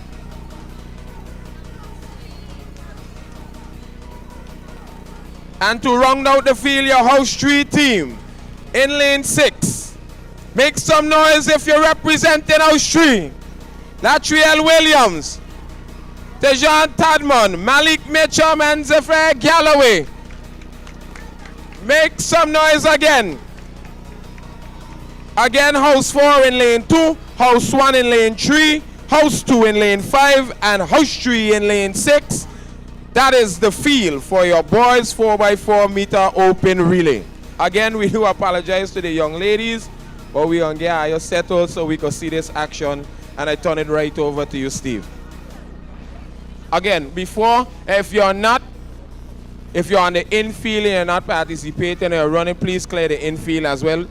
And to round out the field, your house 3 team. In lane 6, make some noise if you're representing house 3. Latriel Williams, Tejan Tadman, Malik Mitchum, and Zephyr Galloway. Make some noise again. Again, house 4 in lane 2, house 1 in lane 3, house 2 in lane 5, and house 3 in lane 6. That is the field for your boys 4x4 meter open relay. Again, we do apologize to the young ladies, but we gonna get you settled so we can see this action, and I turn it right over to you, Steve. Again, before, if you're on the infield and you're not participating or you're running, please clear the infield as well.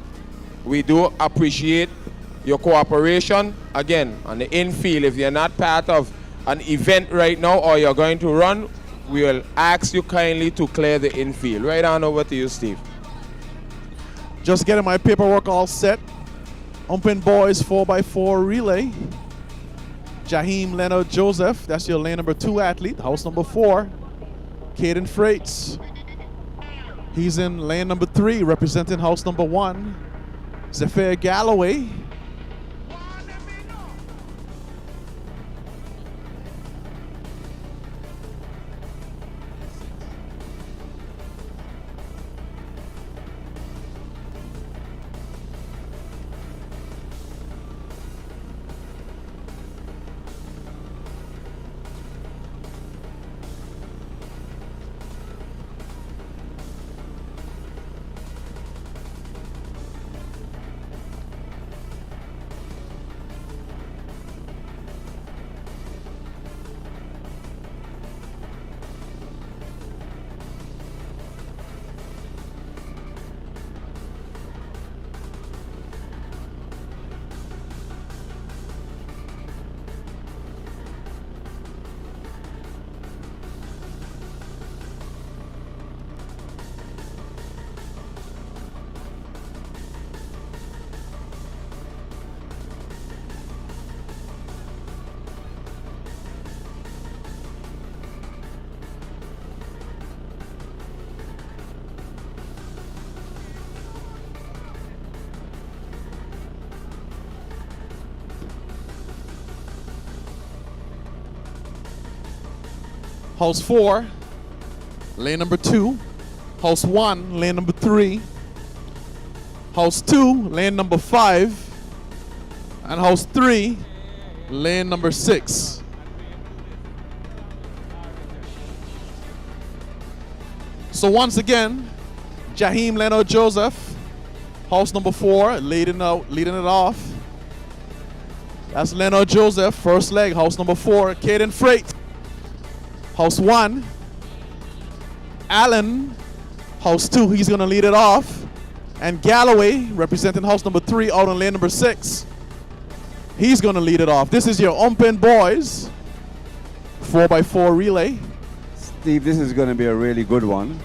We do appreciate your cooperation. Again, on the infield, if you're not part of an event right now or you're going to run, we will ask you kindly to clear the infield. Right on over to you, Steve. Just getting my paperwork all set. Open boys 4x4 relay. Jaheim Leonard Joseph, that's your lane number 2 athlete. House number 4, Caden Freitas. He's in lane number 3, representing house number 1, Zephyr Galloway. House 4, lane number 2. House 1, lane number 3. House 2, lane number 5. And house 3, lane number 6. So once again, Jaheim Leonard Joseph, house number 4, leading it off. That's Leonard Joseph, first leg, house number 4. Caden Freight, house 1. Allen, house 2, he's gonna lead it off. And Galloway, representing house number 3, out on lane number 6. He's gonna lead it off. This is your Umpen Boys 4x4 relay. Steve, this is going to be a really good one.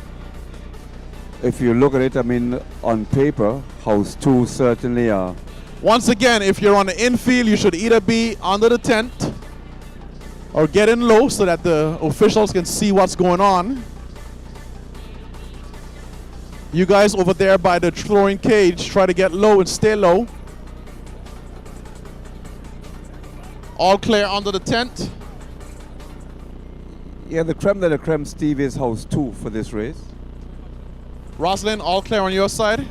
If you look at it, I mean, on paper, house 2 certainly are. Once again, if you're on the infield, you should either be under the tent or get in low so that the officials can see what's going on. You guys over there by the throwing cage, try to get low and stay low. All clear under the tent. Yeah, the creme de la creme, Steve, is house 2 for this race. Roslyn, all clear on your side.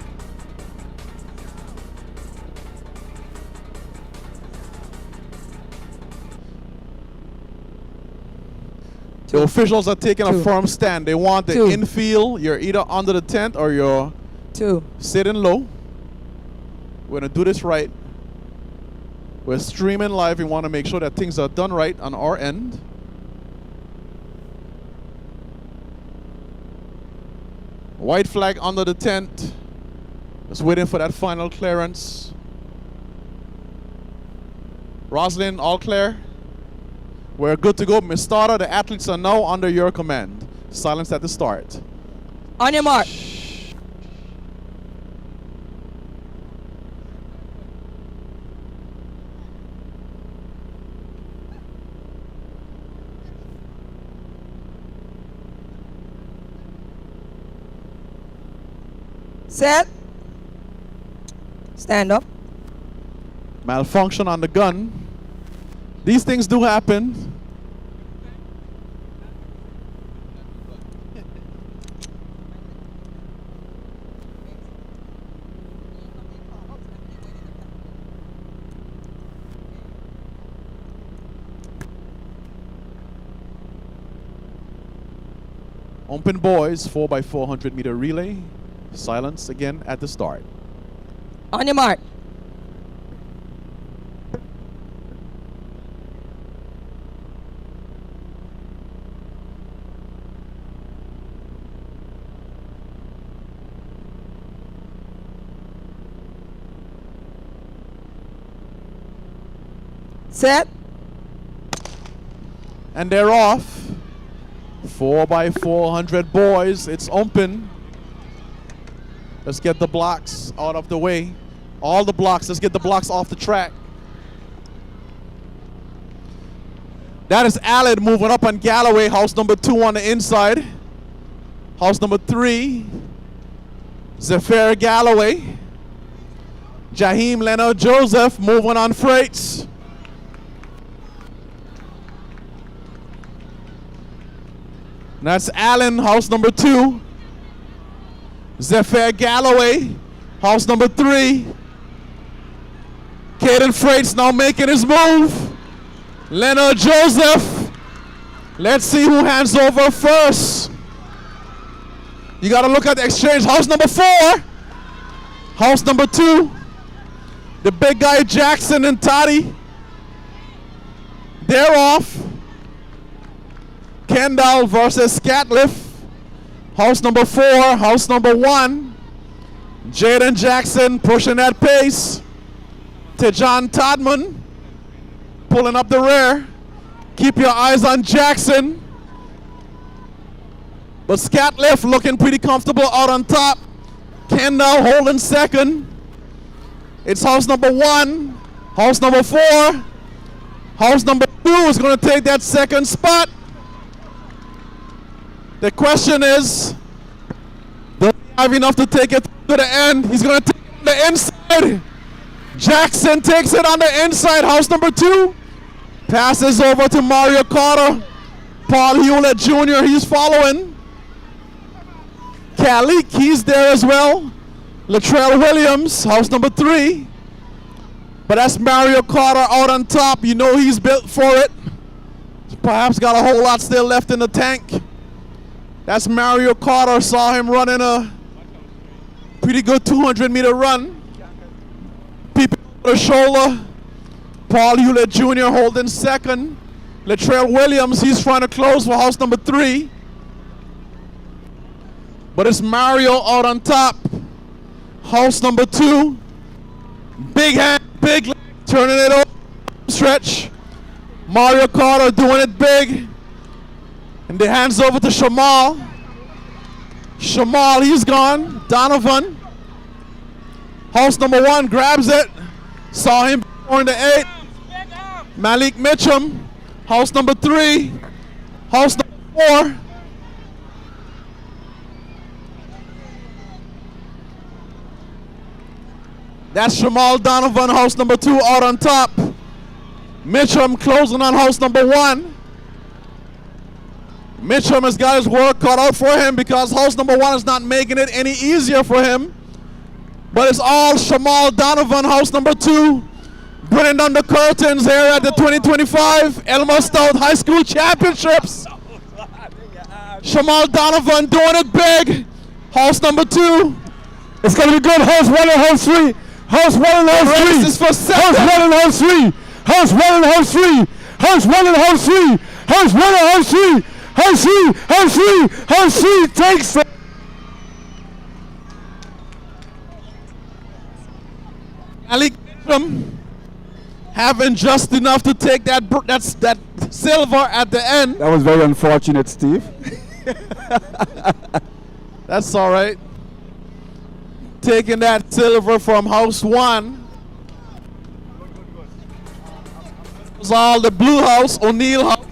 The officials are taking a firm stand. They want the infield. You're either under the tent or you're sitting low. We're going to do this right. We're streaming live. We want to make sure that things are done right on our end. White flag under the tent. Just waiting for that final clearance. Roslyn, all clear? We're good to go. Ms. Starter, the athletes are now under your command. Silence at the start. On your mark. Set. Stand up. Malfunction on the gun. These things do happen. Umpen Boys 4x400 meter relay. Silence again at the start. On your mark. Set. And they're off. 4x400 boys. It's open. Let's get the blocks out of the way. All the blocks. Let's get the blocks off the track. That is Allen moving up on Galloway. House number 2 on the inside. House number 3. Zephyr Galloway. Jaheim Leonard Joseph moving on Freights. That's Allen, house number 2. Zephyr Galloway, house number 3. Caden Freights now making his move. Leonard Joseph. Let's see who hands over first. You got to look at the exchange. House number 4. House number 2. The big guy Jackson and Toddy. They're off. Kendall versus Scatliff. House number 4, house number 1. Jaden Jackson pushing that pace. Tejan Todman pulling up the rear. Keep your eyes on Jackson. But Scatliff looking pretty comfortable out on top. Kendall holding second. It's house number 1, house number 4. House number 2 is going to take that second spot. The question is, does he have enough to take it to the end? He's going to take it on the inside. Jackson takes it on the inside. House number 2 passes over to Mario Carter. Paul Hewlett Jr., he's following. Kalik, he's there as well. Latrell Williams, house number 3. But that's Mario Carter out on top. You know he's built for it. Perhaps got a whole lot still left in the tank. That's Mario Carter. Saw him running a pretty good 200-meter run. Peeping over the shoulder. Paul Hewlett Jr. holding second. Latrell Williams, he's trying to close for house number 3. But it's Mario out on top. House number 2. Big hand, big leg, turning it over. Stretch. Mario Carter doing it big. And the hands over to Shamal. Shamal, he's gone. Donovan. House number 1 grabs it. Saw him in the 8. Malik Mitchum. House number 3. House number 4. That's Shamal Donovan, house number 2 out on top. Mitchum closing on house number 1. Mitchum has got his work cut out for him because house number 1 is not making it any easier for him. But it's all Shamal Donovan, house number 2. Bringing down the curtains here at the 2025 Elmer Stout High School Championships. Shamal Donovan doing it big. House number 2. It's going to be good. House 1 and house 3. House 1 and house 3. This is for second. House 1 and house 3. House 1 and house 3. House 1 and house 3. House 1 and house 3. House 3. House 3. House 3 takes it. Malik Mitchum having just enough to take that silver at the end. That was very unfortunate, Steve. That's all right. Taking that silver from house 1. It was all the blue house, O'Neill house.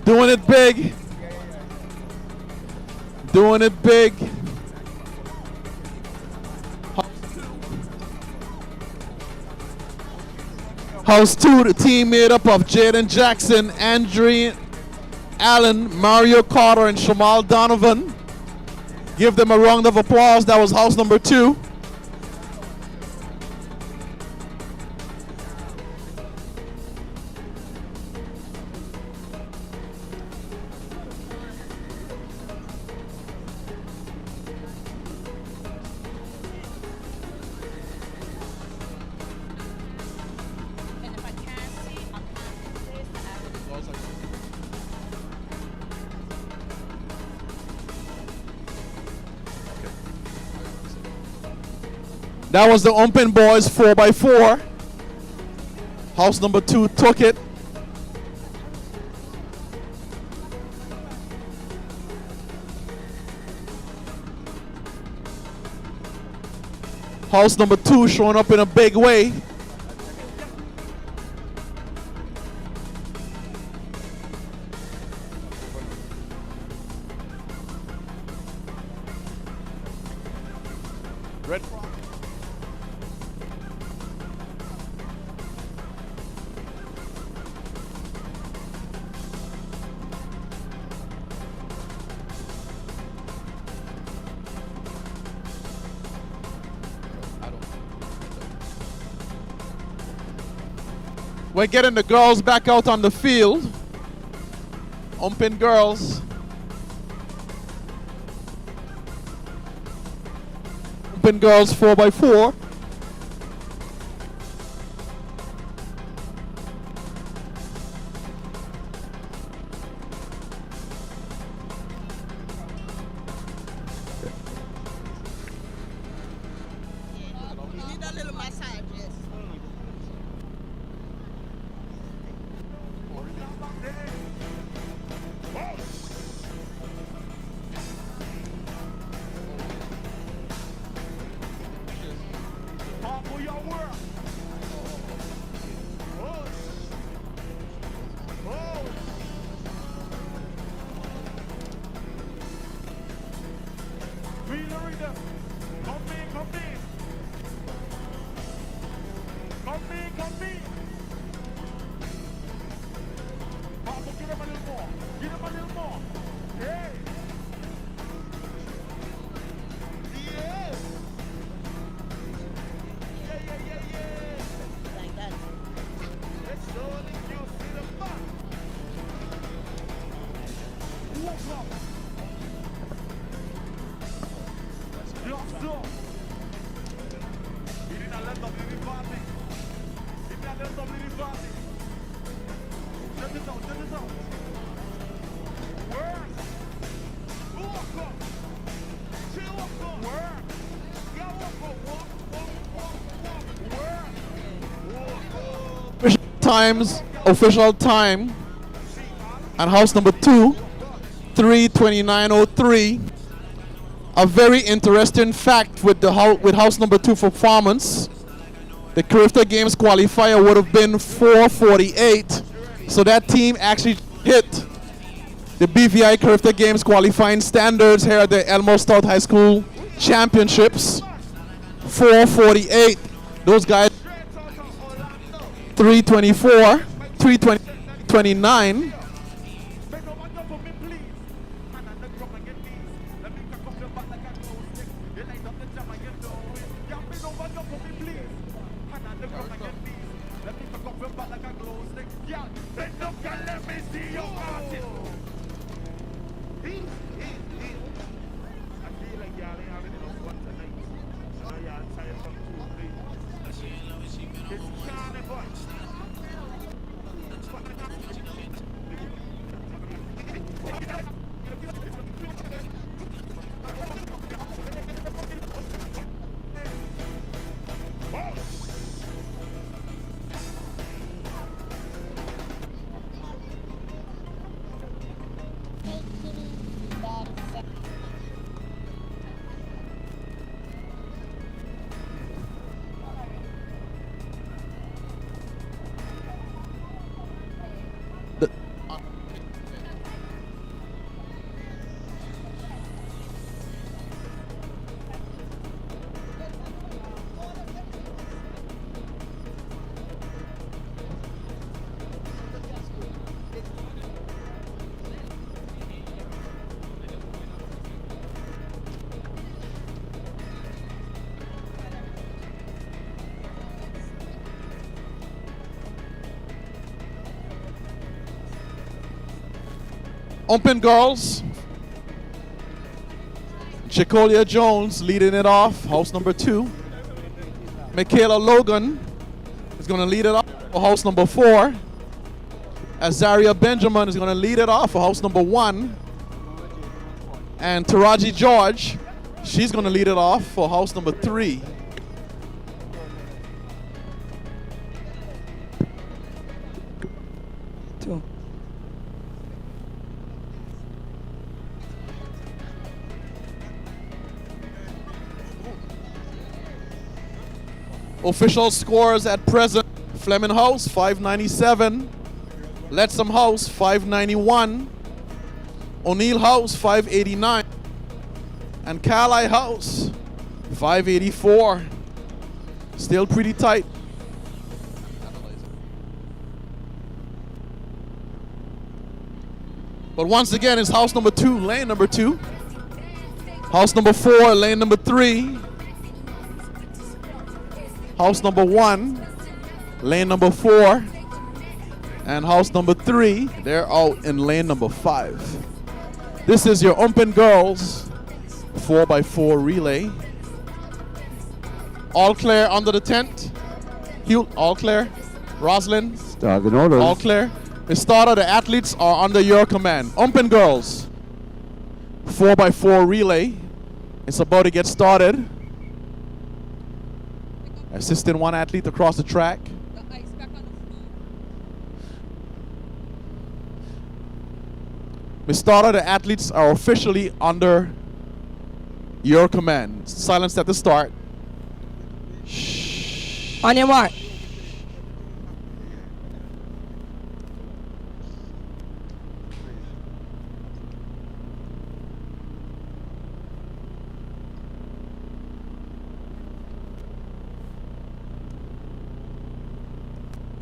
Doing it big. Doing it big. House 2, the team made up of Jaden Jackson, Andrew Allen, Mario Carter, and Shamal Donovan. Give them a round of applause. That was house number 2. That was the Open Boys 4x4. House number 2 took it. House number 2 showing up in a big way. Red. We're getting the girls back out on the field. Open girls. Open girls 4x4. Get him a little more. Official time, and house number 2, 3:29:03. A very interesting fact with house number 2 performance. The Carifta Games qualifier would have been 4:48, so that team actually hit the BVI Carifta Games qualifying standards here at the Elmore Stout High School Championships. 4:48. Those guys 3:24, 3:29. Open girls. Chicolia Jones leading it off, house number 2. Michaela Logan is going to lead it off for house number 4. Azaria Benjamin is going to lead it off for house number 1. And Taraji George, she's going to lead it off for house number 3. Official scores at present: Flemming House 597, Lettsome House 591, O'Neill House 589, and Carlisle House 584. Still pretty tight. But once again, it's house number 2, lane number 2. House number 4, lane number 3. House number 1, lane number 4, and house number 3, they're out in lane number 5. This is your Umpen Girls 4x4 relay. All clear under the tent. All clear. Roslyn. Starting orders. All clear. The starter, the athletes are under your command. Umpen Girls 4x4 relay. It's about to get started. Assisting one athlete across the track. Ms. Starter, the athletes are officially under your command. Silence at the start. Shh. On your mark.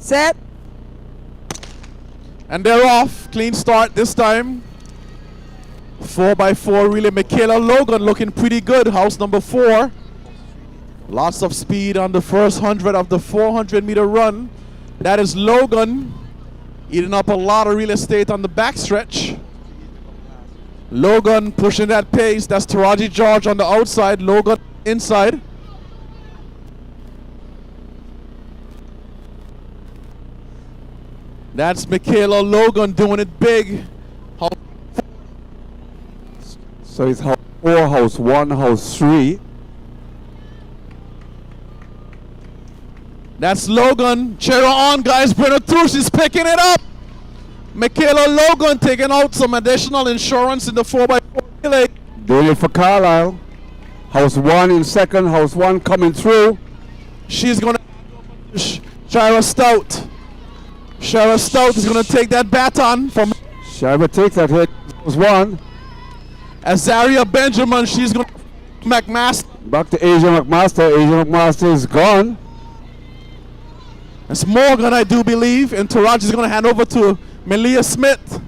Set. And they're off. Clean start this time. 4x4 relay. Michaela Logan looking pretty good. House number 4. Lots of speed on the first 100 of the 400-meter run. That is Logan eating up a lot of real estate on the backstretch. Logan pushing that pace. That's Taraji George on the outside. Logan inside. That's Michaela Logan doing it big. So it's house 4, house 1, house 3. That's Logan. Cheer her on, guys. Bring her through. She's picking it up. Michaela Logan taking out some additional insurance in the 4x4 relay. Doing it for Carlisle. House 1 in second. House 1 coming through. She's going to Shira Stout. Shira Stout is going to take that baton from Shira takes that hit. House 1. Azaria Benjamin. She's going to McMaster. Back to Asia McMaster. Asia McMaster is gone. It's Morgan, I do believe. And Taraji is going to hand over to Melia Smith.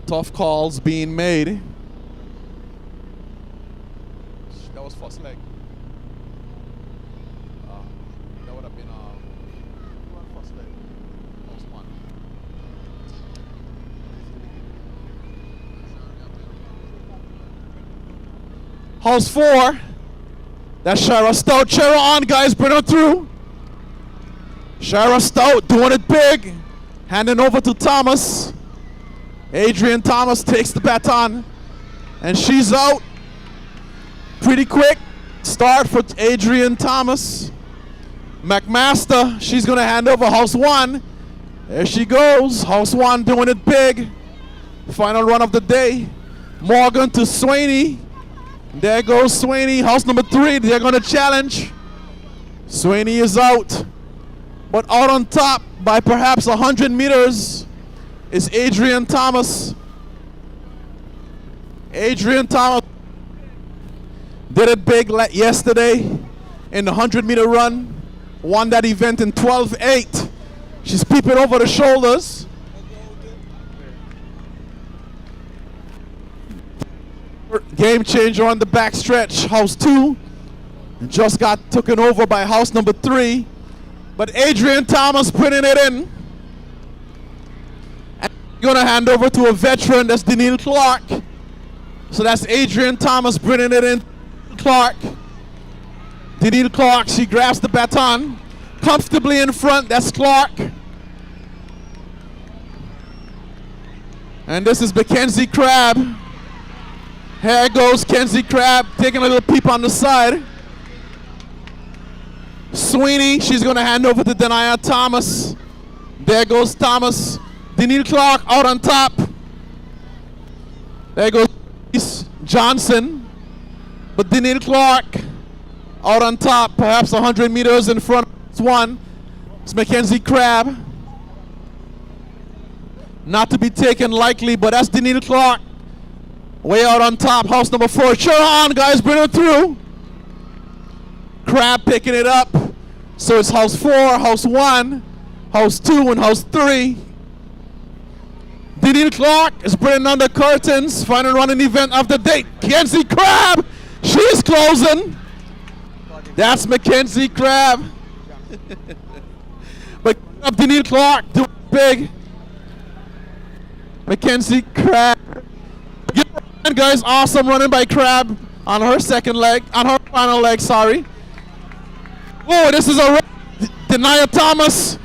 Tough calls being made. That was first leg. That would have been first leg. House 1. House 4. That's Shira Stout. Cheer her on, guys. Bring her through. Shira Stout doing it big. Handing over to Thomas. Adrian Thomas takes the baton. And she's out. Pretty quick start for Adrian Thomas. McMaster, she's going to hand over House 1. There she goes. House 1 doing it big. Final run of the day. Morgan to Swaney. There goes Swaney. House number 3, they're going to challenge. Swaney is out. But out on top by perhaps 100 meters is Adrian Thomas. Adrian Thomas did it big yesterday in the 100-meter run. Won that event in 12.8. She's peeping over the shoulders. Game changer on the back stretch. House 2 just got taken over by house number 3. But Adrian Thomas putting it in. And going to hand over to a veteran. That's Daniil Clark. So that's Adrian Thomas bringing it in. Clark. Daniil Clark, she grabs the baton. Comfortably in front, that's Clark. And this is Mackenzie Crabb. Here goes Kenzie Crabb taking a little peep on the side. Sweeney, she's going to hand over to Denia Thomas. There goes Thomas. Daniil Clark out on top. There goes Johnson. But Daniil Clark out on top, perhaps 100 meters in front of one. It's Mackenzie Crabb. Not to be taken lightly, but that's Daniil Clark. Way out on top, house number 4. Cheer on, guys, bring her through. Crabb picking it up. So it's house 4, house 1, house 2, and house 3. Daniil Clark is bringing on the curtains. Final running event of the day. Mackenzie Crabb, she's closing. That's Mackenzie Crabb. But Daniil Clark doing big. Mackenzie Crabb. And guys, awesome running by Crabb on her second leg, on her final leg, sorry. Oh, this is a Denia Thomas.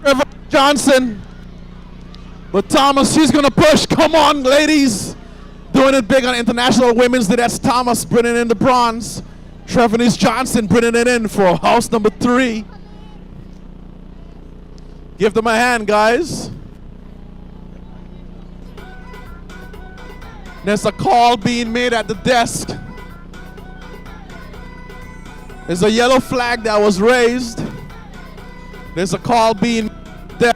Trevor Johnson. But Thomas, she's going to push. Come on, ladies. Doing it big on International Women's Day. That's Thomas bringing in the bronze. Trevornice Johnson bringing it in for house number 3. Give them a hand, guys. There's a call being made at the desk. There's a yellow flag that was raised. There's a call being there.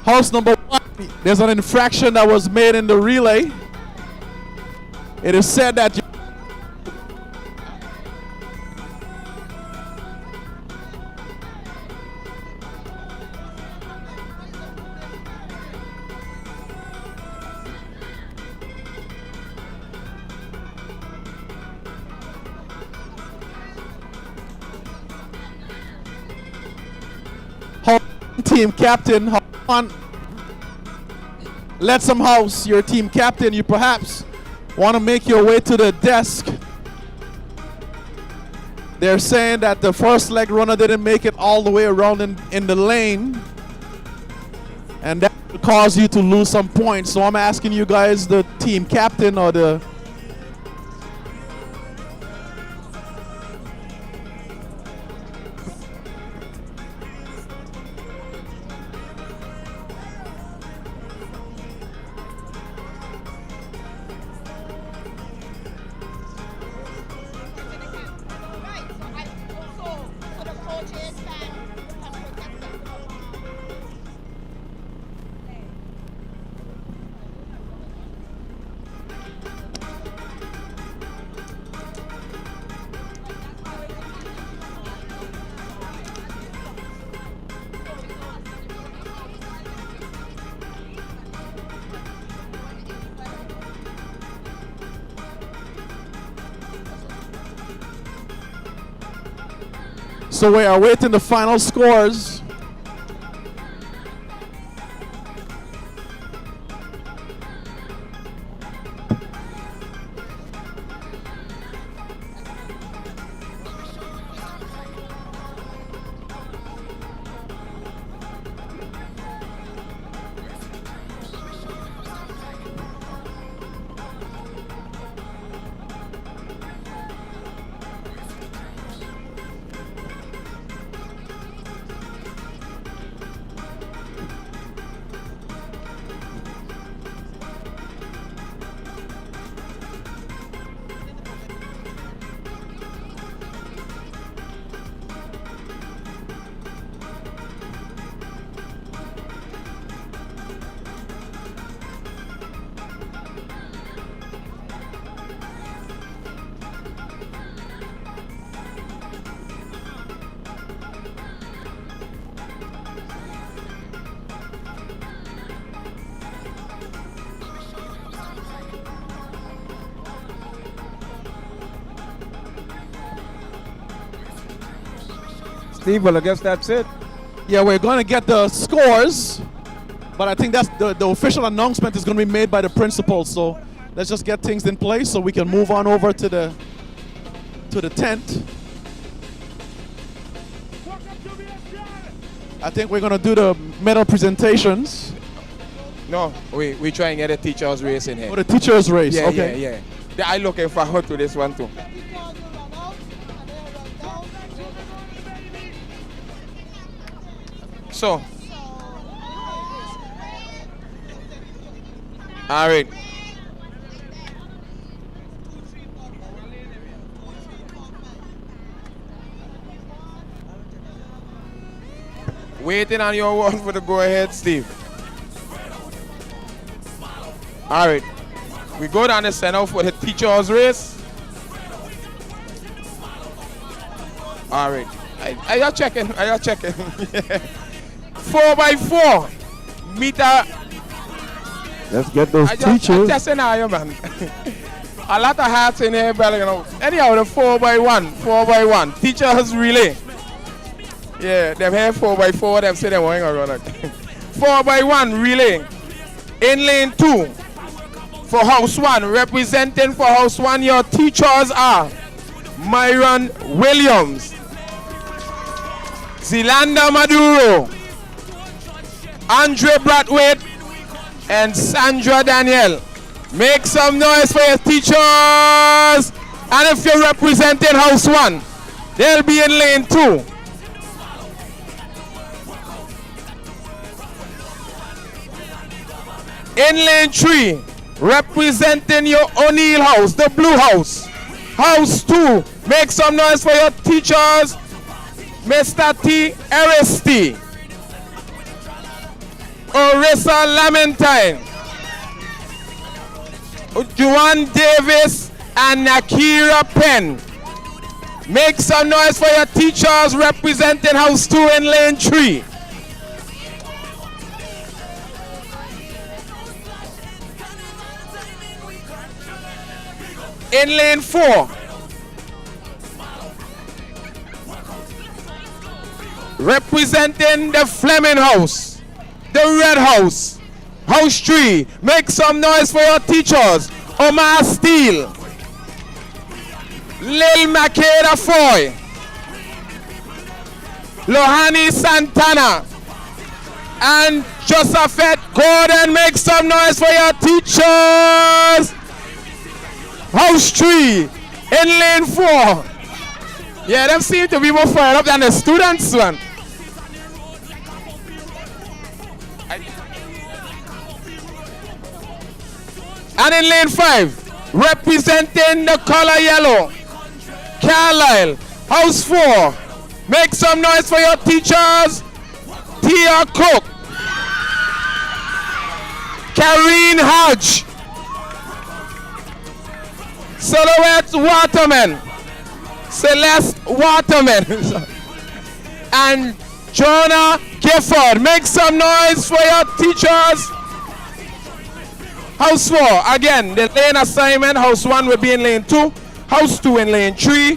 House number 1. There's an infraction that was made in the relay. It is said that team captain. On Lettsome House, your team captain. You perhaps want to make your way to the desk. They're saying that the first leg runner didn't make it all the way around in the lane, and that will cause you to lose some points. So I'm asking you guys, the team captain or the So we are awaiting the final scores. Steve, well, I guess that's it. Yeah, we're going to get the scores, but I think that's the official announcement is going to be made by the principal. So let's just get things in place so we can move on over to the tent. I think we're going to do the medal presentations. No, we try and get a teacher's race in here. Oh, the teacher's race, yeah, okay. Yeah. I'm looking forward to this one too. So, all right. Waiting on your one for the go ahead, Steve. All right. We go down the center for the teacher's race. All right. Are you checking? Are you checking? 4x4 meter. Let's get those teachers. I'm just an iron man. A lot of hats in here, but you know. Anyhow, the 4x1. Teachers relay. Yeah, them have 4x4. Them say they want to run it. 4x1 relay. In lane 2 for house 1. Representing for house 1, your teachers are Myron Williams, Zilanda Maduro, Andre Brathwaite, and Sandra Daniel. Make some noise for your teachers. And if you're representing house 1, they'll be in lane 2. In lane 3, representing your O'Neill house, the blue house. House 2, make some noise for your teachers. Mr. T. Aristi, Orissa Lamentine, Juan Davis, and Nakira Penn. Make some noise for your teachers representing house 2 in lane 3. In lane 4, representing the Flemming house, the red house, house 3. Make some noise for your teachers. Omar Steele, Lil Makeda Foy, Lohani Santana, and Josephat Gordon. Make some noise for your teachers. House 3 in lane 4. Yeah, them seem to be more fired up than the students one. And in lane 5, representing the color yellow, Carlisle, house 4. Make some noise for your teachers. Tia Cook, Karine Hodge, Silhouette Waterman, Celeste Waterman, and Jonah Gifford. Make some noise for your teachers. House 4, again, the lane assignment. House 1 will be in lane 2, House 2 in lane 3,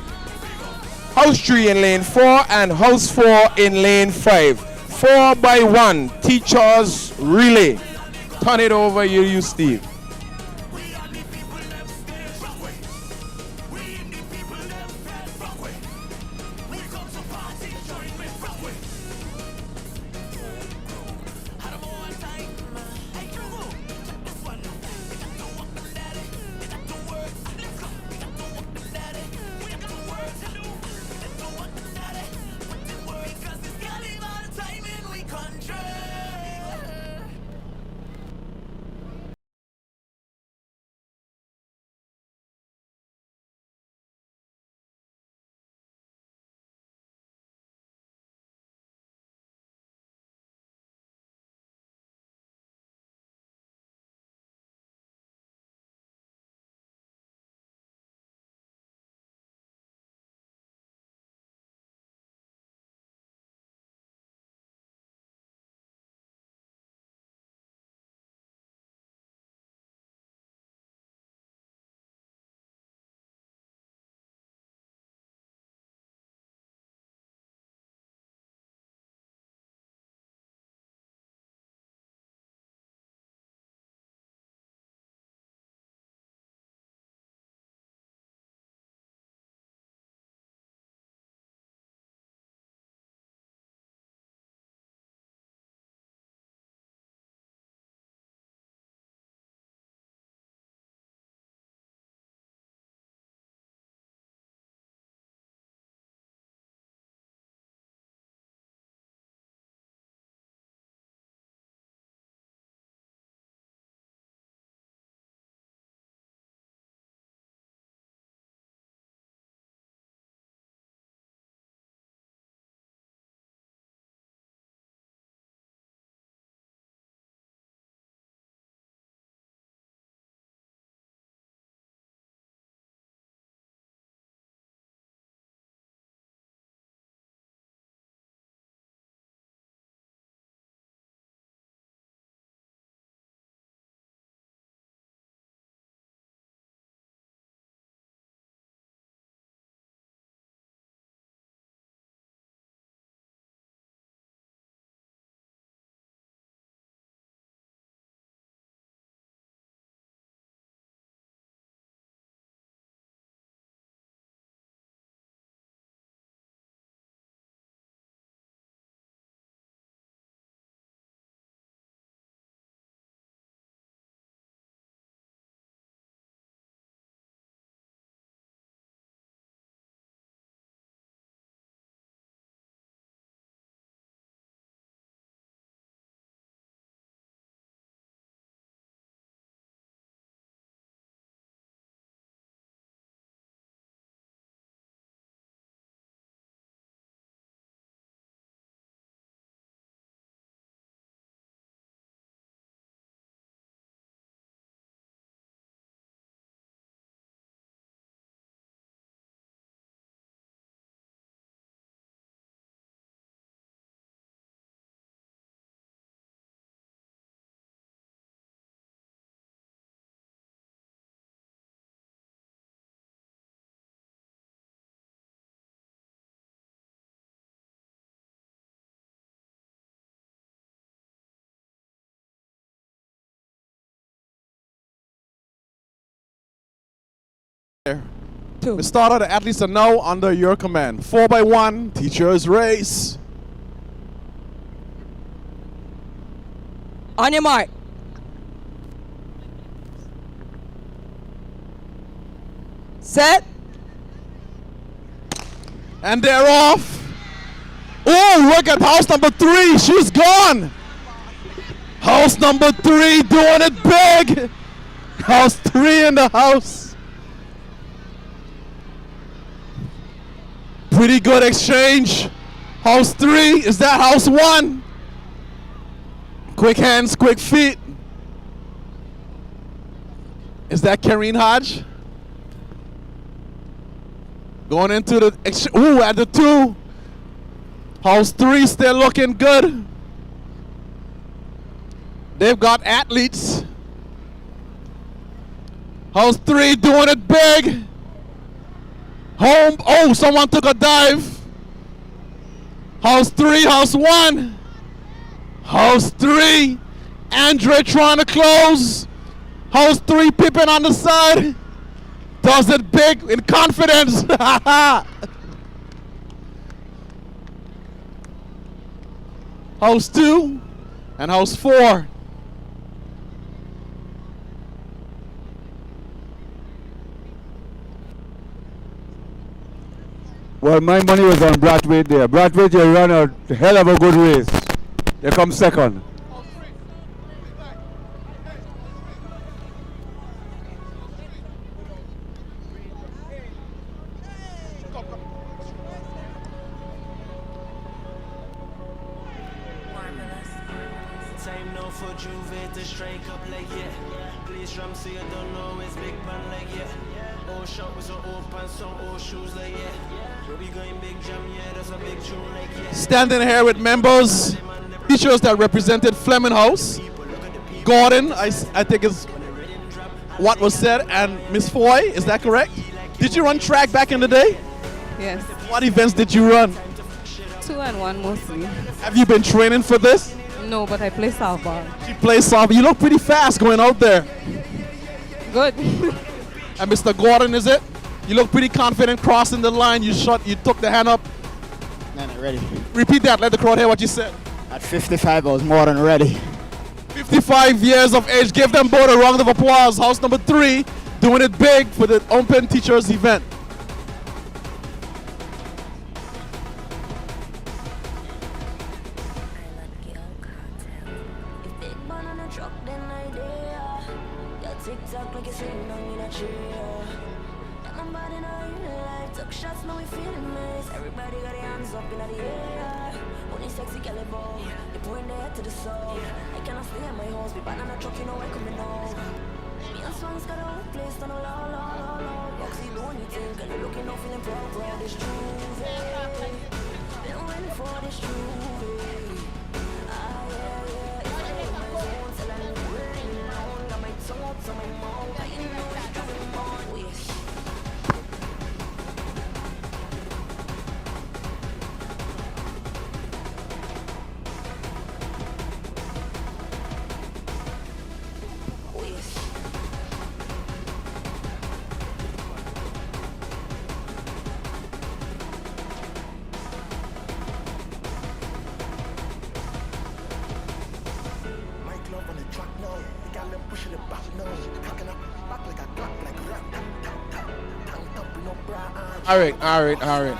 House 3 in lane 4, and House 4 in lane 5. 4 by 1, teachers relay. Turn it over, you Steve. The start of the athletes are now under your command. 4x1, teachers race. On your mark. Set. And they're off. Oh, look at house number 3. She's gone. House number 3 doing it big. House 3 in the house. Pretty good exchange. House 3, is that house 1? Quick hands, quick feet. Is that Kareen Hodge? Going into the exchange. Ooh, at the 2. House 3 still looking good. They've got athletes. House 3 doing it big. Home. Oh, someone took a dive. House 3, house 1. House 3. Andre trying to close. House 3 Pippin on the side. Does it big in confidence. House 2 and house 4. Well, my money was on Bradway there. Bradway, you ran a hell of a good race. You come second. Time now for Juve to strike up like yeah. Please drum so you don't know it's big man like yeah. Old shop was an old pants, some old shoes like yeah. We going big jam, yeah, that's a big tune like yeah. Standing here with members, teachers that represented Flemming House. Gordon, I think is what was said, and Miss Foy, is that correct? Did you run track back in the day? Yes. What events did you run? 2 and 1 mostly. Have you been training for this? No, but I play softball. You play softball. You look pretty fast going out there. Good. And Mr. Gordon, is it? You look pretty confident crossing the line. You took the hand up. No, not ready. Repeat that. Let the crowd hear what you said. At 55, I was more than ready. 55 years of age. Give them both a round of applause. House number 3 doing it big for the Open Teachers event. All right.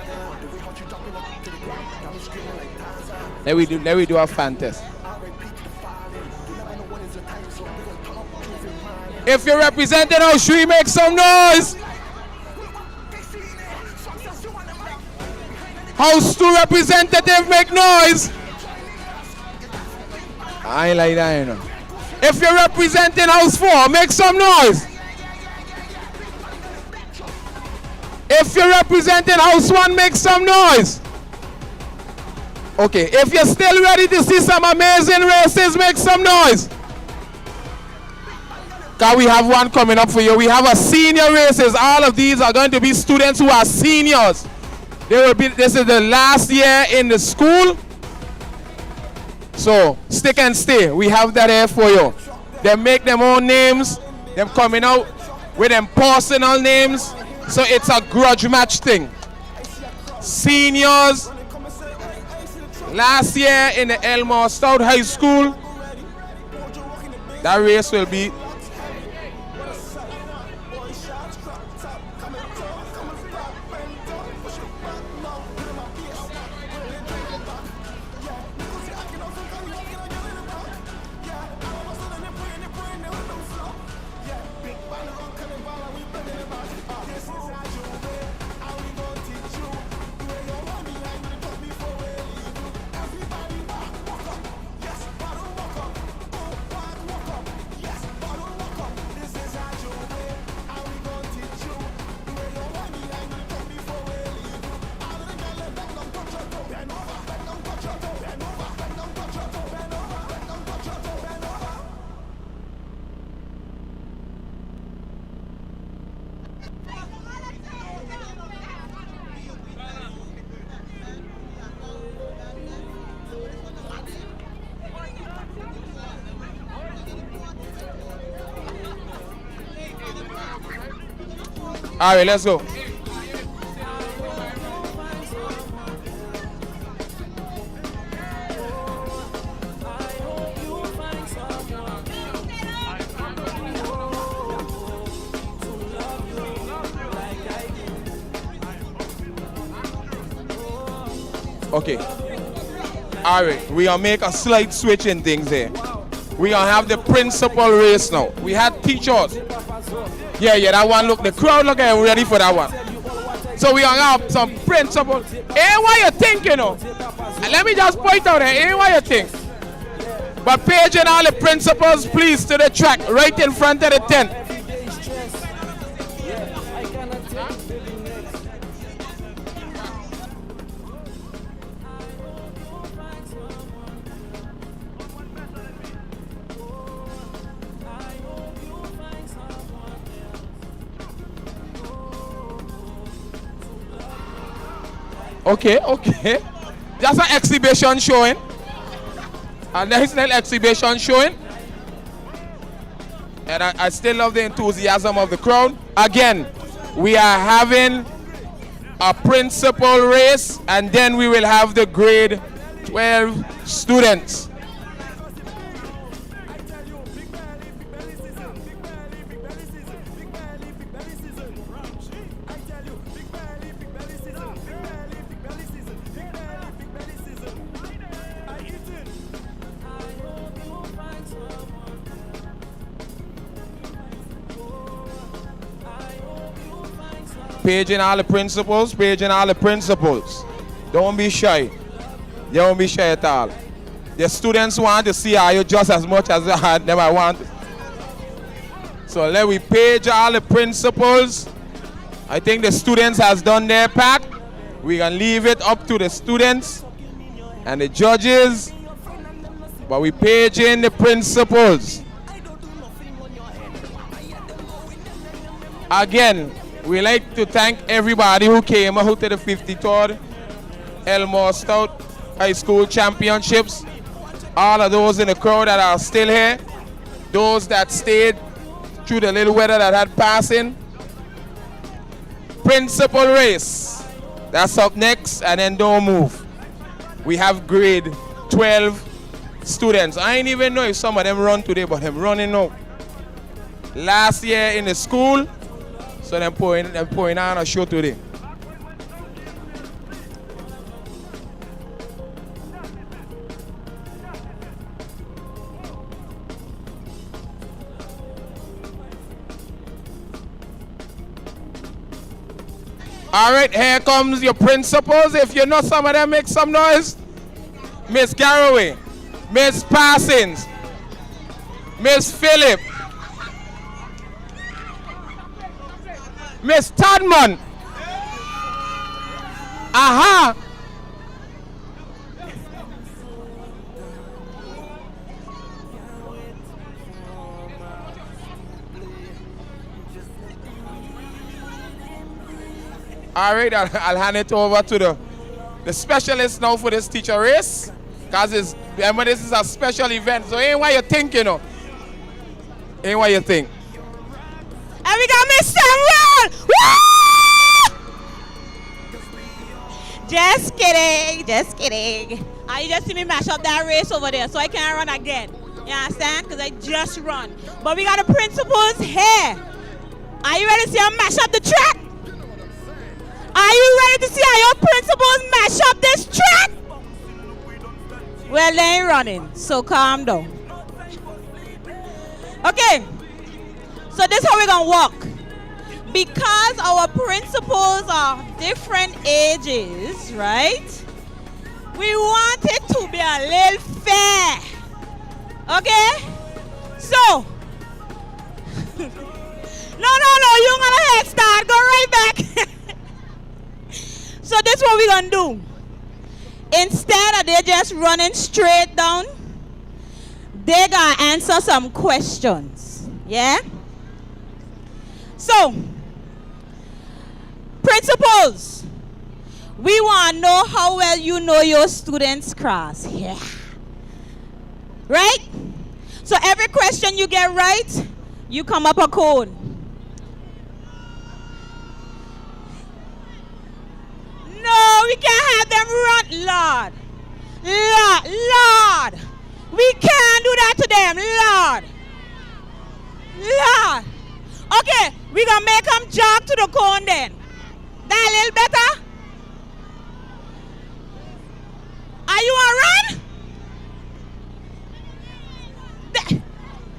Let we do a fan test. If you're representing House 3, make some noise. House 2 representative, make noise. I ain't like that, you know. If you're representing House 4, make some noise. If you're representing House 1, make some noise. Okay, if you're still ready to see some amazing races, make some noise. Because we have one coming up for you. We have a senior races. All of these are going to be students who are seniors. This is the last year in the school. So stick and stay. We have that here for you. They make them own names. Them coming out with them personal names. So it's a grudge match thing. Seniors, last year in the Elmore Stout High School, that race will be all right, let's go. Okay. All right, we gonna make a slight switch in things here. We gonna have the principal race now. We had teachers. Yeah, that one look, the crowd look ready for that one. So we gonna have some principal. Hey, what you think, you know? And let me just point out here, hey, what you think? But Paige and all the principals, please, to the track, right in front of the tent. Okay. Just an exhibition showing. A nice little exhibition showing. And I still love the enthusiasm of the crowd. Again, we are having a principal race, and then we will have the grade 12 students. Paging all the principals. Don't be shy. Don't be shy at all. The students want to see you just as much as them I want. So let we page all the principals. I think the students has done their part. We can leave it up to the students and the judges. But we page in the principals. Again, we like to thank everybody who came out to the 53rd Elmore Stout High School Championships. All of those in the crowd that are still here. Those that stayed through the little weather that had passing. Principal race. That's up next, and then don't move. We have grade 12 students. I ain't even know if some of them run today, but them running now. Last year in the school, so they're putting on a show today. All right, here comes your principals. If you know some of them, make some noise. Miss Garraway, Miss Parsons, Miss Phillip, Miss Tadman. Aha. All right, I'll hand it over to the specialist now for this teacher race. Because remember, this is a special event, so ain't what you think, you know. Ain't what you think. And we got Miss Samuel! Woo! Just kidding, just kidding. You just see me mash up that race over there so I can't run again. You understand? Because I just run. But we got the principals here. Are you ready to see how mash up the track? Are you ready to see how your principals mash up this track? Well, they ain't running, so calm down. Okay, so this is how we're gonna walk. Because our principals are different ages, right? We want it to be a little fair. Okay? So, no, you're gonna head start, go right back. So this is what we're gonna do. Instead of they just running straight down, they gonna answer some questions. Yeah? So, principals, we want to know how well you know your students' class. Yeah. Right? So every question you get right, you come up a code. No, we can't have them run, Lord. Lord. We can't do that to them, Lord. Okay, we're going to make them jog to the cone then. That a little better? Are you on run?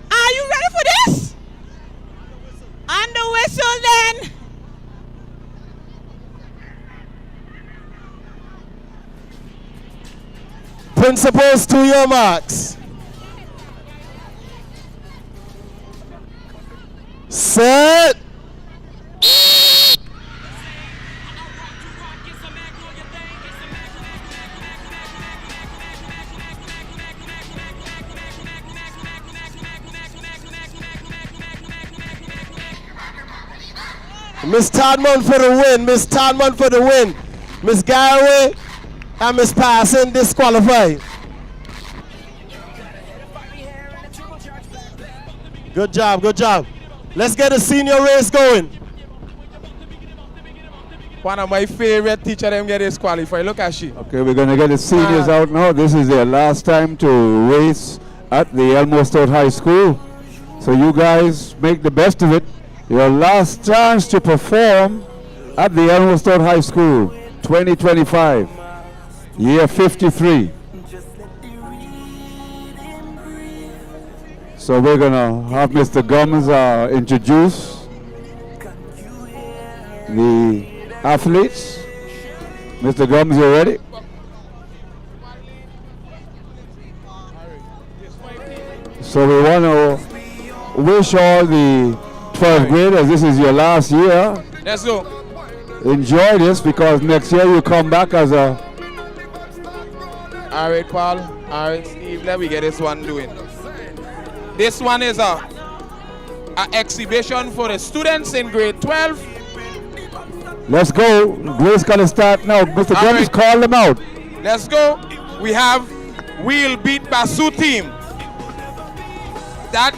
Are you ready for this? On the whistle then. Principals to your marks. Set. Miss Tadman for the win. Miss Tadman for the win. Miss Garraway and Miss Parson disqualified. Good job, good job. Let's get a senior race going. One of my favorite teachers them get disqualified. Look at she. Okay, we're going to get the seniors out now. This is their last time to race at the Elmore Stout High School. So you guys make the best of it. Your last chance to perform at the Elmore Stout High School 2025, year 53. So we're going to have Mr. Gummins introduce the athletes. Mr. Gummins, you ready? So we want to wish all the 12th graders, this is your last year. Let's go. Enjoy this because next year you come back as a... All right, Paul. All right, Steve, let me get this one doing. This one is a exhibition for the students in grade 12. Let's go. Grace gonna start now. Mr. Gummins, call them out. Let's go. We have Wheel Beat Basu team. That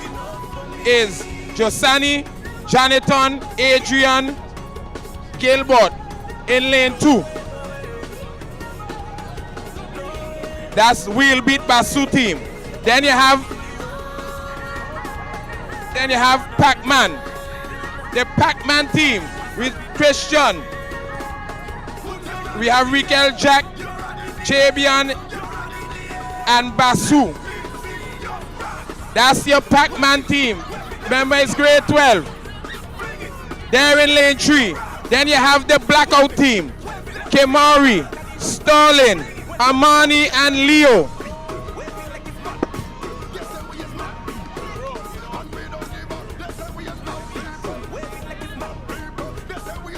is Josani, Janiton, Adrian, Gilbert in lane 2. That's Wheel Beat Basu team. Then you have Pac-Man. The Pac-Man team with Christian. We have Rikel Jack, Jabian, and Basu. That's your Pac-Man team. Remember, it's grade 12. They're in lane 3. Then you have the Blackout team. Kemari, Sterling, Amani, and Leo.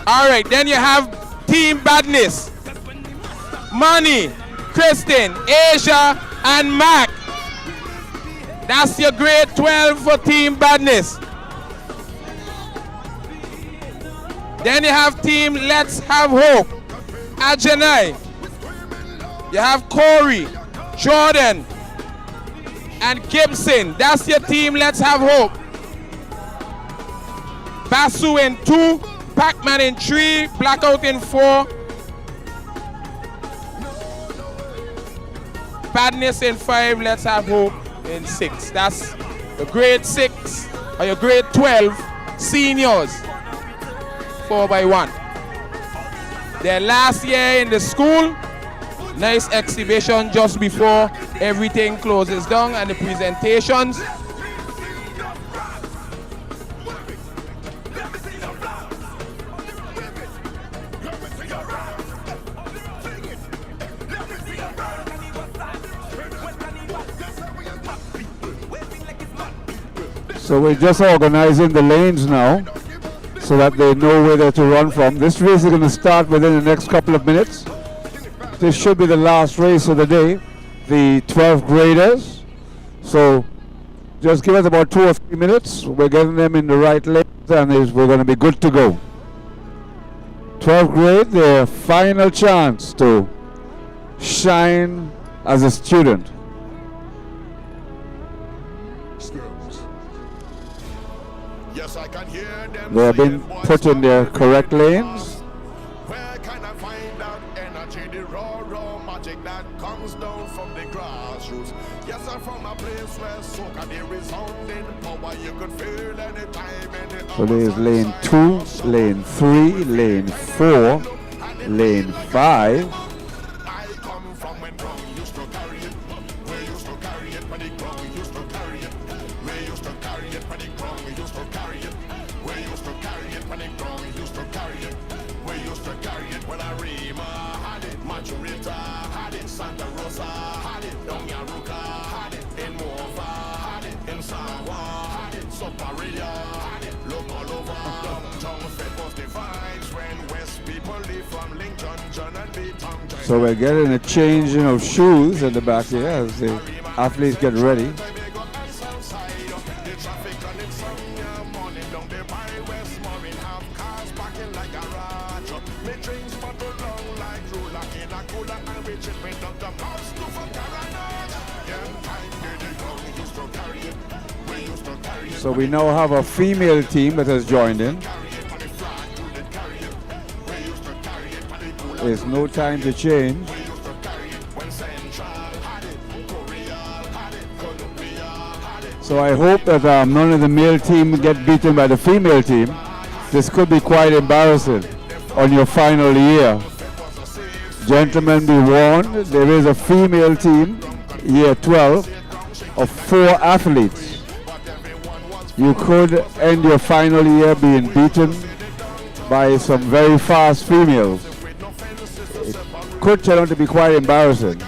All right, then you have Team Badness. Money, Kristen, Asia, and Mac. That's your grade 12 for Team Badness. Then you have Team Let's Have Hope. Ajanai. You have Corey, Jordan, and Gibson. That's your Team Let's Have Hope. Basu in 2, Pac-Man in 3, Blackout in 4, badness in 5, let's have hope in 6. That's the grade 6 or your grade 12 seniors. 4x1. Their last year in the school. Nice exhibition just before everything closes down and the presentations. So we're just organizing the lanes now so that they know where to run from. This race is going to start within the next couple of minutes. This should be the last race of the day, the 12th graders. So just give us about 2 or 3 minutes. We're getting them in the right lanes and we're going to be good to go. 12th grade, their final chance to shine as a student. Yes, I can hear them. They have been put in their correct lanes. Where can I find that energy, the raw magic that comes down from the grassroots? Yes, I'm from a place where soca the resounding power you could feel anytime, any So there's lane 2, lane 3, lane 4, lane 5. I come from when ground used to carry it. We used to carry it when the ground used to carry it. We used to carry it when the ground used to carry it. We used to carry it when the ground used to carry it. We used to carry it when Arima had it, Majorita had it, Santa Rosa had it, Donyaruka had it, in Mova had it, in Sawa had it, Soparia had it, look all over. Downtown Fed was the vibes when West people live from Lincoln, John and Beaton. So we're getting a changing of shoes at the back here as the athletes get ready. So we now have a female team that has joined in. There's no time to change. So I hope that none of the male team get beaten by the female team. This could be quite embarrassing on your final year. Gentlemen, be warned, there is a female team, year 12, of 4 athletes. You could end your final year being beaten by some very fast females. It could turn out to be quite embarrassing.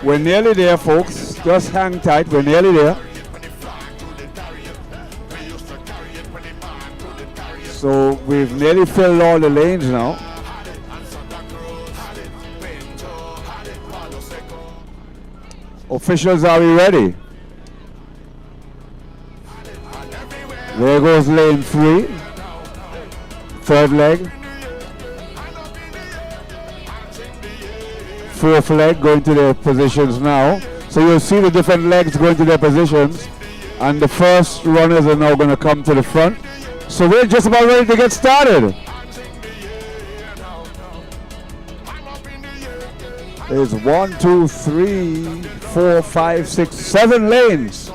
We're nearly there, folks. Just hang tight. We're nearly there. So we've nearly filled all the lanes now. Officials, are we ready? There goes lane 3. Third leg. Fourth leg going to their positions now. So you'll see the different legs going to their positions. And the first runners are now going to come to the front. So we're just about ready to get started. There's 1, 2, 3, 4, 5, 6, 7 lanes.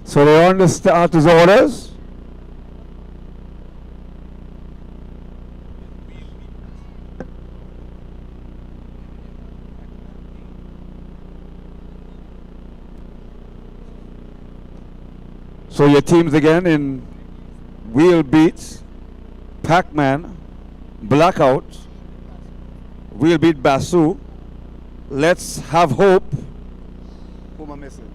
So they're on the starters' orders. So your teams again in Wheel Beats, Pac-Man, Blackout, Wheel Beat Basu, Let's Have Hope. Who am I missing?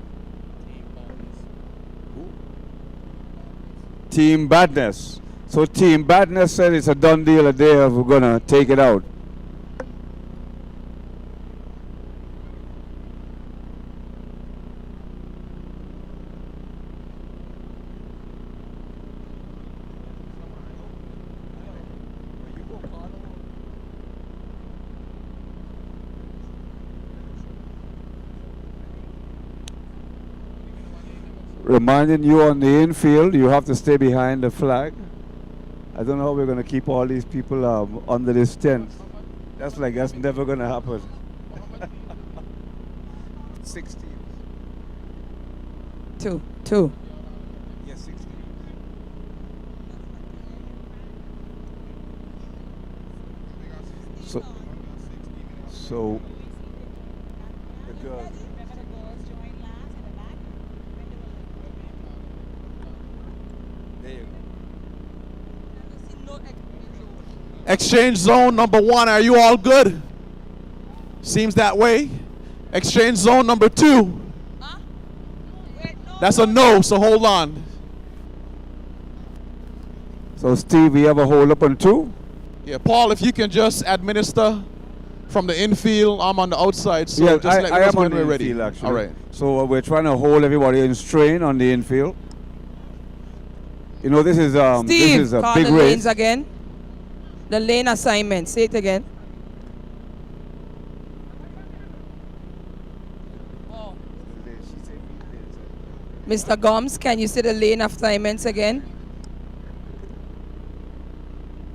Team Badness. So Team Badness said it's a done deal that they are gonna take it out. Reminding you on the infield, you have to stay behind the flag. I don't know how we're going to keep all these people under this tent. That's never going to happen. 16. Two. Yes, 16. So the girls. Exchange zone number 1, are you all good? Seems that way. Exchange zone number 2. That's a no, so hold on. So Steve, we have a hold up on 2? Yeah, Paul, if you can just administer from the infield, I'm on the outside, so Yeah, just let I me am know on when the we're ready. infield actually. All right. So we're trying to hold everybody in strain on the infield. You know, this is Steve, this is a call big the race. lanes again. The lane assignment. Say it again. Mr. Gomes, can you say the lane assignments again?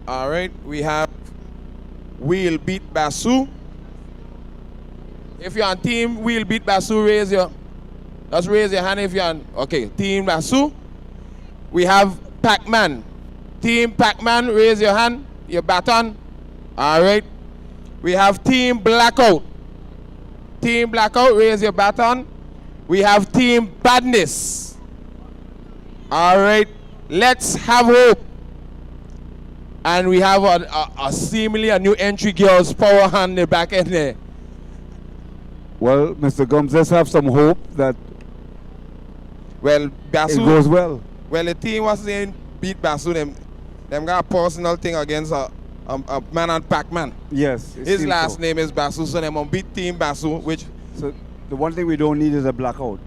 All right, we have Wheel Beat Basu. If you're on team Wheel Beat Basu, raise your hand if you're on, okay, team Basu. We have Pac-Man. Team Pac-Man, raise your hand, your baton. All right. We have Team Blackout. Team Blackout, raise your baton. We have Team Badness. All right. Let's Have Hope. And we have a seemingly a new entry girl's power hand in the back end there. Well, Mr. Gomes, let's have some hope that Well, Basu, it goes well. Well, the team was saying beat Basu. Them got a personal thing against a man on Pac-Man. Yes. His last name is Basu, so them on beat Team Basu, which... So the one thing we don't need is a blackout.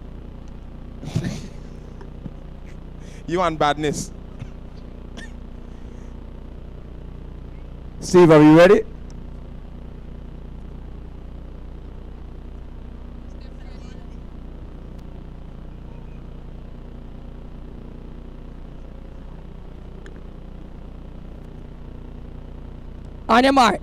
You want Badness. Steve, are you ready? On your mark.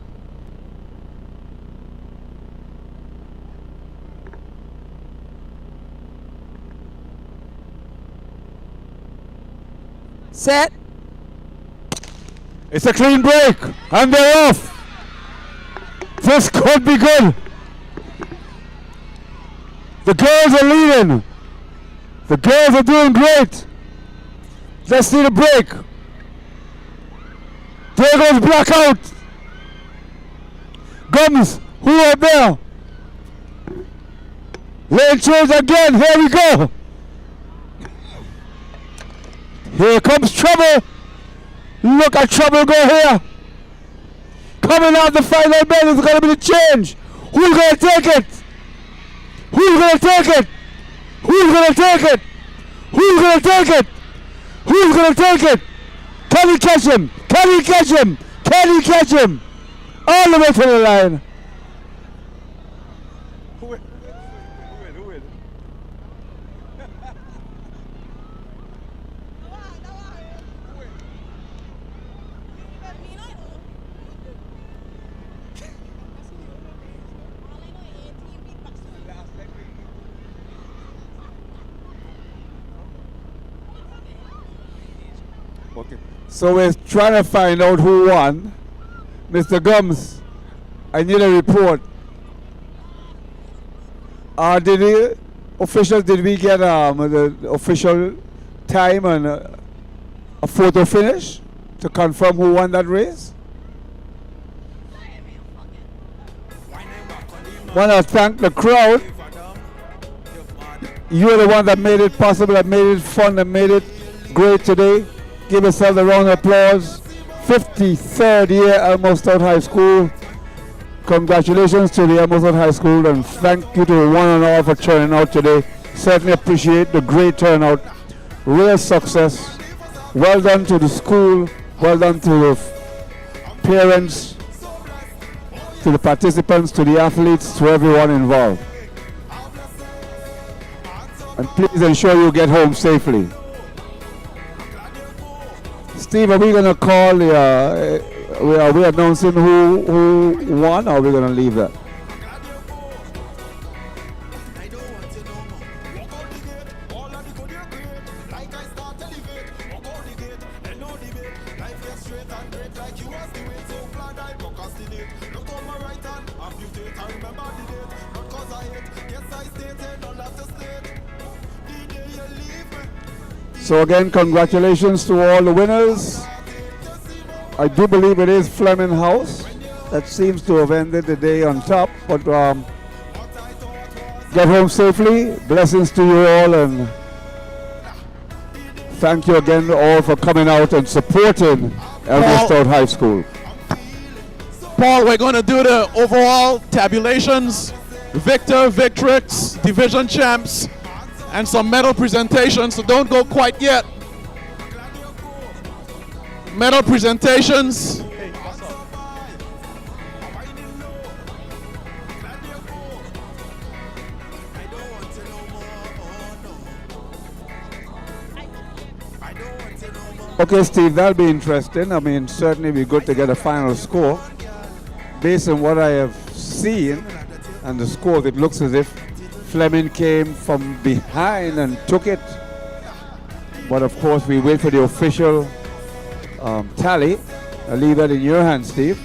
Set. It's a clean break, and they're off. This could be good. The girls are leading. The girls are doing great. Let's see the break. There goes Blackout. Gums, who out there? Lane change again, here we go. Here comes Trouble. Look at Trouble go here. Coming out the final bell is going to be the change. Who's going to take it? Who's going to take it? Who's going to take it? Who's going to take it? Who's going to take it? Can he catch him? Can he catch him? Can he catch him? All the way to the line. So we're trying to find out who won. Mr. Gums, I need a report. Did we get the official time and a photo finish to confirm who won that race? Want to thank the crowd. You're the one that made it possible, that made it fun, that made it great today. Give yourself a round of applause. 53rd year Elmo Stout High School. Congratulations to the Elmo Stout High School, and thank you to one and all for turning out today. Certainly appreciate the great turnout. Real success. Well done to the school. Well done to the parents, to the participants, to the athletes, to everyone involved. And please ensure you get home safely. Steve, are we going to call are we announcing who won, or are we going to leave that? So again, congratulations to all the winners. I do believe it is Flemming House that seems to have ended the day on top, but get home safely. Blessings to you all, and thank you again all for coming out and supporting Elmo Stout High School. Paul, we're going to do the overall tabulations, victor, victrix, division champs, and some medal presentations, so don't go quite yet. Medal presentations. Okay, Steve, that'll be interesting. I mean, certainly be good to get a final score. Based on what I have seen and the score, it looks as if Flemming came from behind and took it. But of course, we wait for the official tally. I'll leave that in your hands, Steve.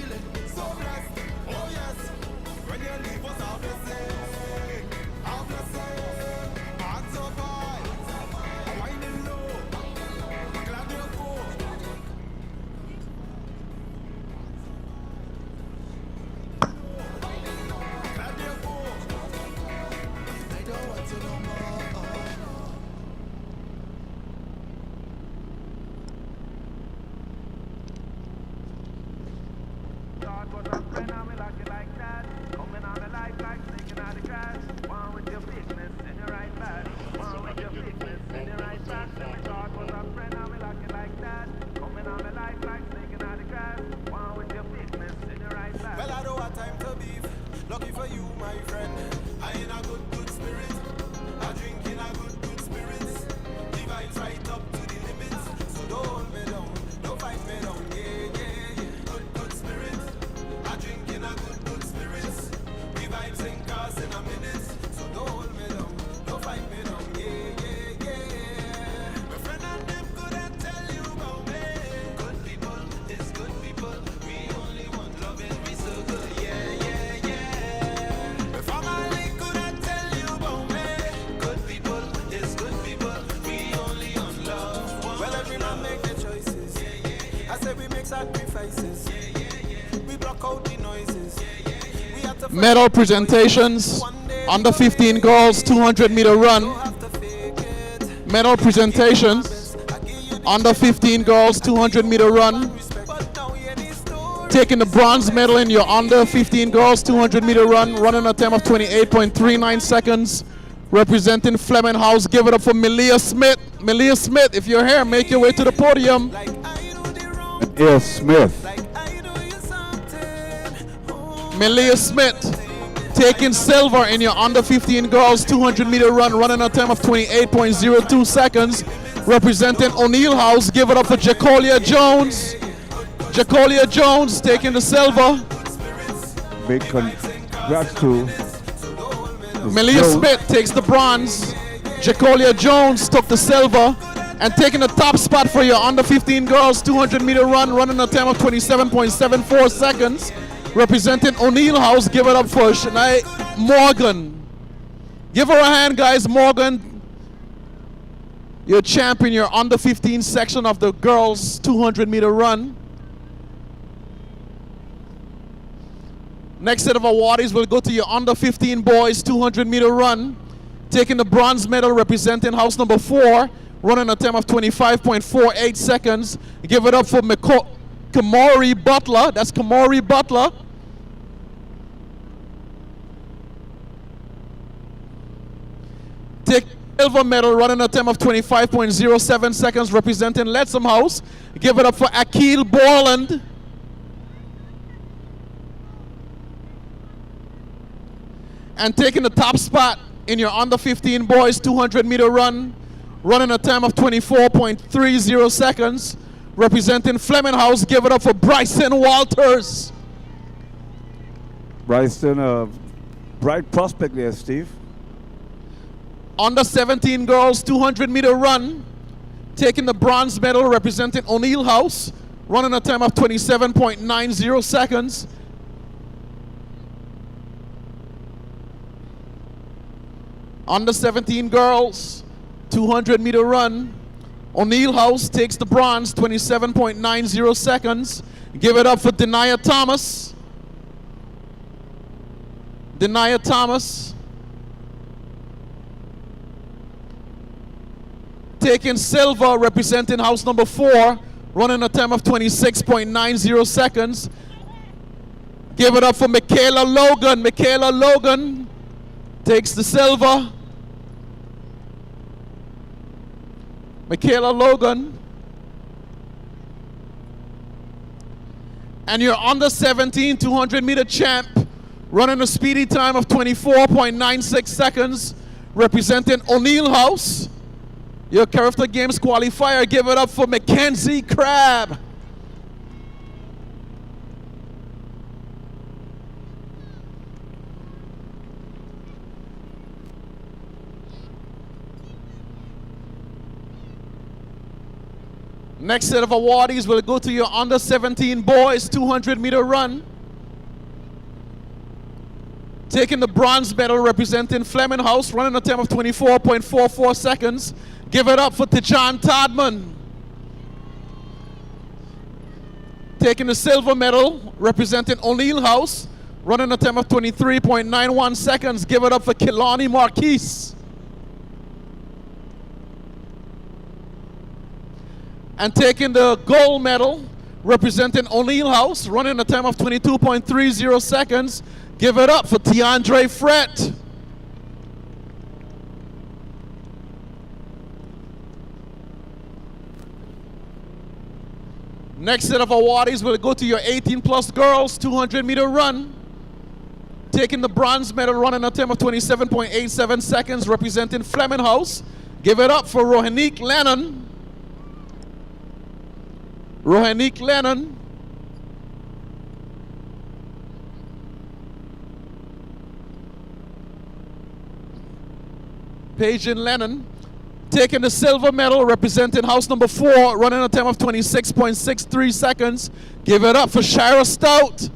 Medal presentations, under 15 girls, 200-meter run. Medal presentations, under 15 girls, 200-meter run. Taking the bronze medal in your under 15 girls, 200-meter run, running a time of 28.39 seconds. Representing Flemming House, give it up for Melia Smith. Melia Smith, if you're here, make your way to the podium. Melia Smith. Melia Smith taking silver in your under 15 girls 200-meter run, running a time of 28.02 seconds. Representing O'Neill House, give it up for Jacolia Jones. Jacolia Jones taking the silver. Big congrats to Melia Smith takes the bronze. Jacolia Jones took the silver. And taking the top spot for your under 15 girls 200-meter run, running a time of 27.74 seconds. Representing O'Neill House, give it up for Shania Morgan. Give her a hand, guys. Morgan, you're champion, your under 15 section of the girls 200-meter run. Next set of awardees will go to your under 15 boys 200-meter run. Taking the bronze medal, representing house number 4, running a time of 25.48 seconds. Give it up for Kamori Butler. That's Kamori Butler. Take silver medal, running a time of 25.07 seconds, representing Lettsome House. Give it up for Akil Borland. And taking the top spot in your under 15 boys 200-meter run, running a time of 24.30 seconds, representing Flemming House. Give it up for Bryson Walters. Bryson, a bright prospect there, Steve. Under 17 girls 200-meter run, taking the bronze medal, representing O'Neill House, running a time of 27.90 seconds. Under 17 girls 200-meter run, O'Neill House takes the bronze, 27.90 seconds. Give it up for Denia Thomas. Denia Thomas. Taking silver, representing house number 4, running a time of 26.90 seconds. Give it up for Michaela Logan. Michaela Logan takes the silver. Michaela Logan. And your under 17 200-meter champ, running a speedy time of 24.96 seconds, representing O'Neill House. Your Character Games qualifier, give it up for Mackenzie Crabb. Next set of awardees will go to your under 17 boys 200-meter run. Taking the bronze medal, representing Flemming House, running a time of 24.44 seconds. Give it up for Tijan Todman. Taking the silver medal, representing O'Neill House, running a time of 23.91 seconds. Give it up for Kilani Marquise. And taking the gold medal, representing O'Neill House, running a time of 22.30 seconds. Give it up for Tiandre Frett. Next set of awardees will go to your 18-plus girls 200-meter run. Taking the bronze medal, running a time of 27.87 seconds, representing Flemming House. Give it up for Rohanique Lennon. Rohanique Lennon. Paige Lennon. Taking the silver medal, representing house number 4, running a time of 26.63 seconds. Give it up for Shira Stout.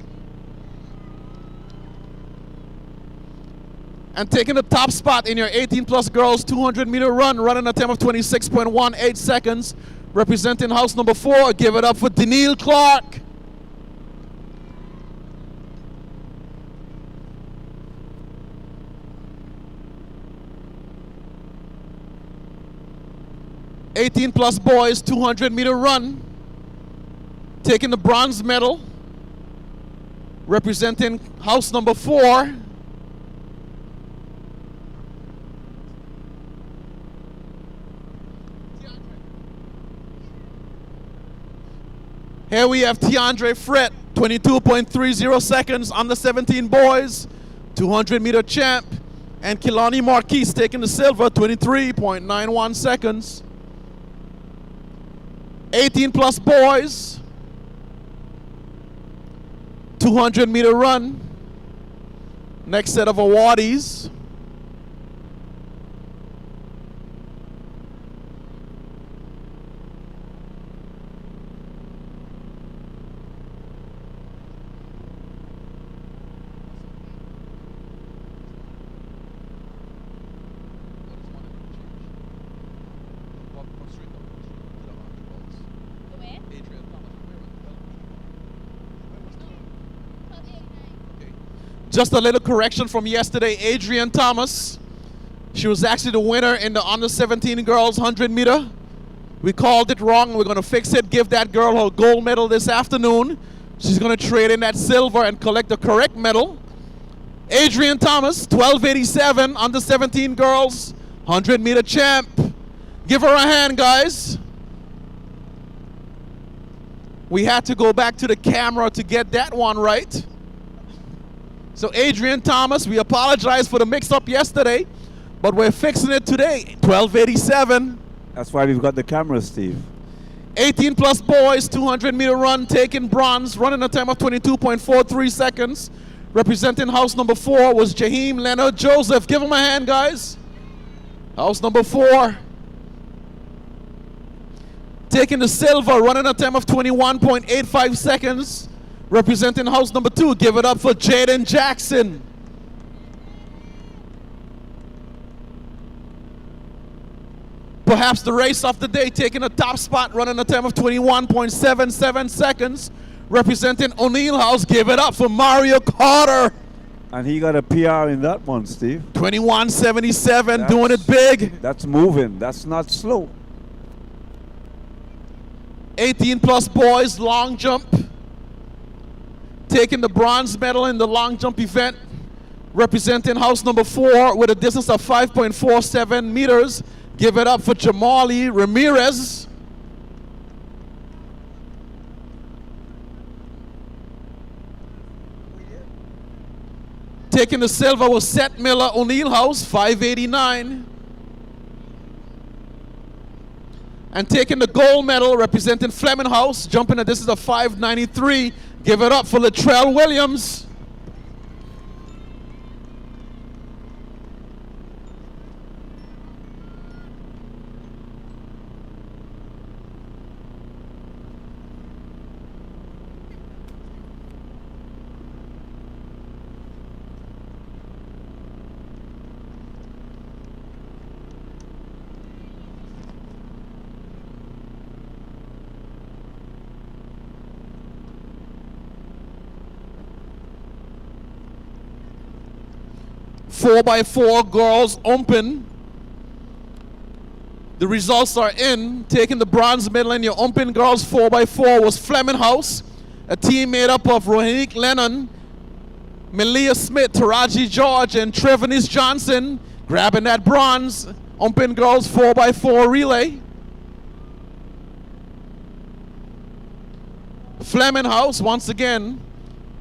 And taking the top spot in your 18-plus girls 200-meter run, running a time of 26.18 seconds, representing house number 4. Give it up for Danielle Clark. +18 boys 200-meter run, taking the bronze medal, representing house number 4. Here we have Tiandre Frett, 22.30 seconds, under 17 boys, 200-meter champ, and Kilani Marquise taking the silver, 23.91 seconds. 18+ boys, 200-meter run. Next set of awardees. Just a little correction from yesterday. Adrian Thomas, she was actually the winner in the under 17 girls 100 meter. We called it wrong. We're going to fix it. Give that girl her gold medal this afternoon. She's going to trade in that silver and collect the correct medal. Adrian Thomas, 1287, under 17 girls 100 meter champ. Give her a hand, guys. We had to go back to the camera to get that one right. So Adrian Thomas, we apologize for the mix-up yesterday, but we're fixing it today. 1287. That's why we've got the camera, Steve. 18 plus boys, 200 meter run, taking bronze, running a time of 22.43 seconds. Representing house number 4 was Jaheim Leonard Joseph. Give him a hand, guys. House number 4. Taking the silver, running a time of 21.85 seconds. Representing house number 2, give it up for Jaden Jackson. Perhaps the race of the day, taking a top spot, running a time of 21.77 seconds. Representing O'Neill House, give it up for Mario Carter. And he got a PR in that one, Steve. 21.77, doing it big. That's moving. That's not slow. 18 plus boys, long jump. Taking the bronze medal in the long jump event, representing house number 4 with a distance of 5.47 meters. Give it up for Jamali Ramirez. Taking the silver was Seth Miller, O'Neill House, 589. And taking the gold medal, representing Flemming House, jumping a distance of 593. Give it up for Latrell Williams. Four by 4 girls open. The results are in. Taking the bronze medal in your open girls 4x4 was Flemming House, a team made up of Rohinique Lennon, Melia Smith, Taraji George, and Trevenis Johnson, grabbing that bronze. Open girls 4x4 relay. Flemming House, once again,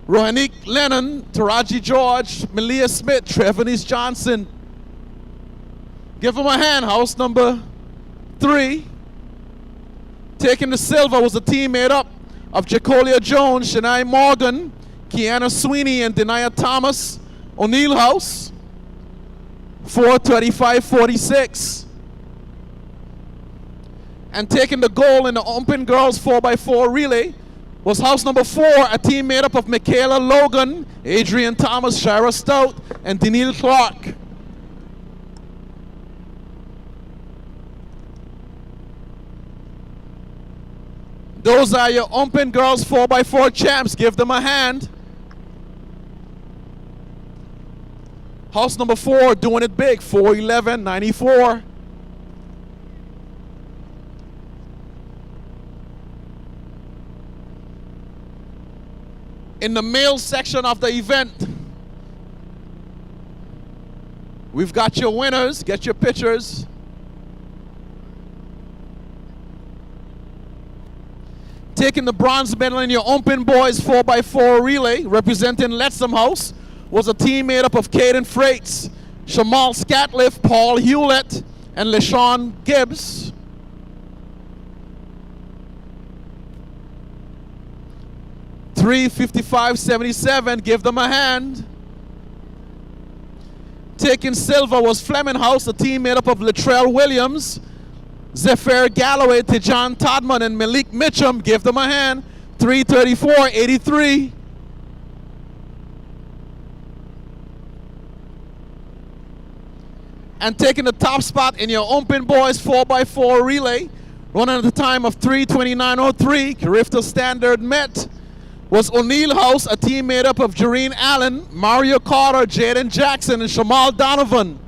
Rohinique Lennon, Taraji George, Melia Smith, Trevenis Johnson. Give them a hand, house number 3. Taking the silver was a team made up of Jacolia Jones, Shania Morgan, Kiana Sweeney, and Denia Thomas. O'Neill House, 4:35.46. And taking the gold in the open girls 4x4 relay was house number 4, a team made up of Michaela Logan, Adrian Thomas, Shira Stout, and Danielle Clark. Those are your open girls 4x4 champs. Give them a hand. House number 4 doing it big, 4:11.94. In the male section of the event, we've got your winners. Get your pictures. Taking the bronze medal in your open boys 4x4 relay, representing Lettsome House, was a team made up of Caden Freights, Shamal Scatliff, Paul Hewlett, and LaShawn Gibbs. $3:55.77, give them a hand. Taking silver was Flemming House, a team made up of Latrell Williams, Zephyr Galloway, Tijan Todman, and Malik Mitchum. Give them a hand. 3:34.83. And taking the top spot in your open boys 4x4 relay, running at the time of 3:29.03, Carifta Standard met, was O'Neill House, a team made up of Jareen Allen, Mario Carter, Jaden Jackson, and Shamal Donovan.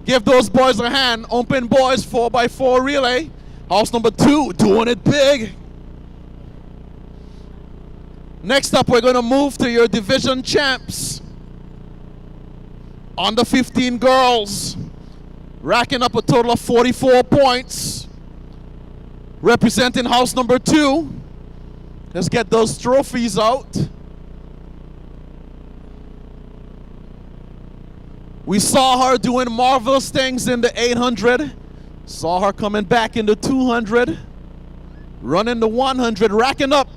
Give those boys a hand. Open boys 4x4 relay. House number 2 doing it big. Next up, we're going to move to your division champs. Under 15 girls, racking up a total of 44 points. Representing house number 2. Let's get those trophies out. We saw her doing marvelous things in the 800. Saw her coming back in the 200. Running the 100, racking up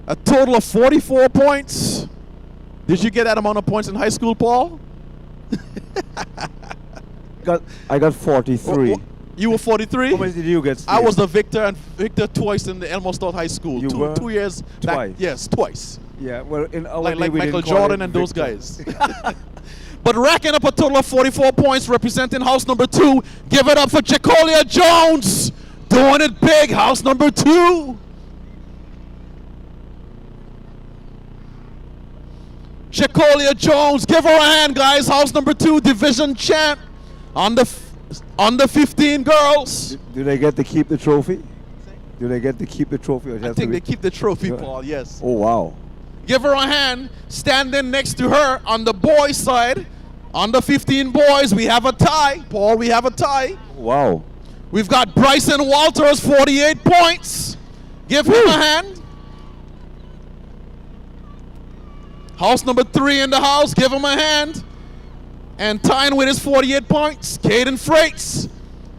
a total of 44 points. Did you get that amount of points in high school, Paul? I got 43. You were 43? How much did you get, Steve? I was the victor, and victor twice in the Elmo Stout High School. You were? 2 years back. Twice? Yes, twice. Yeah, well, in our like day we Michael didn't call Jordan it and those victor. guys. But racking up a total of 44 points, representing house number 2. Give it up for Jacolia Jones. Doing it big, house number 2. Jacolia Jones, give her a hand, guys. House number 2, division champ. Under 15 girls. Do they get to keep the trophy? Do they get to keep the trophy? Or I think they keep the trophy, Paul, yes. Oh, wow. Give her a hand. Standing next to her on the boys' side. Under 15 boys, we have a tie. Paul, we have a tie. Wow. We've got Bryson Walters, 48 points. Give him a hand. House number 3 in the house. Give him a hand. And tying with his 48 points, Caden Freights.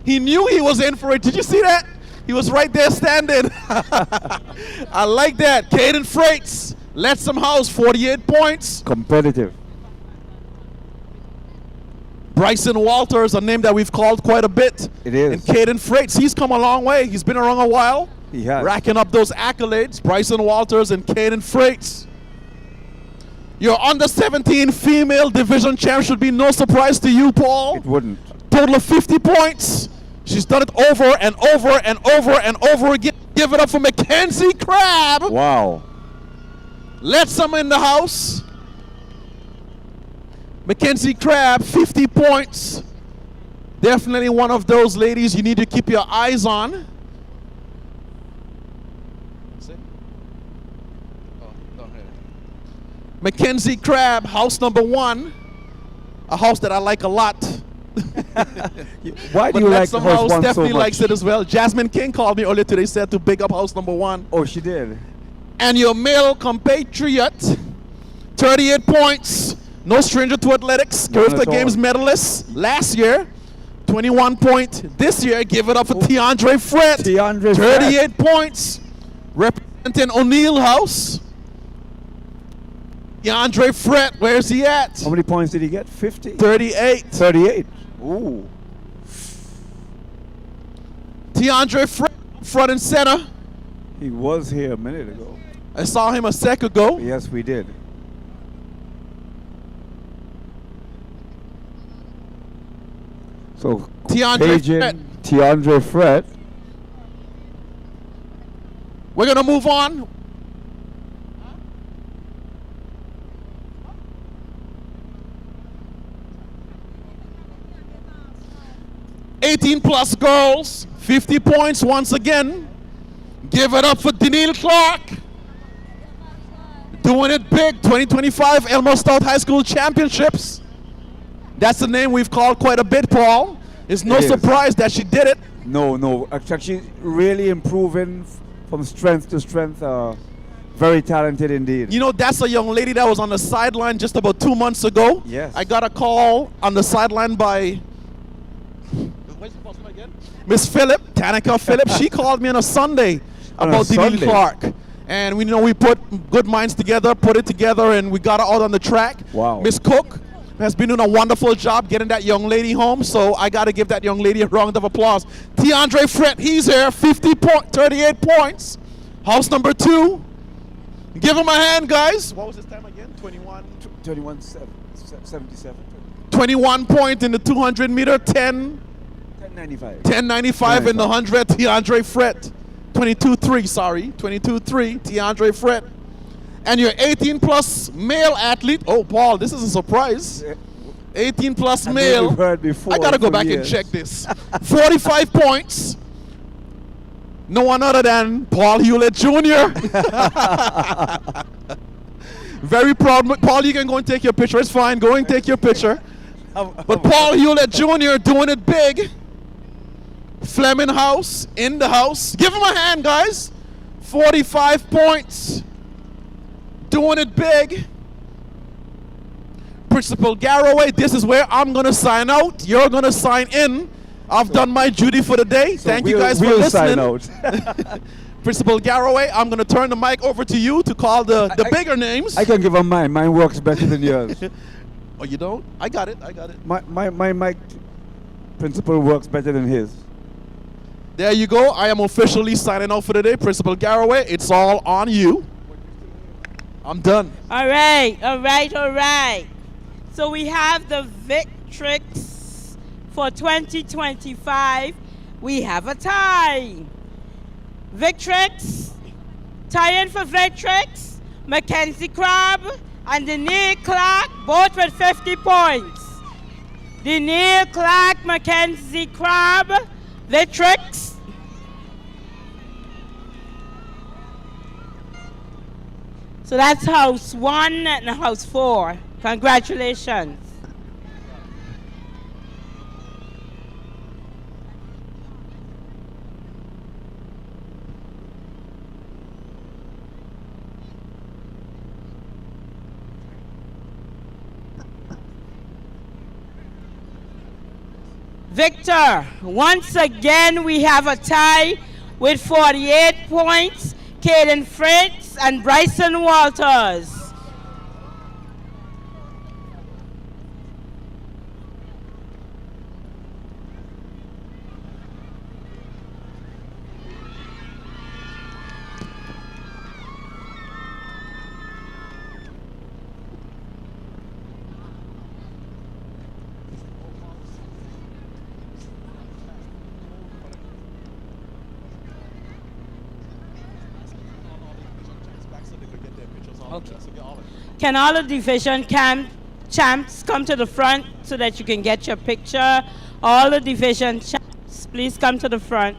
He knew he was in for it. Did you see that? He was right there standing. I like that. Caden Freights. Lettsome House, 48 points. Competitive. Bryson Walters, a name that we've called quite a bit. It is. And Caden Freights, he's come a long way. He's been around a while. He has. Racking up those accolades. Bryson Walters and Caden Freights. Your under 17 female division champ should be no surprise to you, Paul. It wouldn't. Total of 50 points. She's done it over and over and over and over again. Give it up for Mackenzie Crabb. Wow. Lettsome in the house. Mackenzie Crabb, 50 points. Definitely one of those ladies you need to keep your eyes on. Mackenzie Crabb, house number 1. A house that I like a lot. Why do you like Lettsome house house 1 so definitely much? likes it as well. Jasmine King called me earlier today, said to big up house number 1. Oh, she did. And your male compatriot, 38 points. No stranger to athletics. Carifta Games medalist last year. 21 point this year. Give it up for Tiandre Fred. 38 points. Representing O'Neill House. Tiandre Fred, where's he at? How many points did he get? 50? 38. 38. Ooh. Tiandre Fred, front and center. He was here a minute ago. I saw him a sec ago. Yes, we did. So, Tiandre Fred. We're going to move on. +18 girls, 50 points once again. Give it up for Danielle Clark. Doing it big, 2025 Elmo Stout High School Championships. That's the name we've called quite a bit, Paul. It's no surprise that she did it. No. Actually, really improving from strength to strength. Very talented indeed. You know, that's a young lady that was on the sideline just about 2 months ago. Yes. I got a call on the sideline by Miss Phillip, Tanika Phillip. She called me on a Sunday about Danielle Clark. And we know we put good minds together, put it together, and we got her out on the track. Wow. Miss Cook, has been doing a wonderful job getting that young lady home. So I got to give that young lady a round of applause. DeAndre Fred, he's here, 38 points. House number 2. Give him a hand, guys. What was his time again? 21.77. 21 point in the 200 meter, 10.95 in the 100. DeAndre Fred, 22.3. Sorry, 22.3. DeAndre Fred. And your 18 plus male athlete. Oh, Paul, this is a surprise. 18 plus male. We've heard before I gotta go back years. and check this. 45 points. No one other than Paul Hewlett Jr. Very proud. Paul, you can go and take your picture. It's fine. Go and take your picture. But Paul Hewlett Jr. doing it big. Flemming house in the house. Give him a hand, guys. 45 points. Doing it big. Principal Garraway, this is where I'm going to sign out. You're going to sign in. I've done my duty for the day. Thank you guys for listening. Sign out. Principal Garraway, I'm going to turn the mic over to you to call the bigger names. I can give him mine. Mine works better than yours. Oh, you don't? I got it. My mic principal works better than his. There you go. I am officially signing out for the day. Principal Garraway, it's all on you. I'm done. All right. So we have the Victrix for 2025. We have a tie. Victrix, tie-in for Victrix, Mackenzie Crabb and Denier Clark, both with 50 points. Denier Clark, Mackenzie Crabb, Victrix. So that's house 1 and house 4. Congratulations. Victor, once again we have a tie with 48 points. Caden Fritz and Bryson Walters. Okay. Can all the division champs come to the front so that you can get your picture? All the division champs, please come to the front.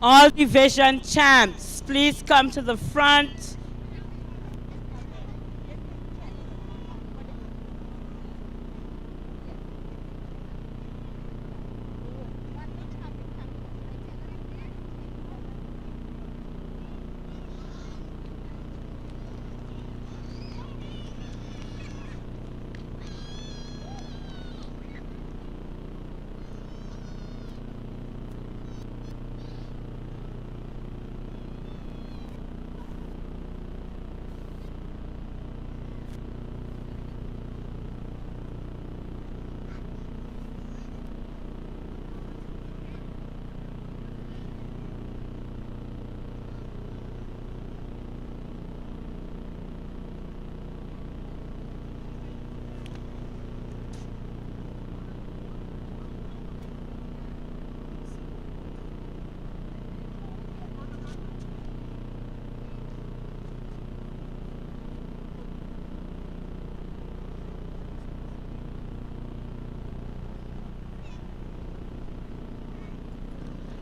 All division champs, please come to the front.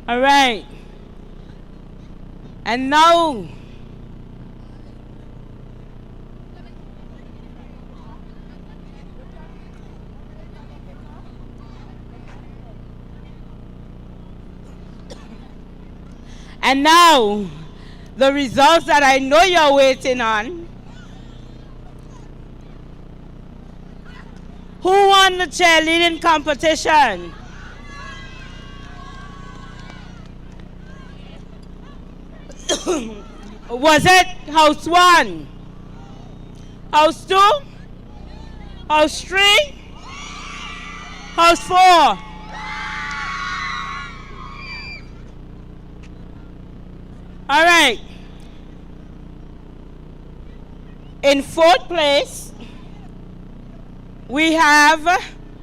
All right. And now, And now, the results that I know you're waiting on. Who won the cheerleading competition? Was it house 1? House 2? House 3? House 4? All right. In 4th place, we have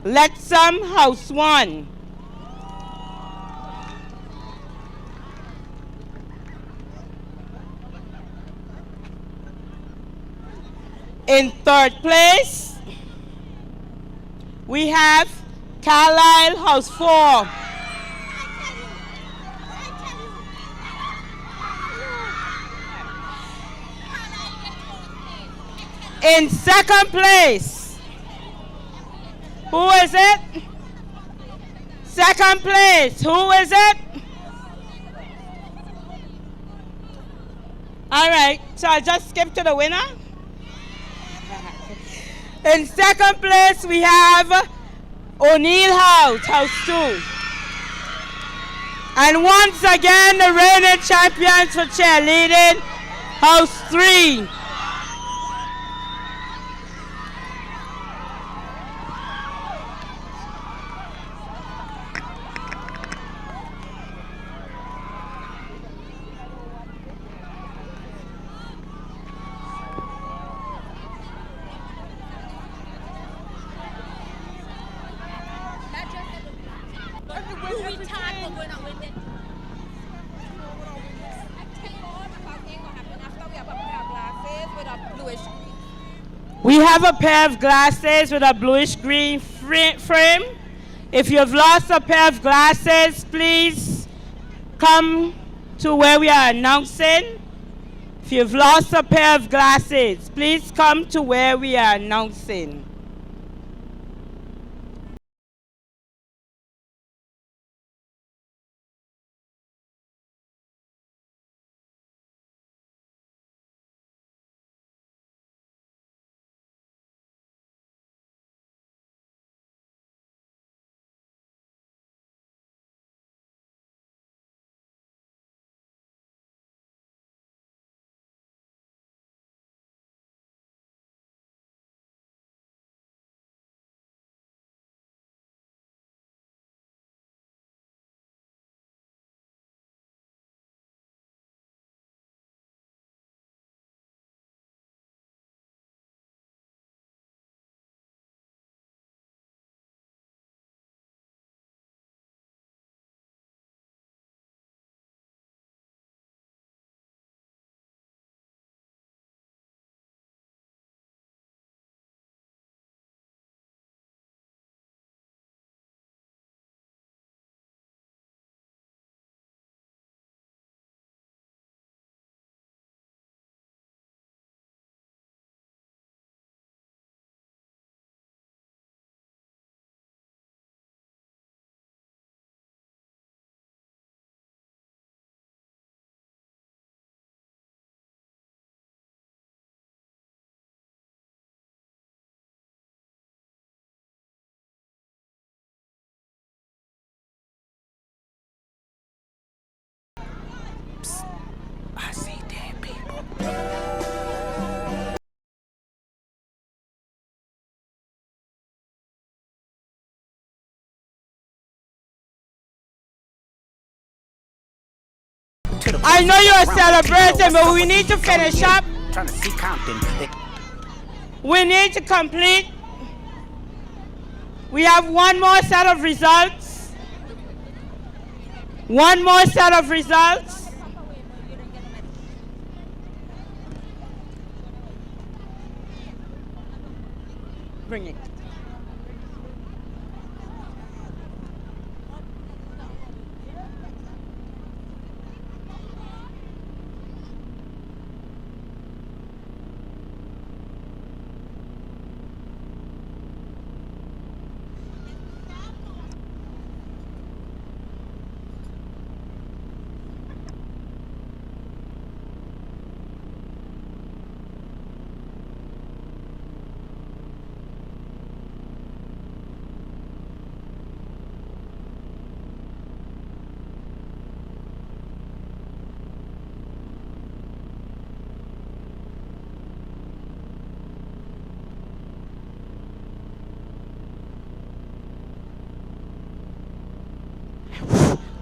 Lettsome House 1. In 3rd place, we have Carlisle House 4. In 2nd place, who is it? 2nd place, who is it? All right, so I'll just skip to the winner. In 2nd place, we have O'Neill House, House 2. And once again, the reigning champions for cheerleading, House 3. We have a pair of glasses with a bluish green frame. If you've lost a pair of glasses, please come to where we are announcing. If you've lost a pair of glasses, please come to where we are announcing. I see dead people. I know you're celebrating, but we need to finish up. Trying to see Compton. We need to complete. We have one more set of results. One more set of results. Bring it.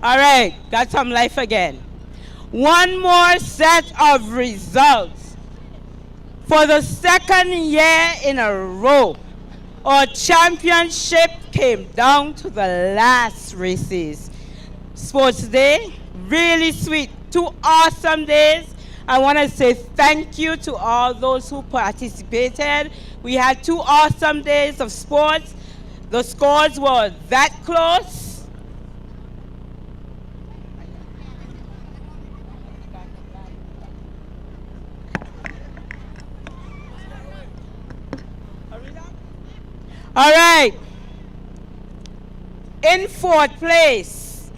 All right, got some life again. One more set of results. For the second year in a row, our championship came down to the last races. Sports Day, really sweet. 2 awesome days. I want to say thank you to all those who participated. We had 2 awesome days of sports. The scores were that close. All right. In 4th place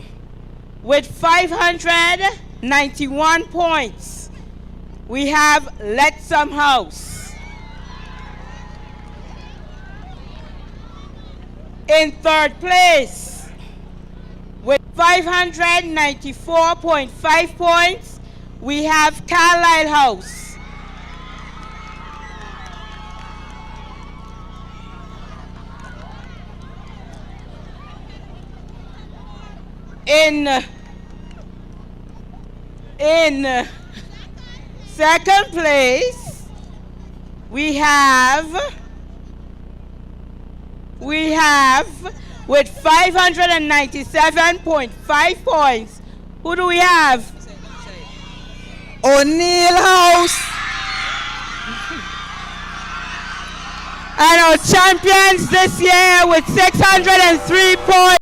with 591 points, we have Lettsome House. In 3rd place with 594.5 points, we have Carlisle House. In 2nd place, we have with 597.5 points. Who do we have? O'Neill House. And our champions this year with 603 points.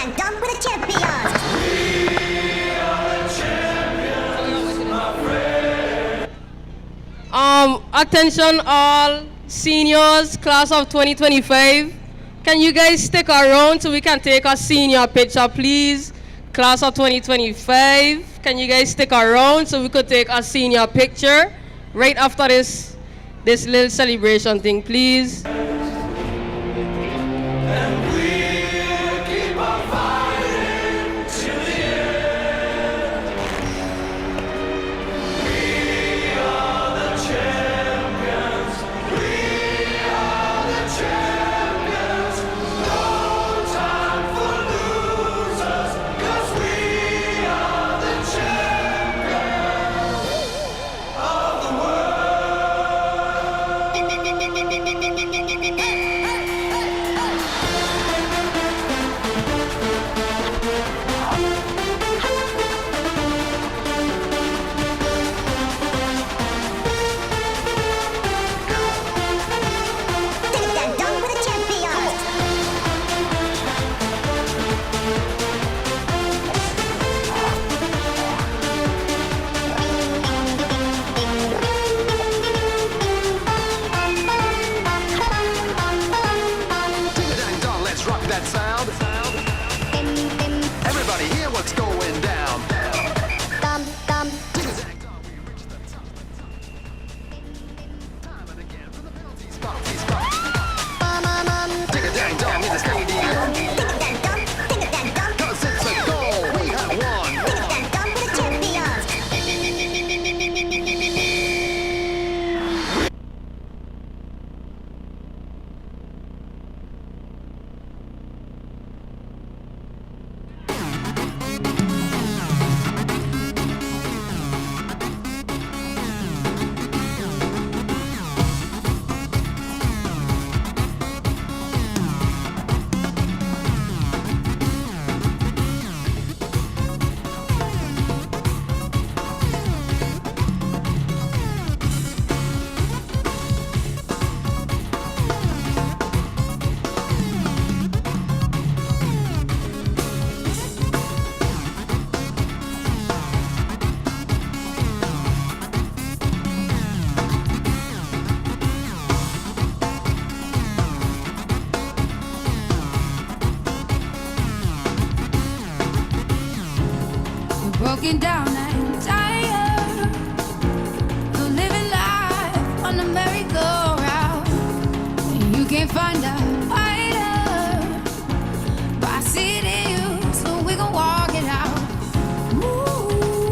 and done with the champions. Attention all seniors, class of 2025. Can you guys stick around so we can take a senior picture, please? Class of 2025. Can you guys stick around so we could take a senior picture right after this little celebration thing, please? And we that sound? Everybody hear what's going down. Dig a dang dong in the stadium. 'Cause it's a goal we have won. Broken down, I